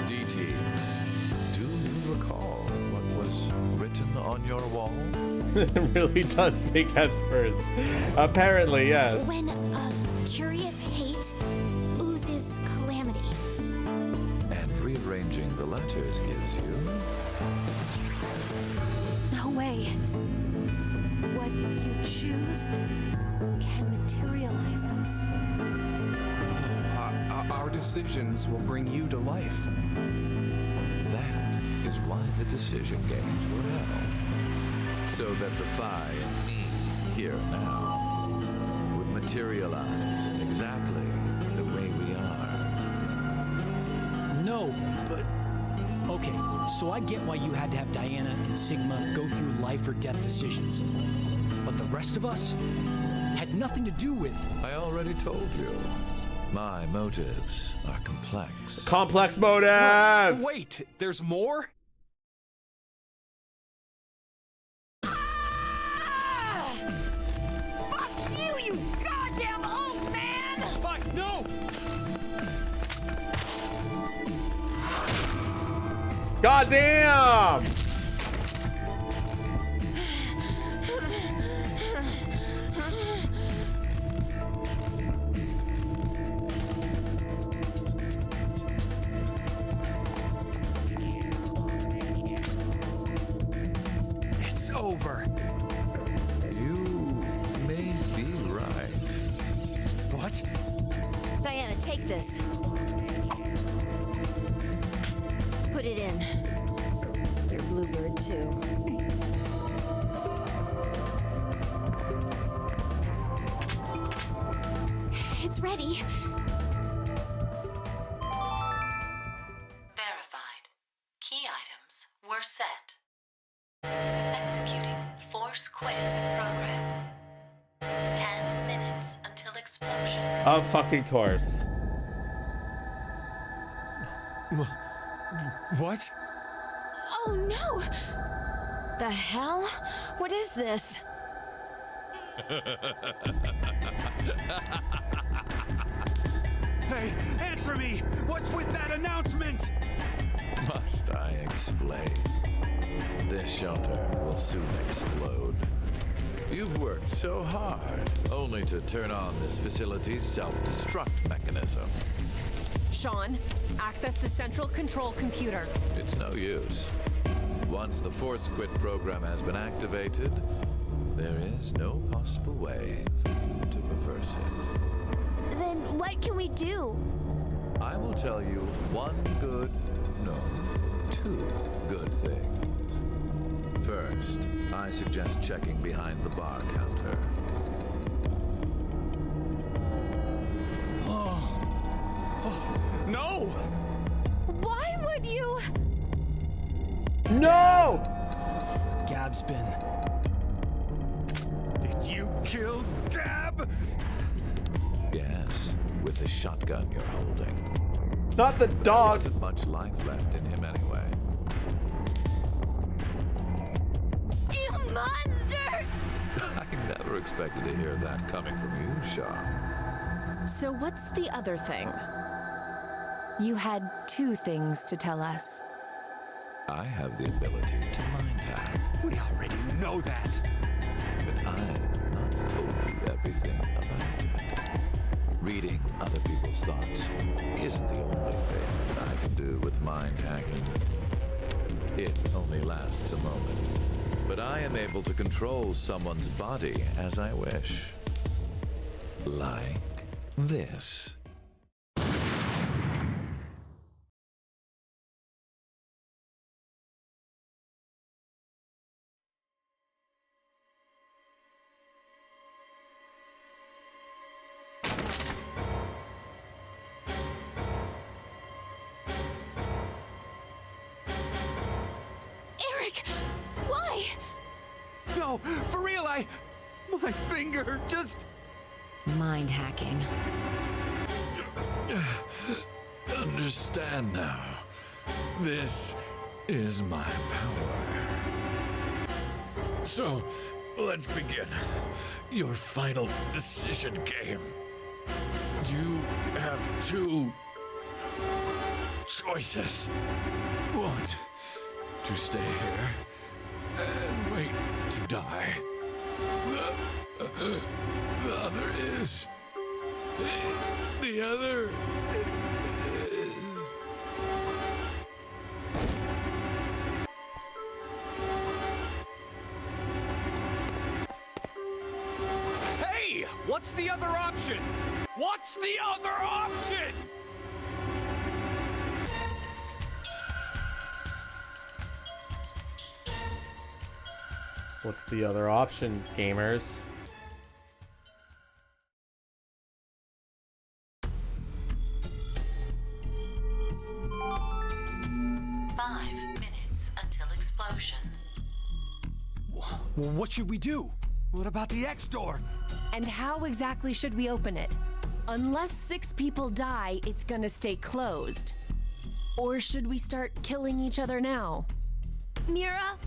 DT, do you recall what was written on your wall? It really does speak Espers. Apparently, yes. When a curious hate oozes calamity. And rearranging the letters gives you... No way. What you choose can materialize us. Our decisions will bring you to life. That is why the decision games were held. So that the Phi and me, here now, would materialize exactly the way we are. No, but... Okay, so I get why you had to have Diana and Sigma go through life or death decisions. But the rest of us had nothing to do with... I already told you. My motives are complex. Complex motives! Wait, there's more? Fuck you, you goddamn old man! Fuck, no! God damn! It's over. You may be right. What? Diana, take this. Put it in. Your bluebird, too. It's ready. Verified. Key items were set. Executing Force Quit program. 10 minutes until explosion. Of fucking course. What? Oh no! The hell? What is this? Hey, answer me! What's with that announcement? Must I explain? This shelter will soon explode. You've worked so hard, only to turn on this facility's self-destruct mechanism. Sean, access the central control computer. It's no use. Once the Force Quit program has been activated, there is no possible way for you to reverse it. Then what can we do? I will tell you one good, no, two good things. First, I suggest checking behind the bar counter. No! Why would you? No! Gab's been... Did you kill Gab? Yes, with the shotgun you're holding. Not the dog. There wasn't much life left in him anyway. You monster! I never expected to hear that coming from you, Shaw. So what's the other thing? You had two things to tell us. I have the ability to mind hack. We already know that. But I have not told you everything about it. Reading other people's thoughts isn't the only thing that I can do with mind hacking. It only lasts a moment, but I am able to control someone's body as I wish. Like this. Eric, why? No, for real, my finger just... Mind hacking. Understand now. This is my power. So, let's begin. Your final decision game. You have two choices. One, to stay here and wait to die. The other is... The other is... Hey! What's the other option? What's the other option? What's the other option, gamers? Until explosion. What should we do? What about the X door? And how exactly should we open it? Unless 6 people die, it's gonna stay closed. Or should we start killing each other now? Mira?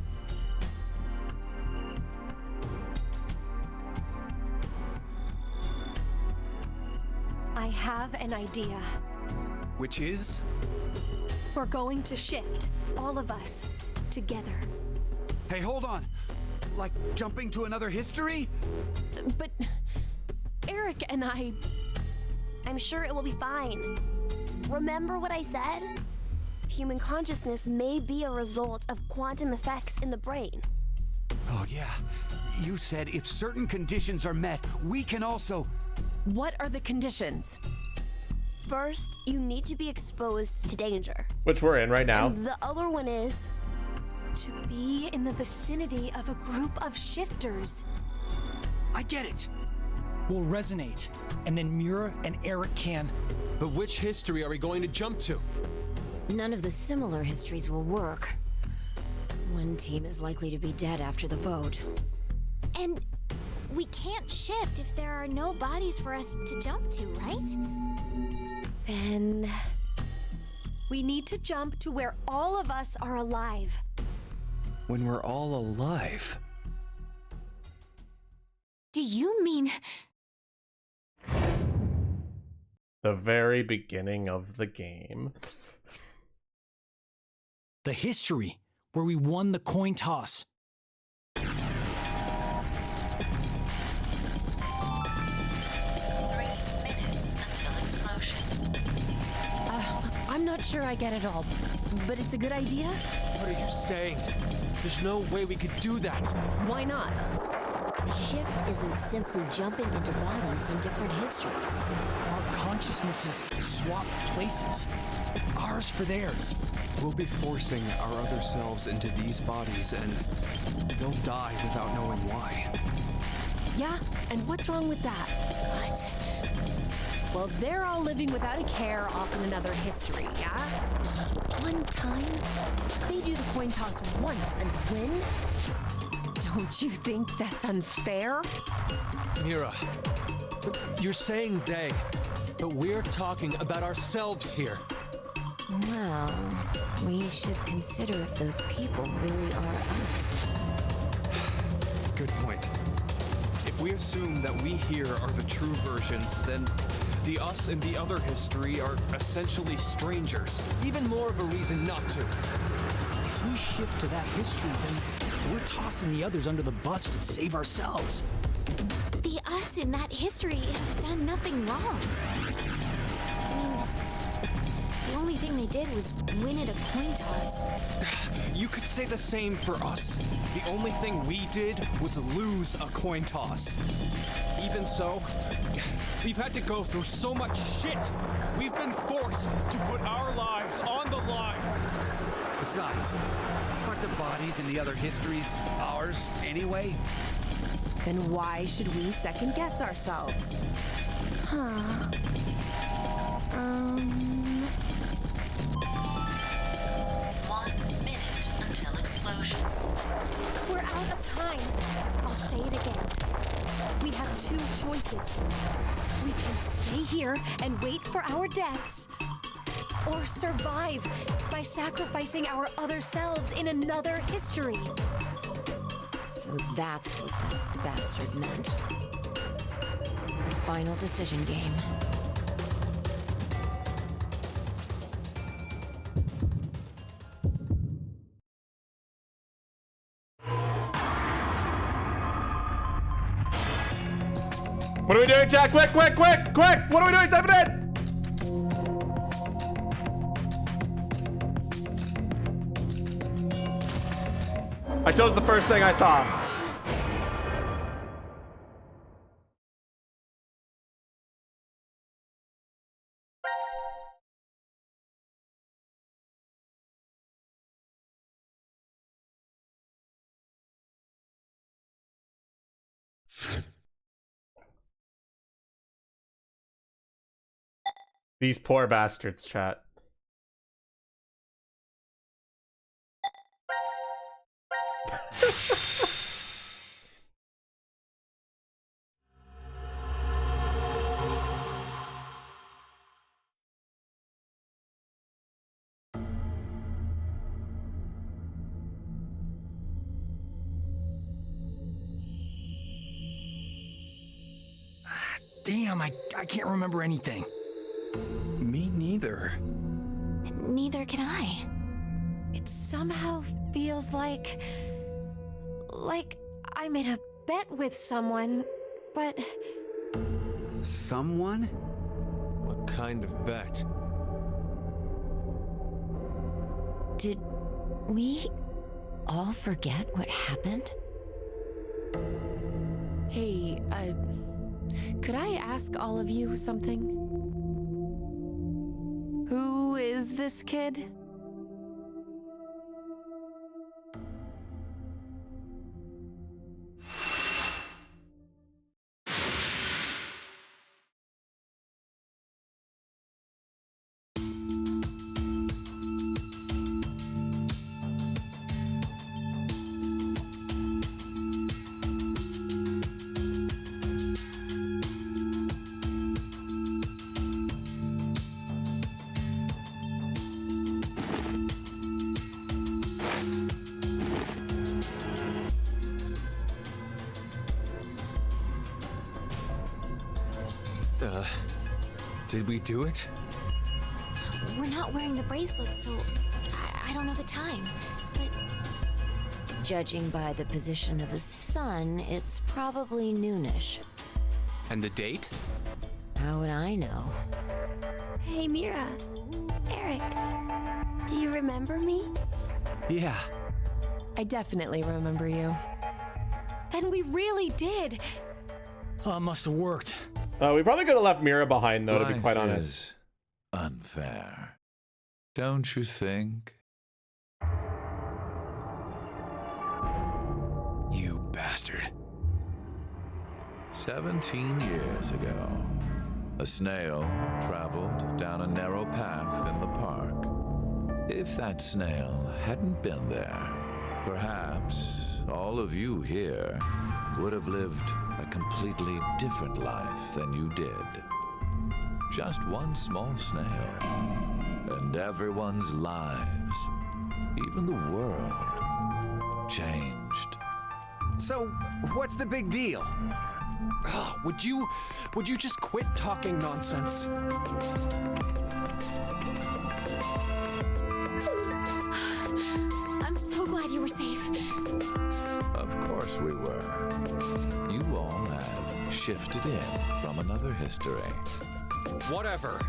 I have an idea. Which is? We're going to shift, all of us, together. Hey, hold on. Like jumping to another history? But Eric and I'm sure it will be fine. Remember what I said? Human consciousness may be a result of quantum effects in the brain. Oh, yeah. You said if certain conditions are met, we can also... What are the conditions? First, you need to be exposed to danger. Which we're in right now. And the other one is... to be in the vicinity of a group of shifters. I get it. We'll resonate, and then Mira and Eric can... But which history are we going to jump to? None of the similar histories will work. One team is likely to be dead after the vote. And we can't shift if there are no bodies for us to jump to, right? Then we need to jump to where all of us are alive. When we're all alive? Do you mean... The very beginning of the game. The history, where we won the coin toss. 3 minutes until explosion. I'm not sure I get it all, but it's a good idea. What are you saying? There's no way we could do that. Why not? Shift isn't simply jumping into bodies in different histories. Our consciousnesses swap places. Ours for theirs. We'll be forcing our other selves into these bodies, and they'll die without knowing why. Yeah, and what's wrong with that? What? Well, they're all living without a care off in another history, yeah? One time, they do the coin toss once and win? Don't you think that's unfair? Mira, you're saying they, but we're talking about ourselves here. Well, we should consider if those people really are us. Good point. If we assume that we here are the true versions, then the us in the other history are essentially strangers. Even more of a reason not to. If we shift to that history, then we're tossing the others under the bus to save ourselves. The us in that history have done nothing wrong. I mean, the only thing they did was win at a coin toss. You could say the same for us. The only thing we did was lose a coin toss. Even so, we've had to go through so much shit. We've been forced to put our lives on the line. Besides, aren't the bodies in the other histories ours anyway? Then why should we second guess ourselves? Huh. 1 minute until explosion. We're out of time. I'll say it again. We have two choices. We can stay here and wait for our deaths, or survive by sacrificing our other selves in another history. So that's what that bastard meant. The final decision game. What are we doing, chat? Quick, quick, quick, quick! What are we doing? Type it in! I chose the first thing I saw. These poor bastards, chat. Damn, I can't remember anything. Me neither. Neither can I. It somehow feels like I made a bet with someone, but... Someone? What kind of bet? Did we all forget what happened? Hey, could I ask all of you something? Who is this kid? Did we do it? We're not wearing the bracelets, so I don't know the time. But Judging by the position of the sun, it's probably noonish. And the date? How would I know? Hey, Mira. Eric. Do you remember me? Yeah. I definitely remember you. Then we really did. Must have worked. We probably could have left Mira behind, though, to be quite Life honest. is unfair. Don't you think? You bastard. 17 years ago, a snail traveled down a narrow path in the park. If that snail hadn't been there, perhaps all of you here would have lived a completely different life than you did. Just one small snail, and everyone's lives, even the world, changed. So, what's the big deal? Would you just quit talking nonsense? I'm so glad you were safe. Of course we were. You all have shifted in from another history. Whatever.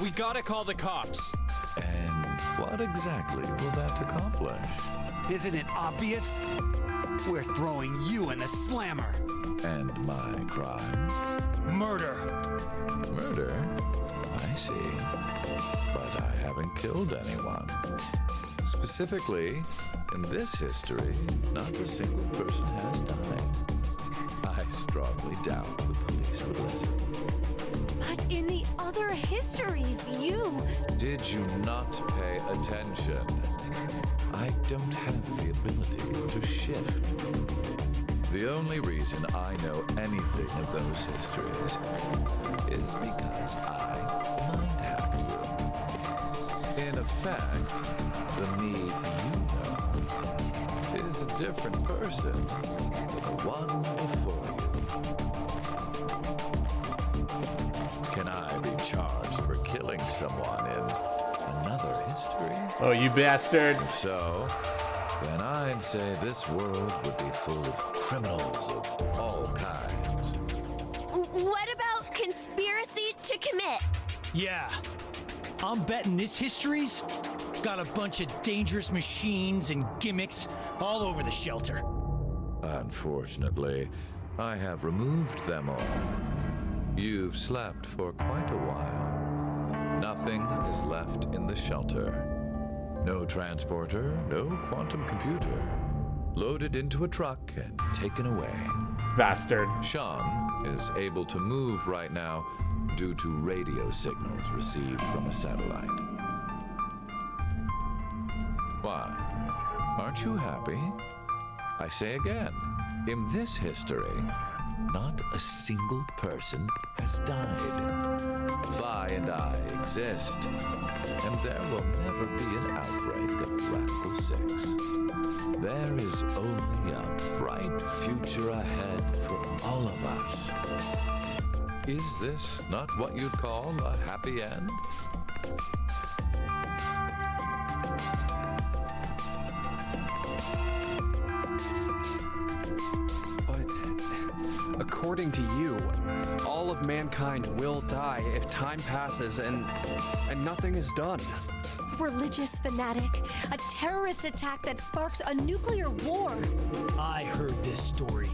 We gotta call the cops. And what exactly will that accomplish? Isn't it obvious? We're throwing you in the slammer. And my crime? Murder. Murder? I see. But I haven't killed anyone. Specifically, in this history, not a single person has died. I strongly doubt the police would listen. But In the other histories, you... Did you not pay attention? I don't have the ability to shift. The only reason I know anything of those histories is because I mind-hacked you. In effect, the me you know is a different person than the one before you. Can I be charged for killing someone in another history? Oh, you bastard. If so, then I'd say this world would be full of criminals of all kinds. What about conspiracy to commit? Yeah. I'm betting this history's got a bunch of dangerous machines and gimmicks all over the shelter. Unfortunately, I have removed them all. You've slept for quite a while. Nothing is left in the shelter. No transporter, no quantum computer. Loaded into a truck and taken away. Bastard. Sean is able to move right now due to radio signals received from a satellite. Why? Aren't you happy? I say again, in this history, not a single person has died. Vi and I exist, and there will never be an outbreak of Radical 6. There is only a bright future ahead for all of us. Is this not what you'd call a happy end? According to you, all of mankind will die if time passes and nothing is done. Religious fanatic, a terrorist attack that sparks a nuclear war. I heard this story.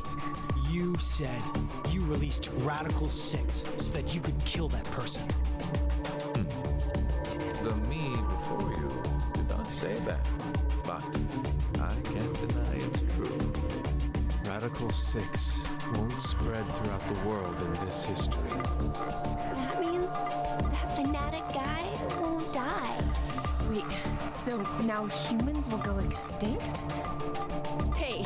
You said you released Radical 6 so that you could kill that person. The me before you did not say that, but I can't deny it's true. Radical 6 won't spread throughout the world in this history. That means that fanatic guy won't die. Wait, so now humans will go extinct? Hey,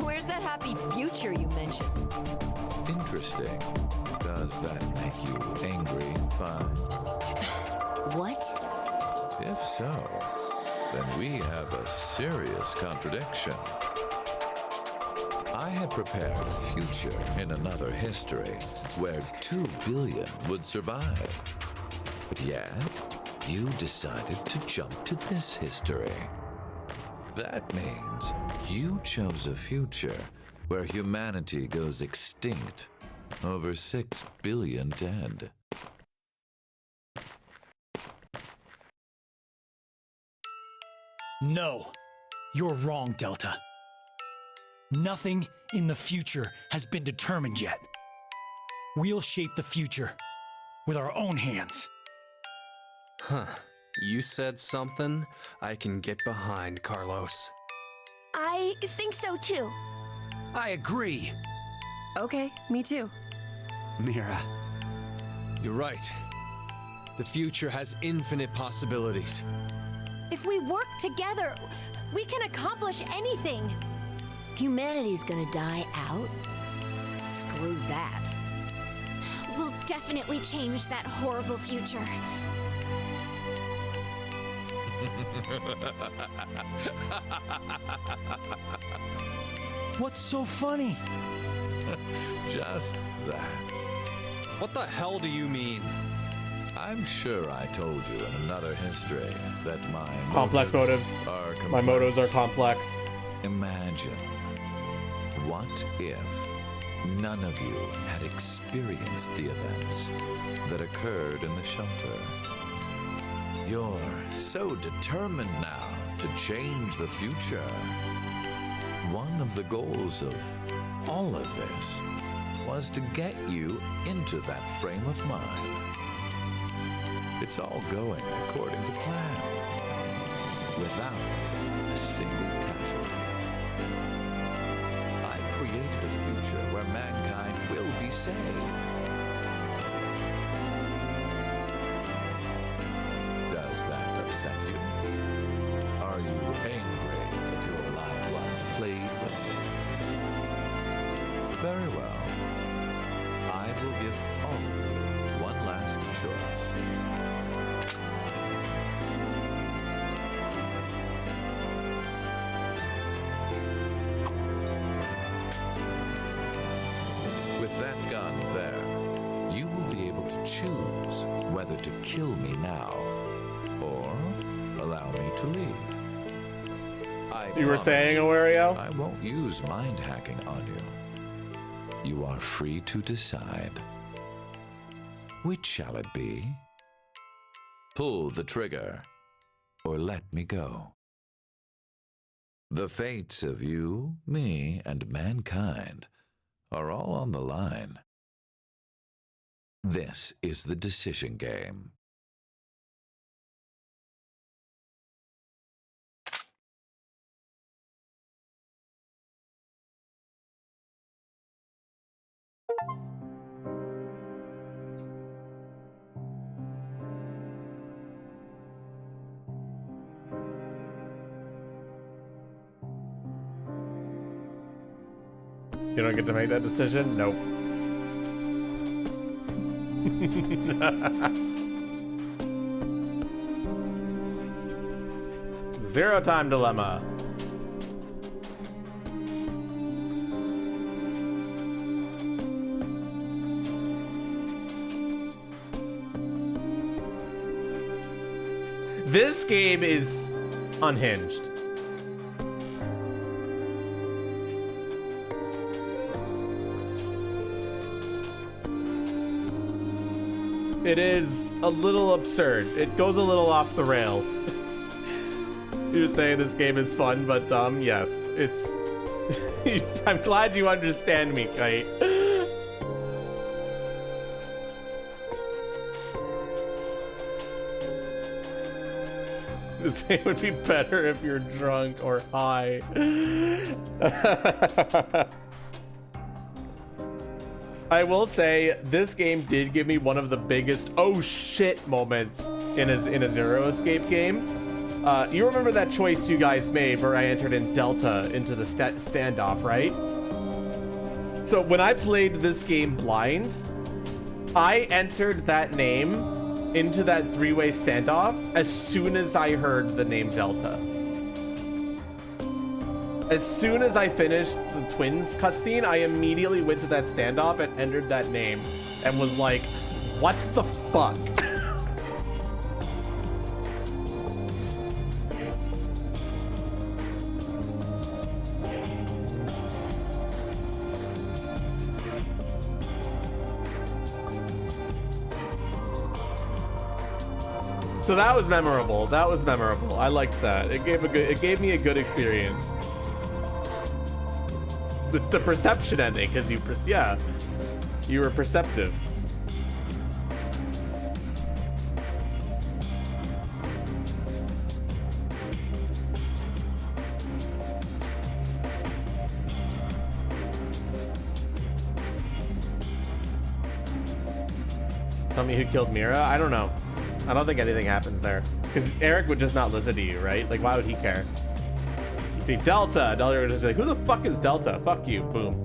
where's that happy future you mentioned? Interesting. Does that make you angry, Vi? What? If so, then we have a serious contradiction. I had prepared a future in another history where 2 billion would survive. But yet, you decided to jump to this history. That means you chose a future where humanity goes extinct, over 6 billion dead. No, you're wrong, Delta. Nothing in the future has been determined yet. We'll shape the future with our own hands. Huh. You said something I can get behind, Carlos. I think so too. I agree. Okay, me too. Mira. You're right. The future has infinite possibilities. If we work together, we can accomplish anything. Humanity's gonna die out? Screw that. We'll definitely change that horrible future. What's so funny? Just that. What the hell do you mean? I'm sure I told you in another history that my Complex motives. are complex. My motives are complex. Imagine, what if none of you had experienced the events that occurred in the shelter? You're so determined now to change the future. One of the goals of all of this was to get you into that frame of mind. It's all going according to plan, without a single casualty. I've created a future where mankind will be saved. Very well. I will give all of you one last choice. With that gun there, you will be able to choose whether to kill me now or allow me to leave. You were saying, Awario? I won't use mind hacking on you. You are free to decide. Which shall it be? Pull the trigger, or let me go. The fates of you, me, and mankind are all on the line. This is the decision game. You don't get to make that decision? Nope. Zero time dilemma. This game is unhinged. It is a little absurd. It goes a little off the rails. You're saying this game is fun, but yes, it's. I'm glad you understand me, Kite. This game would be better if you're drunk or high. I will say this game did give me one of the biggest oh shit moments in a Zero Escape game. You remember that choice you guys made where I entered in Delta into the standoff, right? So when I played this game blind, I entered that name into that three-way standoff as soon as I heard the name Delta. As soon as I finished the twins cutscene, I immediately went to that standoff and entered that name and was like, what the fuck? So that was memorable. That was memorable. I liked that. It gave me a good experience. It's the perception ending, because you were perceptive. Tell me who killed Mira? I don't know. I don't think anything happens there. Because Eric would just not listen to you, right? Like, why would he care? You'd see Delta. Delta would just be like, who the fuck is Delta? Fuck you. Boom.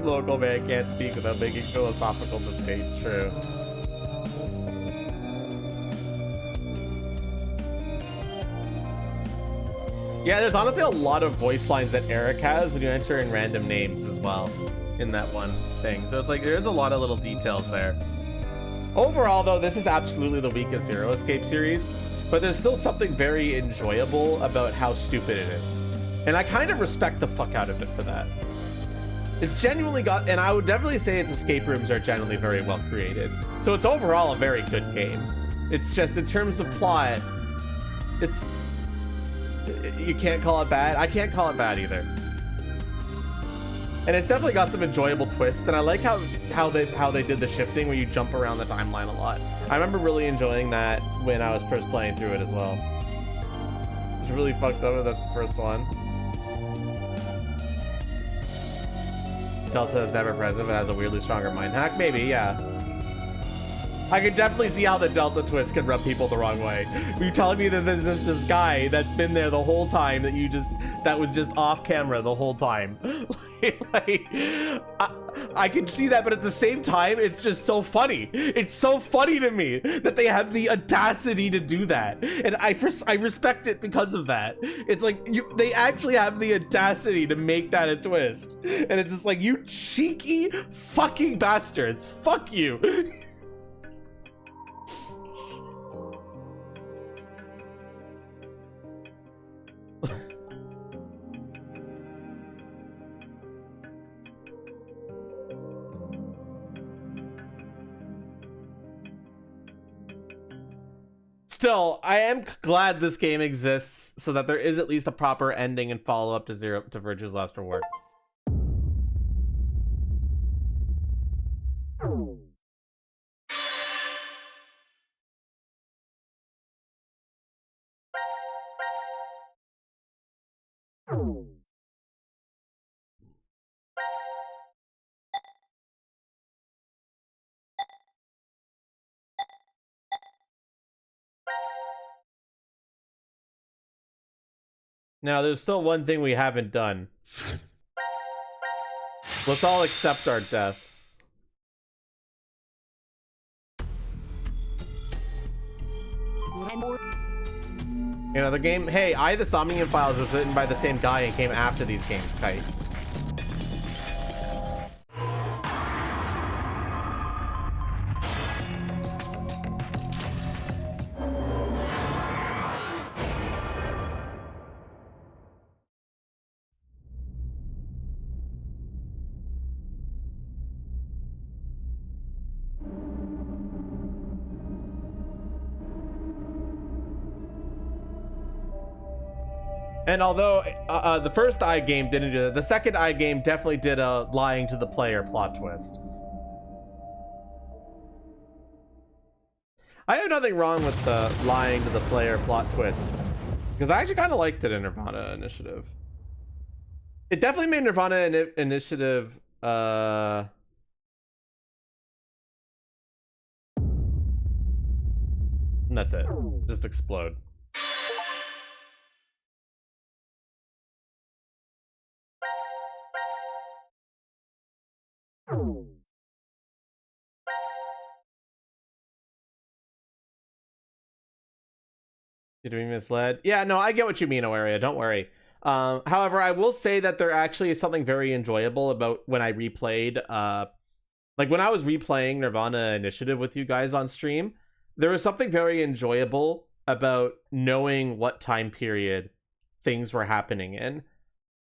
Local man can't speak without making philosophical debate. True. Yeah, there's honestly a lot of voice lines that Eric has when you enter in random names as well in that one thing. So it's like there's a lot of little details there. Overall, though, this is absolutely the weakest Zero Escape series, but there's still something very enjoyable about how stupid it is. And I kind of respect the fuck out of it for that. It's genuinely got, and I would definitely say its escape rooms are generally very well created. So it's overall a very good game. It's just in terms of plot, you can't call it bad. I can't call it bad either. And it's definitely got some enjoyable twists, and I like how they did the shifting where you jump around the timeline a lot. I remember really enjoying that when I was first playing through it as well. It's really fucked up if that's the first one. Delta is never present, but has a weirdly stronger mind hack. Maybe, yeah. I can definitely see how the Delta twist can rub people the wrong way. You're telling me that there's this guy that's been there the whole time that was just off camera the whole time. I can see that, but at the same time, it's just so funny. It's so funny to me that they have the audacity to do that, and I respect it because of that. It's like they actually have the audacity to make that a twist, and it's just like, you cheeky fucking bastards. Fuck you. Still, I am glad this game exists so that there is at least a proper ending and follow-up to Verge's Last Reward. Now, there's still one thing we haven't done. Let's all accept our death. You know, the game... Hey, the Somnium Files was written by the same guy and came after these games, Kite. And although the first I game didn't do that, the second I game definitely did a lying to the player plot twist. I have nothing wrong with the lying to the player plot twists, because I actually kind of liked it in Nirvana Initiative. It definitely made Nirvana Initiative and that's it. Just explode. Did we misled? Yeah, no, I get what you mean, Oaria. Don't worry. However, I will say that there actually is something very enjoyable about when I replayed, like when I was replaying Nirvana Initiative with you guys on stream, there was something very enjoyable about knowing what time period things were happening in.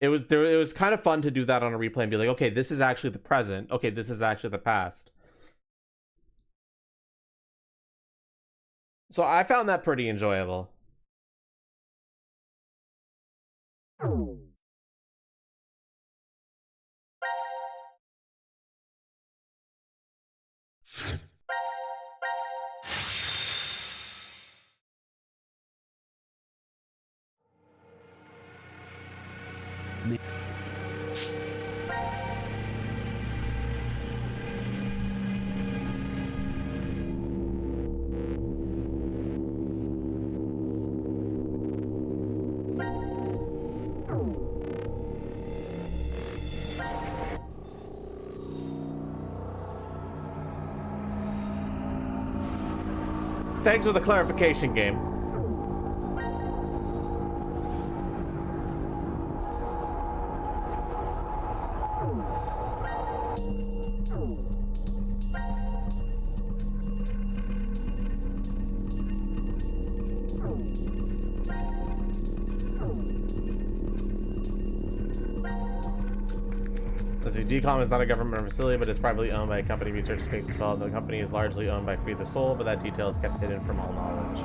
It was kind of fun to do that on a replay and be like, okay, this is actually the present. Okay, this is actually the past. So I found that pretty enjoyable. Thanks for the clarification, game. DCOM is not a government facility, but it's privately owned by a company research space development. The company is largely owned by Free the Soul, but that detail is kept hidden from all knowledge.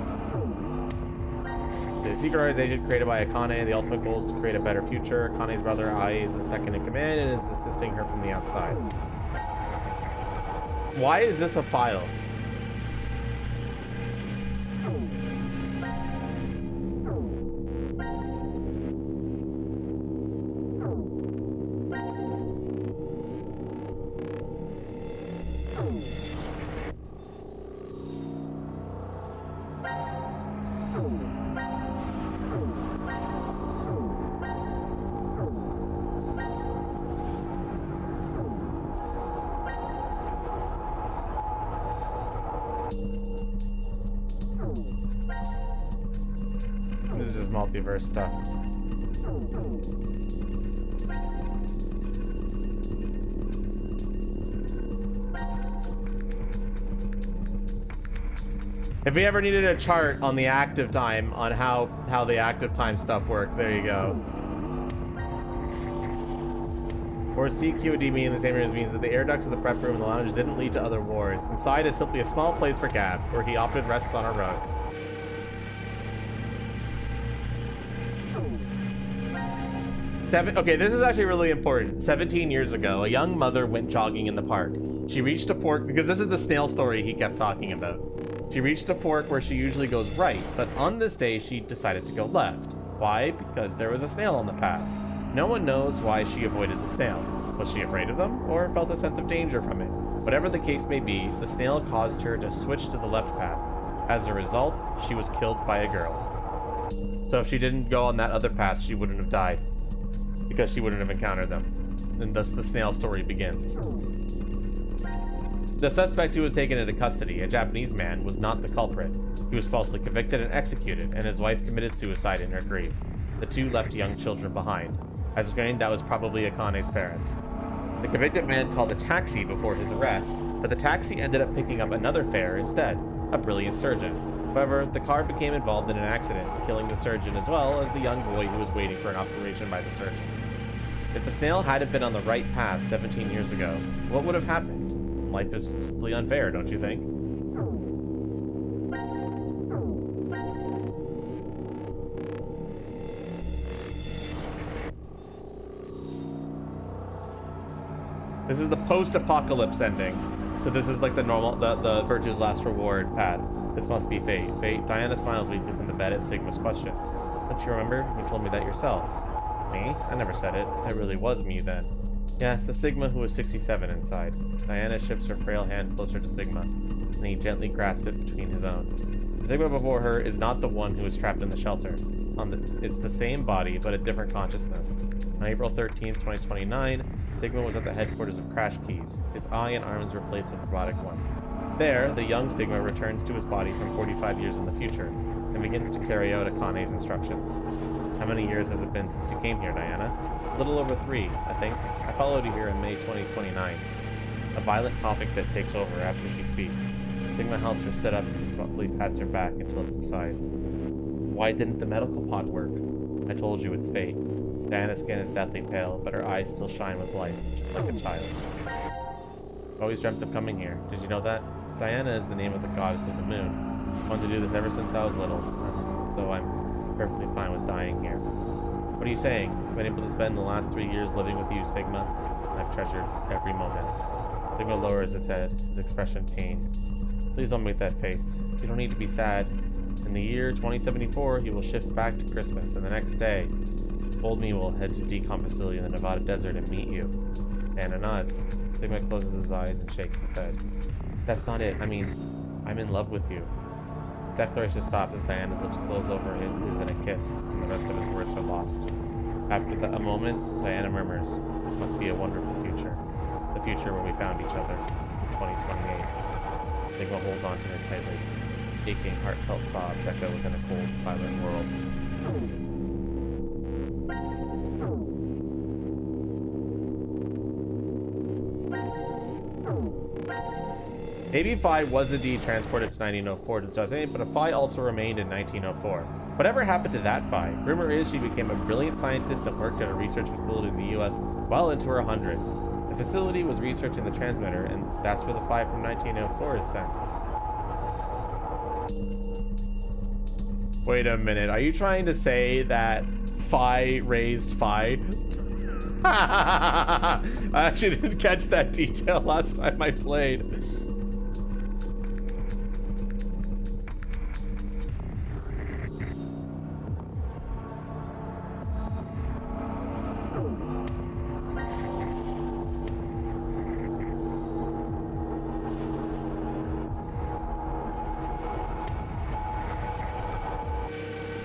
The secret organization created by Akane. The ultimate goal is to create a better future. Akane's brother Ai is the second in command and is assisting her from the outside. Why is this a file? multiverse stuff. If we ever needed a chart on the active time, on how the active time stuff worked, there you go. Or CQD being in the same rooms means that the air ducts of the prep room and the lounge didn't lead to other wards. Inside is simply a small place for Gab, where he often rests on a rug. Okay, this is actually really important. 17 years ago, a young mother went jogging in the park. She reached a fork, because this is the snail story he kept talking about. She reached a fork where she usually goes right, but on this day she decided to go left. Why? Because there was a snail on the path. No one knows why she avoided the snail. Was she afraid of them, or felt a sense of danger from it? Whatever the case may be, the snail caused her to switch to the left path. As a result, she was killed by a girl. So if she didn't go on that other path, she wouldn't have died, because she wouldn't have encountered them. And thus the snail story begins. The suspect who was taken into custody, a Japanese man, was not the culprit. He was falsely convicted and executed, and his wife committed suicide in her grief. The two left young children behind. As explained, that was probably Akane's parents. The convicted man called a taxi before his arrest, but the taxi ended up picking up another fare instead, a brilliant surgeon. However, the car became involved in an accident, killing the surgeon as well as the young boy who was waiting for an operation by the surgeon. If the snail hadn't been on the right path 17 years ago, what would have happened? Life is simply unfair, don't you think? This is the post-apocalypse ending. So this is like the normal, the Virtue's Last Reward path. This must be fate. Fate. Diana smiles weakly from the bed at Sigma's question. Don't you remember? You told me that yourself. Me? I never said it. It really was me then. Yes, the Sigma who was 67 inside. Diana shifts her frail hand closer to Sigma, and he gently grasps it between his own. The Sigma before her is not the one who is trapped in the shelter. It's the same body, but a different consciousness. On April 13th, 2029, Sigma was at the headquarters of Crash Keys, his eye and arms replaced with robotic ones. There, the young Sigma returns to his body from 45 years in the future, and begins to carry out Akane's instructions. How many years has it been since you came here, Diana? A little over 3, I think. I followed you here in May 2029. A violent coughing fit takes over after she speaks. Sigma helps her sit up and softly pats her back until it subsides. Why didn't the medical pod work? I told you it's fate. Diana's skin is deathly pale, but her eyes still shine with life, just like a child's. I've always dreamt of coming here. Did you know that? Diana is the name of the goddess of the moon. I wanted to do this ever since I was little, so I'm perfectly fine with dying here. What are you saying? I've been able to spend the last 3 years living with you, Sigma. I've treasured every moment. Sigma lowers his head, his expression pained. Please don't make that face. You don't need to be sad. In the year 2074, you will shift back to Christmas, and the next day, Old Me will head to Decom facility in the Nevada desert and meet you. Diana nods. Sigma closes his eyes and shakes his head. That's not it. I mean, I'm in love with you. The declaration stops as Diana's lips close over his in a kiss, and the rest of his words are lost. After a moment, Diana murmurs, "It must be a wonderful future. The future where we found each other in 2028. Sigma holds on to her tightly. Aching, heartfelt sobs echo within a cold, silent world. AB Phi was indeed transported to 1904 to 2008, but a Phi also remained in 1904. Whatever happened to that Phi? Rumor is she became a brilliant scientist that worked at a research facility in the US well into her hundreds. The facility was researching the transmitter, and that's where the Phi from 1904 is sent. Wait a minute, are you trying to say that Phi raised Phi? I actually didn't catch that detail last time I played.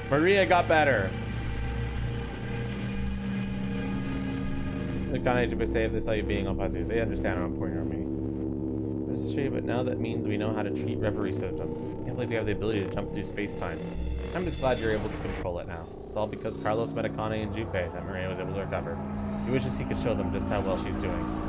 Maria got better. The kind of say if they saw you being on positive, they understand how important you're on me. history, but now that means we know how to treat reverie symptoms. I can't believe we have the ability to jump through space-time. I'm just glad you're able to control it now. It's all because Carlos met Akane and Junpei that Maria was able to recover. He wishes he could show them just how well she's doing.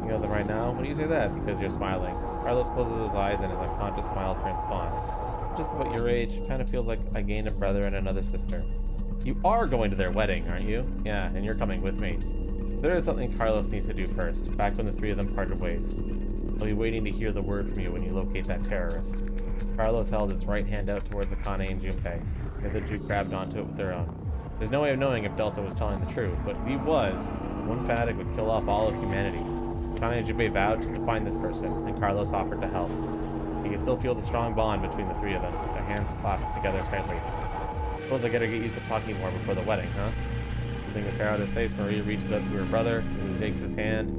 You know them right now? When you say that? Because you're smiling. Carlos closes his eyes and his unconscious smile turns fond. Just about your age, it kind of feels like I gained a brother and another sister. You are going to their wedding, aren't you? Yeah, and you're coming with me. There is something Carlos needs to do first, back when the three of them parted ways. I'll be waiting to hear the word from you when you locate that terrorist. Carlos held his right hand out towards Akane and Junpei. The other two grabbed onto it with their own. There's no way of knowing if Delta was telling the truth, but if he was, one fanatic would kill off all of humanity. Akane and Junpei vowed to find this person, and Carlos offered to help. He can still feel the strong bond between the three of them, their hands clasped together tightly. Suppose I gotta get used to talking more before the wedding, huh? Holding his hair out of his face, Maria reaches out to her brother, who takes his hand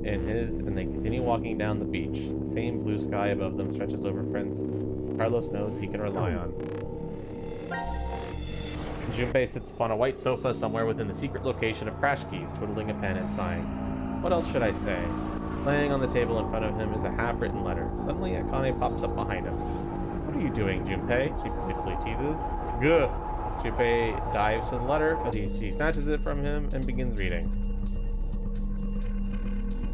in his, and they continue walking down the beach. The same blue sky above them stretches over friends Carlos knows he can rely on. Junpei sits upon a white sofa somewhere within the secret location of Crash Keys, twiddling a pen and sighing. What else should I say? Laying on the table in front of him is a half-written letter. Suddenly, Akane pops up behind him. What are you doing, Junpei? She playfully teases. Good. Junpei dives for the letter, but she snatches it from him and begins reading.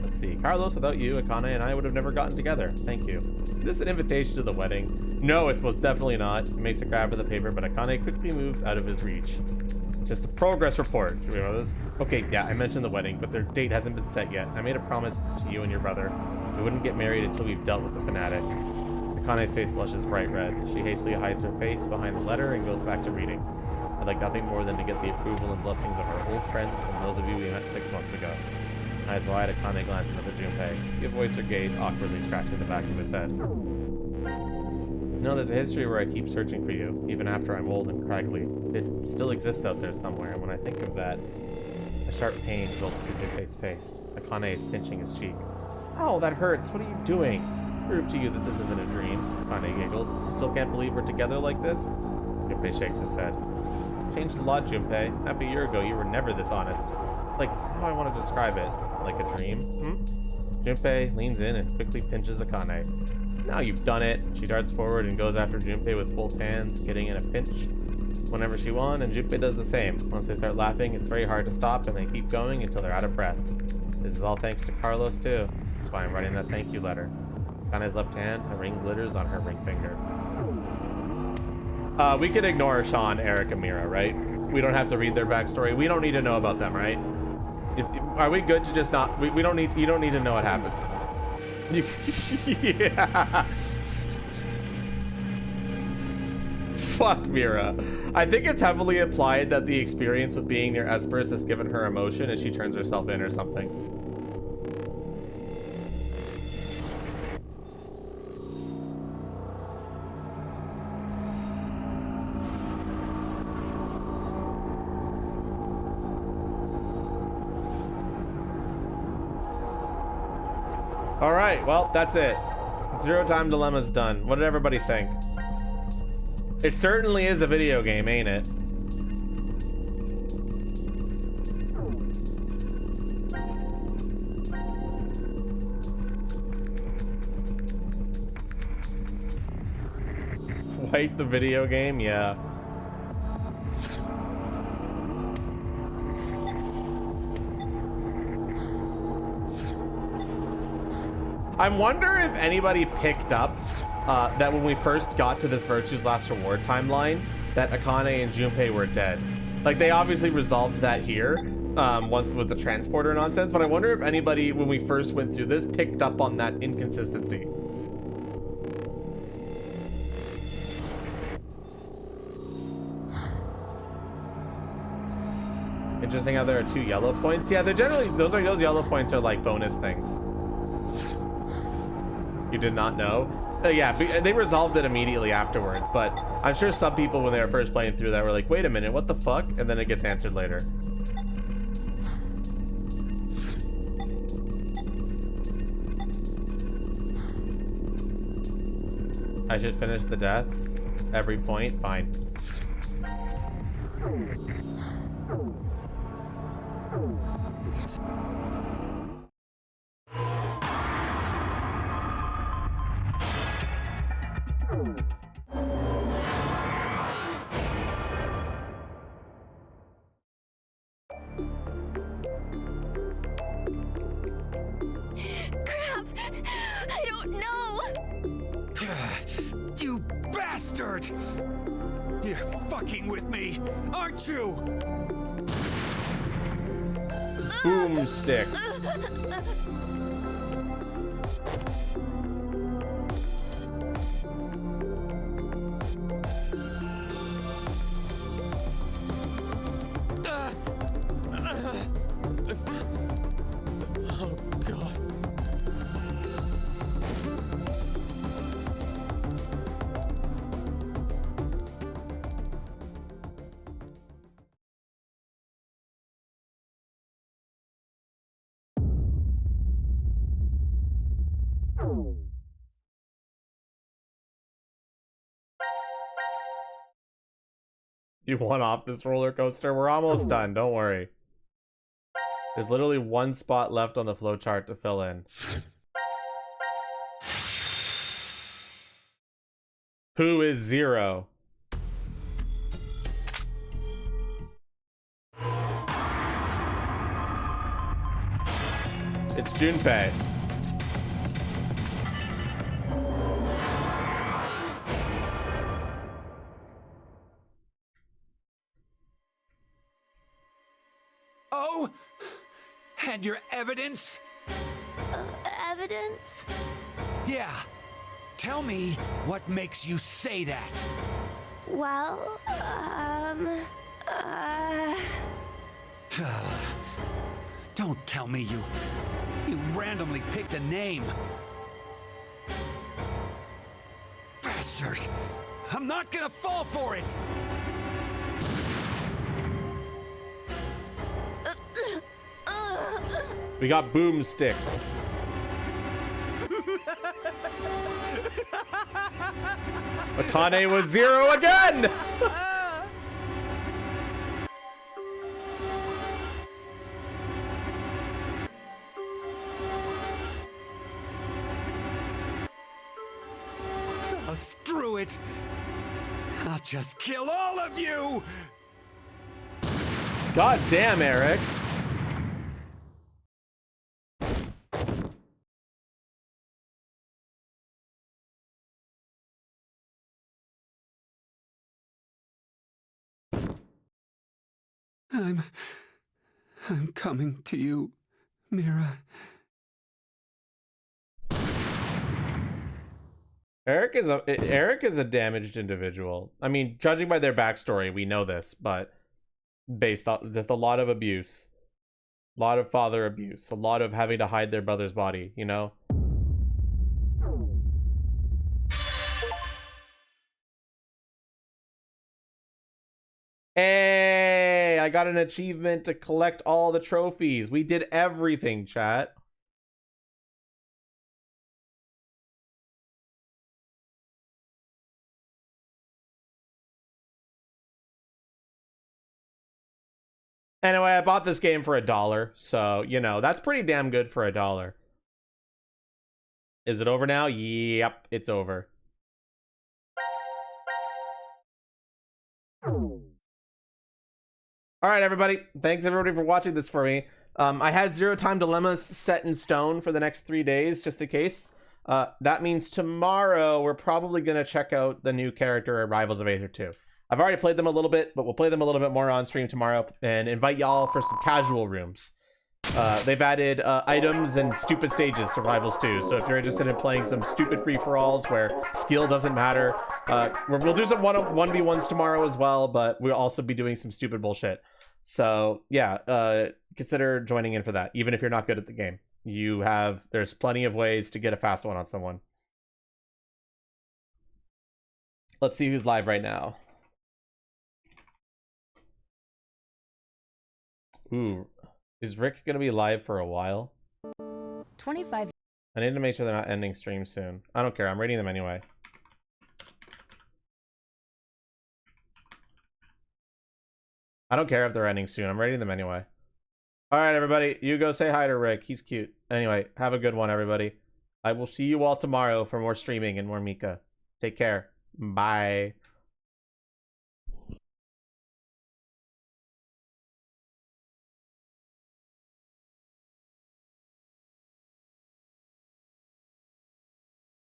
Let's see. Carlos, without you, Akane and I would have never gotten together. Thank you. Is this an invitation to the wedding? No, it's most definitely not. He makes a grab for the paper, but Akane quickly moves out of his reach. It's just a progress report. Do we know this? Okay, yeah, I mentioned the wedding, but their date hasn't been set yet. I made a promise to you and your brother. We wouldn't get married until we've dealt with the fanatic. Akane's face flushes bright red. She hastily hides her face behind the letter and goes back to reading. I'd like nothing more than to get the approval and blessings of our old friends and those of you we met 6 months ago. Eyes wide, Akane glances up at Junpei. He avoids her gaze, awkwardly scratching the back of his head. You know, there's a history where I keep searching for you, even after I'm old and craggly. It still exists out there somewhere, and when I think of that, a sharp pain goes through Junpei's face. Akane is pinching his cheek. Oh, that hurts. What are you doing? Prove to you that this isn't a dream. Akane giggles. You still can't believe we're together like this? Junpei shakes his head. Changed a lot, Junpei. Half a year ago, you were never this honest. Like, how do I want to describe it? Like a dream? Junpei leans in and quickly pinches Akane. Now you've done it. She darts forward and goes after Junpei with both hands, getting in a pinch whenever she wants, and Junpei does the same. Once they start laughing, it's very hard to stop, and they keep going until they're out of breath. This is all thanks to Carlos, too. That's why I'm writing that thank you letter. Akane's left hand, a ring glitters on her ring finger. We could ignore Sean, Eric, and Mira, right? We don't have to read their backstory. We don't need to know about them, right? Are we good to just not... We don't need... You don't need to know what happens. Yeah. Fuck Mira. I think it's heavily implied that the experience with being near Esperus has given her emotion and she turns herself in or something. All right, well, that's it. Zero Time Dilemma's done. What did everybody think? It certainly is a video game, ain't it? White the video game? Yeah. I wonder if anybody picked up that when we first got to this Virtue's Last Reward timeline, that Akane and Junpei were dead. Like, they obviously resolved that here, once with the transporter nonsense, but I wonder if anybody, when we first went through this, picked up on that inconsistency. Interesting how there are 2 yellow points. Yeah, they're generally, those yellow points are like bonus things. You did not know? Yeah, they resolved it immediately afterwards, but I'm sure some people when they were first playing through that were like, wait a minute, what the fuck? And then it gets answered later. I should finish the deaths. Every point, fine. bastard! You're fucking with me, aren't you? Boomstick. Oh, God. You won off this roller coaster. We're almost done. Don't worry. There's literally one spot left on the flowchart to fill in. Who is Zero? It's Junpei. Oh? And your evidence? Evidence? Yeah. Tell me what makes you say that. Well, Don't tell me you randomly picked a name. Bastard! I'm not gonna fall for it! We got Boomstick. Akane was Zero again! Oh, screw it! I'll just kill all of you! God damn, Eric. I'm coming to you, Mira. Eric is a damaged individual. I mean, judging by their backstory, we know this, but based on there's a lot of abuse, a lot of father abuse, a lot of having to hide their brother's body, you know. Hey, I got an achievement to collect all the trophies. We did everything, chat. Anyway, I bought this game for $1, so, you know, that's pretty damn good for $1. Is it over now? Yep, it's over. All right, everybody. Thanks, everybody, for watching this for me. I had 0 time dilemmas set in stone for the next 3 days, just in case. That means tomorrow we're probably going to check out the new character Rivals of Aether 2. I've already played them a little bit, but we'll play them a little bit more on stream tomorrow and invite y'all for some casual rooms. They've added items and stupid stages to Rivals 2, so if you're interested in playing some stupid free-for-alls where skill doesn't matter, we'll do some 1v1s tomorrow as well, but we'll also be doing some stupid bullshit. So yeah, consider joining in for that, even if you're not good at the game. There's plenty of ways to get a fast one on someone. Let's see who's live right now. Ooh, is Rick gonna be live for a while? 25. I need to make sure they're not ending stream soon. I don't care, I'm reading them anyway. I don't care if they're ending soon, I'm reading them anyway. Alright, everybody, you go say hi to Rick, he's cute. Anyway, have a good one, everybody. I will see you all tomorrow for more streaming and more Mika. Take care. Bye.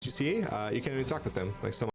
You see, you can't even talk with them. Like someone